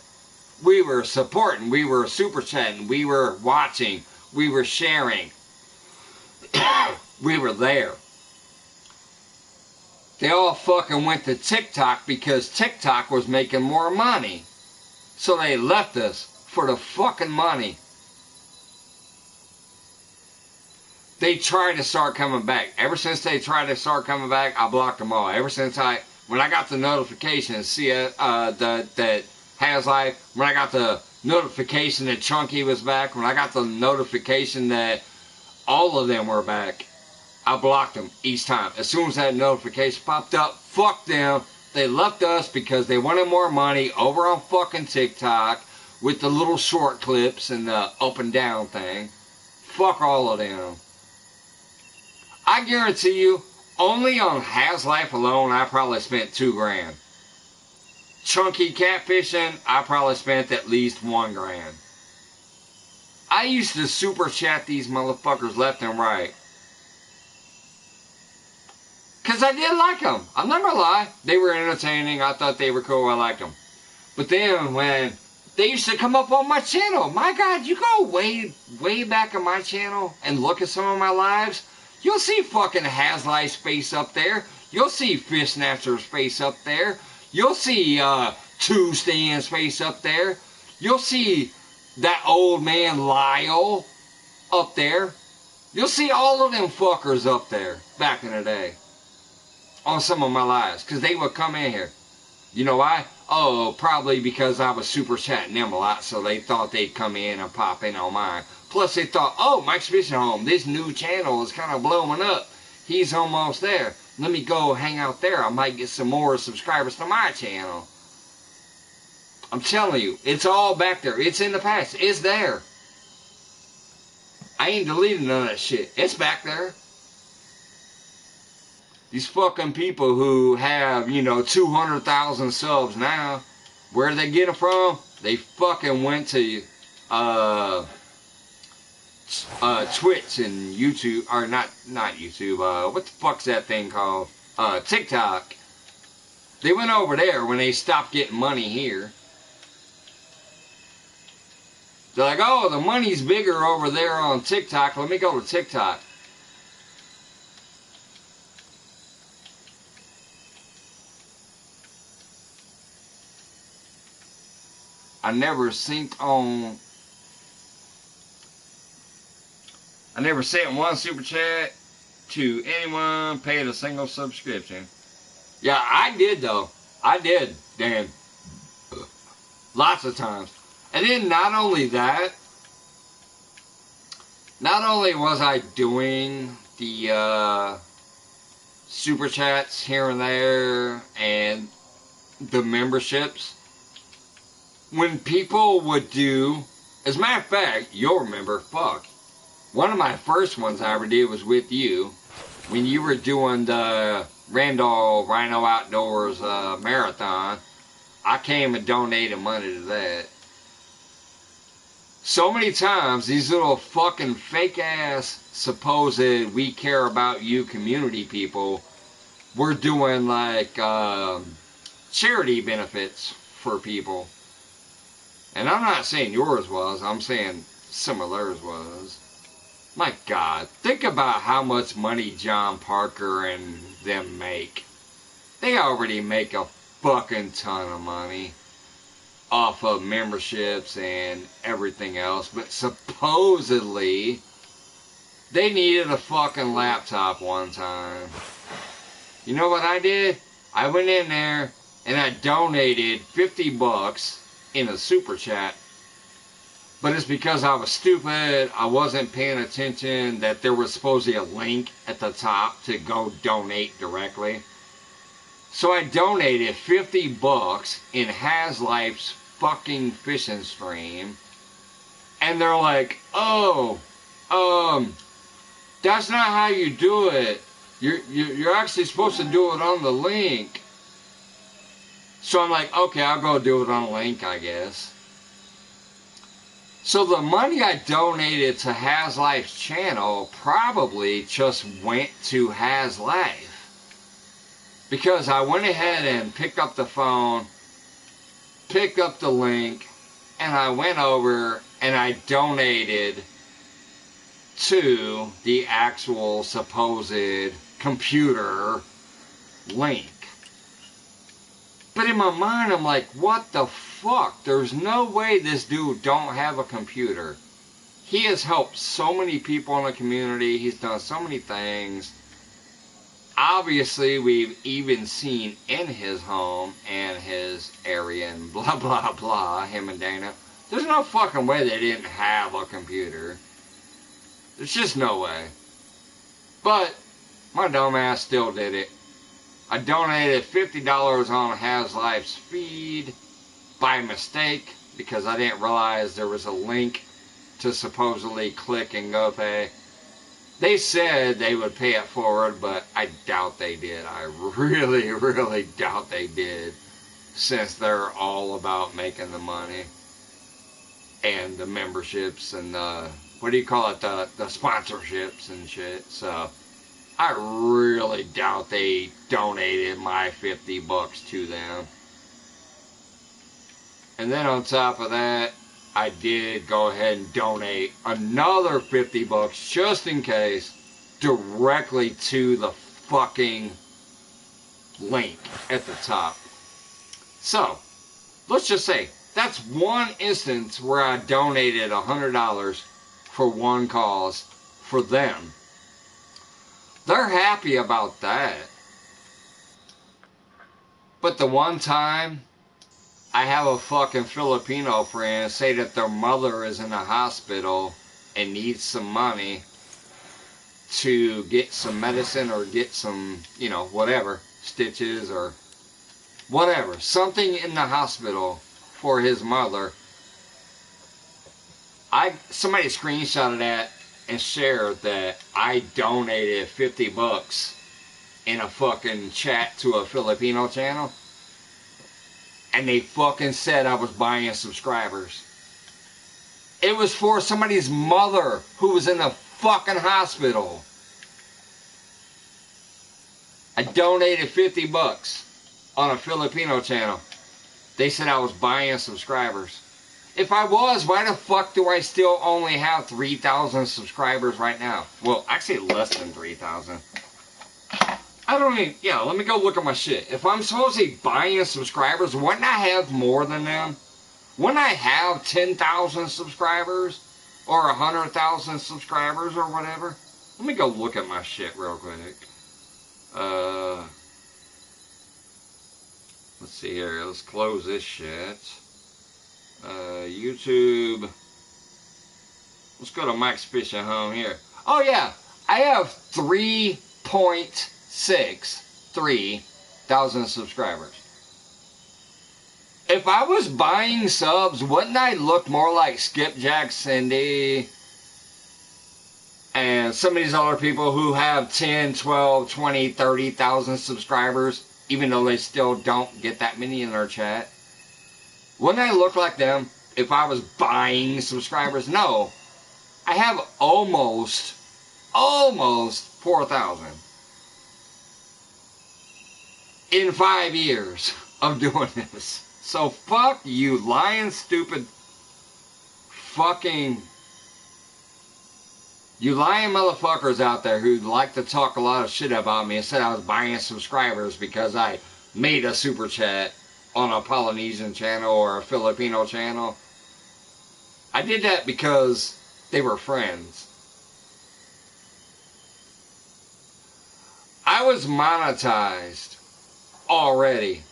We were supporting, we were super chatting, we were watching, we were sharing. We were there. They all fucking went to TikTok because TikTok was making more money. So they left us for the fucking money. They tried to start coming back. Ever since they tried to start coming back, I blocked them all. Ever since when I got the notification, that Has Life, when I got the notification that Chunky was back, when I got the notification that all of them were back, I blocked them each time. As soon as that notification popped up, fuck them. They left us because they wanted more money over on fucking TikTok with the little short clips and the up and down thing. Fuck all of them. I guarantee you, only on Has Life alone, I probably spent $2,000. Chunky catfishing, I probably spent at least $1,000. I used to super chat these motherfuckers left and right. Because I did like them. I'm not gonna lie. They were entertaining. I thought they were cool. I liked them. But then when they used to come up on my channel, my God, you go way back on my channel and look at some of my lives, you'll see fucking Has Life's face up there. You'll see Fish Snatcher's face up there. You'll see Two Stand's face up there. You'll see that old man Lyle up there. You'll see all of them fuckers up there back in the day. On some of my lives, because they would come in here. You know why? Oh, probably because I was super chatting them a lot, so they thought they'd come in and pop in on mine. Plus they thought, oh, Mike's Fishing Home, this new channel is kind of blowing up. He's almost there. Let me go hang out there. I might get some more subscribers to my channel. I'm telling you, it's all back there. It's in the past. It's there. I ain't deleting none of that shit. It's back there. These fucking people who have, 200,000 subs now, where they get them from? They fucking went to Twitch and YouTube, or not YouTube, what the fuck's that thing called? TikTok. They went over there when they stopped getting money here. They're like, oh, the money's bigger over there on TikTok, let me go to TikTok. I never sent one super chat to anyone, paid a single subscription. Yeah, I did though. I did, Dan. Lots of times. And then not only that, not only was I doing the super chats here and there and the memberships, when people would do, as a matter of fact, you'll remember, fuck, one of my first ones I ever did was with you, when you were doing the Randall Rhino Outdoors marathon. I came and donated money to that. So many times, these little fucking fake-ass supposed we care about you community people were doing like charity benefits for people. And I'm not saying yours was, I'm saying similars was. My God, think about how much money John Parker and them make. They already make a fucking ton of money off of memberships and everything else, but supposedly they needed a fucking laptop one time. You know what I did? I went in there and I donated $50 in a super chat. But it's because I was stupid. I wasn't paying attention that there was supposed to be a link at the top to go donate directly. So I donated $50 in HasLife's fucking fishing stream. And they're like, oh, that's not how you do it. You're actually supposed to do it on the link. So I'm like, okay, I'll go do it on the link, I guess. So the money I donated to HasLife's channel probably just went to HasLife. Because I went ahead and picked up the phone, picked up the link, and I went over and I donated to the actual supposed computer link. But in my mind, I'm like, what the fuck? There's no way this dude don't have a computer. He has helped so many people in the community. He's done so many things. Obviously, we've even seen in his home and his area and blah, blah, blah, him and Dana. There's no fucking way they didn't have a computer. There's just no way. But my dumbass still did it. I donated $50 on HasLife's feed by mistake because I didn't realize there was a link to supposedly click and go pay. They said they would pay it forward, but I doubt they did. I really, really doubt they did, since they're all about making the money and the memberships and the, what do you call it, the sponsorships and shit. So I really doubt they donated my $50 to them. And then on top of that, I did go ahead and donate another $50 just in case directly to the fucking link at the top. So, let's just say that's one instance where I donated $100 for one cause for them. They're happy about that. But the one time I have a fucking Filipino friend say that their mother is in a hospital and needs some money to get some medicine or get some, you know, whatever, stitches or whatever, something in the hospital for his mother. Somebody screenshotted that and shared that I donated $50 in a fucking chat to a Filipino channel. And they fucking said I was buying subscribers. It was for somebody's mother who was in a fucking hospital. I donated $50 on a Filipino channel. They said I was buying subscribers. If I was, why the fuck do I still only have 3,000 subscribers right now? Well, actually less than 3,000. I don't even, yeah, let me go look at my shit. If I'm supposed to be buying subscribers, wouldn't I have more than them? Wouldn't I have 10,000 subscribers? Or 100,000 subscribers or whatever? Let me go look at my shit real quick. Let's see here. Let's close this shit. YouTube. Let's go to Mike's Fishing Home here. Oh yeah, I have 3.63 thousand subscribers. If I was buying subs, wouldn't I look more like Skipjack Cindy and some of these other people who have 10, 12, 20, 30,000 subscribers, even though they still don't get that many in their chat? Wouldn't I look like them if I was buying subscribers? No. I have almost 4,000 in 5 years of doing this. So fuck you lying, stupid, fucking, you lying motherfuckers out there who like to talk a lot of shit about me and said I was buying subscribers because I made a super chat on a Polynesian channel or a Filipino channel. I did that because they were friends. I was monetized already.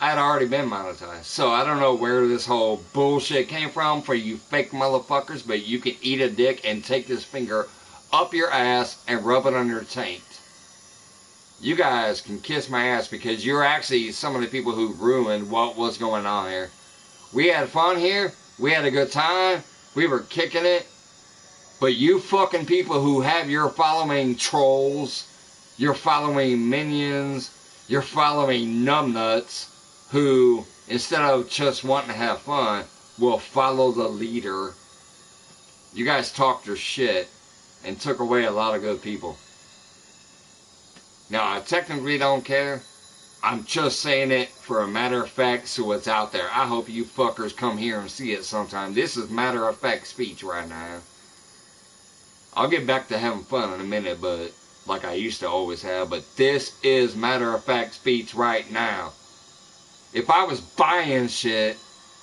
I had already been monetized. So I don't know where this whole bullshit came from for you fake motherfuckers, but you can eat a dick and take this finger up your ass and rub it on your taint. You guys can kiss my ass because you're actually some of the people who ruined what was going on here. We had fun here. We had a good time. We were kicking it. But you fucking people who have your following trolls, your following minions, your following numbnuts, who, instead of just wanting to have fun, will follow the leader. You guys talked your shit and took away a lot of good people. Now, I technically don't care. I'm just saying it for a matter of fact so it's out there. I hope you fuckers come here and see it sometime. This is matter of fact speech right now. I'll get back to having fun in a minute, but like I used to always have. But this is matter of fact speech right now. If I was buying shit,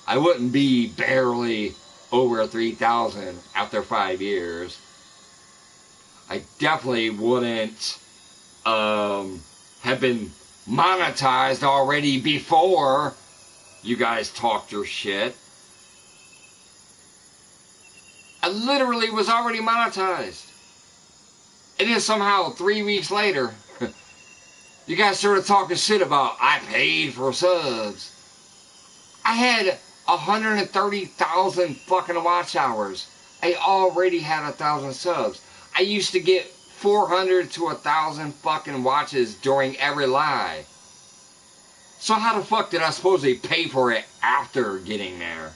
I wouldn't be barely over 3,000 after 5 years. I definitely wouldn't have been monetized already before you guys talked your shit. I literally was already monetized. And then somehow 3 weeks later, you guys started talking shit about I paid for subs. I had 130,000 fucking watch hours. I already had 1,000 subs. I used to get 400 to 1,000 fucking watches during every live. So how the fuck did I supposedly pay for it after getting there?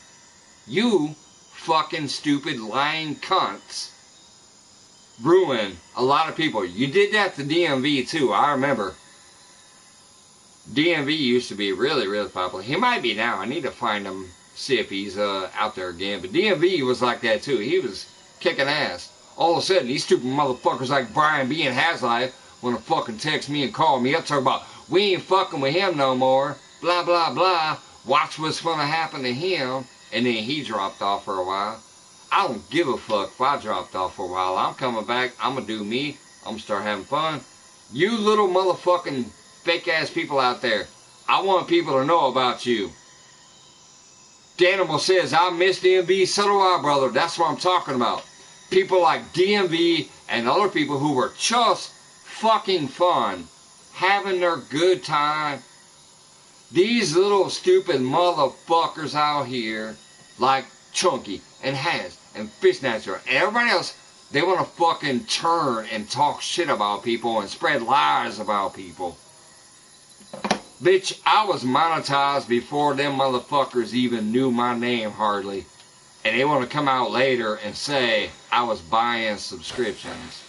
You fucking stupid lying cunts ruined a lot of people. You did that to DMV too, I remember. DMV used to be really, really popular. He might be now. I need to find him, see if he's out there again. But DMV was like that too. He was kicking ass. All of a sudden, these stupid motherfuckers like Brian B. and Haslife want to fucking text me and call me up, talk about, we ain't fucking with him no more, blah, blah, blah. Watch what's going to happen to him. And then he dropped off for a while. I don't give a fuck if I dropped off for a while. I'm coming back. I'm going to do me. I'm going to start having fun. You little motherfucking fake-ass people out there, I want people to know about you. Danimal says, I miss DMV, so do I, brother. That's what I'm talking about. People like DMV and other people who were just fucking fun, having their good time. These little stupid motherfuckers out here, like Chunky and Has and Fishnatural and everybody else, they want to fucking turn and talk shit about people and spread lies about people. Bitch, I was monetized before them motherfuckers even knew my name hardly. And they want to come out later and say I was buying subscriptions.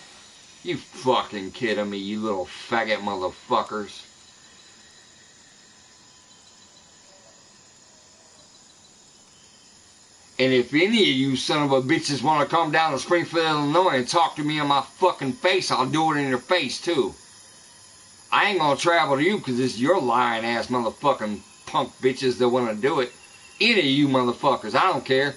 You fucking kidding me, you little faggot motherfuckers. And if any of you son of a bitches want to come down to Springfield, Illinois and talk to me in my fucking face, I'll do it in your face too. I ain't gonna travel to you because it's your lying ass motherfucking punk bitches that want to do it. Any of you motherfuckers, I don't care.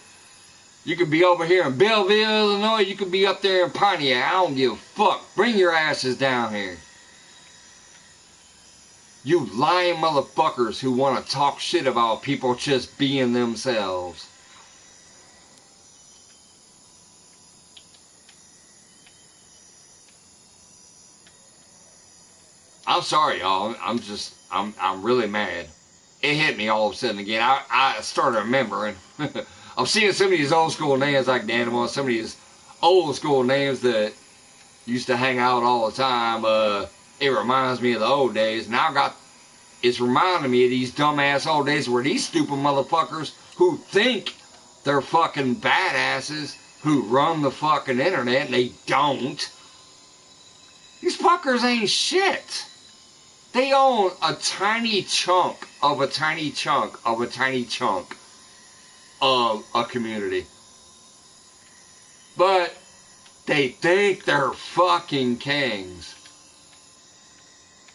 You could be over here in Belleville, Illinois. You could be up there in Pontiac. I don't give a fuck. Bring your asses down here. You lying motherfuckers who want to talk shit about people just being themselves. I'm sorry, y'all. I'm really mad. It hit me all of a sudden again. I started remembering. I'm seeing some of these old school names like Danimal, some of these old school names that used to hang out all the time. It reminds me of the old days. Now it's reminding me of these dumbass old days where these stupid motherfuckers who think they're fucking badasses who run the fucking internet and they don't. These fuckers ain't shit. They own a tiny chunk of a tiny chunk of a tiny chunk of a community. But they think they're fucking kings.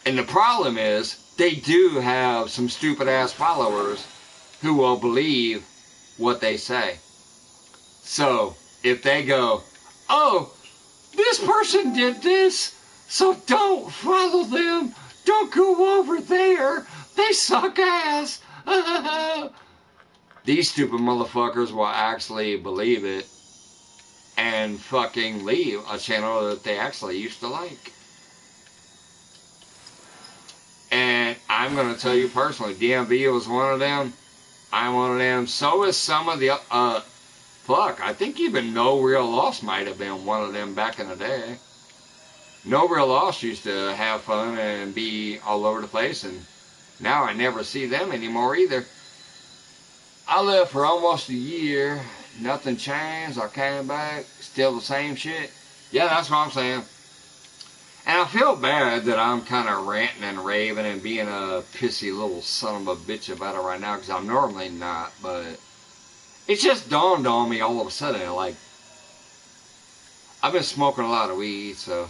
And the problem is, they do have some stupid ass followers who will believe what they say. So, if they go, oh, this person did this, so don't follow them. Don't go over there. They suck ass. These stupid motherfuckers will actually believe it and fucking leave a channel that they actually used to like. And I'm going to tell you personally, DMV was one of them. I'm one of them. So is some of the, fuck, I think even No Real Loss might have been one of them back in the day. No Real Loss used to have fun and be all over the place, and now I never see them anymore either. I lived for almost a year. Nothing changed. I came back. Still the same shit. Yeah, that's what I'm saying. And I feel bad that I'm kind of ranting and raving and being a pissy little son of a bitch about it right now, because I'm normally not, but it just dawned on me all of a sudden, like, I've been smoking a lot of weed, so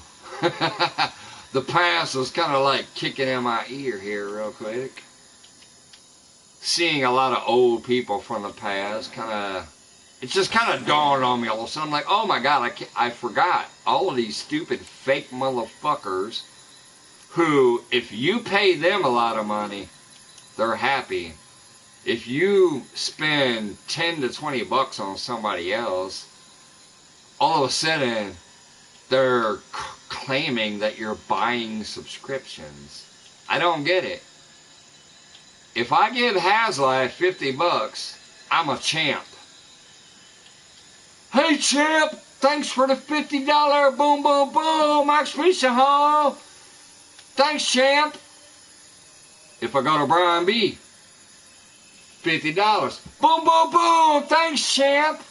the past was kind of like kicking in my ear here real quick. Seeing a lot of old people from the past, it just kind of dawned on me all of a sudden. I'm like, oh my God, I forgot all of these stupid fake motherfuckers who, if you pay them a lot of money, they're happy. If you spend 10 to 20 bucks on somebody else, all of a sudden, they're claiming that you're buying subscriptions. I don't get it. If I give Haslife 50 bucks, I'm a champ. Hey champ, thanks for the $50 boom boom boom Max Pizza Hall. Thanks champ. If I go to Brian B, $50. Boom boom boom, thanks champ.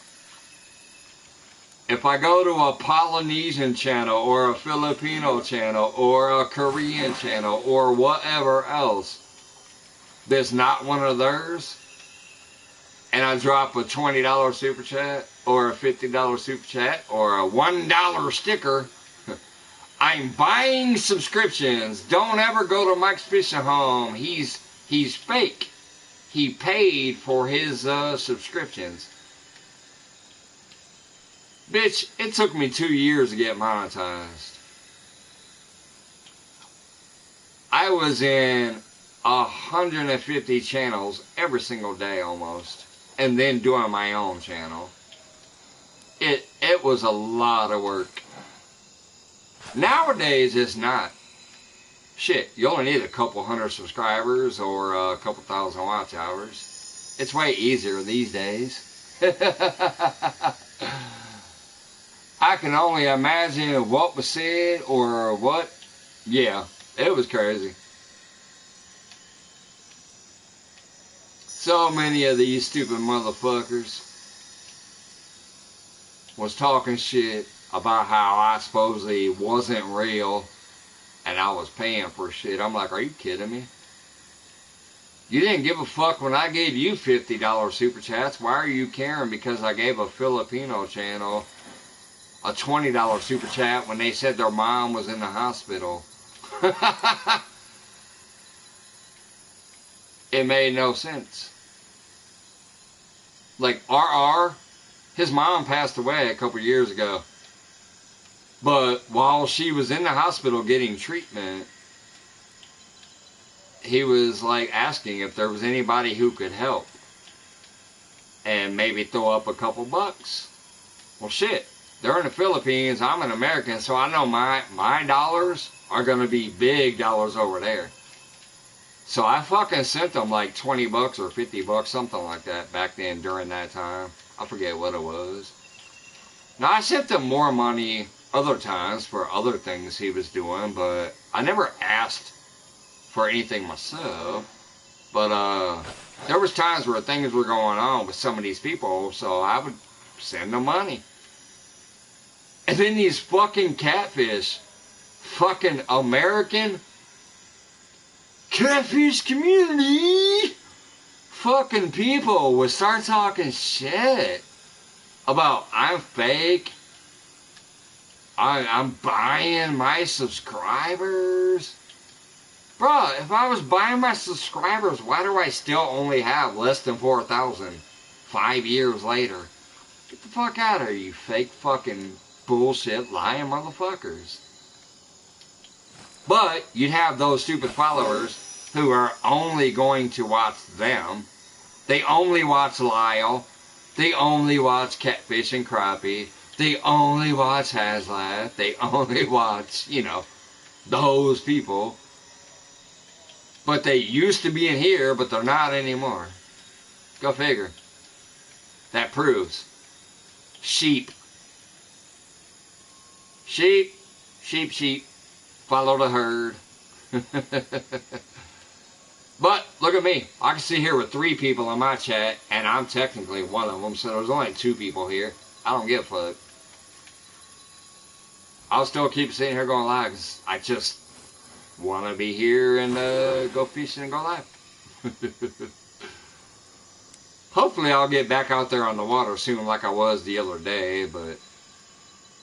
If I go to a Polynesian channel or a Filipino channel or a Korean channel or whatever else that's not one of theirs, and I drop a $20 super chat or a $50 super chat or a $1 sticker, I'm buying subscriptions. Don't ever go to Mike's Fishing Home. He's fake. He paid for his subscriptions. Bitch, it took me 2 years to get monetized. I was in 150 channels every single day almost, and then doing my own channel. It was a lot of work. Nowadays it's not. Shit, you only need a couple hundred subscribers or a couple thousand watch hours. It's way easier these days. I can only imagine what was said or what. Yeah, it was crazy. So many of these stupid motherfuckers was talking shit about how I supposedly wasn't real and I was paying for shit. I'm like, are you kidding me? You didn't give a fuck when I gave you $50 super chats. Why are you caring because I gave a Filipino channel a $20 super chat when they said their mom was in the hospital? It made no sense. Like RR, his mom passed away a couple years ago. But while she was in the hospital getting treatment, he was like asking if there was anybody who could help and maybe throw up a couple bucks. Well, shit, they're in the Philippines, I'm an American, so I know my dollars are going to be big dollars over there. So I fucking sent them like 20 bucks or 50 bucks, something like that back then during that time. I forget what it was. Now, I sent them more money other times for other things he was doing, but I never asked for anything myself. But there was times where things were going on with some of these people, so I would send them money. And then these fucking catfish, fucking American catfish community fucking people would start talking shit about I'm fake, I'm buying my subscribers. Bro, if I was buying my subscribers, why do I still only have less than 4,000 5 years later? Get the fuck out of here, you fake fucking bullshit lying motherfuckers. But you'd have those stupid followers who are only going to watch them. They only watch Lyle. They only watch Catfish and Crappie. They only watch Hazlat. They only watch, you know, those people. But they used to be in here, but they're not anymore. Go figure. That proves. Sheep. Sheep. Sheep, sheep. Follow the herd. But look at me. I can sit here with 3 people in my chat, and I'm technically one of them, so there's only 2 people here. I don't give a fuck. I'll still keep sitting here going live because I just want to be here and go fishing and go live. Hopefully I'll get back out there on the water soon like I was the other day, but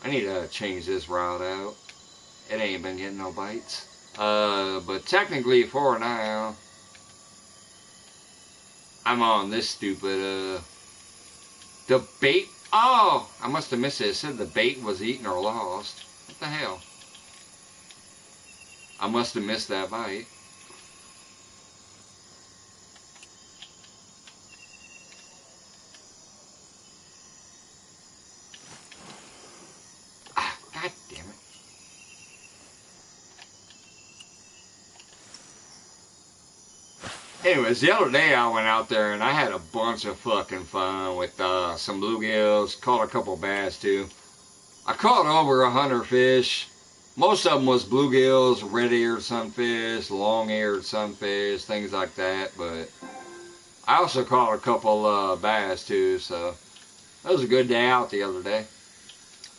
I need to change this route out. It ain't been getting no bites. But technically for now, I'm on this stupid, the bait. Oh, I must have missed it. It said the bait was eaten or lost. What the hell? I must have missed that bite. Ah, God damn it. Anyways, the other day I went out there and I had a bunch of fucking fun with some bluegills. Caught a couple bass too. I caught over 100 fish. Most of them was bluegills, red-eared sunfish, long-eared sunfish, things like that. But I also caught a couple bass too, so it was a good day out the other day.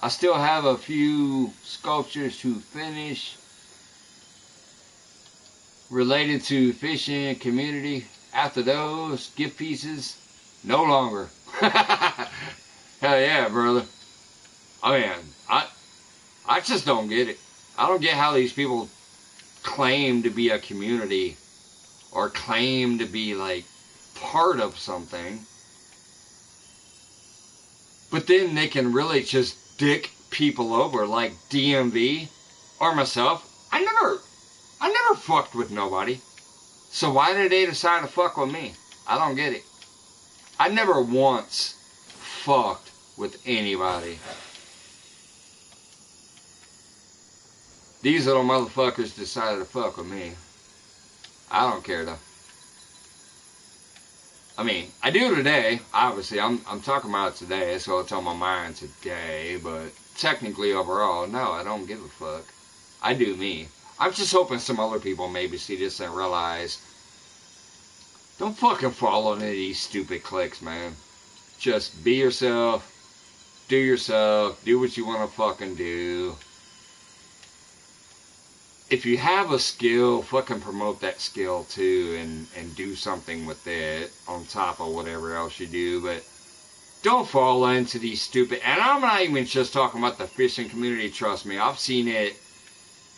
I still have a few sculptures to finish related to fishing community. After those, gift pieces, no longer. Hell yeah, brother. I mean, I just don't get it. I don't get how these people claim to be a community or claim to be like part of something, but then they can really just dick people over like DMV or myself. I never fucked with nobody. So why did they decide to fuck with me? I don't get it. I never once fucked with anybody. These little motherfuckers decided to fuck with me. I don't care though. I mean, I do today. Obviously, I'm talking about it today, so it's on my mind today. But technically, overall, no, I don't give a fuck. I do me. I'm just hoping some other people maybe see this and realize, don't fucking fall into these stupid cliques, man. Just be yourself. Do what you want to fucking do. If you have a skill, fucking promote that skill too and do something with it on top of whatever else you do. But don't fall into these stupid, and I'm not even just talking about the fishing community, trust me. I've seen it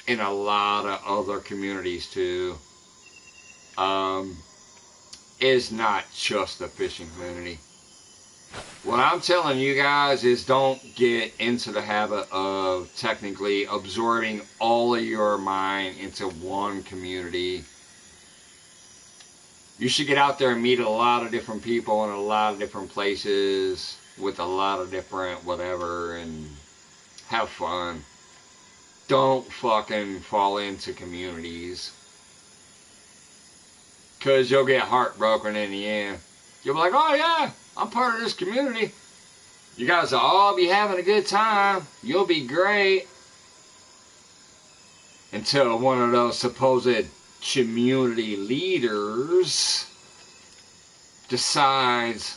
in a lot of other communities too. It's not just the fishing community. What I'm telling you guys is don't get into the habit of technically absorbing all of your mind into one community. You should get out there and meet a lot of different people in a lot of different places with a lot of different whatever and have fun. Don't fucking fall into communities. Because you'll get heartbroken in the end. You'll be like, oh yeah, I'm part of this community. You guys will all be having a good time. You'll be great. Until one of those supposed community leaders decides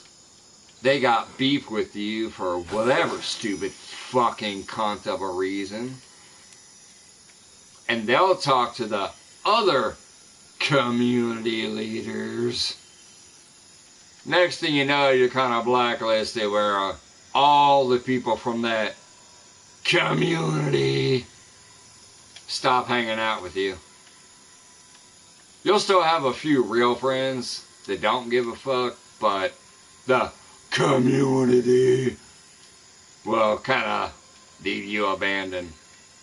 they got beef with you for whatever stupid fucking cunt of a reason. And they'll talk to the other community leaders. Next thing you know, you're kind of blacklisted where all the people from that community stop hanging out with you. You'll still have a few real friends that don't give a fuck, but the community will kind of leave you abandoned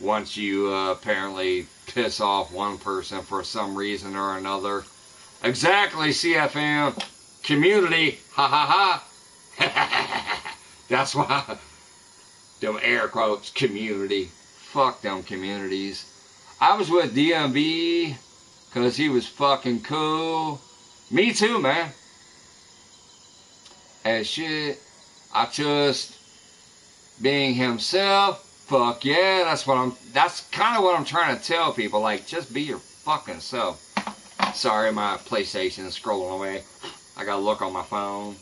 once you apparently piss off one person for some reason or another. Exactly, CFM. Community. Ha ha ha. That's why. Them air quotes. Community. Fuck them communities. I was with DMB because he was fucking cool. Me too, man. And shit, I just being himself. Fuck yeah, that's kind of what I'm trying to tell people. Like, just be your fucking self. Sorry, my PlayStation is scrolling away. I gotta look on my phone.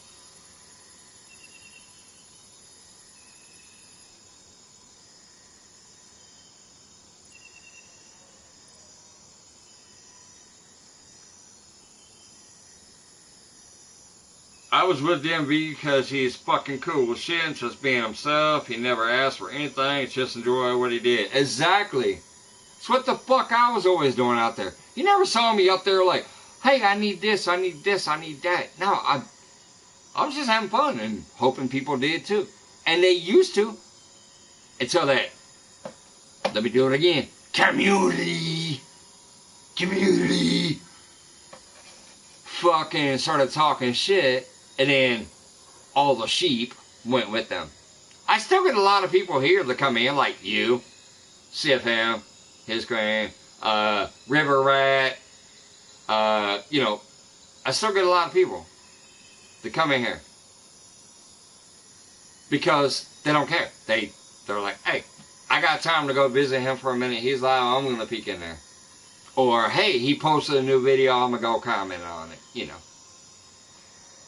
I was with DMV because he's fucking cool with shit and just being himself. He never asked for anything, just enjoy what he did. Exactly. It's what the fuck I was always doing out there. You never saw me up there like, hey, I need this, I need this, I need that. No, I was just having fun and hoping people did too. And they used to. Until that, let me do it again. Community. Fucking started talking shit. And then all the sheep went with them. I still get a lot of people here that come in, like you, CFM, his grand, River Rat. You know, I still get a lot of people that come in here because they don't care. They're like, hey, I got time to go visit him for a minute. He's like, oh, I'm gonna peek in there. Or hey, he posted a new video. I'm gonna go comment on it. You know.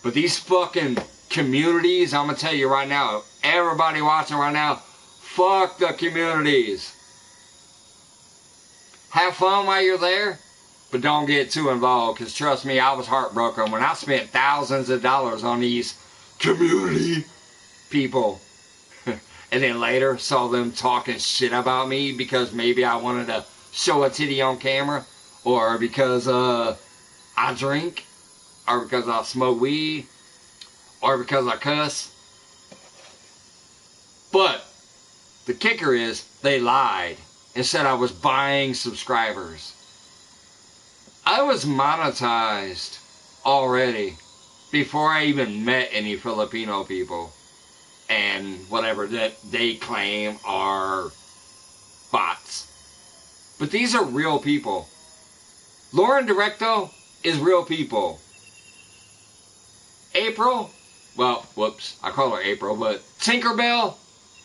But these fucking communities, I'm gonna tell you right now, everybody watching right now, fuck the communities. Have fun while you're there, but don't get too involved, because trust me, I was heartbroken when I spent thousands of dollars on these community people. And then later saw them talking shit about me because maybe I wanted to show a titty on camera, or because I drink, or because I smoke weed, or because I cuss. But the kicker is they lied and said I was buying subscribers. I was monetized already before I even met any Filipino people and whatever that they claim are bots. But these are real people. Lauren Directo is real people. April, well, whoops, I call her April, but Tinkerbell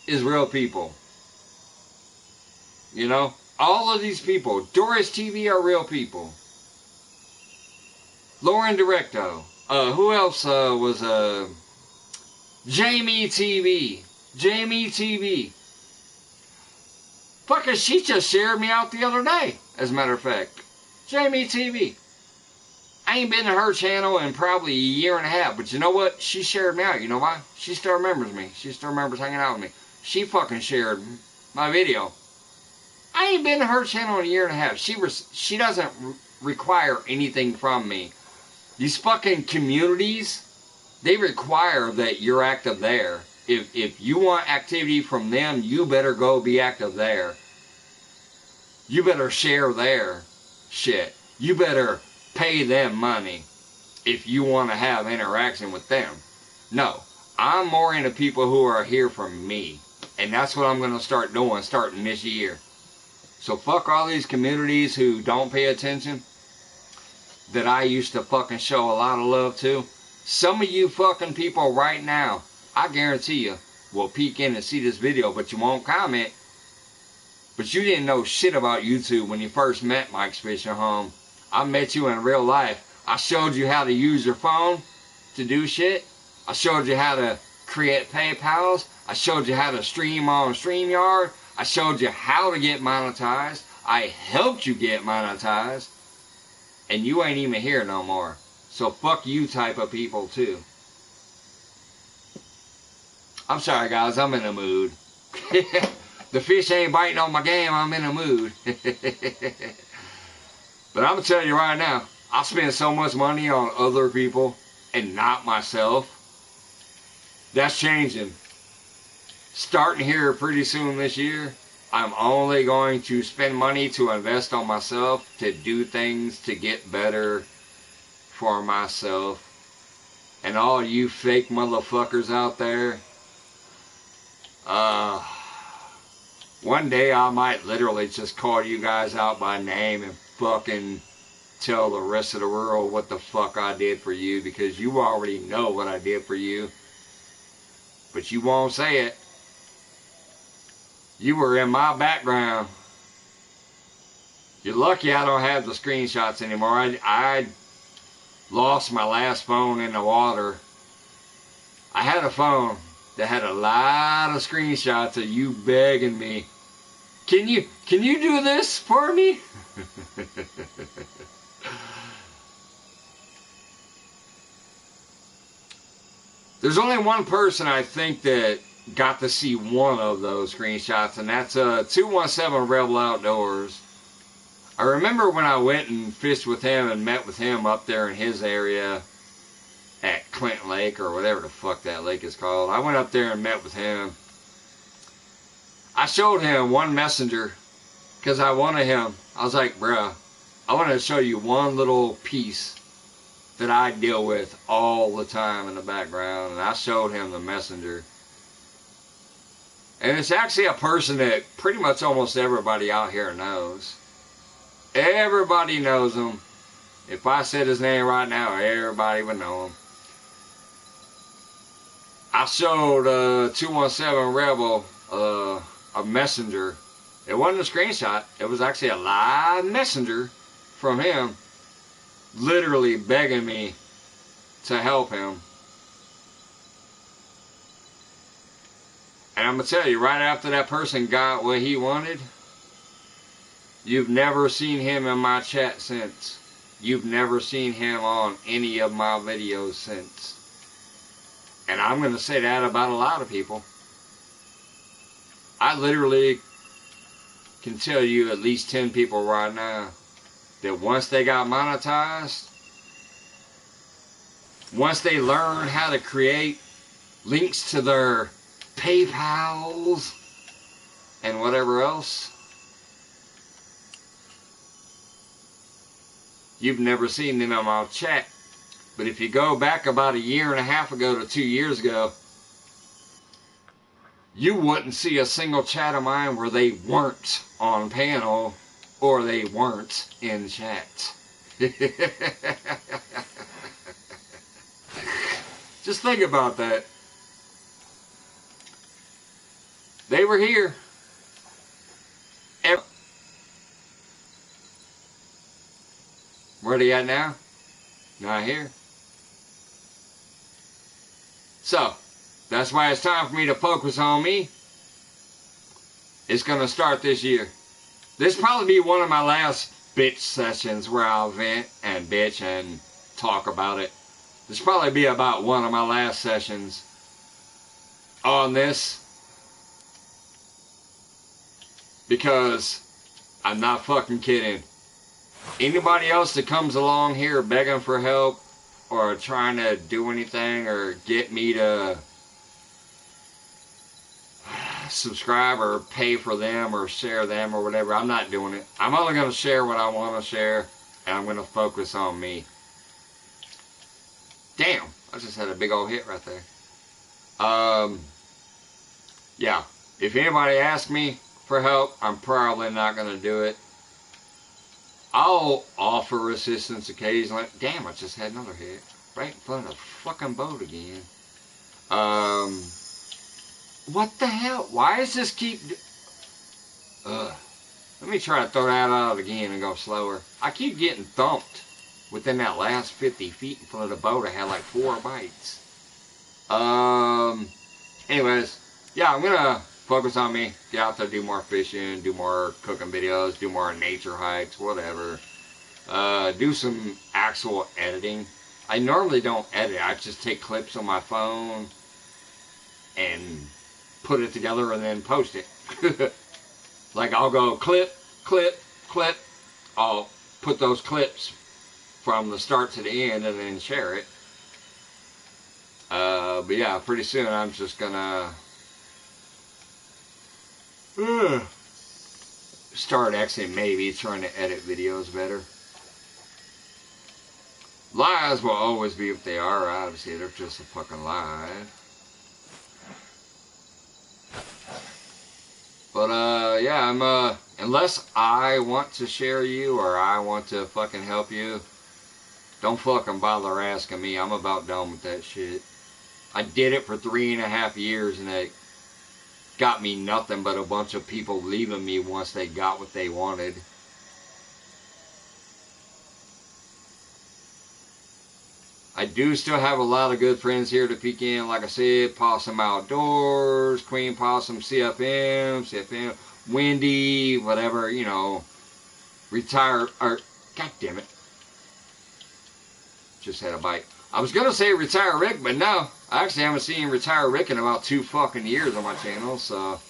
is real people. You know, all of these people, Doris TV are real people. Lauren Directo, who else was, Jamie TV, fucking, she just shared me out the other day, as a matter of fact. Jamie TV. I ain't been to her channel in probably a year and a half, but you know what? She shared me out. You know why? She still remembers me. She still remembers hanging out with me. She fucking shared my video. I ain't been to her channel in a year and a half. She doesn't require anything from me. These fucking communities, they require that you're active there. If you want activity from them, you better go be active there. You better share their shit. You better pay them money. if you want to have interaction with them. No, I'm more into people who are here for me. And that's what I'm going to start doing starting this year. So fuck all these communities who don't pay attention that I used to fucking show a lot of love to. Some of you fucking people right now, I guarantee you, will peek in and see this video, but you won't comment. But you didn't know shit about YouTube when you first met Mike's Fishing Home. I met you in real life. I showed you how to use your phone to do shit. I showed you how to create PayPals. I showed you how to stream on StreamYard. I showed you how to get monetized. I helped you get monetized. And you ain't even here no more. So fuck you type of people too. I'm sorry guys, I'm in a mood. The fish ain't biting on my game, I'm in a mood. But I'm going to tell you right now, I spend so much money on other people and not myself. That's changing. Starting here pretty soon this year, I'm only going to spend money to invest on myself, to do things to get better for myself. And all you fake motherfuckers out there, one day I might literally just call you guys out by name and fucking tell the rest of the world what the fuck I did for you, because you already know what I did for you. But you won't say it. You were in my background. You're lucky I don't have the screenshots anymore. I lost my last phone in the water. I had a phone that had a lot of screenshots of you begging me, Can you do this for me? There's only one person I think that got to see one of those screenshots, and that's 217 Rebel Outdoors. I remember when I went and fished with him and met with him up there in his area at Clinton Lake, or whatever the fuck that lake is called. I went up there and met with him. I showed him one messenger because I wanted him. I was like, bruh, I want to show you one little piece that I deal with all the time in the background. And I showed him the messenger. And it's actually a person that pretty much almost everybody out here knows. Everybody knows him. If I said his name right now, everybody would know him. I showed 217 Rebel a messenger. It wasn't a screenshot. It was actually a live messenger from him, literally begging me to help him. And I'm going to tell you, right after that person got what he wanted, you've never seen him in my chat since. You've never seen him on any of my videos since. And I'm going to say that about a lot of people. I literally can tell you at least 10 people right now that once they got monetized, once they learned how to create links to their PayPals and whatever else, you've never seen them on my chat. But if you go back about a year and a half ago to 2 years ago, you wouldn't see a single chat of mine where they weren't on panel or they weren't in chat. Just think about that. They were here. Where are they at now? Not here. So, that's why it's time for me to focus on me. It's going to start this year. This will probably be one of my last bitch sessions where I'll vent and bitch and talk about it. This will probably be about one of my last sessions on this. Because I'm not fucking kidding. Anybody else that comes along here begging for help or trying to do anything or get me to subscribe or pay for them or share them or whatever, I'm not doing it. I'm only going to share what I want to share, and I'm going to focus on me. Damn, I just had a big old hit right there. Yeah, if anybody asks me for help, I'm probably not going to do it. I'll offer assistance occasionally. Damn, I just had another hit. Right in front of the fucking boat again. What the hell? Why does this keep... Let me try to throw that out again and go slower. I keep getting thumped within that last 50 feet in front of the boat. I had like 4 bites. Anyways, yeah, I'm gonna focus on me. Get out there, do more fishing, do more cooking videos, do more nature hikes, whatever. Do some actual editing. I normally don't edit. I just take clips on my phone and put it together and then post it. Like I'll go clip, clip, clip. I'll put those clips from the start to the end and then share it. But yeah, pretty soon I'm just gonna start actually maybe trying to edit videos better. Lies will always be what they are, obviously. They're just a fucking lie. But yeah, unless I want to share you or I want to fucking help you, don't fucking bother asking me. I'm about done with that shit. I did it for 3.5 years and it got me nothing but a bunch of people leaving me once they got what they wanted. I do still have a lot of good friends here to peek in. Like I said, Possum Outdoors, Queen Possum, CFM, Wendy, whatever, you know, God damn it. Just had a bite. I was going to say Retire Rick, but no. I actually haven't seen Retire Rick in about 2 fucking years on my channel, so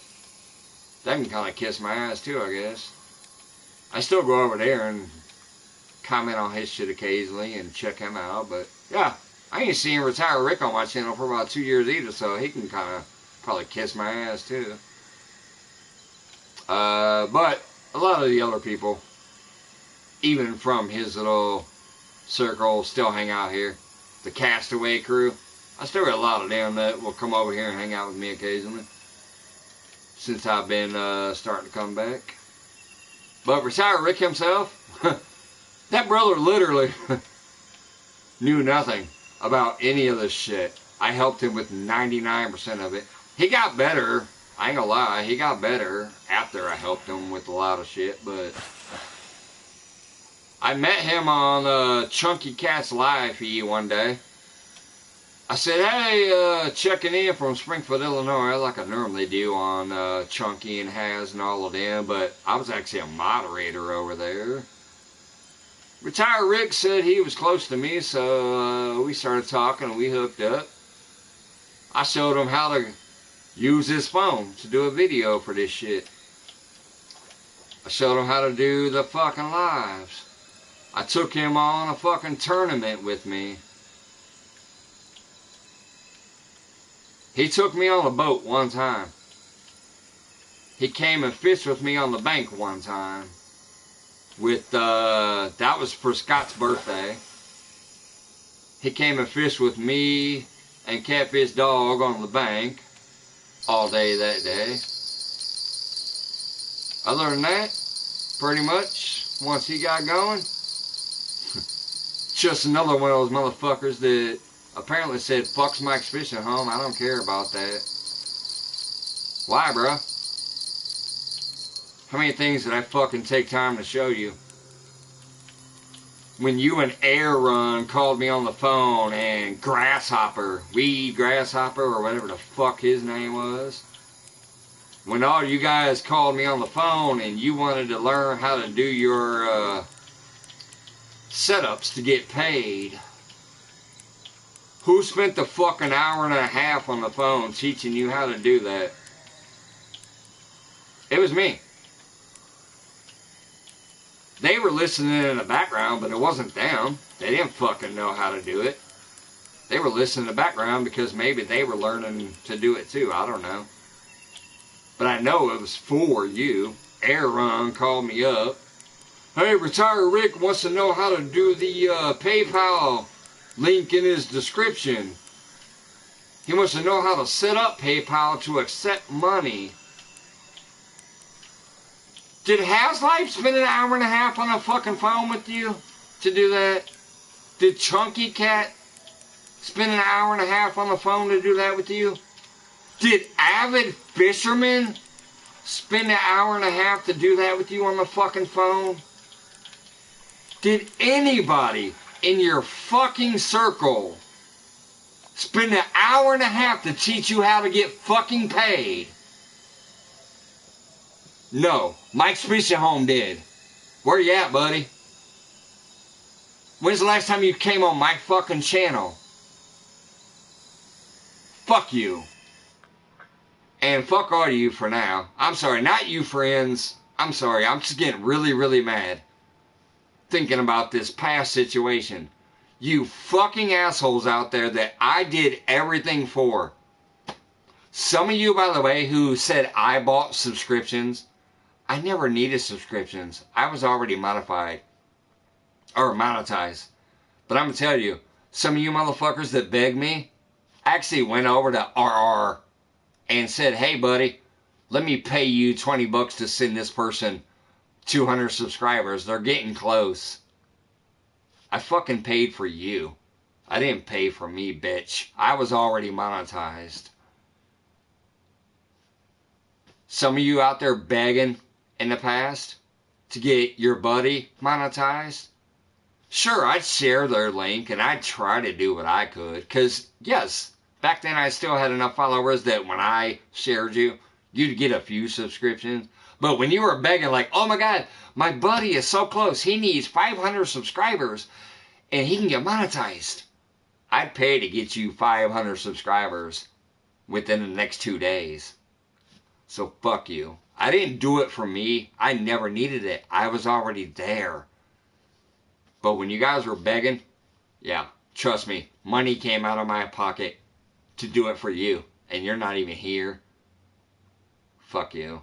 that can kind of kiss my ass too, I guess. I still go over there and comment on his shit occasionally and check him out, but yeah, I ain't seen Retire Rick on my channel for about 2 years either, so he can kind of probably kiss my ass too. But a lot of the other people, even from his little circle, still hang out here. The Castaway crew, I still got a lot of them that will come over here and hang out with me occasionally since I've been starting to come back. But Retire Rick himself, that brother literally knew nothing about any of this shit. I helped him with 99% of it. He got better, I ain't gonna lie, he got better after I helped him with a lot of shit, but I met him on Chunky Cat's live feed one day. I said, hey, checking in from Springfield, Illinois, like I normally do on Chunky and Has and all of them, but I was actually a moderator over there. Retire Rick said he was close to me, so we started talking and we hooked up. I showed him how to use his phone to do a video for this shit. I showed him how to do the fucking lives. I took him on a fucking tournament with me. He took me on a boat one time. He came and fished with me on the bank one time. With, that was for Scott's birthday. He came and fished with me and Catfish Dog on the bank all day that day. Other than that, pretty much, once he got going, just another one of those motherfuckers that apparently said, fucks Mike's Fishing Home. I don't care about that. Why, bro? How many things did I fucking take time to show you? When you and Air Run called me on the phone and Weed Grasshopper, or whatever the fuck his name was. When all you guys called me on the phone and you wanted to learn how to do your setups to get paid. Who spent the fucking hour and a half on the phone teaching you how to do that? It was me. They were listening in the background, but it wasn't them. They didn't fucking know how to do it. They were listening in the background because maybe they were learning to do it too. I don't know. But I know it was for you. Air Run called me up. Hey, Retire Rick wants to know how to do the PayPal Link in his description. He wants to know how to set up PayPal to accept money. Did Haslife spend an hour and a half on a fucking phone with you to do that? Did Chunky Cat spend an hour and a half on the phone to do that with you? Did Avid Fisherman spend an hour and a half to do that with you on the fucking phone? Did anybody in your fucking circle spend an hour and a half to teach you how to get fucking paid? No. Mike Home did. Where you at, buddy? When's the last time you came on my fucking channel? Fuck you. And fuck all of you for now. I'm sorry, not you friends. I'm sorry, I'm just getting really, really mad thinking about this past situation. You fucking assholes out there that I did everything for. Some of you, by the way, who said I bought subscriptions, I never needed subscriptions. I was already monetized. But I'm going to tell you, some of you motherfuckers that begged me actually went over to RR and said, hey buddy, let me pay you $20 to send this person 200 subscribers. They're getting close. I fucking paid for you. I didn't pay for me, bitch. I was already monetized. Some of you out there begging in the past to get your buddy monetized. Sure, I'd share their link and I'd try to do what I could. Because, yes, back then I still had enough followers that when I shared you, you'd get a few subscriptions. But when you were begging like, oh my God, my buddy is so close. He needs 500 subscribers and he can get monetized. I'd pay to get you 500 subscribers within the next 2 days. So fuck you. I didn't do it for me. I never needed it. I was already there. But when you guys were begging, yeah, trust me, money came out of my pocket to do it for you. And you're not even here. Fuck you.